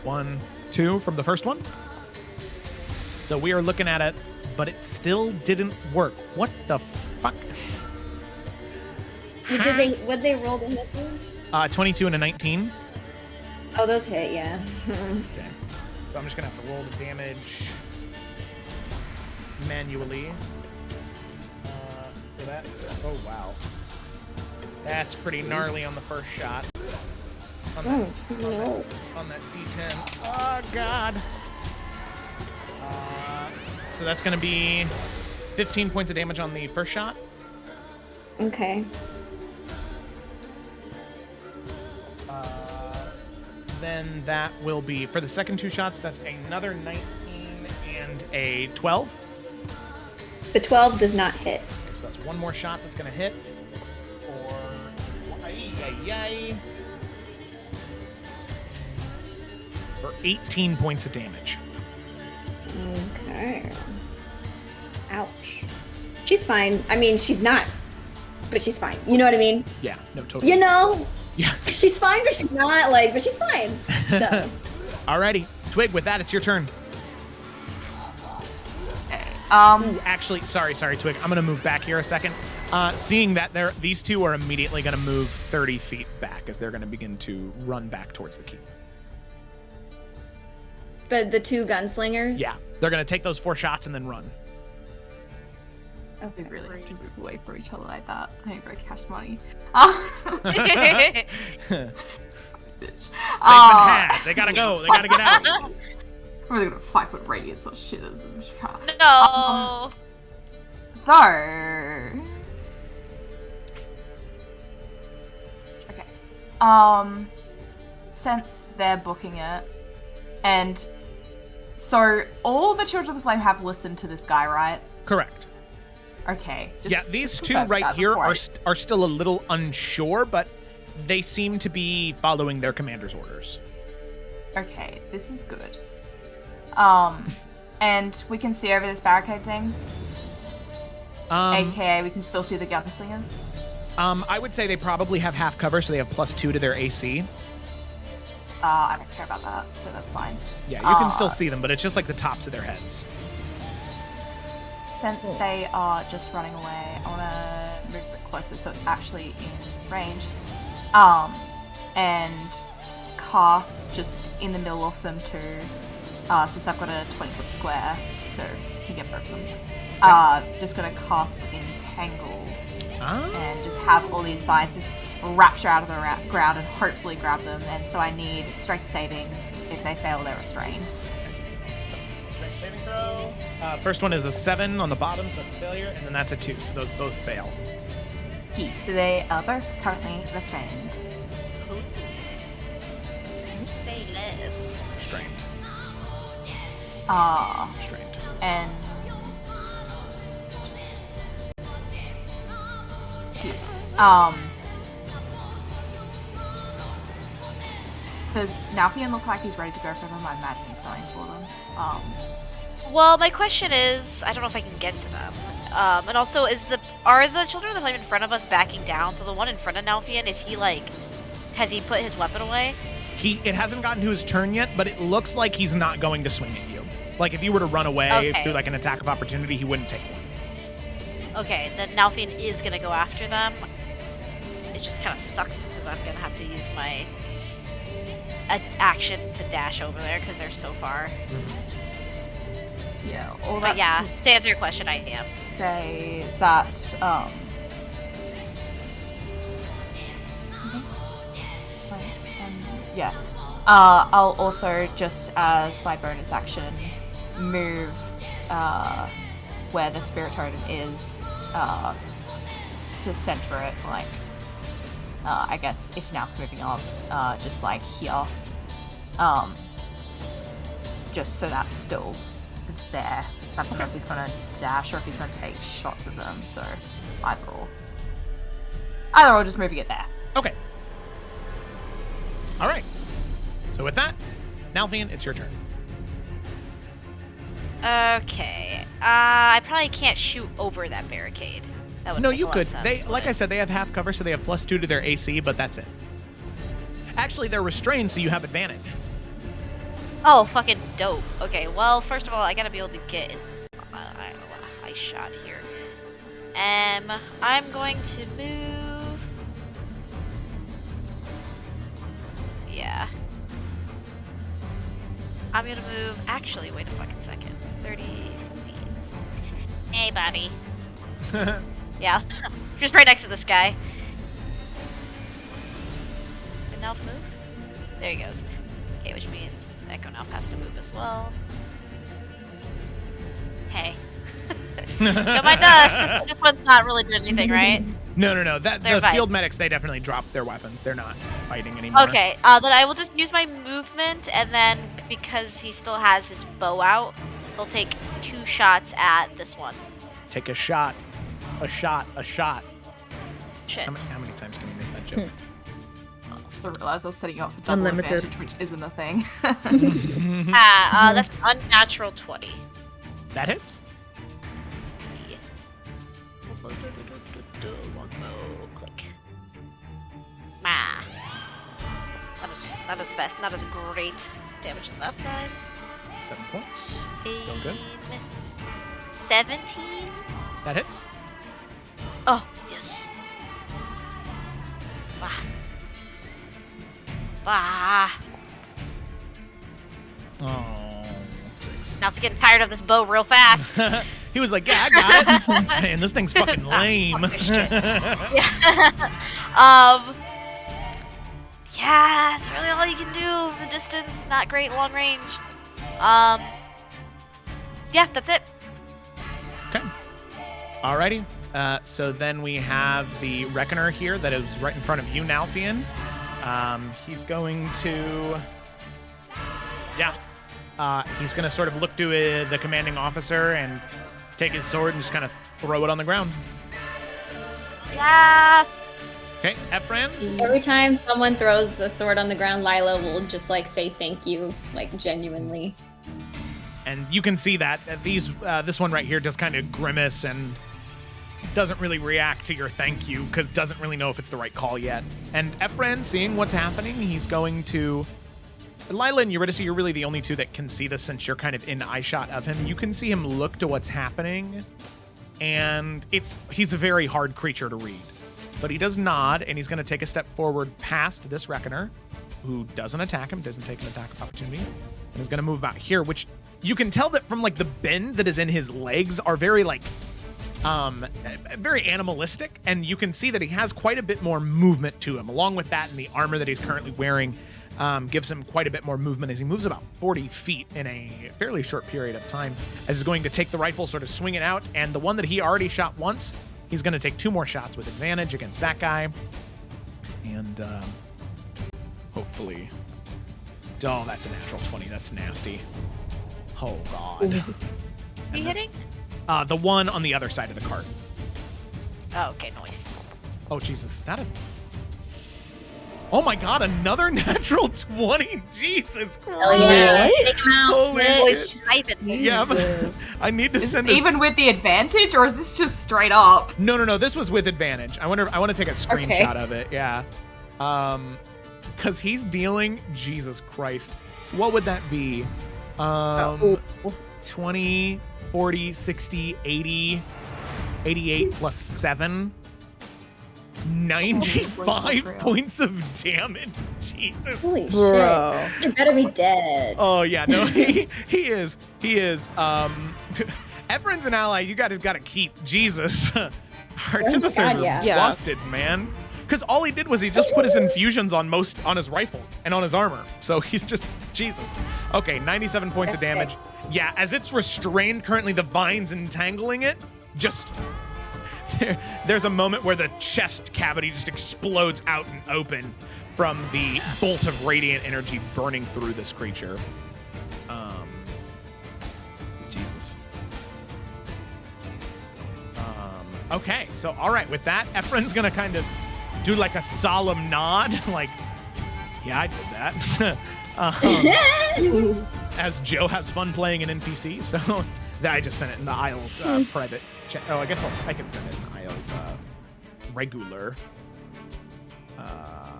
1, 2 from the first one. So we are looking at it, but it still didn't work. What the fuck? Would they roll to hit them? 22 and a 19. Oh, those hit, yeah. Okay. So I'm just gonna have to roll the damage manually. So that's, oh wow. That's pretty gnarly on the first shot. On that, no. on that D10. Oh god. So that's gonna be 15 points of damage on the first shot. Okay. Then that will be, for the second 2 shots, that's another 19 and a 12. The 12 does not hit. Okay, so So that's one more shot that's going to hit. For 18 points of damage. Okay. Ouch. She's fine. I mean, she's not, but she's fine. You know what I mean? Yeah, no, totally. You know? Yeah. She's fine, but she's not, like, but she's fine. So. Alrighty. Twig, with that, it's your turn. Ooh, actually, sorry, Twig. I'm going to move back here a second. Seeing that these two are immediately going to move 30 feet back as they're going to begin to run back towards the keep. The two gunslingers? Yeah. They're going to take those 4 shots and then run. We really have to move away from each other like that. I need to go cash money. Bitch. They gotta go. They gotta get out. We're really got a 5-foot radius or shit. No. Though. Okay. Since they're booking it, and so all the Children of the Flame have listened to this guy, right? Correct. Okay. These two right here are still a little unsure, but they seem to be following their commander's orders. Okay, this is good. And we can see over this barricade thing. AKA, we can still see the gunslingers. I would say they probably have half cover, so they have +2 to their AC. I don't care about that, so that's fine. Yeah, you can still see them, but it's just like the tops of their heads. Since they are just running away, I want to move a bit closer so it's actually in range. And cast just in the middle of them too, since I've got a 20-foot square, so you can get both of them. Just gonna cast Entangle, and just have all these vines just rapture out of the ground and hopefully grab them. And so I need strength savings. If they fail, they're restrained. Strength saving throw. First one is a 7 on the bottom, so that's a failure, and then that's a 2, so those both fail. So they are both currently restrained. Say less. Restrained. Restrained. And does Nalpian look like he's ready to go for them? I imagine he's going for them. Well, my question is, I don't know if I can get to them. And also, are the Children of the Flame in front of us backing down? So the one in front of Nalfian, has he put his weapon away? It hasn't gotten to his turn yet, but it looks like he's not going to swing at you. Like, if you were to run away through, like, an attack of opportunity, he wouldn't take one. Okay, then Nalfian is going to go after them. It just kind of sucks because I'm going to have to use my action to dash over there because they're so far. Yeah, but yeah, to answer your question, I am. Say that, yeah. I'll also, just as my bonus action, move where the spirit totem is to center it, like, I guess if Nal's moving up, just like here. Just so that's still there. I don't know if he's gonna dash or if he's gonna take shots at them, so either or. Either or, just moving it there. Okay. Alright. So with that, Nalfian, it's your turn. Okay. I probably can't shoot over that barricade. That would No, make you a lot could. of sense, Like I said, they have half cover, so they have +2 to their AC, but that's it. Actually, they're restrained, so you have advantage. Oh, fucking dope. Okay, well, first of all, I gotta be able to get a high shot here. I'm going to move... Yeah. I'm gonna move... Actually, wait a fucking second. 30 feet. Hey, buddy. Yeah, just right next to this guy. Did Nelf move? There he goes. Okay, which means Echo Nelf has to move as well. Hey. Don't mind us. This one's not really doing anything, right? No. The field medics, they definitely dropped their weapons. They're not fighting anymore. Okay, then I will just use my movement, and then because he still has his bow out, he'll take 2 shots at this one. Take a shot. a shot. Shit. How many times can you make that joke? I realized I was setting you up for double Unlimited. advantage, which isn't a thing. That's unnatural 20. That hits. Yeah. One more click. Not as best, not as great damage as last time. 7 points. Still good. 17. That hits. Oh, yes. Oh, 6. Now it's getting tired of this bow real fast. He was like, yeah, I got it. Man, this thing's fucking lame. Fuck this shit. Yeah, it's really all you can do from the distance. Not great long range. Yeah, that's it. Okay. Alrighty. So then we have the Reckoner here that is right in front of you, Nalfian. He's going to... Yeah. He's going to sort of look to the commanding officer and take his sword and just kind of throw it on the ground. Yeah. Okay, Ephran. Every time someone throws a sword on the ground, Lila will just like say thank you, like genuinely. And you can see that this one right here just kind of grimace and doesn't really react to your thank you because doesn't really know if it's the right call yet. And Ephran, seeing what's happening, he's going to... Lila and Eurydice, you're really the only two that can see this since you're kind of in eyeshot of him. You can see him look to what's happening, and he's a very hard creature to read. But he does nod, and he's going to take a step forward past this Reckoner, who doesn't attack him, doesn't take an attack of opportunity, and is going to move about here, which you can tell that from like the bend that is in his legs are very like very animalistic, and you can see that he has quite a bit more movement to him. Along with that, and the armor that he's currently wearing gives him quite a bit more movement as he moves about 40 feet in a fairly short period of time, as he's going to take the rifle, sort of swing it out, and the one that he already shot once, he's going to take 2 more shots with advantage against that guy. And hopefully... Oh, that's a natural 20. That's nasty. Oh, God. Is he hitting? The one on the other side of the cart. Oh, okay, nice. Oh, Jesus. That a... Oh, my God. Another natural 20. Jesus Christ. Oh yeah, take him out. Holy Nick. Boys sniping me. Yeah, I need to Is send this even with the advantage, or is this just straight up? No. This was with advantage. I want to take a screenshot of it. Yeah. Because he's dealing... Jesus Christ. What would that be? 20, 40, 60, 80, 88 plus 7. 95 points of damage. Jesus. Holy Bro. shit. You better be dead. Oh, yeah. No, he is. He is. Ephran's an ally you guys got to keep. Jesus. Artificers God, are yeah. busted, man. Because all he did was he just put his infusions on his rifle and on his armor. So he's just... Jesus. Okay, 97 points of damage. Yeah, as it's restrained currently, the vines entangling it, just... There's a moment where the chest cavity just explodes out and open from the bolt of radiant energy burning through this creature. Jesus. Okay, so all right, with that, Ephran's gonna kind of do like a solemn nod, like, yeah, I did that. As Joe has fun playing an NPC, so I just sent it in the Isles private chat. Oh, I guess I can send it in the Isles regular.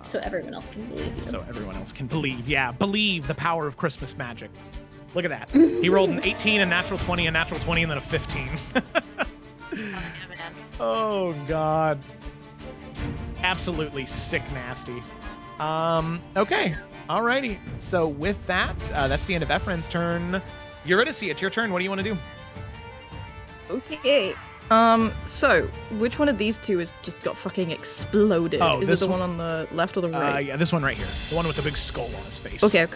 So everyone else can believe you. So everyone else can believe. Yeah, believe the power of Christmas magic. Look at that. He rolled an 18, a natural 20, a natural 20, and then a 15. Oh, God. Absolutely sick nasty. Okay. Alrighty. So with that, that's the end of Ephran's turn. Eurydice, it's your turn. What do you want to do? Okay. So which one of these two has just got fucking exploded? Oh, Is it this the one- one on the left or the right? Yeah, this one right here. The one with the big skull on his face. Okay.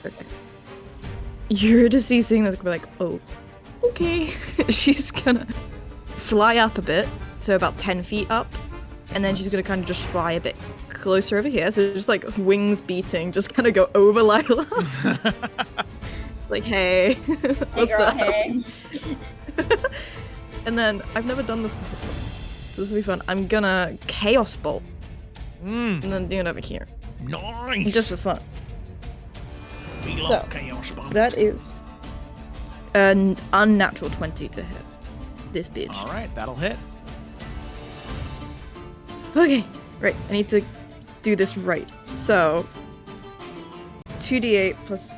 Eurydice seeing this, gonna be like, oh, okay. She's gonna fly up a bit, so about 10 feet up, and then she's gonna kind of just fly a bit closer over here. So just like wings beating, just kind of go over Lila. Like, hey, what's girl, up? hey. And then I've never done this before, So this will be fun. I'm gonna Chaos Bolt. Mm, And then do it over here. nice. Just for fun. we so, love chaos bomb. That is an unnatural 20 to hit this bitch. All right, that'll hit. Okay, right. I need to do this right. So, 2d8 plus...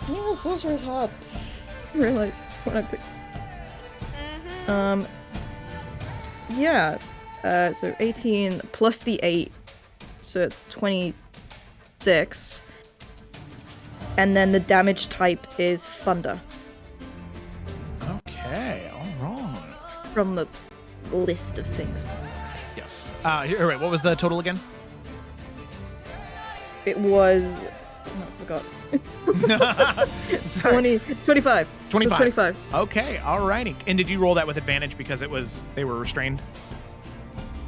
Yeah, sorcerer's hard. I realized when I picked... Yeah. So 18 plus the 8. So it's 26. And then the damage type is thunder Okay, all right. from the list of things. Yes. Here, wait, what was the total again? It was... Oh, I forgot. Sorry. 25. 25. It was 25. Okay, all righty. And did you roll that with advantage because they were restrained?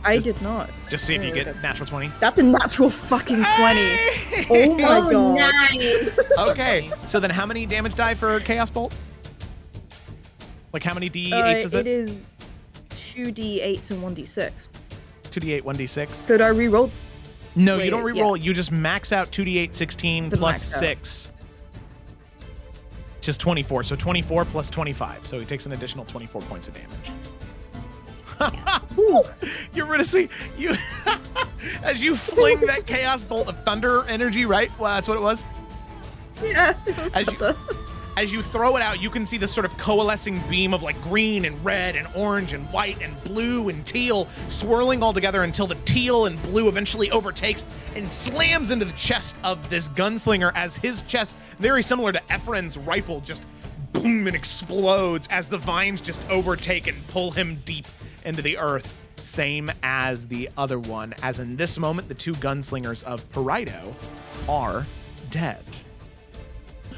I did not. Just see if you Yeah, get natural 20. That's a natural fucking 20. Hey! Oh my Oh, god. nice. Okay, so then how many damage die for Chaos Bolt? Like how many D8s is It it? is 2d8s and 1d6. 2d8, 1d6. So do I reroll? No, you Wait, don't reroll. You just max out 2d8, 16 The plus max out. 6. Just 24. So 24 plus 25. So he takes an additional 24 points of damage. You're gonna see you as you fling that chaos bolt of thunder energy, right? Well, that's what it was. Yeah, it was As you- better. As you throw it out, you can see this sort of coalescing beam of like green and red and orange and white and blue and teal swirling all together until the teal and blue eventually overtakes and slams into the chest of this gunslinger as his chest, very similar to Ephron's rifle, just boom and explodes as the vines just overtake and pull him deep into the earth. Same as the other one, as in this moment, the two gunslingers of Parido are dead.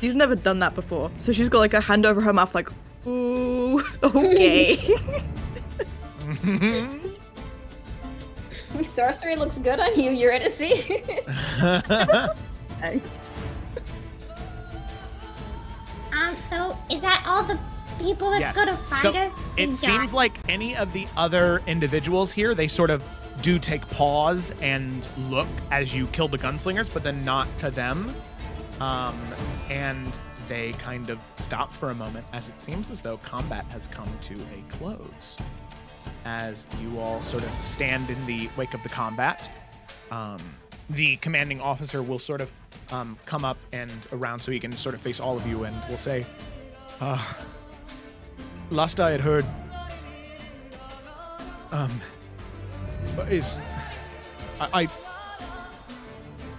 She's never done that before. So she's got like a hand over her mouth like, ooh, okay. Sorcery looks good on you, Eurydice. So is that all the people that's Yes. gonna find So us? it seems like any of the other individuals here, they sort of do take pause and look as you kill the gunslingers, but then not to them. And they kind of stop for a moment as it seems as though combat has come to a close. As you all sort of stand in the wake of the combat, the commanding officer will sort of come up and around so he can sort of face all of you and will say, last I had heard,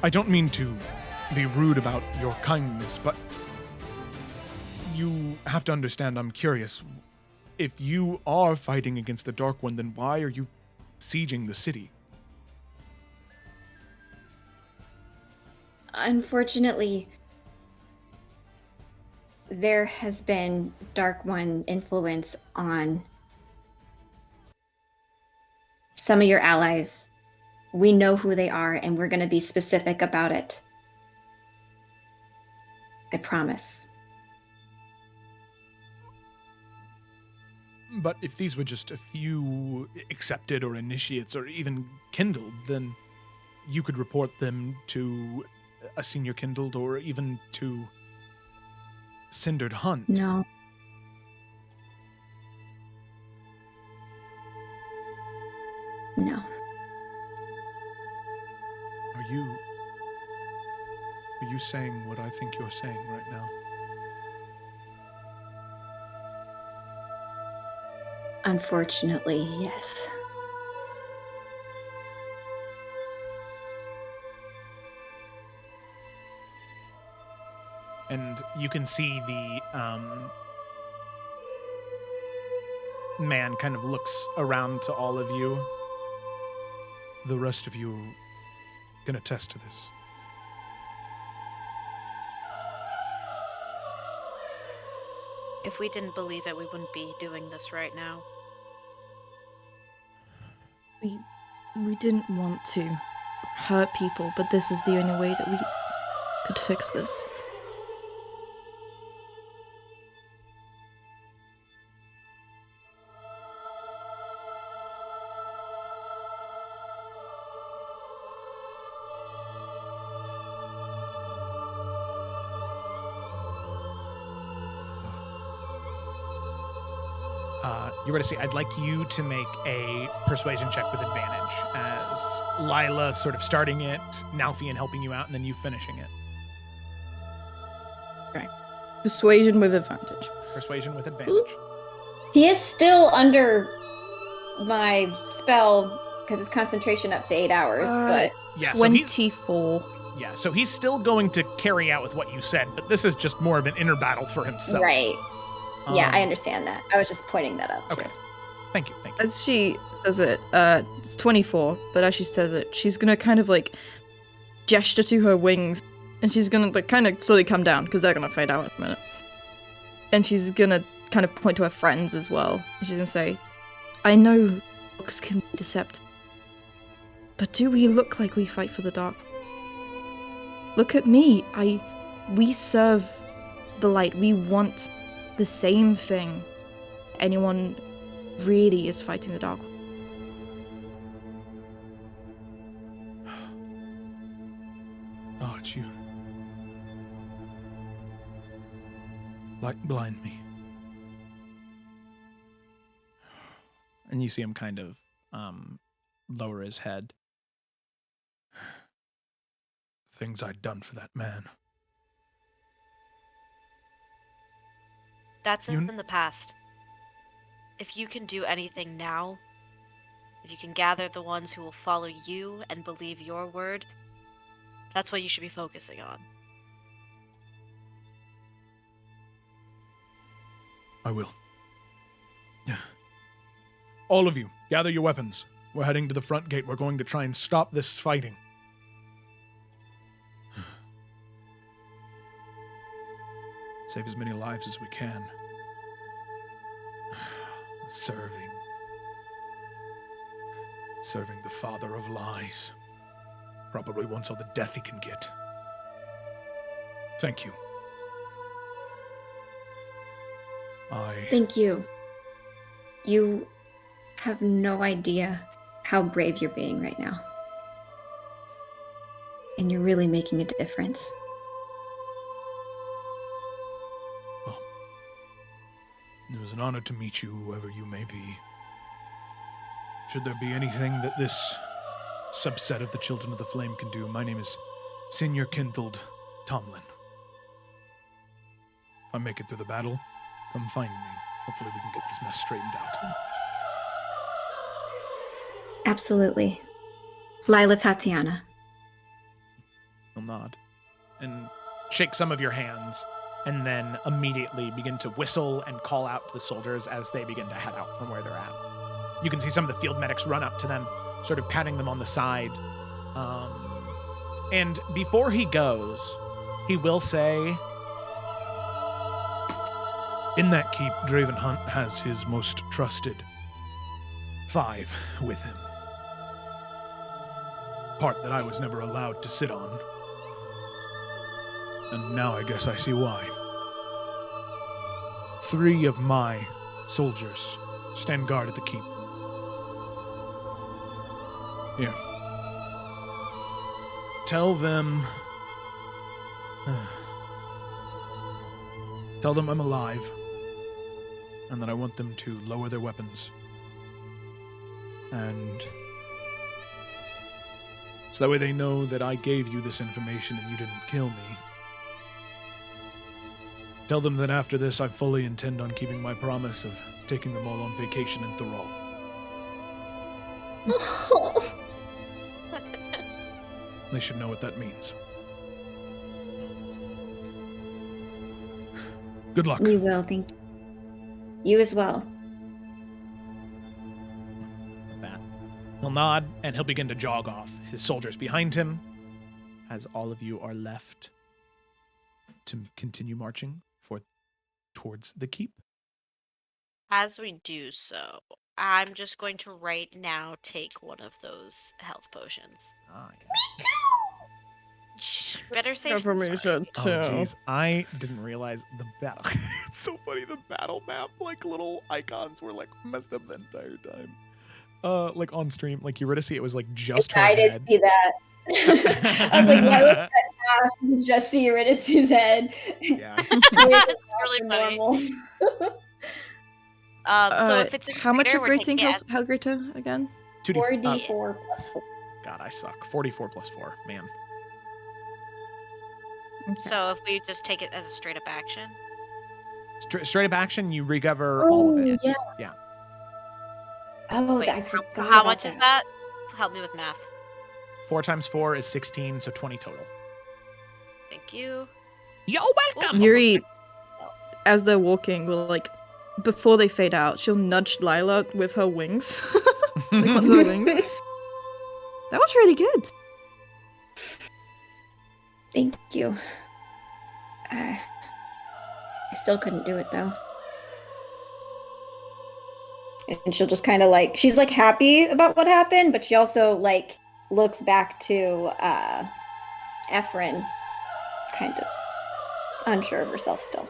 I don't mean to be rude about your kindness, but you have to understand, I'm curious. If you are fighting against the Dark One, then why are you sieging the city? Unfortunately, there has been Dark One influence on some of your allies. We know who they are, and we're going to be specific about it. I promise. But if these were just a few accepted or initiates or even kindled, then you could report them to a senior kindled or even to Cindered Hunt. No. No. Are you saying what I think you're saying right now? Unfortunately, yes. And you can see the man kind of looks around to all of you. The rest of you can attest to this. If we didn't believe it, we wouldn't be doing this right now. We didn't want to hurt people, but this is the only way that we could fix this. Eurydice, I'd like you to make a persuasion check with advantage as Lila sort of starting it, Nalfian helping you out, and then you finishing it. Okay. Persuasion with advantage. Persuasion with advantage. He is still under my spell because it's concentration up to 8 hours, but Yeah, so he's, 24. yeah, so he's still going to carry out with what you said, but this is just more of an inner battle for himself. right. Yeah, I understand that. I was just pointing that out Okay. too. Thank you. As she says it, it's 24, but as she says it, she's gonna kind of like gesture to her wings, and she's gonna like kind of slowly come down because they're gonna fade out in a minute. And she's gonna kind of point to her friends as well. And she's gonna say, I know looks can be deceptive, but do we look like we fight for the dark? Look at me. We serve the light. We want the same thing. Anyone really is fighting the dark. Oh, it's you. Light blind me. And you see him kind of lower his head. Things I'd done for that man. That's You- in the past. If you can do anything now, if you can gather the ones who will follow you and believe your word, that's what you should be focusing on. I will. Yeah. All of you, gather your weapons. We're heading to the front gate. We're going to try and stop this fighting. Save as many lives as we can. Serving the father of lies. Probably wants all the death he can get. Thank you. Thank you. You have no idea how brave you're being right now. And you're really making a difference. It was an honor to meet you, whoever you may be. Should there be anything that this subset of the Children of the Flame can do, my name is Senior Kindled Tomlin. If I make it through the battle, come find me. Hopefully we can get this mess straightened out. Absolutely. Lila Tatiana. He'll nod and shake some of your hands, and then immediately begin to whistle and call out to the soldiers as they begin to head out from where they're at. You can see some of the field medics run up to them, sort of patting them on the side. And before he goes, he will say, In that keep, Draven Hunt has his most trusted 5 with him. Part that I was never allowed to sit on. And now I guess I see why. 3 of my soldiers stand guard at the keep. Here. Tell them I'm alive, and that I want them to lower their weapons. And so that way they know that I gave you this information and you didn't kill me. Tell them that after this I fully intend on keeping my promise of taking them all on vacation in Thurol. They should know what that means. Good luck. We will, thank you. You as well. with that, he'll nod and he'll begin to jog off. His soldiers behind him, as all of you are left to continue marching towards the keep. As we do so, I'm just going to right now take one of those health potions. Ah, yeah. Better safe than sorry. Oh, jeez. I didn't realize the battle. It's so funny. The battle map, like, little icons were, like, messed up the entire time. Like, on stream, like, Eurydice, it was, like, just her I head. didn't see that. I was like, why was that half? You just see Eurydice's head. Yeah. It's really funny. So if it's a how much greater, of we're greater taking it as how greater again? 4d4 plus 4. God, I suck. 44 plus 4. Man. So if we just take it as a straight up action. Straight up action, you recover all of it. Yeah. Yeah. Oh, Wait, I forgot how about much is that? Help me with math. 4 times 4 is 16, so 20 total. Thank you. You're welcome! Yuri, as they're walking, will before they fade out, she'll nudge Lila with her wings. Like one of her wings. That was really good. Thank you. I still couldn't do it though. And she'll just kind of she's happy about what happened, but she also looks back to Ephraim, kind of unsure of herself still.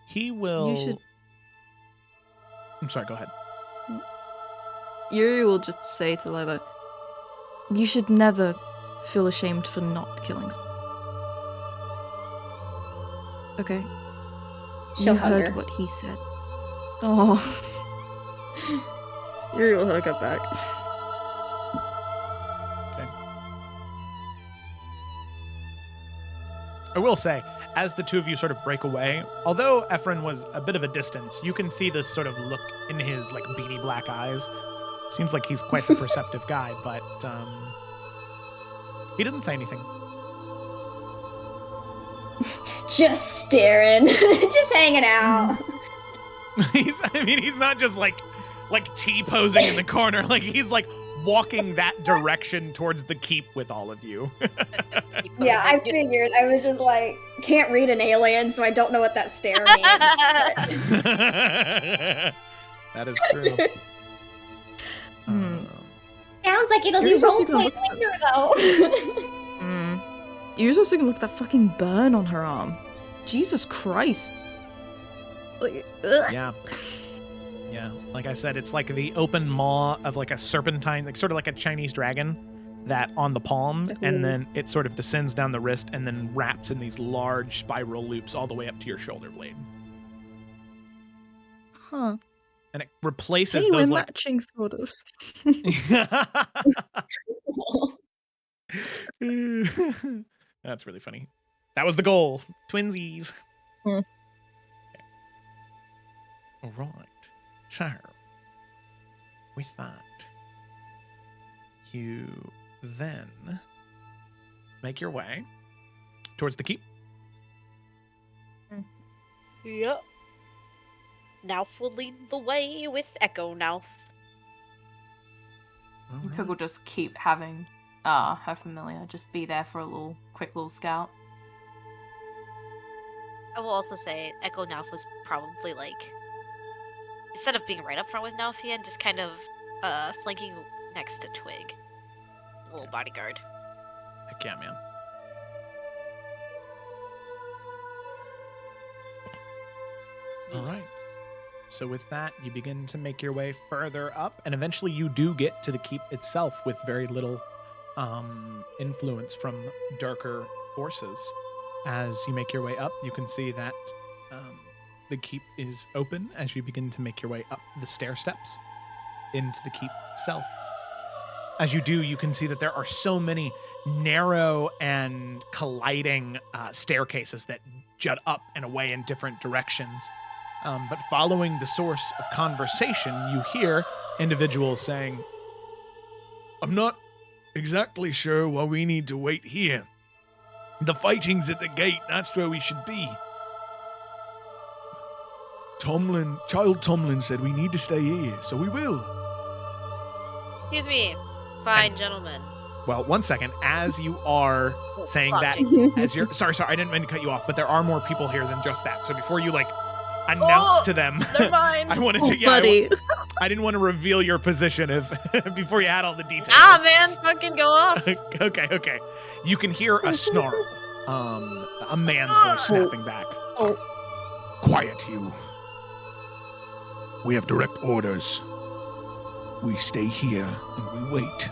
He will. You should. I'm sorry. Go ahead. Yuri will just say to Lila, "You should never feel ashamed for not killing someone." Okay. She'll You hug heard her. what he said. Oh. Yuri will hug her back. I will say, as the two of you sort of break away, although Ephraim was a bit of a distance, you can see this sort of look in his beady black eyes. Seems like he's quite the perceptive guy, but he doesn't say anything. Just staring, just hanging out. He's not just like T-posing in the corner. He's walking that direction towards the keep with all of you. Yeah, I figured. I was just can't read an alien, so I don't know what that stare means. That is true. Sounds like it'll be Yuri's also roleplay gonna later, though. Yuri's also gonna look at that fucking burn on her arm. Jesus Christ. Yeah. Yeah, like I said, it's like the open maw of a serpentine, sort of like a Chinese dragon, that on the palm, and then it sort of descends down the wrist and then wraps in these large spiral loops all the way up to your shoulder blade. Huh. And it replaces Hey, those we're matching, sort of. That's really funny. That was the goal. Twinsies. Hmm. Okay. All right. So, with that, you then make your way towards the keep. Yep. Nauf will lead the way with Echo Nauf. Cook will just keep having her familiar just be there for a quick little scout. I will also say Echo Nauf was probably instead of being right up front with Naufian, just kind of flanking next to Twig. A little bodyguard. Heck yeah, man. All right. So with that, you begin to make your way further up, and eventually you do get to the keep itself with very little influence from darker forces. As you make your way up, you can see that the keep is open as you begin to make your way up the stair steps into the keep itself. As you do, you can see that there are so many narrow and colliding staircases that jut up and away in different directions. But following the source of conversation, you hear individuals saying, I'm not exactly sure why we need to wait here. The fighting's at the gate, that's where we should be. Child Tomlin said we need to stay here, so we will. Excuse me, fine gentlemen. well, one second, as you are saying that, as you're, sorry, I didn't mean to cut you off, but there are more people here than just that. So before you announce to them, they're mine. I wanted to, I didn't want to reveal your position before you had all the details. Ah, man, fucking go off. Okay. You can hear a snarl, a man's voice snapping back. Quiet, you. We have direct orders. We stay here and we wait.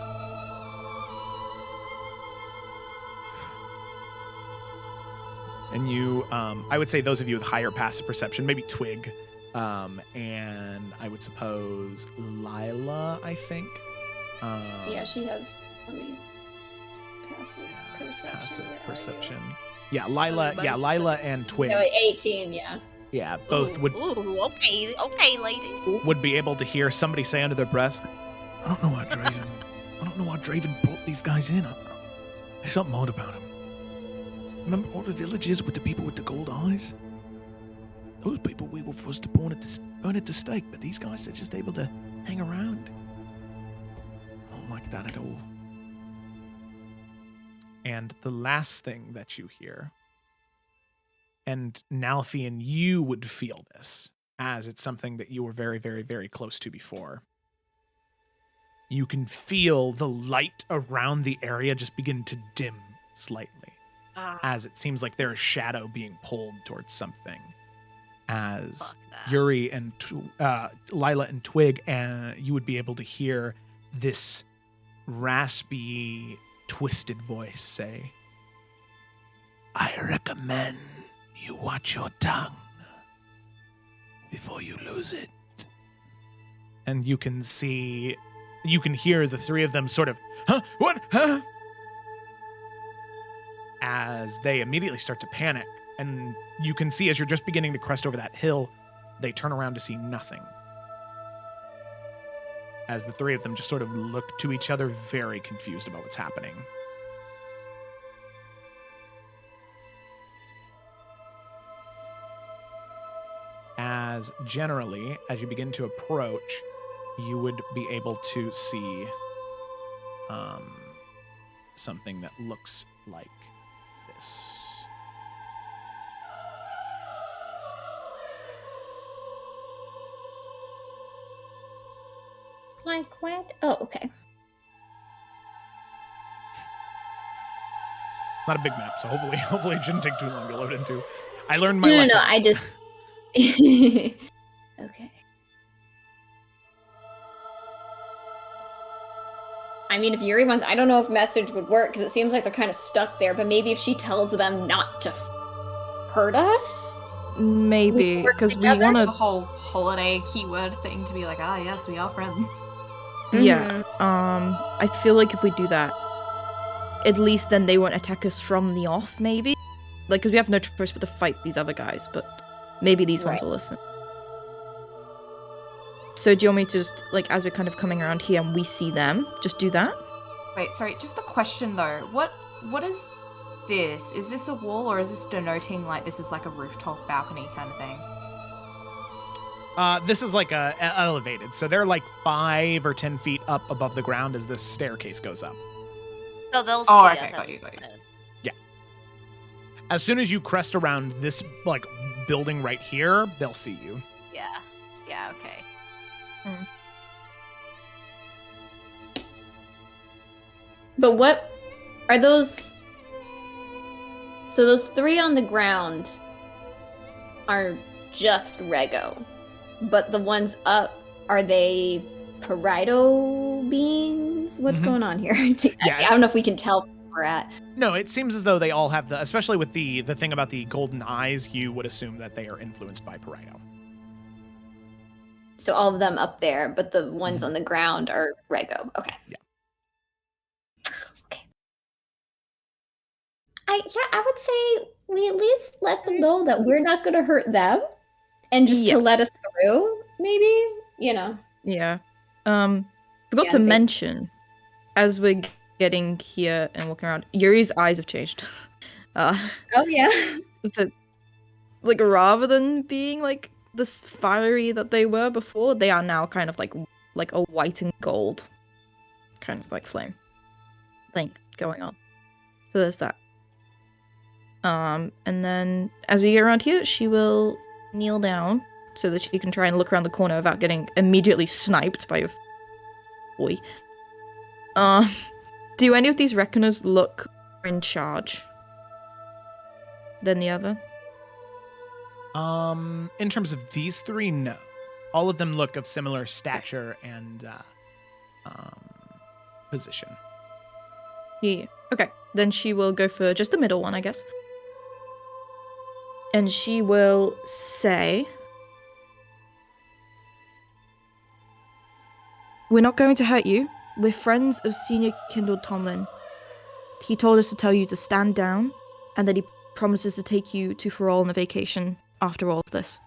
And you, I would say those of you with higher passive perception, maybe Twig, and I would suppose Lila, I think. Yeah, she has. Let me. Passive perception. Yeah, Lila and Twig. No, 18, yeah. Yeah, both would Okay, ladies. would be able to hear somebody say under their breath, I don't know why Draven brought these guys in. There's something odd about them. Remember all the villages with the people with the gold eyes? Those people we were forced to burn at the stake, but these guys are just able to hang around. I don't like that at all. and the last thing that you hear, and Nalfian, you would feel this, as it's something that you were very, very, very close to before. You can feel the light around the area just begin to dim slightly, as it seems like there is shadow being pulled towards something. As Yuri and Lila and Twig, you would be able to hear this raspy, twisted voice say, I recommend you watch your tongue before you lose it. And you can hear the three of them sort of, huh? What? Huh? As they immediately start to panic. And you can see as you're just beginning to crest over that hill, they turn around to see nothing. As the three of them just sort of look to each other, very confused about what's happening. As generally, as you begin to approach, you would be able to see something that looks like this. Like what? Oh, okay. Not a big map, so hopefully it shouldn't take too long to load into. I learned my No, lesson. I just... Okay. I mean, if Yuri wants... I don't know if message would work, because it seems like they're kind of stuck there, but maybe if she tells them not to hurt us? Maybe, because we want The to... whole holiday keyword thing to be like, ah, yes, we are friends. Yeah, I feel like if we do that, at least then they won't attack us from the off, maybe? Like, because we have no choice but to fight these other guys, but maybe these ones will listen. So do you want me to just, like, as we're kind of coming around here and we see them, just do that? Wait, sorry, just a question though. What is this? Is this a wall or is this denoting like this is like a rooftop balcony kind of thing? This is like a elevated, so they're like 5 or 10 feet up above the ground as this staircase goes up. So they'll Oh, see okay, us. got you. Yeah. As soon as you crest around this like building right here, they'll see you. Yeah. Yeah. Okay. But what are those? So those three on the ground are just Rego, but the ones up, are they Parido beings? What's going on here? I don't know if we can tell where we're at. No, it seems as though they all have especially with the thing about the golden eyes, you would assume that they are influenced by Parido. So all of them up there, but the ones on the ground are Rego. Okay. Yeah. I would say we at least let them know that we're not going to hurt them, and just to let us through, maybe, Yeah. Forgot to mention, as we're getting here and walking around, Yuri's eyes have changed. Oh yeah. So, like, rather than being like the fiery that they were before, they are now kind of like a white and gold kind of like flame thing going on. So there's that. And then as we get around here, she will kneel down so that she can try and look around the corner without getting immediately sniped by your boy. Do any of these reckoners look in charge than the other? In terms of these three, no. All of them look of similar stature and position. Yeah. Okay. Then she will go for just the middle one, I guess. And she will say, "We're not going to hurt you. We're friends of Senior Kindle Tomlin. He told us to tell you to stand down, and that he promises to take you to Farol on a vacation after all of this."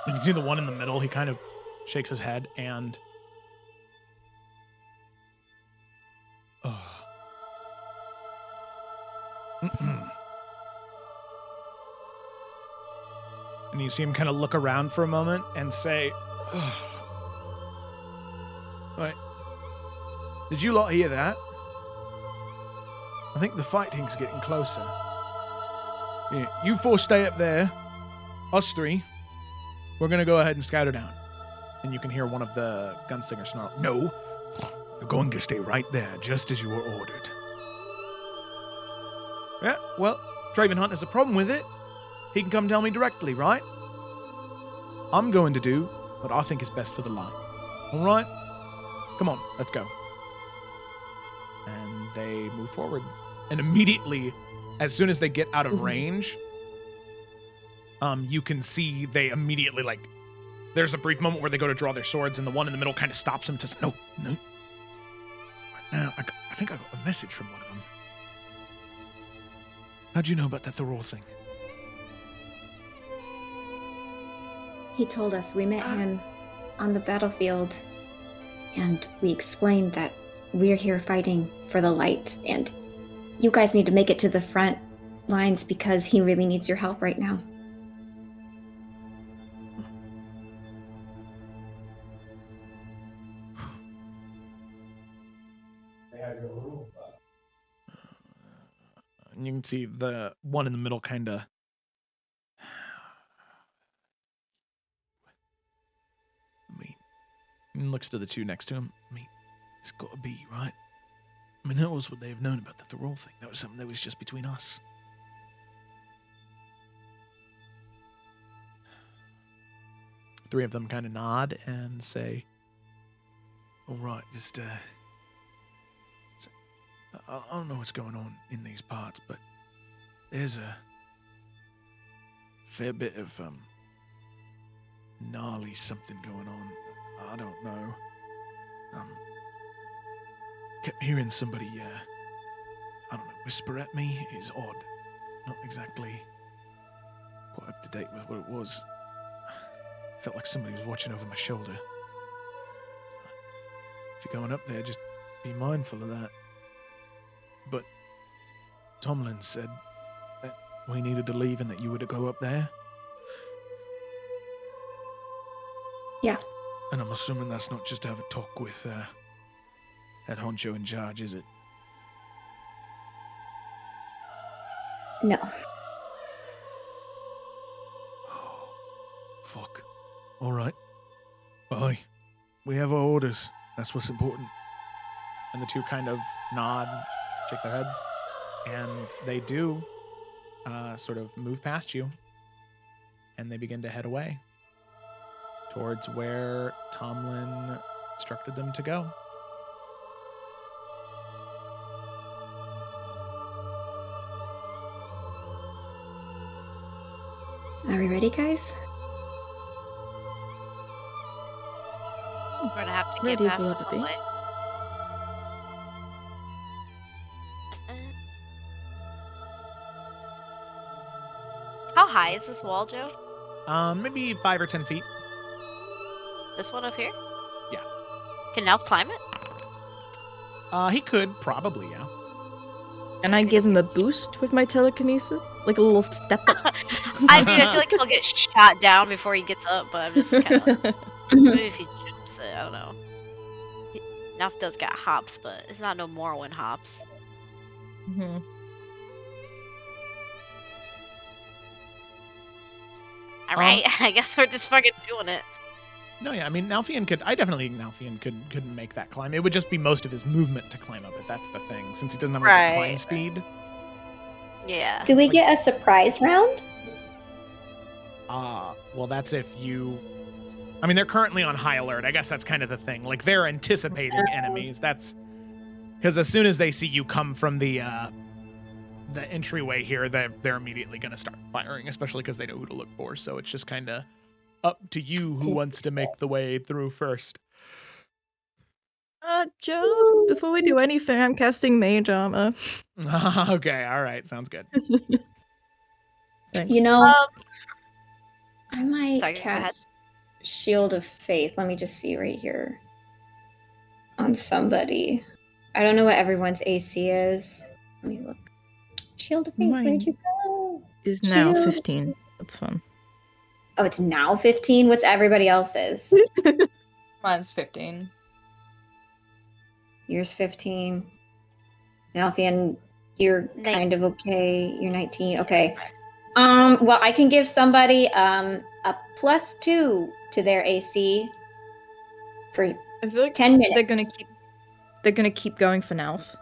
You can see the one in the middle. He kind of shakes his head and... And you see him kind of look around for a moment and say, "Wait, did you lot hear that? I think the fighting's getting closer. Yeah, you four stay up there. Us three, we're going to go ahead and scatter down." And you can hear one of the gunslingers snarl, "No, you're going to stay right there, just as you were ordered." Yeah, well, Draven Hunt has a problem with it. He can come tell me directly, right? I'm going to do what I think is best for the line. All right? Come on, let's go. And they move forward. And immediately, as soon as they get out of range, you can see they immediately, like, there's a brief moment where they go to draw their swords, and the one in the middle kind of stops them to say, no. Right now, I think I got a message from one of them. How'd you know about that Thorol thing? He told us. We met him on the battlefield, and we explained that we're here fighting for the light, and you guys need to make it to the front lines because he really needs your help right now. And you can see the one in the middle kind of... and looks to the two next to him. I mean, it's got to be, right? I mean, how else would they have known about the Thorol thing? That was something that was just between us. Three of them kind of nod and say, "All right, just, I don't know what's going on in these parts, but there's a fair bit of, gnarly something going on. I don't know. Kept hearing somebody, I don't know, whisper at me. It's odd. Not exactly quite up to date with what it was. Felt like somebody was watching over my shoulder. If you're going up there, just be mindful of that. But Tomlin said that we needed to leave and that you were to go up there. Yeah. And I'm assuming that's not just to have a talk with head honcho in charge, is it? No. Oh, fuck. All right. Bye. We have our orders. That's what's important. And the two kind of nod, shake their heads, and they do sort of move past you, and they begin to head away towards where Tomlin instructed them to go. Are we ready, guys? We're gonna have to get Ready as past we'll the ever be. hallway. How high is this wall, Joe? Maybe 5 or 10 feet. This one up here? Yeah. Can Nelf climb it? He could, probably, yeah. And I give him a boost with my telekinesis? Like a little step up? I mean, I feel like he'll get shot down before he gets up, but I'm just kind of like, maybe if he jumps it, I don't know. Nelf does got hops, but it's not no Morrowind hops. Mm-hmm. Alright, I guess we're just fucking doing it. No, yeah, I mean, Nalfian could... I definitely think Nalfian could make that climb. It would just be most of his movement to climb up it. That's the thing, since he doesn't have like, climb Right. speed. Yeah. Do we get a surprise round? Well, that's if you... I mean, they're currently on high alert. I guess that's kind of the thing. Like, they're anticipating enemies. That's... Because as soon as they see you come from the entryway here, they're immediately going to start firing, especially because they know who to look for. So it's just kind of up to you who wants to make the way through first. Joe, before we do anything, I'm casting Mage Armor. Okay, all right, sounds good. Thanks. You know, I might Sorry, go ahead. cast Shield of Faith. Let me just see right here. On somebody. I don't know what everyone's AC is. Let me look. Shield of Faith, where'd you go? Is now Shield. 15. That's fun. Oh, it's now 15? What's everybody else's? Mine's 15. Yours 15. Alfian, you're kind of okay. You're 19. Okay. Well, I can give somebody a +2 to their AC for I feel like 10 minutes. They're gonna keep going for Nalf.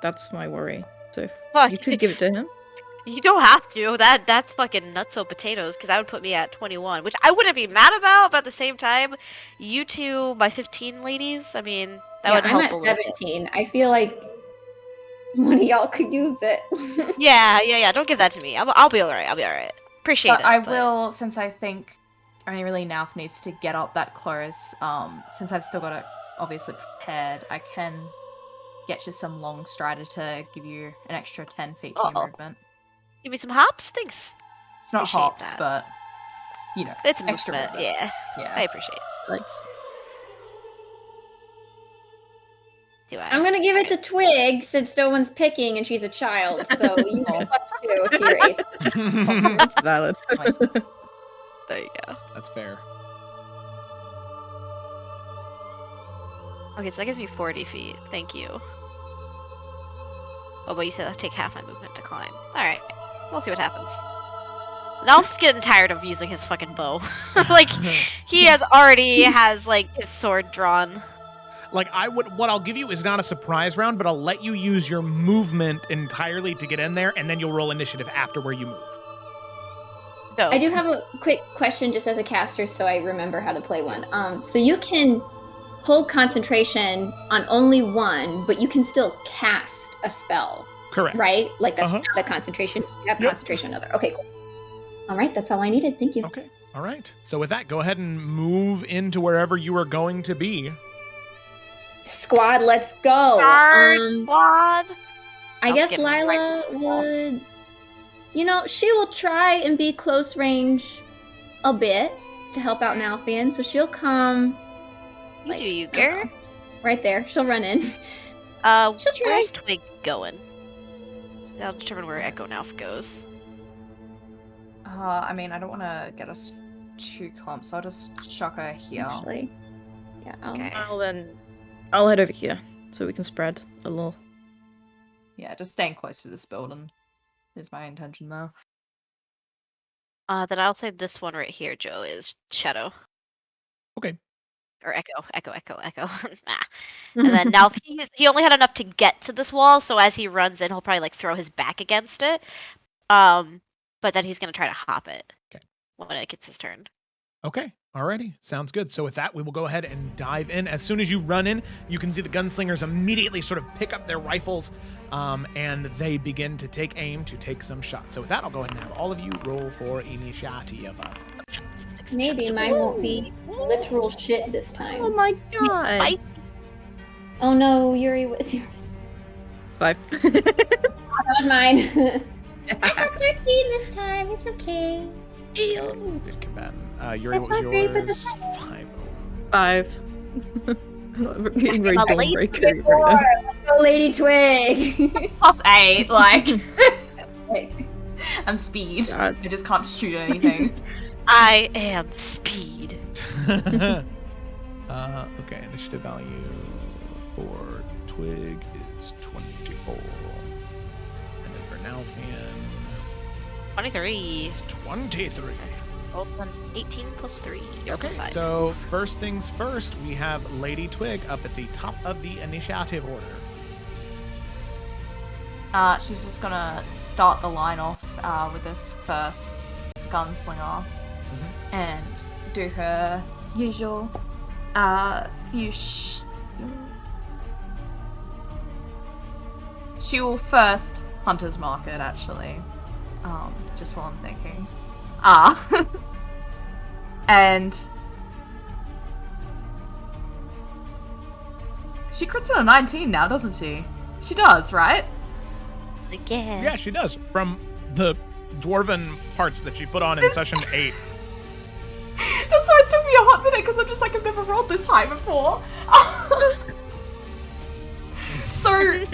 That's my worry. So if Well, you could give it to him. You don't have to. That's fucking nutso potatoes, because that would put me at 21, which I wouldn't be mad about, but at the same time, you two, my 15 ladies, I mean, that would help I'm at a little 17. I feel like one of y'all could use it. bit. Yeah, don't give that to me. I'll be alright, Appreciate But it. I will, since I think only really Nalf needs to get up that close, since I've still got it obviously prepared, I can get you some long strider to give you an extra 10 feet to your movement. Give me some hops? Thanks. It's not Appreciate hops, that. but, you know, It's a extra movement, movement. yeah. I appreciate it. Thanks. I'm gonna give it to Twig since no one's picking and she's a child, so you get +2 to your AC. That's valid. There you go. That's fair. Okay, so that gives me 40 feet. Thank you. Oh, but you said I'll take half my movement to climb. Alright. We'll see what happens. Nalf's getting tired of using his fucking bow. Like, he has like, his sword drawn. Like, what I'll give you is not a surprise round, but I'll let you use your movement entirely to get in there, and then you'll roll initiative after where you move. No. I do have a quick question just as a caster so I remember how to play one. So you can hold concentration on only one, but you can still cast a spell. Correct. Right? Like that's not a concentration. You have concentration on another. Okay, cool. All right, that's all I needed. Thank you. Okay. All right. So with that, go ahead and move into wherever you are going to be. Squad, let's go. Squad. I guess Lila would, she will try and be close range a bit to help out Nalfian. So she'll come. You do you, girl. Right there. She'll run in. She'll try. Where's Twig going? That'll determine where Echo Nalf goes. I mean, I don't want to get us too clumped, so I'll just chuck her here. Actually, yeah. Okay. I'll head over here so we can spread a little. Yeah, just staying close to this building is my intention there. Then I'll say this one right here, Joe, is Shadow. Okay. Or Echo. Nah. And then now he only had enough to get to this wall, so as he runs in, he'll probably like throw his back against it. But then he's gonna try to hop it. Okay. When it gets his turn. Okay. Alrighty. Sounds good. So with that, we will go ahead and dive in. As soon as you run in, you can see the gunslingers immediately sort of pick up their rifles, and they begin to take aim to take some shots. So with that, I'll go ahead and have all of you roll for initiative. Maybe mine won't be literal shit this time. Oh my god. Oh no, Yuri was yours. It's 5. That was mine. I got 13 this time. It's okay. Good combatant. Yuri, That's what was not great, but yours? that's 5. 5. Getting very Not dumb late. very quickly right now. Let's go, Lady Twig. +8, like. Wait. I'm speed. God. I just can't shoot anything. I am speed. Okay, initiative value for Twig is 24. And then for Nalfian, 23. it's 23. Both on 18 plus 3. Or plus 5. So first things first, we have Lady Twig up at the top of the initiative order. She's just gonna start the line off with this first gunslinger and do her usual few she will first Hunter's Mark it, actually. Just while I'm thinking. And she crits on a 19 now, doesn't she? She does, right? Again. Yeah, she does. From the dwarven parts that she put on in session 8. That's why it took me a hot minute, because I'm just like, I've never rolled this high before. So,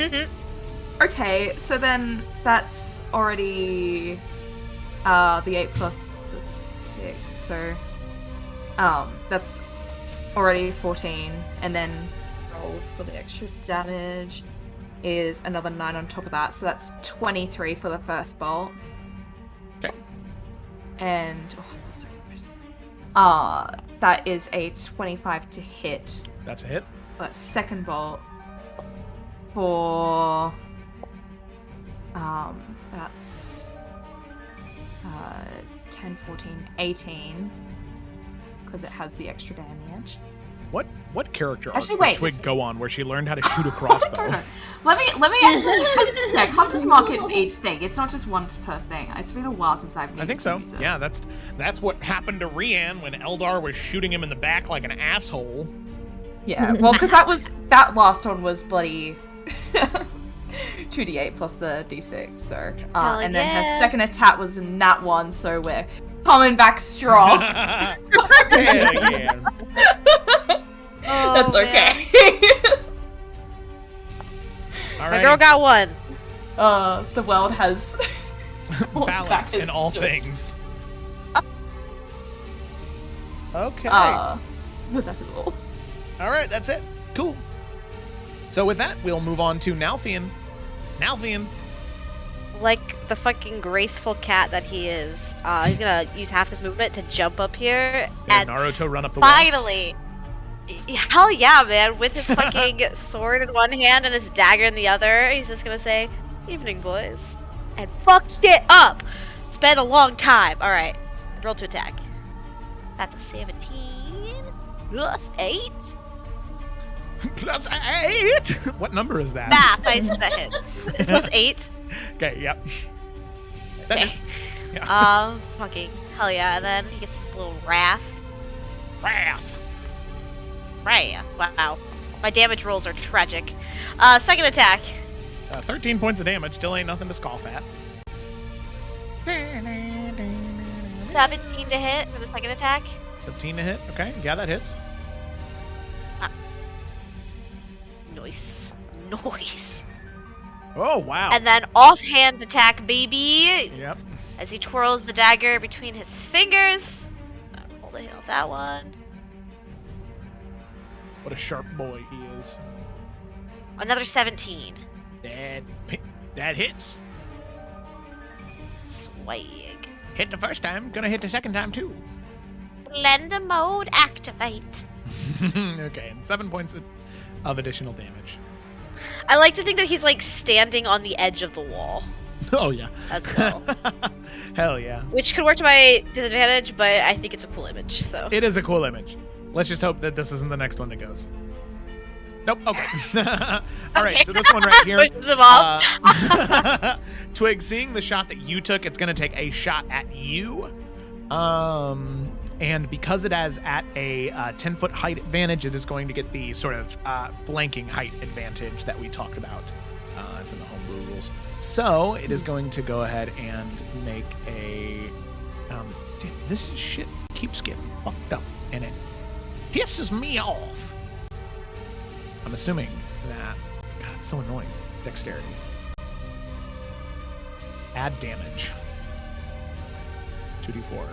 okay, so then that's already the 8 plus the 6, so that's already 14, and then roll for the extra damage is another 9 on top of that, so that's 23 for the first bolt. Okay. And that's so gross. That is a 25 to hit. That's a hit. But second bolt for that's 10, 14, 18 because it has the extra damage. What character Actually, arc wait, did Twig this- go on where she learned how to shoot a I don't crossbow? know. Let me actually, because Hunter's Mark is each thing. It's not just one per thing. It's been a while since I've needed I think to so. use it. Yeah, that's what happened to Rian when Eldar was shooting him in the back like an asshole. Yeah, well, because that last one was bloody 2d8 plus the d6, so and then her second attack was in that one, so we're coming back strong. Hell yeah. That's okay. All My girl right. got one. The world has Balance in all good. things. Okay. With that at all. All right, that's it. Cool. So with that, we'll move on to Nalthian. Nalthian. Like the fucking graceful cat that he is, he's gonna use half his movement to jump up here Did and Naruto run up the wall? finally, hell yeah, man, with his fucking sword in one hand and his dagger in the other, he's just gonna say, "Evening, boys," and fuck shit up. It's been a long time. All right, roll to attack. That's a 17 plus 8. Plus 8. What number is that? Math. I assume that hit. It's plus 8. Okay. Yep. That Okay. is- yeah. Fucking hell yeah, and then he gets his little wrath. Wrath. Wow. My damage rolls are tragic. Second attack. 13 points of damage. Still ain't nothing to scoff at. 17 to hit for the second attack. 17 to hit. Okay. Yeah, that hits. Nice. Oh, wow. And then offhand attack, baby. Yep. As he twirls the dagger between his fingers. Roll to hit on that one. What a sharp boy he is. Another 17. That hits. Swag. Hit the first time. Gonna hit the second time, too. Blender mode activate. Okay. And 7 points of additional damage. I like to think that he's like standing on the edge of the wall Oh, yeah. as well. Hell yeah. Which could work to my disadvantage, but I think it's a cool image, so. It is a cool image. Let's just hope that this isn't the next one that goes. Nope. Okay. All right. So this one right here. Pushes him off. Twig, seeing the shot that you took, it's going to take a shot at you. And because it has at a 10-foot height advantage, it is going to get the sort of flanking height advantage that we talked about. It's in the homebrew rules. So it is going to go ahead and make a. Damn, this shit keeps getting fucked up, and it pisses me off. I'm assuming that. God, it's so annoying. Dexterity. Add damage. 2d4.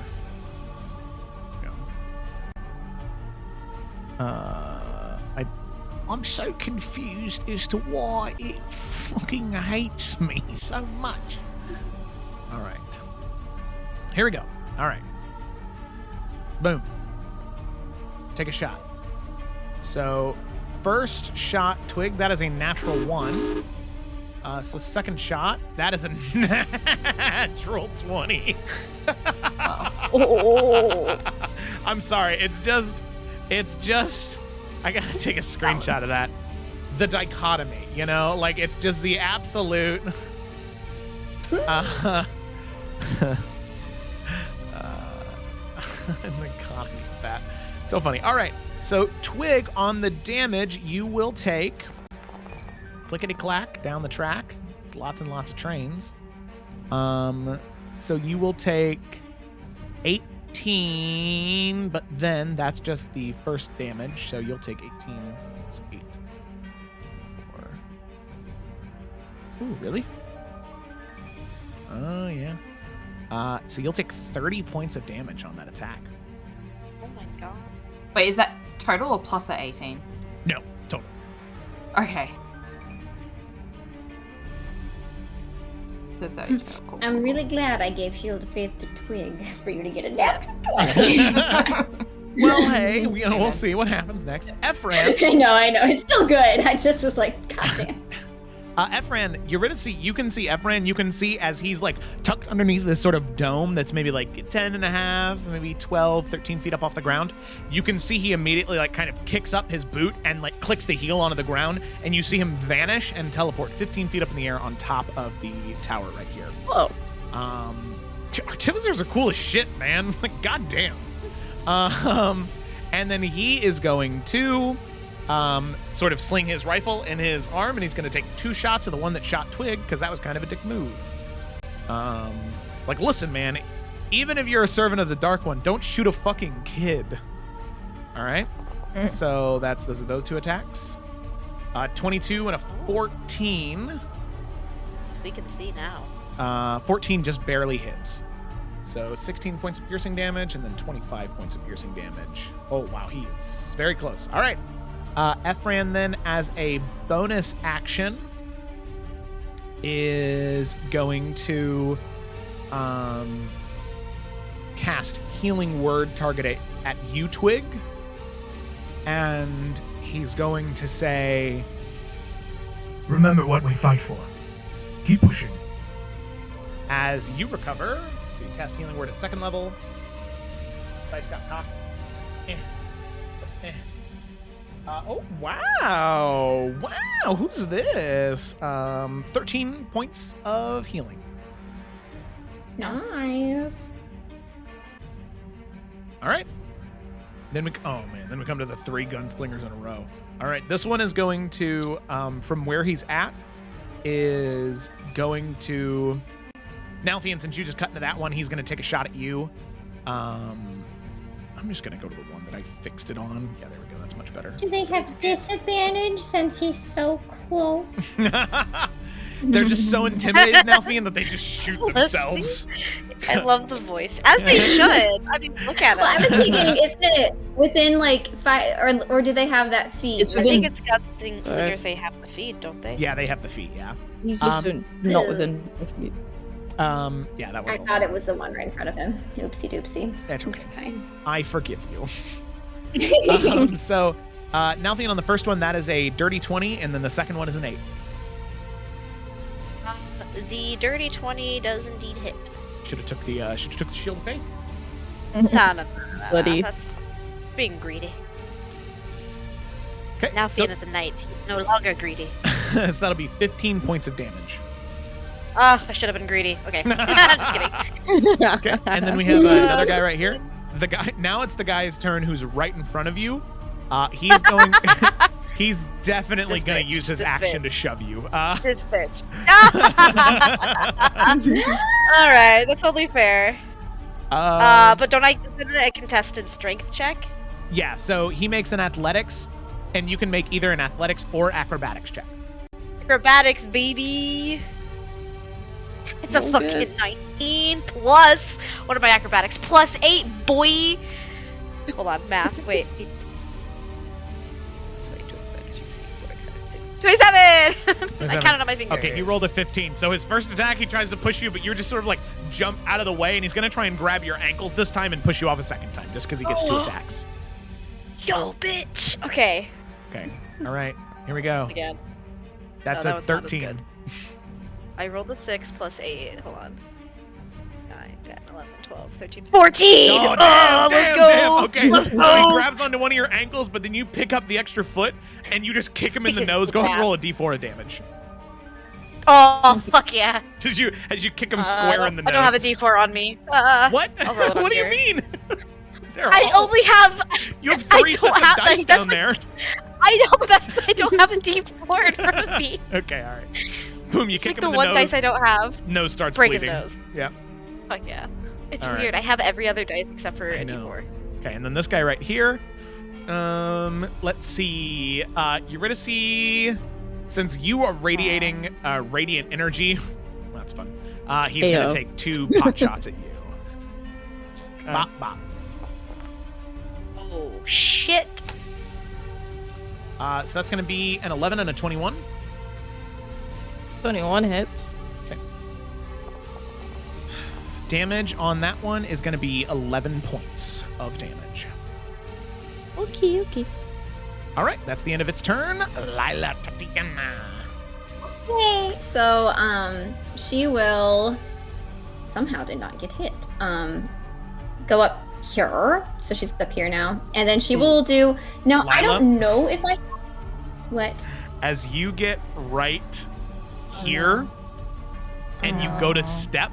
I'm so confused as to why it fucking hates me so much. All right. Here we go. All right. Boom. Take a shot. So, first shot, Twig, that is a natural 1. So second shot, that is a natural 20. Oh. I'm sorry. It's just. I gotta take a screenshot of that. the dichotomy, you know? Like, it's just the absolute... dichotomy of that. So funny. All right, so Twig, on the damage, you will take... clickety-clack down the track. It's lots and lots of trains. So you will take 18, but then that's just the first damage, so you'll take 18 plus 8. 4. Ooh, really? Oh, yeah. So you'll take 30 points of damage on that attack. Oh my god. Wait, is that total or plus at 18? No, total. Okay. So 30 total. Cool, I'm cool, really glad I gave Shield of Faith to Twig for you to get a nat 20. Well, hey, we'll see what happens next. Ephran. I know. It's still good. I just was like, goddamn. Ephran, you're ready to see. You can see Ephran. You can see as he's like tucked underneath this sort of dome that's maybe like 10 and a half, maybe 12, 13 feet up off the ground. You can see he immediately like kind of kicks up his boot and like clicks the heel onto the ground, and you see him vanish and teleport 15 feet up in the air on top of the tower right here. Whoa. Artificers are cool as shit, man. Like, goddamn. And then he is going to sort of sling his rifle in his arm, and he's going to take 2 shots of the one that shot Twig, because that was kind of a dick move. Like, listen, man, even if you're a servant of the Dark One, don't shoot a fucking kid. All right? So those 2 attacks. 22 and a 14. So we can see now. 14 just barely hits. So 16 points of piercing damage, and then 25 points of piercing damage. Oh, wow, he is very close. All right. Ephran then, as a bonus action, is going to cast Healing Word target at you, Twig. And he's going to say... Remember what we fight for. Keep pushing. As you recover, so you cast Healing Word at 2nd level. Dice got cocked. Oh, wow. Wow, who's this? 13 points of healing. Nice. All right. Then we come to the 3 gunslingers in a row. All right, this one is going to, from where he's at, is going to... Nalfian, since you just cut into that one, he's going to take a shot at you. I'm just going to go to the one that I fixed it on. Yeah, there we go. That's much better. Do they have disadvantage since he's so close? They're just so intimidated, Nalfian, that they just shoot themselves. I love the voice. As they should. I mean, look at it. Well, I was thinking, isn't it within like 5, or do they have that feed? I think it's got slingers. They have the feed, don't they? Yeah, they have the feet, yeah. He's just not within. Yeah, that one. I thought it was the one right in front of him. Oopsie doopsie. That's okay. It's fine. I forgive you. So, Nalfian, on the first one, that is a dirty 20, and then the second one is an 8. The dirty 20 does indeed hit. Should have took the shield of faith. No. Bloody. That's being greedy. Okay. Now Fion is a knight. No longer greedy. So that'll be 15 points of damage. I should have been greedy. Okay. I'm just kidding. Okay. And then we have another guy right here. Now it's the guy's turn who's right in front of you. He's going. He's definitely going to use his action to shove you. This bitch. All right, that's totally fair. But don't I consider it a contested strength check? Yeah. So he makes an athletics, and you can make either an athletics or acrobatics check. Acrobatics, baby. It's a fucking 19 plus. What are my acrobatics? Plus 8, boy. Hold on, math. Wait. 27! I counted on my fingers. Okay, he rolled a 15. So his first attack, he tries to push you, but you're just sort of like jump out of the way, and he's going to try and grab your ankles this time and push you off a second time, just because he gets 2 attacks. Yo, bitch. Okay. Okay. All right. Here we go. Again. That's No, a that was not as 13. good. I rolled a 6 plus 8. Hold on. 9, 10, 11, 12, 13, 14! Oh, damn, let's damn, go! damn. Okay, Let's so go! he grabs onto one of your ankles, but then you pick up the extra foot and you just kick him in the Because nose. it's Go ahead and bad. roll a d4 of damage. Oh, fuck yeah. As you kick him square in the nose. I don't have a d4 on me. What? I'll roll it on What do you here. mean? They're I all- only have. You have I 3 don't sets of have- dice that's down there. I know, but I don't have a d4 in front of me. Okay, all right. Boom! You It's kick like him the in the one nose. dice I don't have. Nose starts Break bleeding. his nose. Yeah. Fuck yeah. It's All right. weird. I have every other dice except for I a know. d4. Okay, and then this guy right here. Let's see. Eurydice, since you are radiating radiant energy, that's fun. He's gonna Ayo. take 2 pot shots at you. Bop bop. Oh shit. So that's gonna be an 11 and a 21. 21 hits. Damage on that one is gonna be 11 points of damage. Okay. All right, that's the end of its turn. Lila Tatiana. Yay! So, she will somehow did not get hit. Go up here. So she's up here now. And then she will do now I Lila? don't know if I what? As you get right here and you go to step,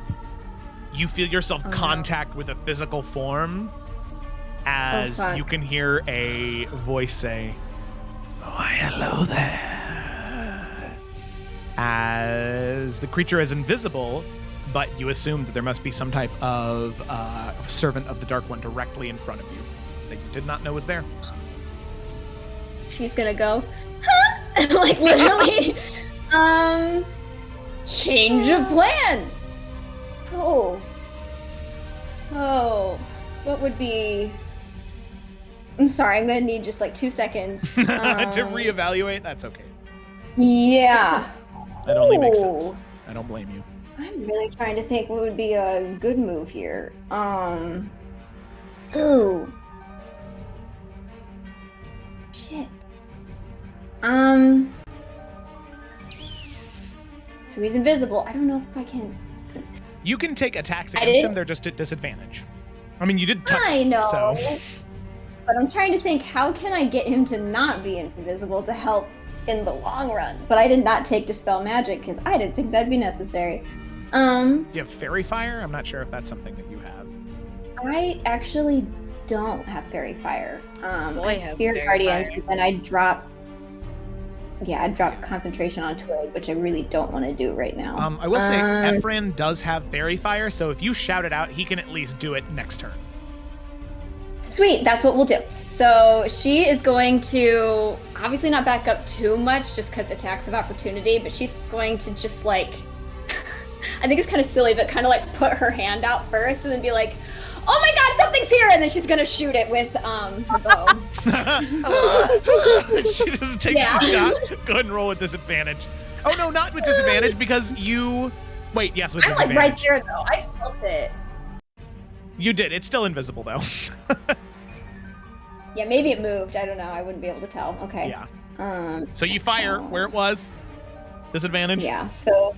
you feel yourself contact with a physical form as fuck. you can hear a voice say, "Why, hello there." As the creature is invisible, but you assume that there must be some type of servant of the Dark One directly in front of you that you did not know was there. She's gonna go, huh? Like literally. Change of plans. Oh, what would be? I'm sorry, I'm gonna need just like 2 seconds. To reevaluate, that's okay. Yeah. That only makes sense. Ooh. I don't blame you. I'm really trying to think what would be a good move here. Ooh. Shit. So he's invisible. I don't know if I can. You can take attacks I against did? him, they're just at disadvantage. I mean, you did touch I know. so. But I'm trying to think, how can I get him to not be invisible to help in the long run? But I did not take Dispel Magic because I didn't think that'd be necessary. You have Fairy Fire? I'm not sure if that's something that you have. I actually don't have Fairy Fire. I Boy, have have Spirit Fairy Guardians, Fire. but then I drop. Yeah, I drop Concentration on Twig, which I really don't want to do right now. I will say, Ephraim does have Fairy Fire, so if you shout it out, he can at least do it next turn. Sweet, that's what we'll do. So she is going to obviously not back up too much just because attacks of opportunity, but she's going to just like, I think it's kind of silly, but kind of like put her hand out first and then be like, oh my god, something's here! And then she's going to shoot it with her bow. She just takes Yeah. the shot. Go ahead and roll with disadvantage. Oh no, not with disadvantage because you. Wait, yes, with I'm like disadvantage. right there though. I felt it. You did. It's still invisible though. Yeah, maybe it moved. I don't know. I wouldn't be able to tell. Okay. Yeah. So you fire where it was. Disadvantage. Yeah. So,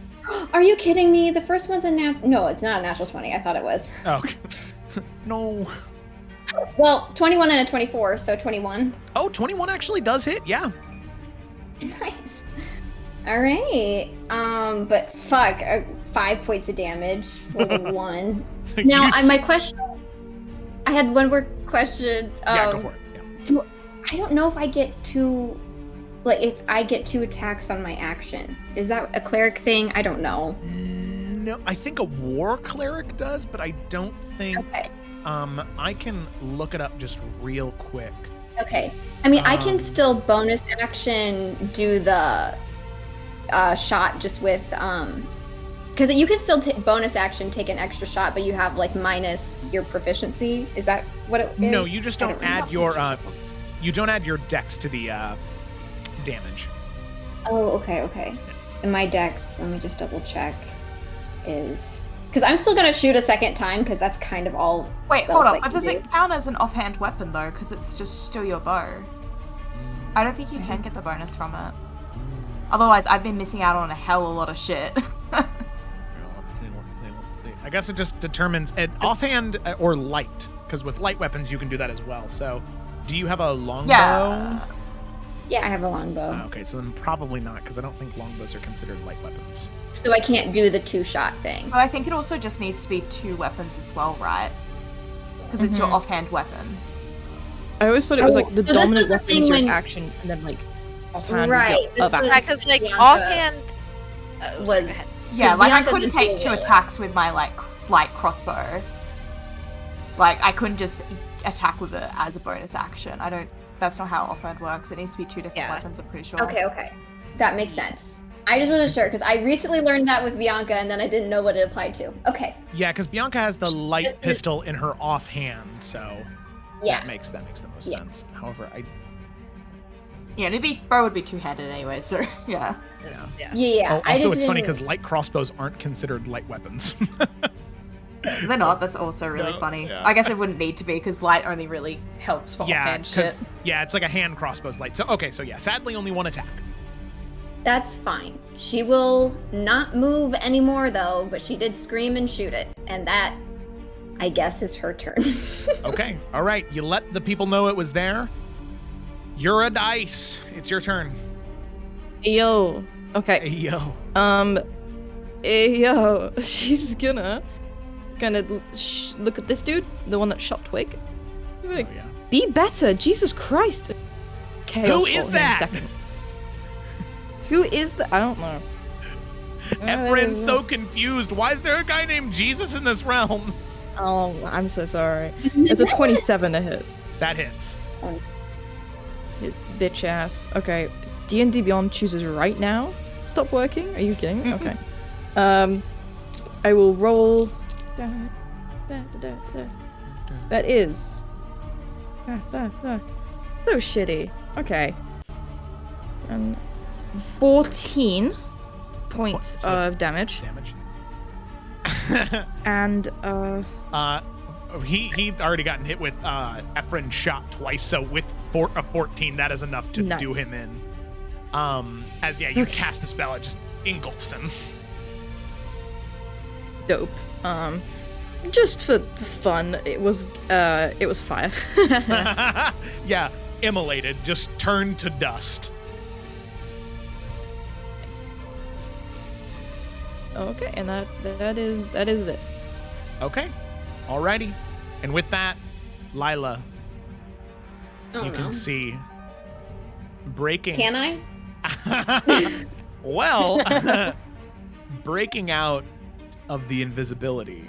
are you kidding me? The first one's a no. It's not a natural 20. I thought it was. Oh. No. Well, 21 and a 24, so 21. Oh, 21 actually does hit. Yeah. Nice. All right. But fuck, 5 points of damage for the one. Now, my question. I had one more question. Yeah, go for it. Yeah. I don't know if I get two. Like, if I get 2 attacks on my action, is that a cleric thing? I don't know. No, I think a war cleric does, but I don't think. Okay. I can look it up just real quick. Okay. I mean, I can still bonus action do the shot just with because you can still bonus action take an extra shot, but you have like minus your proficiency. Is that what it is? No, you just I don't remember. add your you don't add your dex to the damage. Oh, okay. And my dex, let me just double check, is because I'm still gonna shoot a second time because that's kind of all. Wait, else hold I up. can But does do. it count as an offhand weapon though? Because it's just still your bow. I don't think you can get the bonus from it. Otherwise, I've been missing out on a hell of a lot of shit. I guess it just determines offhand or light, because with light weapons you can do that as well. So, do you have a longbow? Yeah, I have a longbow. Okay, so then probably not, because I don't think longbows are considered light weapons. So I can't do the 2-shot thing. But I think it also just needs to be 2 weapons as well, right? Because it's your offhand weapon. I always thought it was like the so this was dominant the weapon thing is your when- action, and then like offhand. Right, Your this other was- action. Because like Bianca offhand was sorry, go ahead. Yeah, like I Bianca couldn't doesn't take do 2 it. attacks with my like light crossbow. Like I couldn't just attack with it as a bonus action. I don't. That's not how offhand works. It needs to be 2 different Yeah. weapons. I'm pretty sure. Okay. That makes sense. I just wasn't sure, because I recently learned that with Bianca, and then I didn't know what it applied to. Okay. Yeah, because Bianca has the light Just- pistol in her offhand, so Yeah. that makes the most Yeah. sense. However, Yeah, it'd be bow would be 2-handed anyway. So yeah. Yeah. Yeah. I also just it's funny didn't- because light crossbows aren't considered light weapons. They're not. That's also really No, funny. yeah. I guess it wouldn't need to be because light only really helps for yeah, offhand shit. it's like a hand crossbow's light. So okay, so yeah, sadly only 1 attack. That's fine. She will not move anymore, though, but she did scream and shoot it. And that, I guess, is her turn. Okay, all right. You let the people know it was there. You're a dice. It's your turn. Yo. Okay. Hey, yo. Yo. She's gonna look at this dude, the one that shot Twig. Like, Oh, yeah. be better, Jesus Christ. Chaos Who is fought him that? second. Who is that? I don't know. Efren's so confused. Why is there a guy named Jesus in this realm? Oh, I'm so sorry. It's a 27 to hit. That hits. His bitch ass. Okay. D&D Beyond chooses right now. Stop working? Are you kidding me? Okay. I will roll. That is. So shitty. Okay. And 14 points of damage. And He'd already gotten hit with Efren shot twice, so with a 14, that is enough to Nice. do him in. As you cast the spell, it just engulfs him. dope. Just for fun, it was fire. Yeah, immolated, just turned to dust. Okay, and that is it. Okay, alrighty. And with that, Lila, Oh, you no. can see breaking. Can I? Well, breaking out of the invisibility,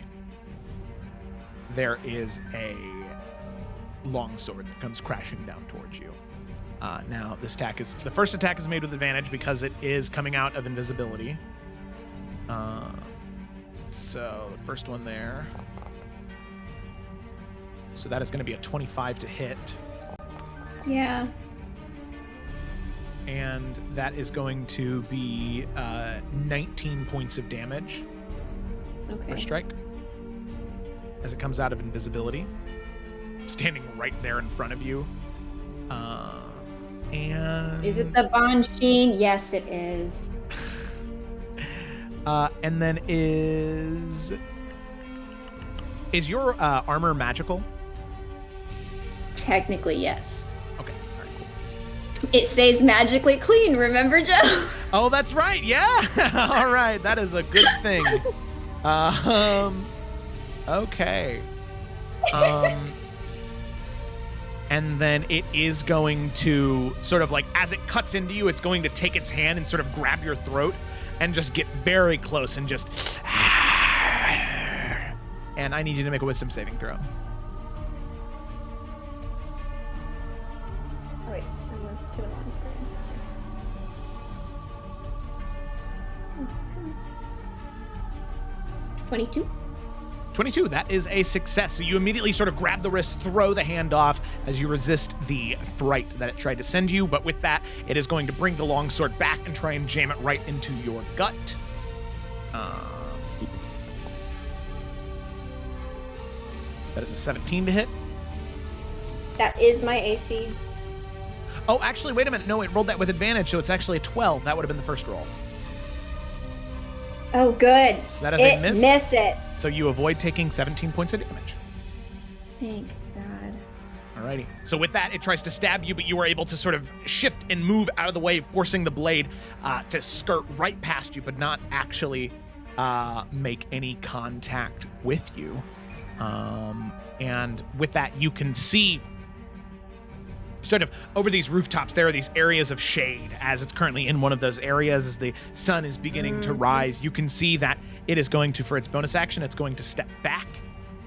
there is a longsword that comes crashing down towards you. Now, the first attack is made with advantage because it is coming out of invisibility. So the first one there. So that is going to be a 25 to hit. Yeah. And that is going to be 19 points of damage Okay. per strike as it comes out of invisibility, standing right there in front of you. And Is it the Bond Sheen? Yes, it is. and then is your armor magical? Technically, yes. Okay, all right, cool. It stays magically clean, remember, Joe? Oh, that's right. Yeah. All right, that is a good thing. Okay. And then it is going to sort of like, as it cuts into you, it's going to take its hand and sort of grab your throat and just get very close and just. And I need you to make a wisdom saving throw. Oh, wait, I moved to the wrong screen. 22? 22, that is a success. So you immediately sort of grab the wrist, throw the hand off as you resist the fright that it tried to send you. But with that, it is going to bring the longsword back and try and jam it right into your gut. That is a 17 to hit. That is my AC. Oh, actually, wait a minute. No, it rolled that with advantage, so it's actually a 12. That would have been the first roll. Oh, good. So that is a miss. Miss it. So you avoid taking 17 points of damage. Thank God. Alrighty. So with that, it tries to stab you, but you were able to sort of shift and move out of the way, forcing the blade to skirt right past you, but not actually make any contact with you. And with that, you can see sort of over these rooftops, there are these areas of shade as it's currently in one of those areas as the sun is beginning to rise. You can see that it is going to, for its bonus action, it's going to step back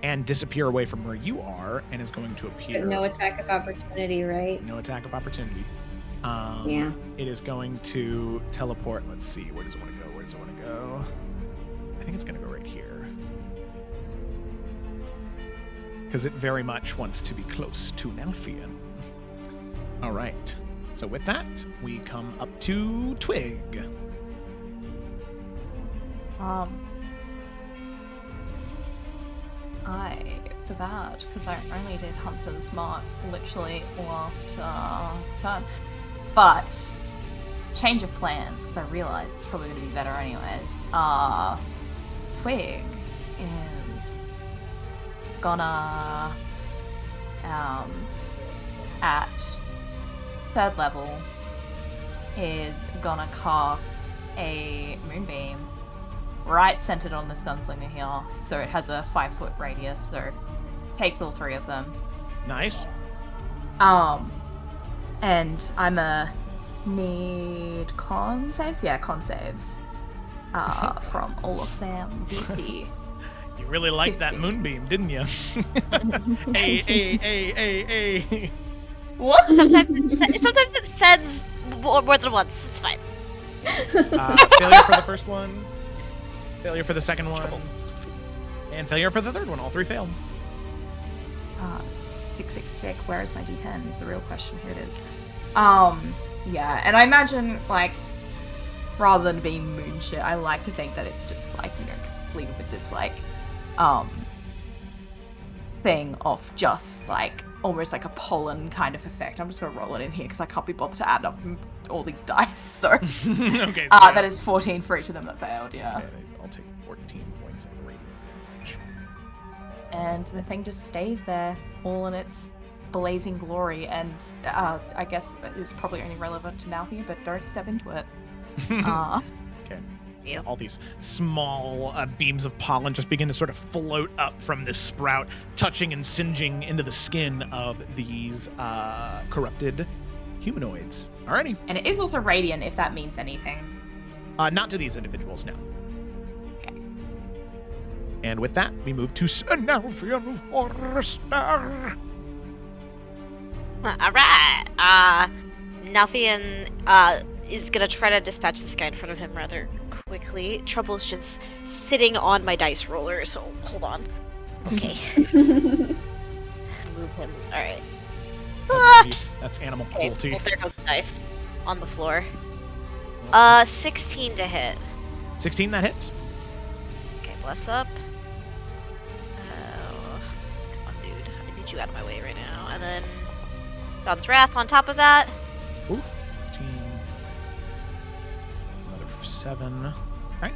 and disappear away from where you are and is going to appear. No attack of opportunity, right? No attack of opportunity. Yeah. It is going to teleport. Let's see. Where does it want to go? Where does it want to go? I think it's going to go right here. Because it very much wants to be close to Nelfian. All right. So with that, we come up to Twig. For that, because I only did Hunter's Mark literally last turn. But, change of plans, because I realized it's probably going to be better anyways. Twig is gonna, at 3rd level, is gonna cast a Moonbeam right centered on this gunslinger here, so it has a 5-foot radius, so takes all 3 of them. Nice. And I'm a need con saves? Yeah, con saves. From all of them. DC. You really liked that 15. moonbeam, didn't you? A. What? Sometimes it sends more than once. It's fine. Failure for the first one. Failure for the second one. And failure for the third one. All 3 failed. 666. Where is my D10? Is the real question. Here it is. Yeah, and I imagine, like, rather than being moon shit, I like to think that it's just, like, you know, complete with this, like, thing of just, like, almost like a pollen kind of effect. I'm just gonna roll it in here because I can't be bothered to add up all these dice, so. Okay. That is 14 for each of them that failed, yeah. Okay, I'll take 14 points of radiant damage. And the thing just stays there, all in its blazing glory, and I guess it's probably only relevant to Nalthea, but don't step into it. Okay. Yeah. All these small beams of pollen just begin to sort of float up from this sprout, touching and singeing into the skin of these corrupted humanoids. Alrighty. And it is also radiant, if that means anything. Not to these individuals, no. Okay. And with that, we move to Nelfian Forrester. Alright. Nelfian is gonna try to dispatch this guy in front of him rather quickly. Trouble's just sitting on my dice roller, so hold on. Okay. Move him. Alright. That's animal Okay, cruelty. well, there goes the dice on the floor. 16 to hit. 16, that hits. Okay, bless up. Oh, come on, dude. I need you out of my way right now. And then God's Wrath on top of that. Ooh. 15. Another 7. Alright.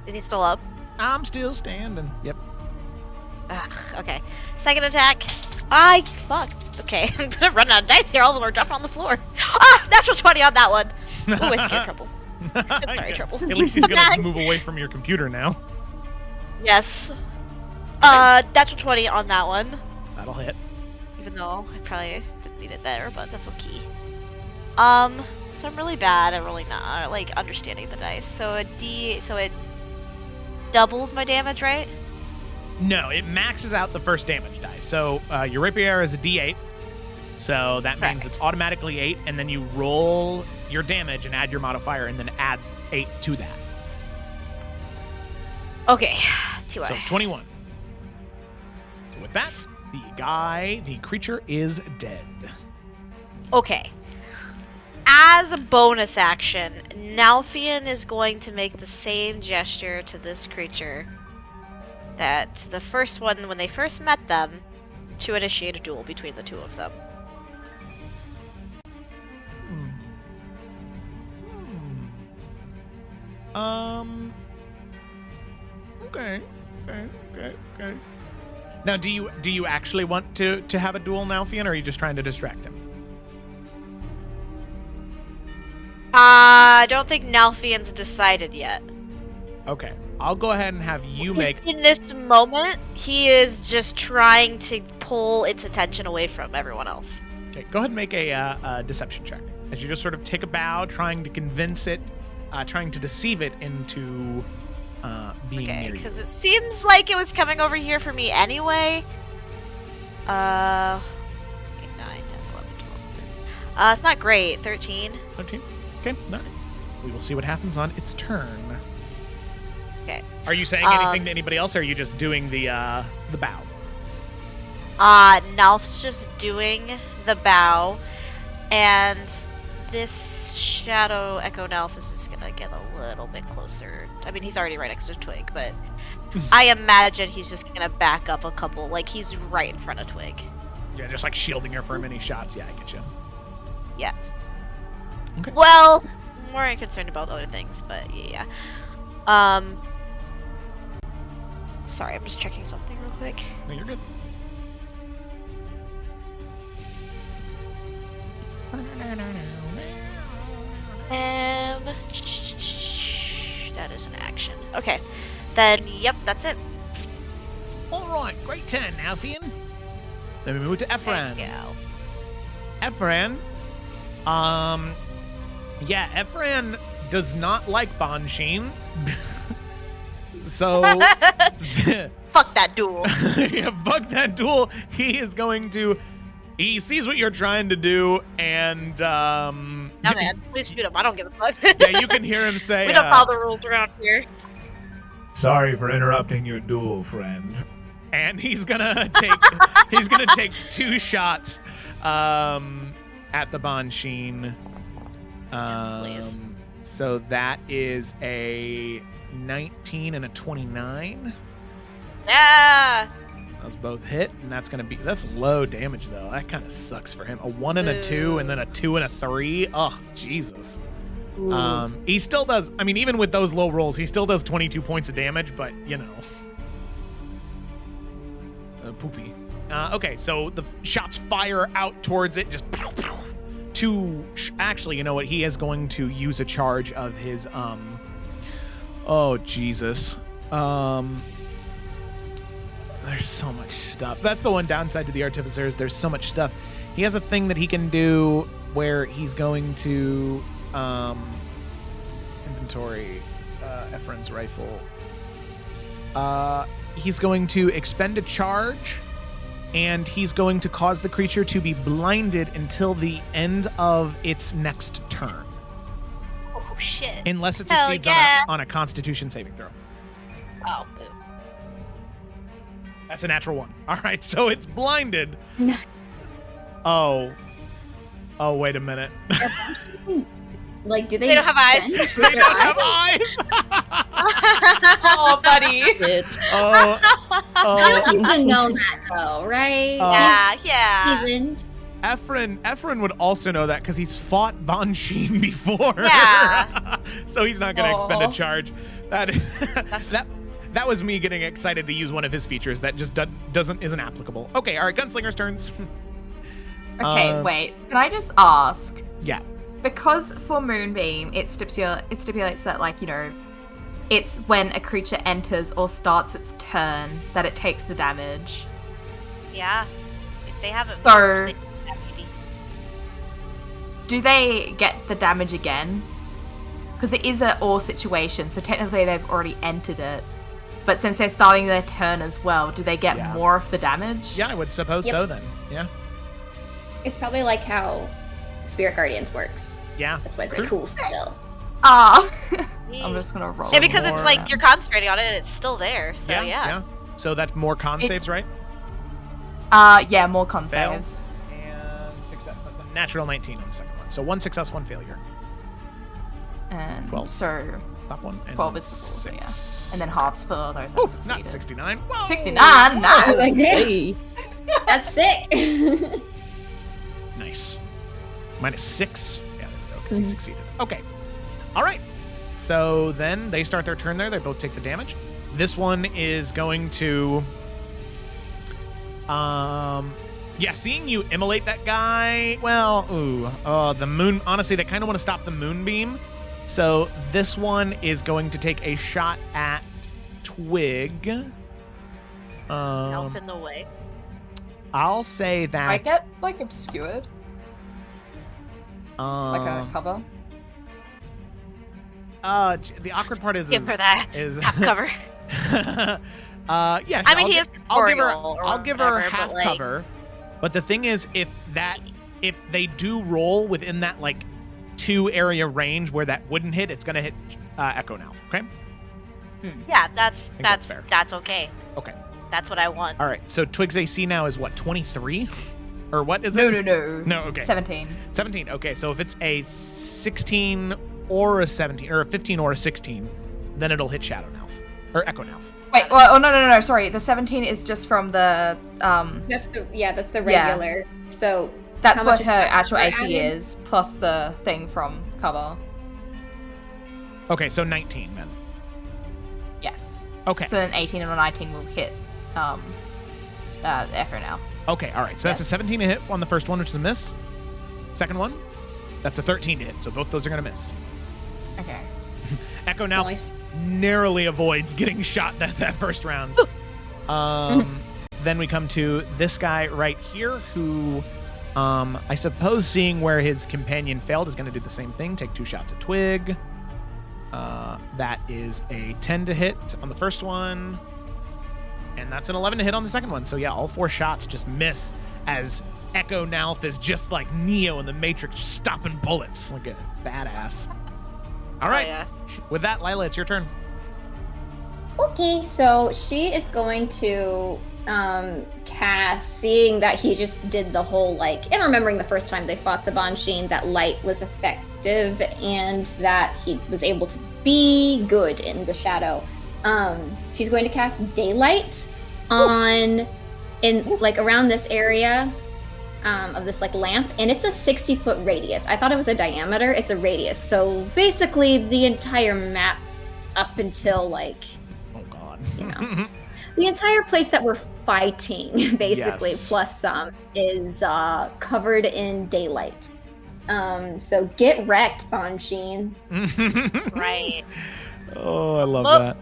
Is he still up? I'm still standing. Yep. Ugh, okay. Second attack. Fuck. Okay, I'm gonna run out of dice here. All of them are dropping on the floor. Natural 20 on that one. Ooh, I scared Trouble. Sorry, Trouble. At least he's gonna move away from your computer now. Yes. Natural 20 on that one. That'll hit. Even though I probably didn't need it there, but that's okay. So I'm really bad at rolling not like understanding the dice. So it doubles my damage, right? No, it maxes out the first damage die. So your rapier is a D8. So that means it's automatically 8, and then you roll your damage and add your modifier, and then add 8 to that. Okay, So 21. So with that, the creature is dead. Okay. As a bonus action, Nalfian is going to make the same gesture to this creature that the first one when they first met them to initiate a duel between the two of them. Okay. Now, do you actually want to have a duel, Nalfian, or are you just trying to distract him? I don't think Nalfian's decided yet. Okay, I'll go ahead and have you make. In this moment, he is just trying to pull its attention away from everyone else. Okay, go ahead and make a deception check as you just sort of take a bow, trying to convince it, trying to deceive it into being near you. Because it seems like it was coming over here for me anyway. 8, 9, 10, 11, 12, 13. It's not great. 13. 13. Okay, all right. We will see what happens on its turn. Okay. Are you saying anything to anybody else, or are you just doing the bow? Nalf's just doing the bow, and this Shadow Echo Nalf is just gonna get a little bit closer. I mean, he's already right next to Twig, but I imagine he's just gonna back up a couple, like he's right in front of Twig. Yeah, just like shielding her from any shots. Yeah, I get you. Yes. Okay. Well, more concerned about other things, but yeah. Sorry, I'm just checking something real quick. No, you're good. That is an action. Okay, then yep, that's it. All right, great turn, Nalfian. Then we move to Ephran. There you go. Ephran, yeah, Ephran does not like Bansheen. So Fuck that duel. yeah, fuck that duel. He is going to. He sees what you're trying to do, and No man, please shoot him. I don't give a fuck. yeah, you can hear him say, We don't follow the rules around here. Sorry for interrupting your duel, friend. and he's gonna take 2 shots at the Bansheen. Yes, please. So that is a 19 and a 29. Yeah. Those both hit, and that's low damage though. That kind of sucks for him. A 1 and a 2, and then a 2 and a 3. Oh, Jesus. He still does. I mean, even with those low rolls, he still does 22 points of damage. But you know, poopy. Okay, so the shots fire out towards it. Just actually, you know what? He is going to use a charge of his Oh Jesus. There's so much stuff. That's the one downside to the Artificers. There's so much stuff. He has a thing that he can do where he's going to inventory Ephron's rifle. He's going to expend a charge, and he's going to cause the creature to be blinded until the end of its next turn. Oh shit. Unless it Hell succeeds yeah. on a Constitution saving throw. Oh, boo. That's a natural 1. All right, so it's blinded. No. Oh, wait a minute. Like, do they? They don't have eyes. sense They with their don't have eyes. Oh, buddy. Oh, You would have known that though, right? Yeah. Seasoned. Ephron would also know that because he's fought Bansheen before. Yeah. So he's not going to expend a charge. That's That was me getting excited to use one of his features that just isn't applicable. Okay, all right, Gunslinger's turns. Okay, wait. Can I just ask? Yeah. Because for Moonbeam, it stipulates that, like, you know, it's when a creature enters or starts its turn that it takes the damage. Yeah. If they haven't. So- moved, they have maybe. Do they get the damage again? Because it is an or situation, so technically they've already entered it. But since they're starting their turn as well, do they get Yeah. more of the damage? Yeah, I would suppose Yep. so then. Yeah. It's probably like how Spirit Guardians works. Yeah. That's why it's like cool still. Ah! I'm just gonna roll. Yeah, because it's more, like you're concentrating on it, it's still there. So yeah. So that's more con saves, right? Yeah, more con Fail. saves. And success. That's a natural 19 on the second one. So 1 success, 1 failure. And 12. so Top one. And 12 is the full, so 6. yeah. And then halves for those that Ooh, succeeded. not 69. Whoa! 69! I was Nice! like, damn, that's sick. Nice. -6. Yeah, there we go, because he succeeded. Okay. All right. So then they start their turn there. They both take the damage. This one is going to... seeing you immolate that guy... Well, the moon... Honestly, they kind of want to stop the moonbeam. So this one is going to take a shot at Twig. Is Elf in the way? I'll say that... I get, like, obscured. Like a cover. The awkward part is... Give her that half cover. Yeah. I mean, he is I'll give her whatever, half but, like... cover. But the thing is, if they do roll within that, like, 2 area range where that wouldn't hit, it's gonna hit Echo now. Okay. Yeah, that's fair. that's okay. Okay. That's what I want. All right. So Twig's AC now is what, 23? Or what is it? No. No. Okay. 17. 17. Okay. So if it's a 16 or a 17 or a 15 or a 16, then it'll hit Shadow Mouth or Echo Mouth. Wait. Well, no. Sorry. The 17 is just from the That's the regular. So that's how much what is her that actual for AC adding? is, plus the thing from cover. Okay. So 19 then. Yes. Okay. So then 18 and a 19 will hit Echo now. Okay, all right. So that's a 17 to hit on the first one, which is a miss. Second one, that's a 13 to hit. So both those are going to miss. Okay. Echo now narrowly avoids getting shot that first round. Then we come to this guy right here who, I suppose seeing where his companion failed, is going to do the same thing. Take 2 shots at Twig. That is a 10 to hit on the first one. And that's an 11 to hit on the second one. So yeah, all 4 shots just miss as Echo Nalf is just like Neo in the Matrix, stopping bullets like a badass. All right. yeah. With that, Lila, it's your turn. Okay, so she is going to cast, seeing that he just did the whole, like, and remembering the first time they fought the Banshee, that light was effective and that he was able to be good in the shadow. She's going to cast Daylight around this area of this like lamp, and it's a 60-foot radius. I thought it was a diameter. It's a radius. So basically the entire map up until like, oh god, the entire place that we're fighting basically, Yes. plus some, is covered in daylight. So get wrecked, Banshee. Right. Oh, I love that.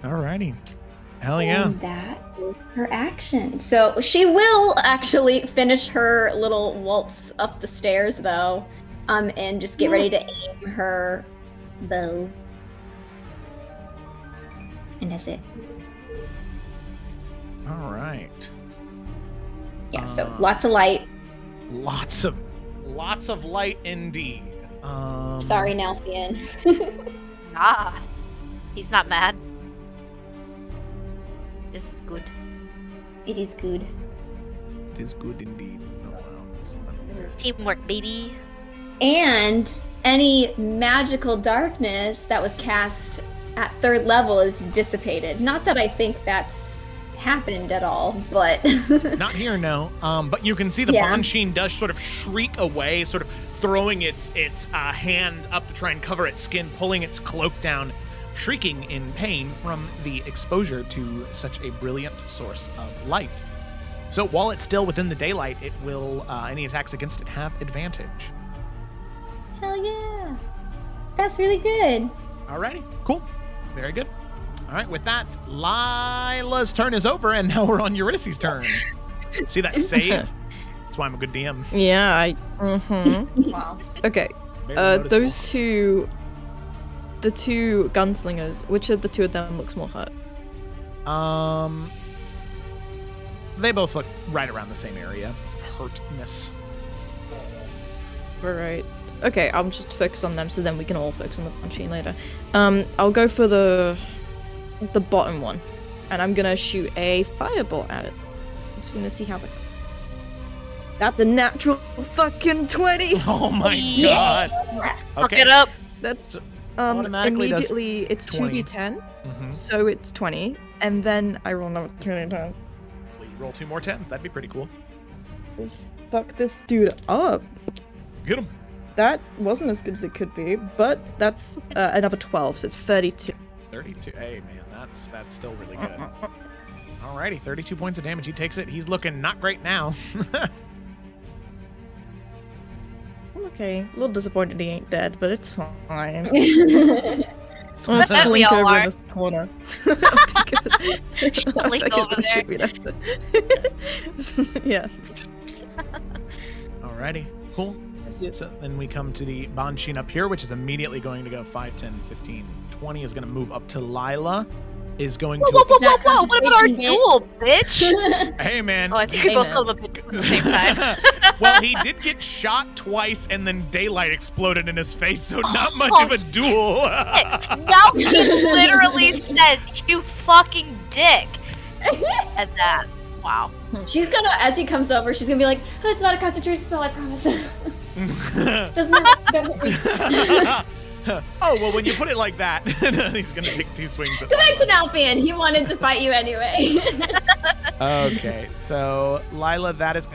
Alrighty. Hell yeah. And that is her action. So she will actually finish her little waltz up the stairs, though, and just get ready to aim her bow. And that's it. All right. Yeah, so lots of light. Lots of light indeed. Sorry, Nalfian. He's not mad. This is good. It is good. It is good indeed. Oh, wow. That's It's teamwork, baby. And any magical darkness that was cast at 3rd level is dissipated. Not that I think that's happened at all, but Not here, no. But you can see the Banshee does sort of shriek away, sort of throwing its hand up to try and cover its skin, pulling its cloak down, shrieking in pain from the exposure to such a brilliant source of light. So while it's still within the daylight, it will, any attacks against it have advantage. hell yeah. That's really good. Alrighty, cool. Very good. All right, with that, Lila's turn is over, and now we're on Eurydice's turn. See that save? That's why I'm a good DM. Yeah, Wow. Okay, those two... The 2 gunslingers, which of the 2 of them looks more hurt? They both look right around the same area of hurtness. Right. Okay, I'll just focus on them so then we can all focus on the Banshee later. I'll go for the bottom one, and I'm gonna shoot a firebolt at it. I'm just gonna see how that's a natural fucking 20! Oh my god! Fuck it up! That's automatically does immediately it's 20. 2d10, so it's 20, and then I roll another 2d10. Well, you roll 2 more 10s. That'd be pretty cool. Fuck this dude up. Get him. That wasn't as good as it could be, but that's another 12, so it's 32. 32. Hey, man, that's still really good. Alrighty, 32 points of damage. He takes it. He's looking not great now. Okay, a little disappointed he ain't dead, but it's fine. I'm I bet we slink all over are. in this corner. Slink over there. Yeah. Alrighty, cool. So then we come to the Banshin up here, which is immediately going to go 5, 10, 15, 20. Is going to move up to Lila. Is going Whoa, to. whoa, whoa, whoa, whoa! What about our duel, bitch? Hey, man. Oh, I think we both called him a bitch at the same time. Well, he did get shot twice, and then daylight exploded in his face, so not much of a duel. Now he literally says, "You fucking dick," and that. Wow. She's gonna, as he comes over, she's gonna be like, oh, it's not a concentration spell, I promise. Doesn't matter. Don't hit me. Oh, well, when you put it like that, he's going to take 2 swings at Go back to Nalpian. He wanted to fight you anyway. Okay, so Lila, that is.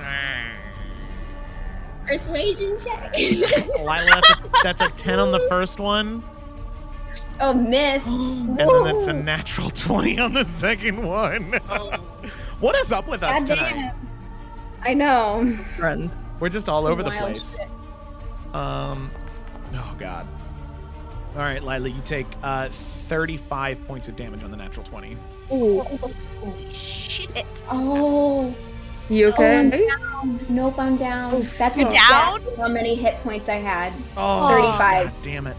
Persuasion check. Lila, that's a 10 on the first one, Oh, miss. and then that's a natural 20 on the second one. What is up with us tonight? Goddamn. I know. Friend. We're just all over the Wild place. shit. Oh God. All right, Lila, you take 35 points of damage on the natural 20. Ooh. Shit. Oh. You okay? I'm down. Nope, I'm down. That's You're exactly down? how many hit points I had. Oh, 35. God damn it.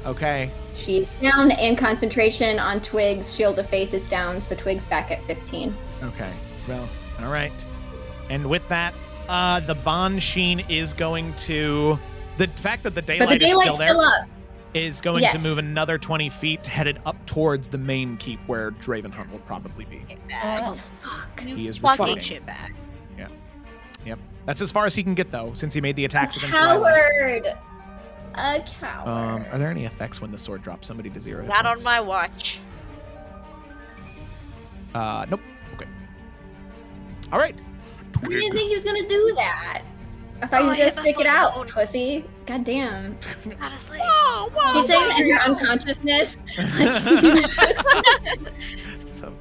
Okay. She's down, and concentration on Twig's Shield of Faith is down, so Twig's back at 15. Okay. Well, all right. And with that, the Banshin is going to. The fact that the But daylight the daylight's is still still there up. is going to Yes. move another 20 feet, headed up towards the main keep where Dravenhunt will probably be. Oh, fuck. He is Fucking retreating. shit back. Yep. That's as far as he can get, though, since he made the attacks against Lila. Coward. A coward. Are there any effects when the sword drops somebody to 0 hit Not points? on my watch. Nope. Okay. All right. I didn't think he was gonna do that. I thought he was yeah, gonna stick it that's out, what- pussy. God damn. Honestly. She's saying in her unconsciousness. So,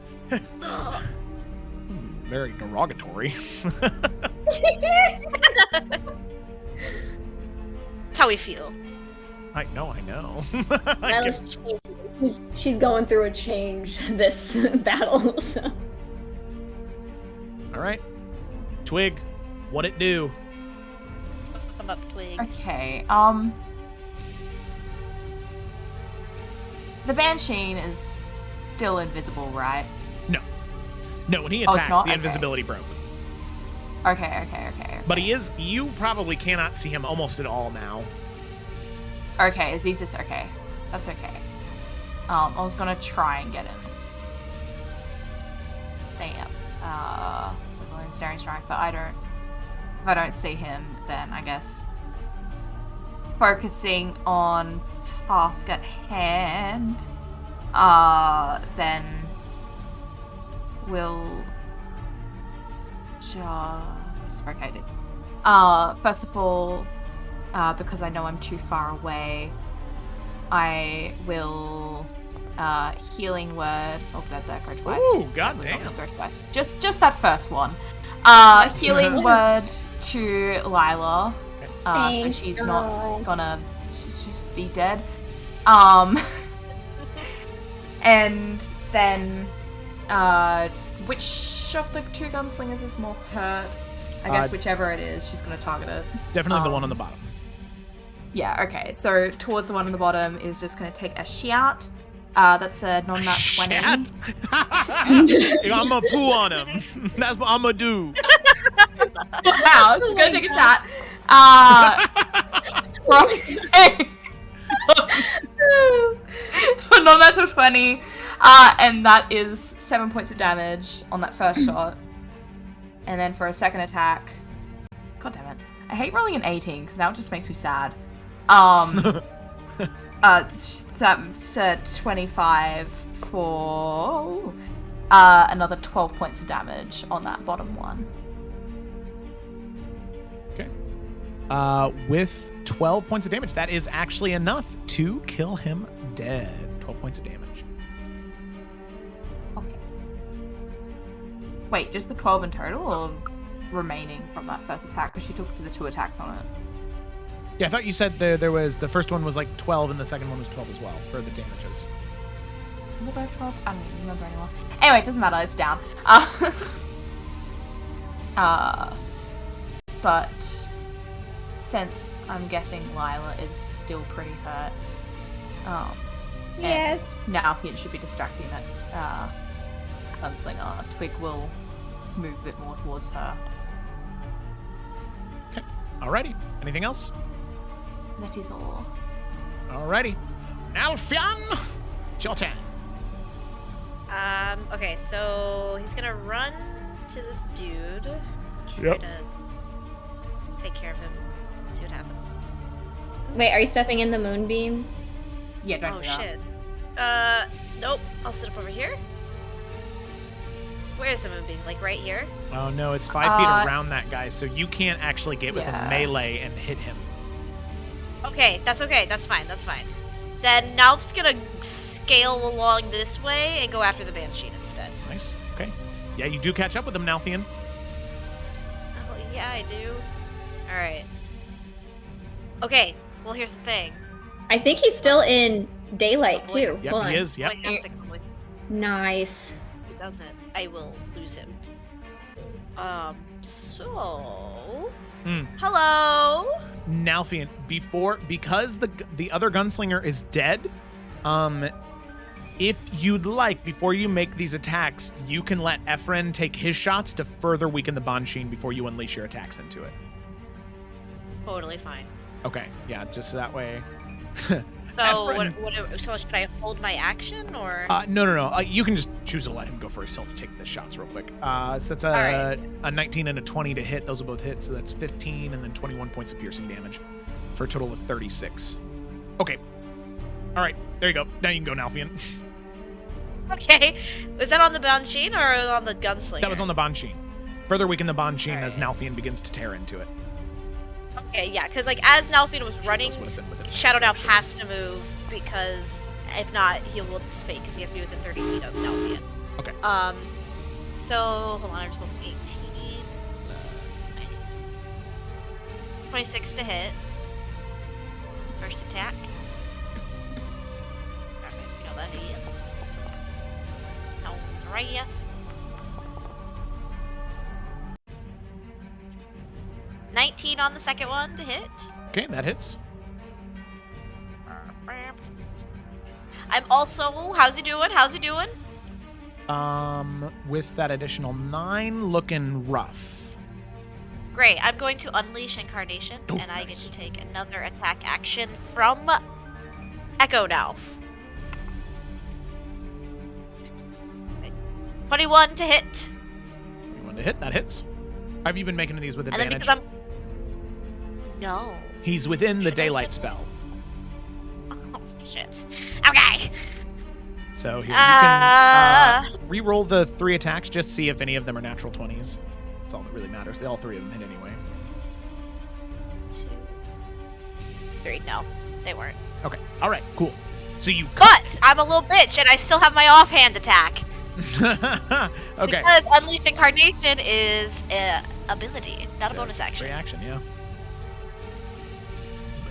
very derogatory. That's how we feel. I know. Lila's changing. She's going through a change this battle. So. All right. Twig, what it do? Come up, Twig. Okay, the Banshee is still invisible, right? No, when he Oh, it's attacked, not? the Okay. invisibility broke. Okay. But you probably cannot see him almost at all now. Okay, is he just okay? That's okay. I was gonna try and get him. Stay up. Staring strike, but if I don't see him, then I guess focusing on task at hand. Then we'll just okay. First of all, because I know I'm too far away, I will healing word. Oh, that go twice. Ooh, goddamn. Go twice. Just that first one. Healing word to Lila. So Thank she's God. not gonna she's be dead. And then which of the 2 gunslingers is more hurt? I guess whichever it is, she's gonna target it. Definitely the one on the bottom. Yeah, okay. So towards the one on the bottom is just gonna take a shout. That's a non-nat 20. Shit. I'm gonna poo on him. That's what I'm gonna do. Wow, she's gonna take a shot. Non-natural 20. And that is 7 points of damage on that first shot. And then for a second attack. God damn it. I hate rolling an 18 because now it just makes me sad. That's 25 for another 12 points of damage on that bottom one. Okay. with 12 points of damage. That is actually enough to kill him dead. 12 points of damage. Okay. Wait, just the 12 in total, or remaining from that first attack? Because she took the 2 attacks on it. Yeah, I thought you said there was the first one was like 12 and the second one was 12 as well for the damages. Was it both 12? I don't even remember anymore. Anyway, it doesn't matter. It's down. But since I'm guessing Lila is still pretty hurt, Yes. now Fian should be distracting that gunslinger. Twig will move a bit more towards her. Okay. Alrighty. Anything else? That is all. Alrighty. Nalfian, it's your turn. Okay, so he's gonna run to this dude. Try Yep. to take care of him. See what happens. Wait, are you stepping in the moonbeam? Yeah, don't Oh do that. shit. Nope. I'll sit up over here. Where's the moonbeam? Like right here? Oh no, it's 5 feet around that guy, so you can't actually get within Yeah. melee and hit him. Okay, that's okay. That's fine. That's fine. Then Nalf's gonna scale along this way and go after the Banshee instead. Nice. Okay. Yeah, you do catch up with him, Nalfian. Oh, yeah, I do. Alright. Okay, well, here's the thing. I think he's still in daylight too. Yep, Hold he on. is. Yep. Oh, he has to come with- Nice. If he doesn't, I will lose him. So... Hmm. Hello? Nalfian, because the other gunslinger is dead, if you'd like, before you make these attacks, you can let Ephraim take his shots to further weaken the Banshee before you unleash your attacks into it. Totally fine. Okay, yeah, just that way. So, Ephraim- so should I hold my action, or...? No. You can just choose to let him go first. He'll take the shots real quick. So that's Alright. a 19 and a 20 to hit. Those will both hit, so that's 15 and then 21 points of piercing damage for a total of 36. Okay. All right, there you go. Now you can go, Nalfian. Okay. Was that on the Banshee or on the Gunslinger? That was on the Banshee. Further weaken the Banshee as Alright. Nalfian begins to tear into it. Okay, yeah, because like as Nalfian was running, Those would have been within Shadow now actually. has to move because if not, he will dissipate because he has to be within 30 feet of Nalfian. Okay. So hold on, I just rolled 18. 26 to hit. First attack. Alright, you know that he is. No, 3. 19 on the second one to hit. Okay, that hits. I'm also. How's he doing? With that additional 9, looking rough. Great. I'm going to unleash Incarnation, Oh, and I get nice. to take another attack action from Echo Nalf. 21 to hit. 21 to hit, that hits. Have you been making these with And then advantage? because I'm. No. He's within the Should I daylight take- spell. Oh, shit. Okay. So here, you can re-roll the 3 attacks, just see if any of them are natural 20s. That's all that really matters. All 3 of them hit anyway. 2, 3. No, they weren't. Okay, all right, cool. So you But I'm a little bitch, and I still have my offhand attack. okay. Because Unleash Incarnation is an ability, not a bonus action. Reaction, yeah.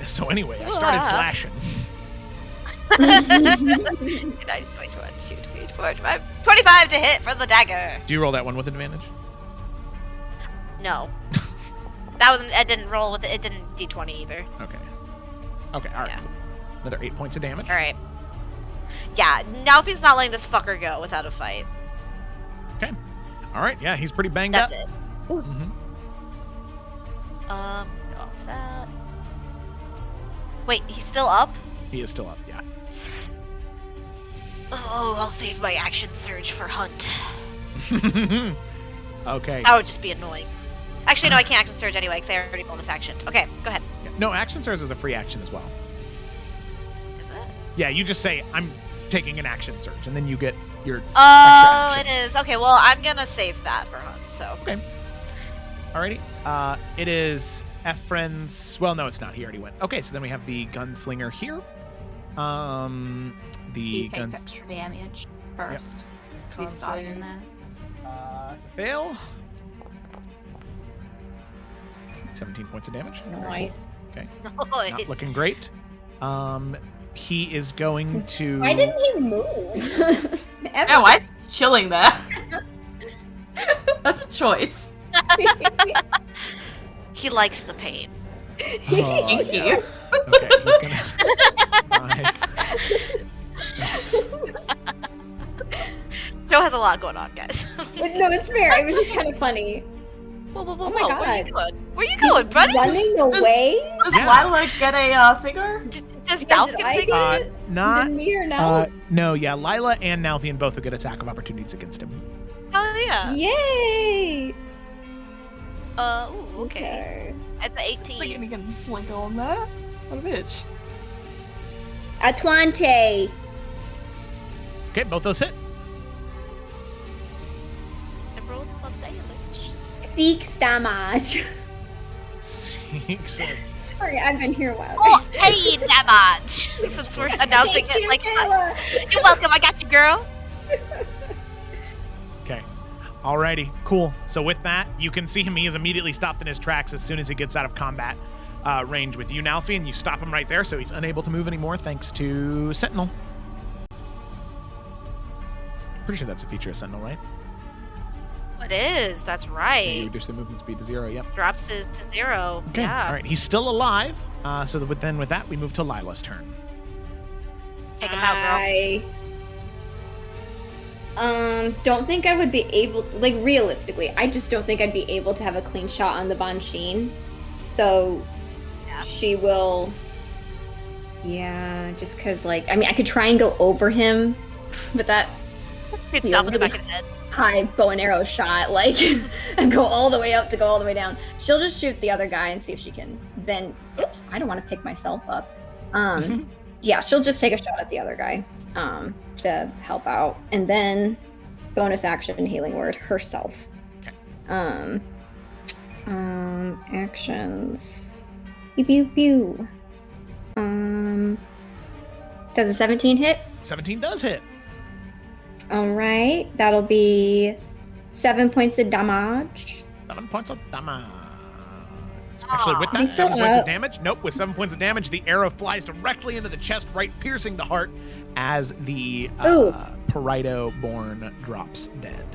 So anyway, I started Ah. slashing. 25 to hit for the dagger. Do you roll that one with advantage? No. That wasn't. I didn't roll with it. It didn't d20 either. Okay. Okay, all right. Yeah. Another 8 points of damage. All right. Yeah. Now if he's not letting this fucker go without a fight, Okay. All right, yeah, he's pretty banged that's up. it. Mhm. Off that. Wait, he's still up? He is still up, yeah. Oh, I'll save my action surge for Hunt. Okay. That would just be annoying. Actually, no, I can't action surge anyway because I already bonus action. Okay, go ahead. Yeah. No, action surge is a free action as well. Is it? Yeah, you just say, I'm taking an action surge, and then you get your Oh, extra it action. is. Okay, well, I'm gonna save that for Hunt, so. Okay. Alrighty. It is Ephraim's. Well, no, it's not. He already went. Okay, so then we have the gunslinger here. The He guns. takes extra damage first. Because he's Con starting save. in there. Fail. 17 points of damage. Nice. Okay. Nice. Not looking great. He is going to. Why didn't he move? Oh, why is he just chilling there? That's a choice. He likes the pain. Oh, Thank yeah. you. Okay, he's gonna. Joe has a lot going on, guys. No, it's fair. It was just kind of funny. Whoa, whoa, whoa, Oh my whoa. Where are you God. going? Where are you going, buddy? Running away? Does Yeah. Lila get a thingo? Does Yeah, Dalf did get I a thing? get it? Not. Did me or no? No, yeah, Lila and Nalfian both have good attack of opportunities against him. Hell yeah. Yay! Ooh, okay. It's an 18. Thinking he can slink on there? What a bitch. A 20. Okay, both those hit. I rolled some damage. 6 damage. 6. Sorry, I've been here a while. 14 damage! Since we're announcing Thank it you, like Kayla. that. You're welcome, I got you, girl. Okay. Alrighty, cool. So with that, you can see him. He is immediately stopped in his tracks as soon as he gets out of combat range with you, Nalfian. You stop him right there, so he's unable to move anymore thanks to Sentinel. Pretty sure that's a feature of Sentinel, right? It is, that's Yeah, you right. reduce the movement speed to 0, yep. Drops his to 0. Okay, Yeah. alright. He's still alive. So with that, we move to Lila's turn. Take him out, girl. I don't think I would be able, like, realistically, I just don't think I'd be able to have a clean shot on the Bansheen. So Yeah. she will, yeah, just because, like, I mean, I could try and go over him, but that Hit Yeah, Dalf in the really- back of the head. high bow and arrow shot, like, and go all the way up to go all the way down. She'll just shoot the other guy and see if she can then, oops, I don't want to pick myself up. Yeah, she'll just take a shot at the other guy to help out. And then bonus action healing word herself. Okay. Actions. Pew pew pew. Does a 17 hit? 17 does hit. All right, that'll be 7 points of damage. 7 points of damage. Actually, with Is he that, still 7 points of up? damage. Nope, with 7 points of damage, the arrow flies directly into the chest, right piercing the heart as the Ooh. Parido-born drops dead.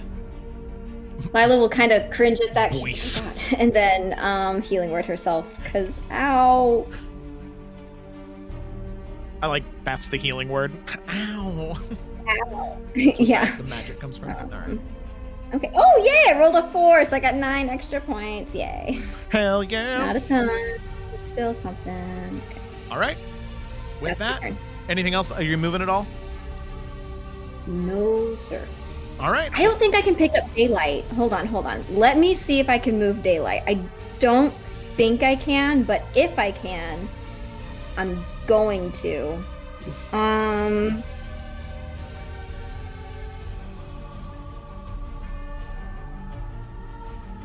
Lila will kind of cringe at that, Voice. "Oh my God," and then healing word herself, because ow. I like that's the healing word. Ow. Ow. That's where Yeah. the magic comes from. All right. Okay. Oh yeah, I rolled a 4, so I got 9 extra points. Yay. Hell yeah. Not a ton, but still something. Okay. All right. With That's that, my turn. anything else? Are you moving at all? No, sir. All right. I don't think I can pick up daylight. Hold on. Let me see if I can move daylight. I don't think I can, but if I can, I'm going to.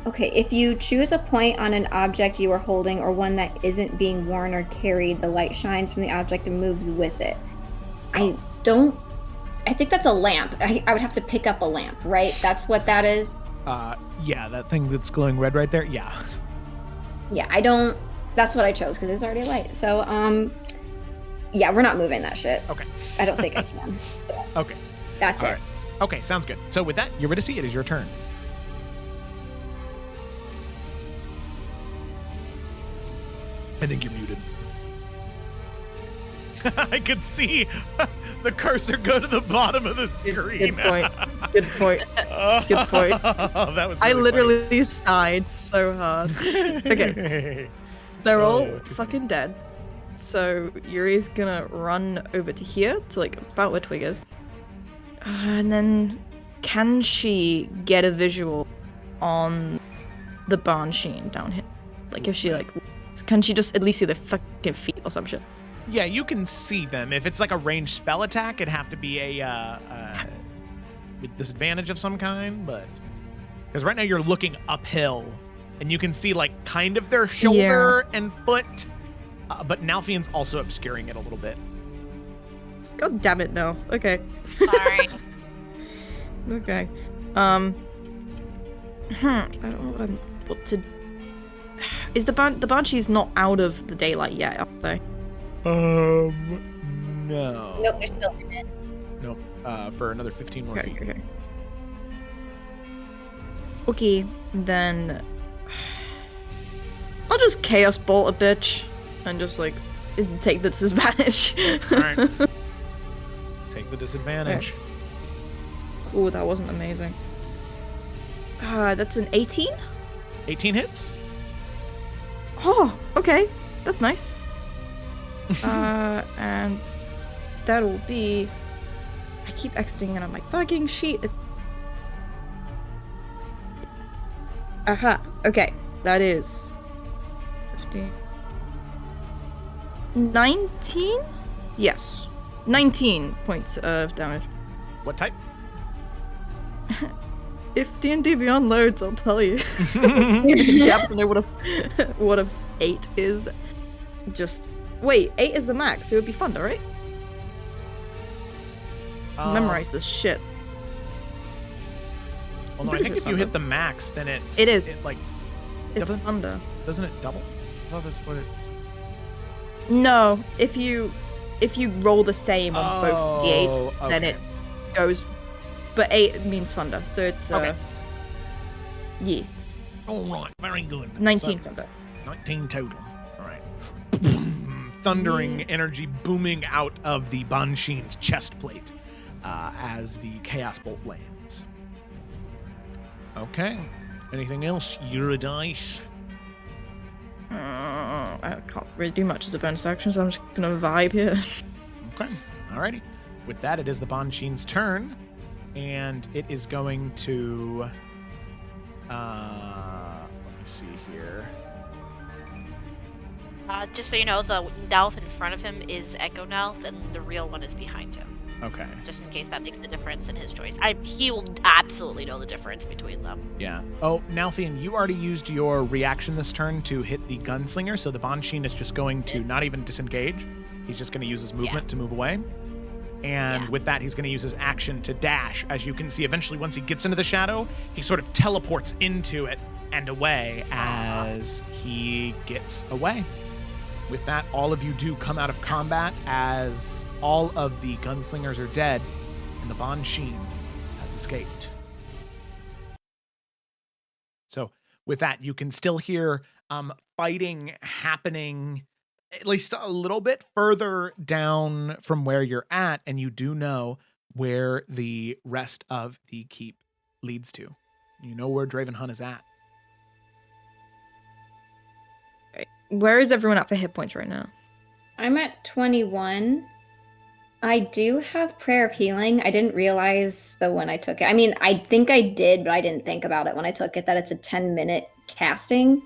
Okay, if you choose a point on an object you are holding or one that isn't being worn or carried, the light shines from the object and moves with it. I think that's a lamp. I would have to pick up a lamp, right? That's what that is? Yeah, that thing that's glowing red right there. Yeah. Yeah, that's what I chose because it's already light. So, yeah, we're not moving that shit. Okay. I don't think I can. So, Okay. that's All it. right. Okay, sounds good. So with that, Eurydice, it is your turn. I think you're muted. I could see the cursor go to the bottom of the screen. Good point. Good point. Good point. That was. I really literally sighed so hard. Okay. funny. They're all Oh, too fucking dead. So Yuri's gonna run over to here, to like about where Twig is. And then can she get a visual on the Bansheen down here? Like if she can she just at least see the fucking feet or some shit? Yeah, you can see them. If it's like a ranged spell attack, it'd have to be a with disadvantage of some kind. But because right now you're looking uphill and you can see like kind of their shoulder and foot, but Nalfian's also obscuring it a little bit. God damn it, no. Okay. Sorry. Okay. I don't know what to. Is the Banshees not out of the daylight yet? Are they? No. Nope, they're still in it. Nope. For another 15 more feet. Okay, then I'll just Chaos Bolt a bitch and just like take the disadvantage. Alright. Take the disadvantage. Ooh, that wasn't amazing. That's an 18? 18 hits? Oh, okay. That's nice. And that'll be... I keep exiting it on my fucking sheet. Aha. Okay. That is... 15... 19? Yes. 19 points of damage. What type? If D&D Beyond loads, I'll tell you. You have to know what a 8 is. Just wait, 8 is the max, so it would be Thunder, right? Memorize this shit. Well, no, I think if you hit the max, then it's... It is. It's Thunder. Doesn't it double? Well, that's what it... No, if you roll the same on both D8s, okay. then it goes. But 8 means Thunder, so it's Okay. Yeah. All right, very good. 19 So, Thunder. 19 total. All right. Thundering energy booming out of the Bansheen's chest plate as the Chaos Bolt lands. Okay. Anything else? Eurydice? I can't really do much as a bonus action, so I'm just gonna vibe here. Okay. Alrighty. With that, it is the Bansheen's turn, and it is going to. Let me see here. Just so you know, the Nelf in front of him is Echo Nelf, and the real one is behind him. Okay. Just in case that makes the difference in his choice. He will absolutely know the difference between them. Yeah. Oh, Nalfian, you already used your reaction this turn to hit the gunslinger, so the Bansheen is just going to not even disengage. He's just going to use his movement to move away. And with that, he's going to use his action to dash. As you can see, eventually, once he gets into the shadow, he sort of teleports into it and away as he gets away. With that, all of you do come out of combat as all of the gunslingers are dead and the Bansheen has escaped. So with that, you can still hear fighting happening at least a little bit further down from where you're at, and you do know where the rest of the keep leads to. You know where Draven Hunt is at. Where is everyone at for hit points right now? I'm at 21. I do have Prayer of Healing. I didn't realize though when I took it. I mean, I think I did, but I didn't think about it when I took it that it's a 10-minute casting.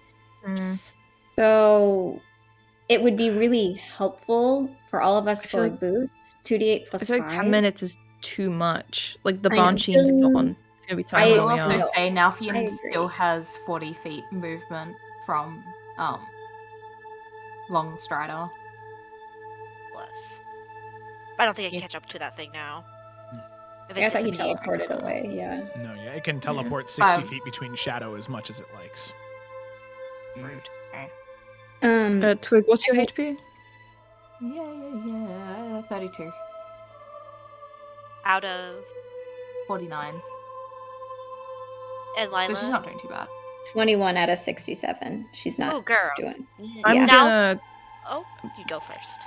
So it would be really helpful for all of us for a boost. 2d8 plus 5. I feel like 10 minutes is too much. Like the I know. Bansheen's gone. It's gonna be time. I will running also out. say I Nalfian agree. still has 40 feet movement from Long Strider. Bless. I don't think I can catch up to that thing now. If I thought he disappeared. teleported away, yeah. No, yeah, it can teleport 60 Um, feet between shadow as much as it likes. Rude. Twig, what's your HP? Yeah. 32. Out of 49. and Lila. This is not doing too bad. 21 out of 67. She's not Oh, girl. doing. I'm Yeah. gonna. Oh, you go first.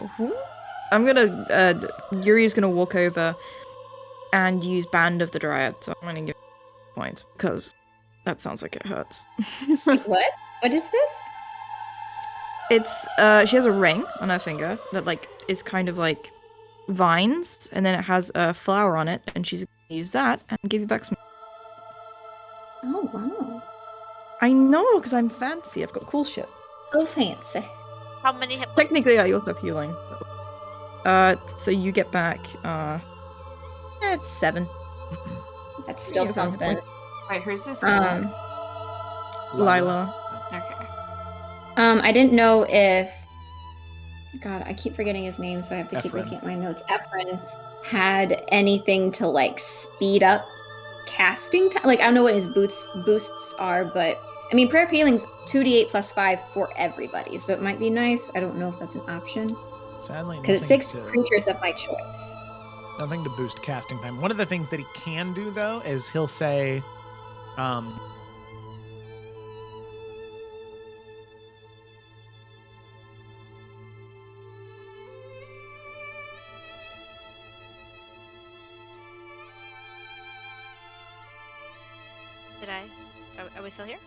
I'm gonna. Yuri's gonna walk over and use Band of the Dryad. So I'm gonna give points because that sounds like it hurts. What? What is this? It's she has a ring on her finger that like is kind of like vines, and then it has a flower on it, and she's gonna use that and give you back some. Oh, wow. I know, because I'm fancy. I've got cool shit. So fancy. How many hit points? Technically, I also have healing. So you get back. It's 7. That's still Yeah, something. Wait, who's this? Lila. Okay. I didn't know if. God, I keep forgetting his name, so I have to keep Ephraim. looking at my notes. Ephraim had anything to like speed up casting time. Like I don't know what his boosts are, but I mean, prayer of healing's 2d8 plus 5 for everybody, so it might be nice. I don't know if that's an option Sadly, because it's nothing 6 to, creatures of my choice. nothing to boost casting time. One of the things that he can do though is he'll say, Did I? Are we still here?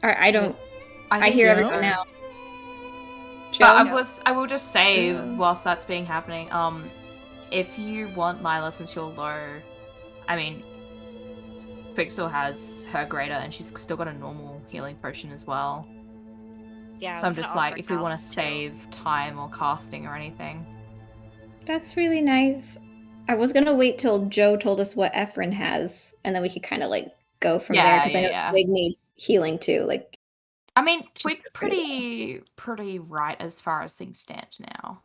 All right, I don't. I think hear so. everyone now. But Joe? I will just say, Yeah. whilst that's being happening, if you want Lila, since you're low, I mean, Twig still has her greater, and she's still got a normal healing potion as well. Yeah. I So was I'm gonna just like, offer if we want to Nalf, too. save time or casting or anything. That's really nice. I was gonna wait till Joe told us what Ephraim has, and then we could kind of like go from there because I know Twig needs healing too. Like, I mean, Twig's did pretty pretty right as far as things stand now.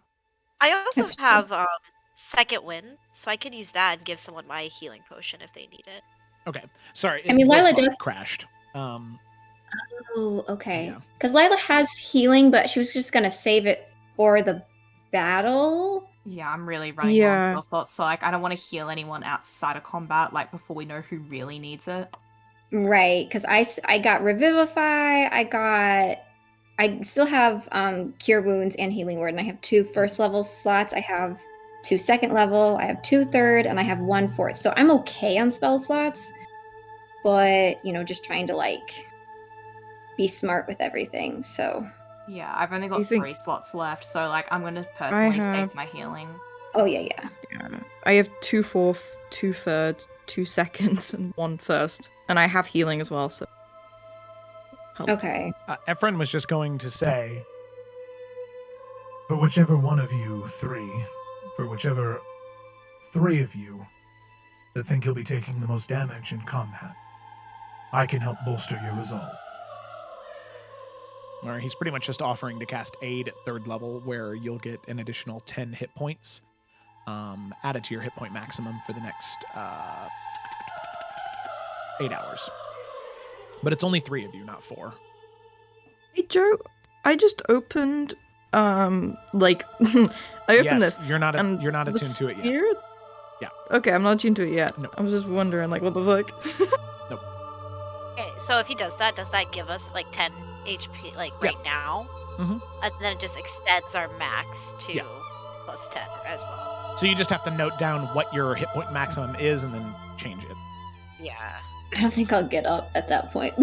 I also That's true. have second wind, so I could use that and give someone my healing potion if they need it. okay, sorry. I mean, Lila Wolf's does. crashed. Oh, okay. Yeah. Because Lila has healing, but she was just gonna save it for the battle. Yeah, I'm really running low on spell slots, so like I don't want to heal anyone outside of combat, like before we know who really needs it. Right, because I got Revivify. I still have Cure Wounds and Healing Word, and I have 2 first level slots. I have 2 second level. I have 2 third, and I have 1 fourth. So I'm okay on spell slots, but just trying to like be smart with everything. So Yeah, I've only got 3 slots left, so like I'm gonna personally save my healing. oh yeah. I have 2 fourth, 2 third, 2 seconds, and 1 first, and I have healing as well. So okay. Ephraim was just going to say, For whichever one of you three, for whichever 3 of you that think you'll be taking the most damage in combat, I can help bolster your resolve. or he's pretty much just offering to cast Aid at 3rd level, where you'll get an additional 10 hit points added to your hit point maximum for the next 8 hours. But it's only 3 of you, not 4. Hey Joe, I just opened like I opened Yes, this. you're not and attuned the to it yet. spirit- Yeah. Okay, I'm not attuned to it yet. No. I was just wondering, like, what the fuck? Okay, so if he does that give us like 10 HP like right now? Mhm. And then it just extends our max to Yeah. plus 10 as well. So you just have to note down what your hit point maximum is and then change it. Yeah. I don't think I'll get up at that point.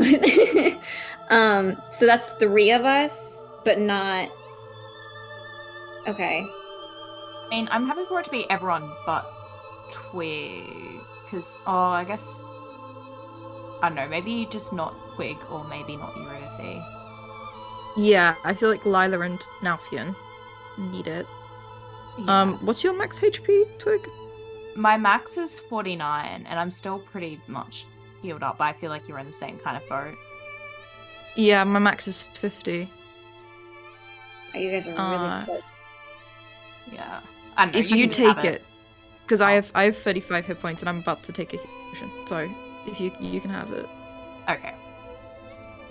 So that's 3 of us, but not. Okay. I mean, I'm happy for it to be everyone but Twig, because I guess I don't know, maybe just not Twig, or maybe not you, Rosie. Yeah, I feel like Lila and Nalfian need it. Yeah. What's your max HP, Twig? My max is 49, and I'm still pretty much healed up, but I feel like you're in the same kind of boat. Yeah, my max is 50. Oh, you guys are really close. Yeah. I don't know, If you can just have take it, because I have 35 hit points and I'm about to take a potion, so if you can have it. Okay.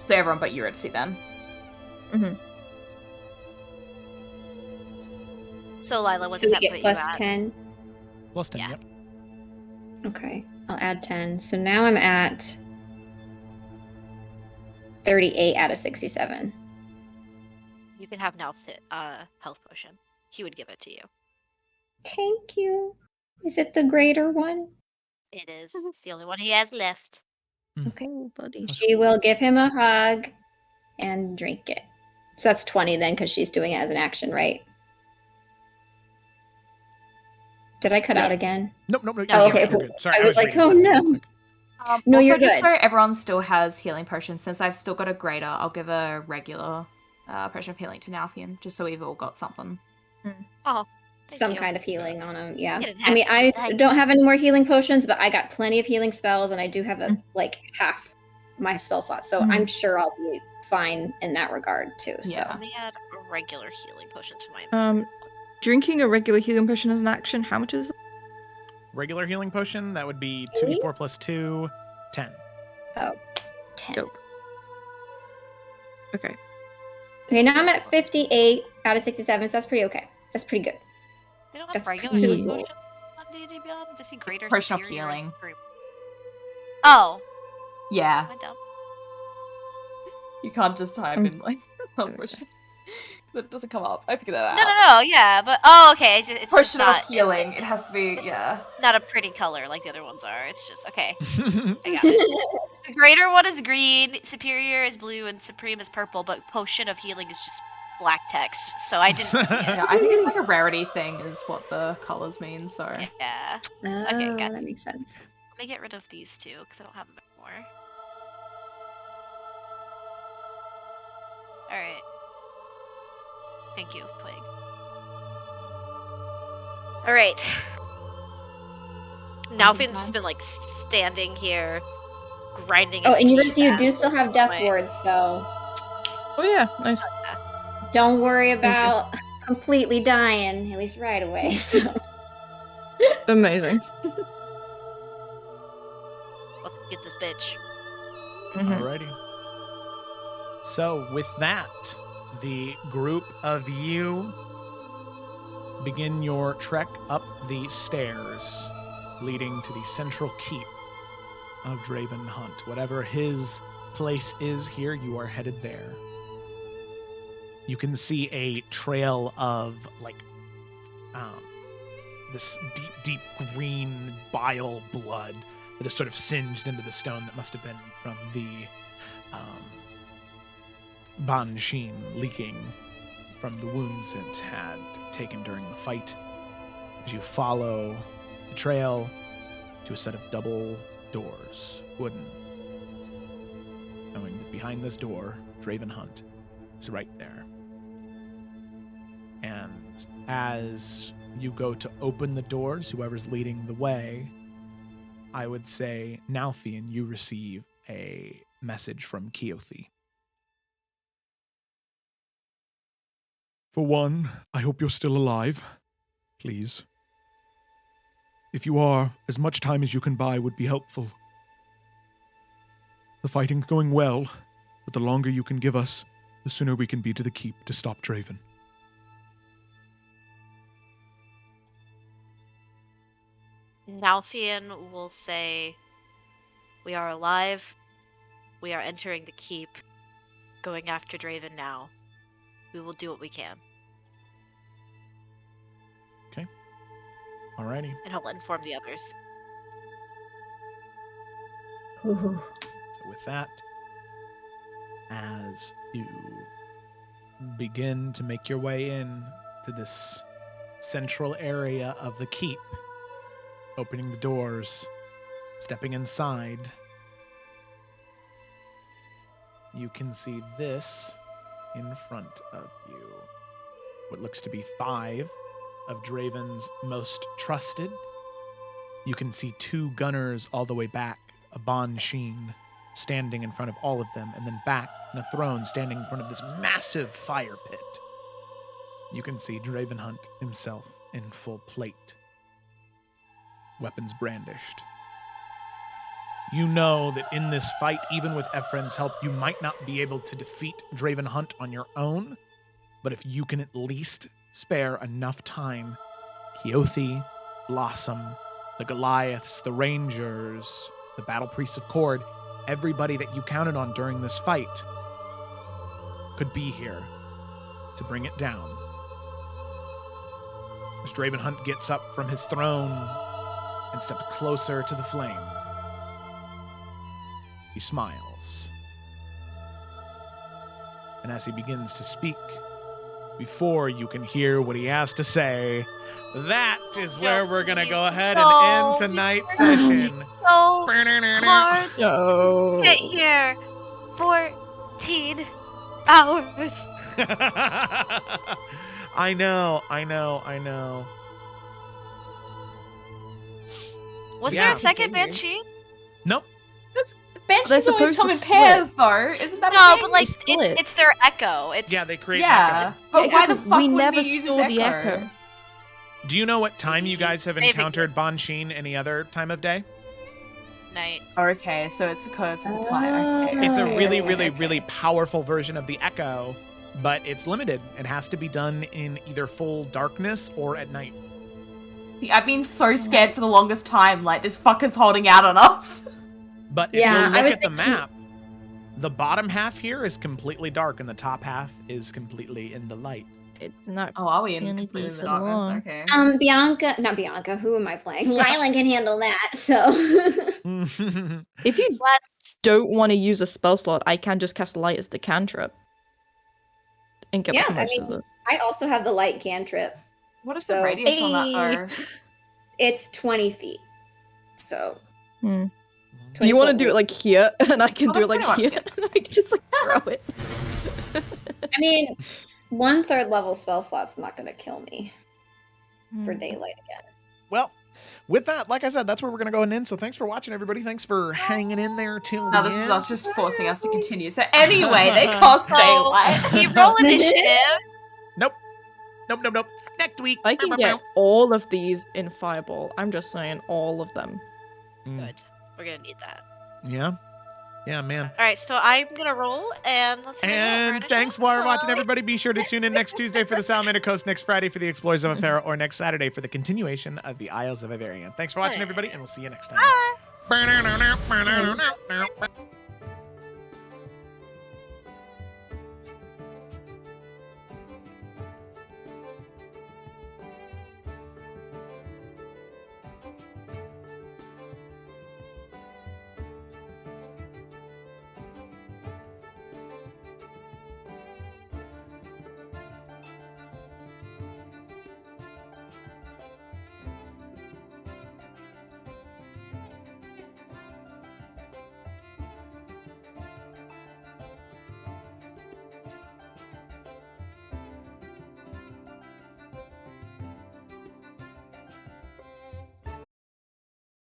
So everyone but Eurydice then. Mm-hmm. So Lila, what So does we that get put plus you at? 10. Plus 10, Yeah. yep. Okay, I'll add 10. So now I'm at 38 out of 67. You can have Nalf's health potion. He would give it to you. Thank you. Is it the greater one? It is. It's the only one he has left. Okay, buddy. She will give him a hug and drink it. So that's 20 then, because she's doing it as an action, right? Did I cut out again? Nope. No, Oh, you're okay, good. cool. Good. Sorry, I was like, waiting oh for something real no. quick. No, also, you're just good. so everyone still has healing potions, since I've still got a greater, I'll give a regular potion of healing to Nalfian, just so we've all got something. Oh, Some kind of healing on him, yeah. You didn't I have mean, to I do that. don't have any more healing potions, but I got plenty of healing spells, and I do have like half my spell slot, so I'm sure I'll be fine in that regard too. So Yeah. Let me add a regular healing potion to my Drinking a regular healing potion as an action, how much is it? Regular healing potion, that would be 2d4 plus 2, 10. Oh, 10. Dope. Okay. Okay, now I'm at 58 out of 67, so that's pretty okay. That's pretty good. They don't have That's regular pretty healing cool. potion on D&D Beyond? Just see greater potion of superior healing. Oh, Yeah. am I dumb? You can't just type Um, in like health potion. That doesn't come up. I figured that out. No, yeah, but okay, it's just Potion not of healing. It has to be, it's yeah. not a pretty color like the other ones are. It's just okay. I got it. The greater one is green, superior is blue, and supreme is purple. But potion of healing is just black text, so I didn't see it. Yeah, I think it's like a rarity thing is what the colors mean, so. Yeah. Oh, Okay, got that makes sense. Let me get rid of these two because I don't have them anymore. All right. Thank you, Twig. All right. Now Finn's just been like standing here, grinding his Oh, and you teeth guys, you out. do still have death wards, so Oh yeah, nice. don't worry about completely dying, at least right away. So. Amazing. Let's get this bitch. Alrighty. So, with that, the group of you begin your trek up the stairs leading to the central keep of Draven Hunt. Whatever his place is here, you are headed there. You can see a trail of, like, this deep green bile blood that is sort of singed into the stone that must have been from the Banshin leaking from the wounds it had taken during the fight. As you follow the trail to a set of double doors, wooden, knowing that behind this door, Draven Hunt is right there. And as you go to open the doors, whoever's leading the way, I would say, Nalfian, you receive a message from Keothi. For one, I hope you're still alive. Please. If you are, as much time as you can buy would be helpful. The fighting's going well, but the longer you can give us, the sooner we can be to the keep to stop Draven. Nalfian will say, "We are alive. We are entering the keep, going after Draven now. We will do what we can." Okay. Alrighty. And he'll inform the others. Ooh. So with that, as you begin to make your way in to this central area of the keep, opening the doors, stepping inside, you can see this in front of you. What looks to be 5 of Draven's most trusted. You can see 2 gunners all the way back, a Banshin standing in front of all of them, and then back in a throne standing in front of this massive fire pit. You can see Draven Hunt himself in full plate, weapons brandished. You know that in this fight, even with Ephraim's help, you might not be able to defeat Draven Hunt on your own, but if you can at least spare enough time, Keothi, Blossom, the Goliaths, the Rangers, the Battle Priests of Cord, everybody that you counted on during this fight could be here to bring it down. As Draven Hunt gets up from his throne and steps closer to the flame, he smiles. And as he begins to speak, before you can hear what he has to say, that is where we're going to go ahead and end tonight's session. So hard No. to get here. 14 hours. I know. Was Yeah. there a second Banshee? Nope. banshees always supposed come to in split. pairs, though. Isn't that a No, thing? but like split. it's their echo. It's Yeah, they create an Yeah. echo. But why the Exactly. fuck We would never we use saw the echo. Do you know what time you Maybe guys have saving it. encountered Bansheen any other time of day? night. Okay, so it's because of the time. Okay. It's a Oh, really, okay, really, okay. really powerful version of the echo, but it's limited. It has to be done in either full darkness or at night. See, I've been so scared for the longest time. Like, this fucker's holding out on us. But if Yeah, you I look was at the thinking- map, the bottom half here is completely dark and the top half is completely in the light. It's not. Oh, are we in Really completely be the for darkness? long. Okay. Not Bianca. Who am I playing? Lila can handle that. So If you Let's. don't want to use a spell slot, I can just cast light as the cantrip and get yeah, like I most of mean, the. I also have the light cantrip. What is So- the radius on that, though? It's 20 feet. So Hmm. 20 You want to foot do it range. like here, and I can Oh, do it that like pretty here, much and I can just like throw it. I mean, 1/3 level spell slot's not going to kill me for Hmm. daylight again. Well, with that, like I said, that's where we're going to go and end. So thanks for watching, everybody. Thanks for hanging in there till No, the this is end. us just forcing us to continue. So anyway, they cost So daylight. we roll initiative. Nope. Next week. I can get all of these in Fireball. I'm just saying, all of them. Good. We're gonna need that. Yeah. Yeah, man. All right, so I'm gonna roll and let's. And thanks for watching, everybody. Be sure to tune in next Tuesday for the Salamander Coast, next Friday for the Explorers of Afera, or next Saturday for the continuation of the Isles of Iverion. Thanks for watching, everybody, and we'll see you next time. Bye. Bye.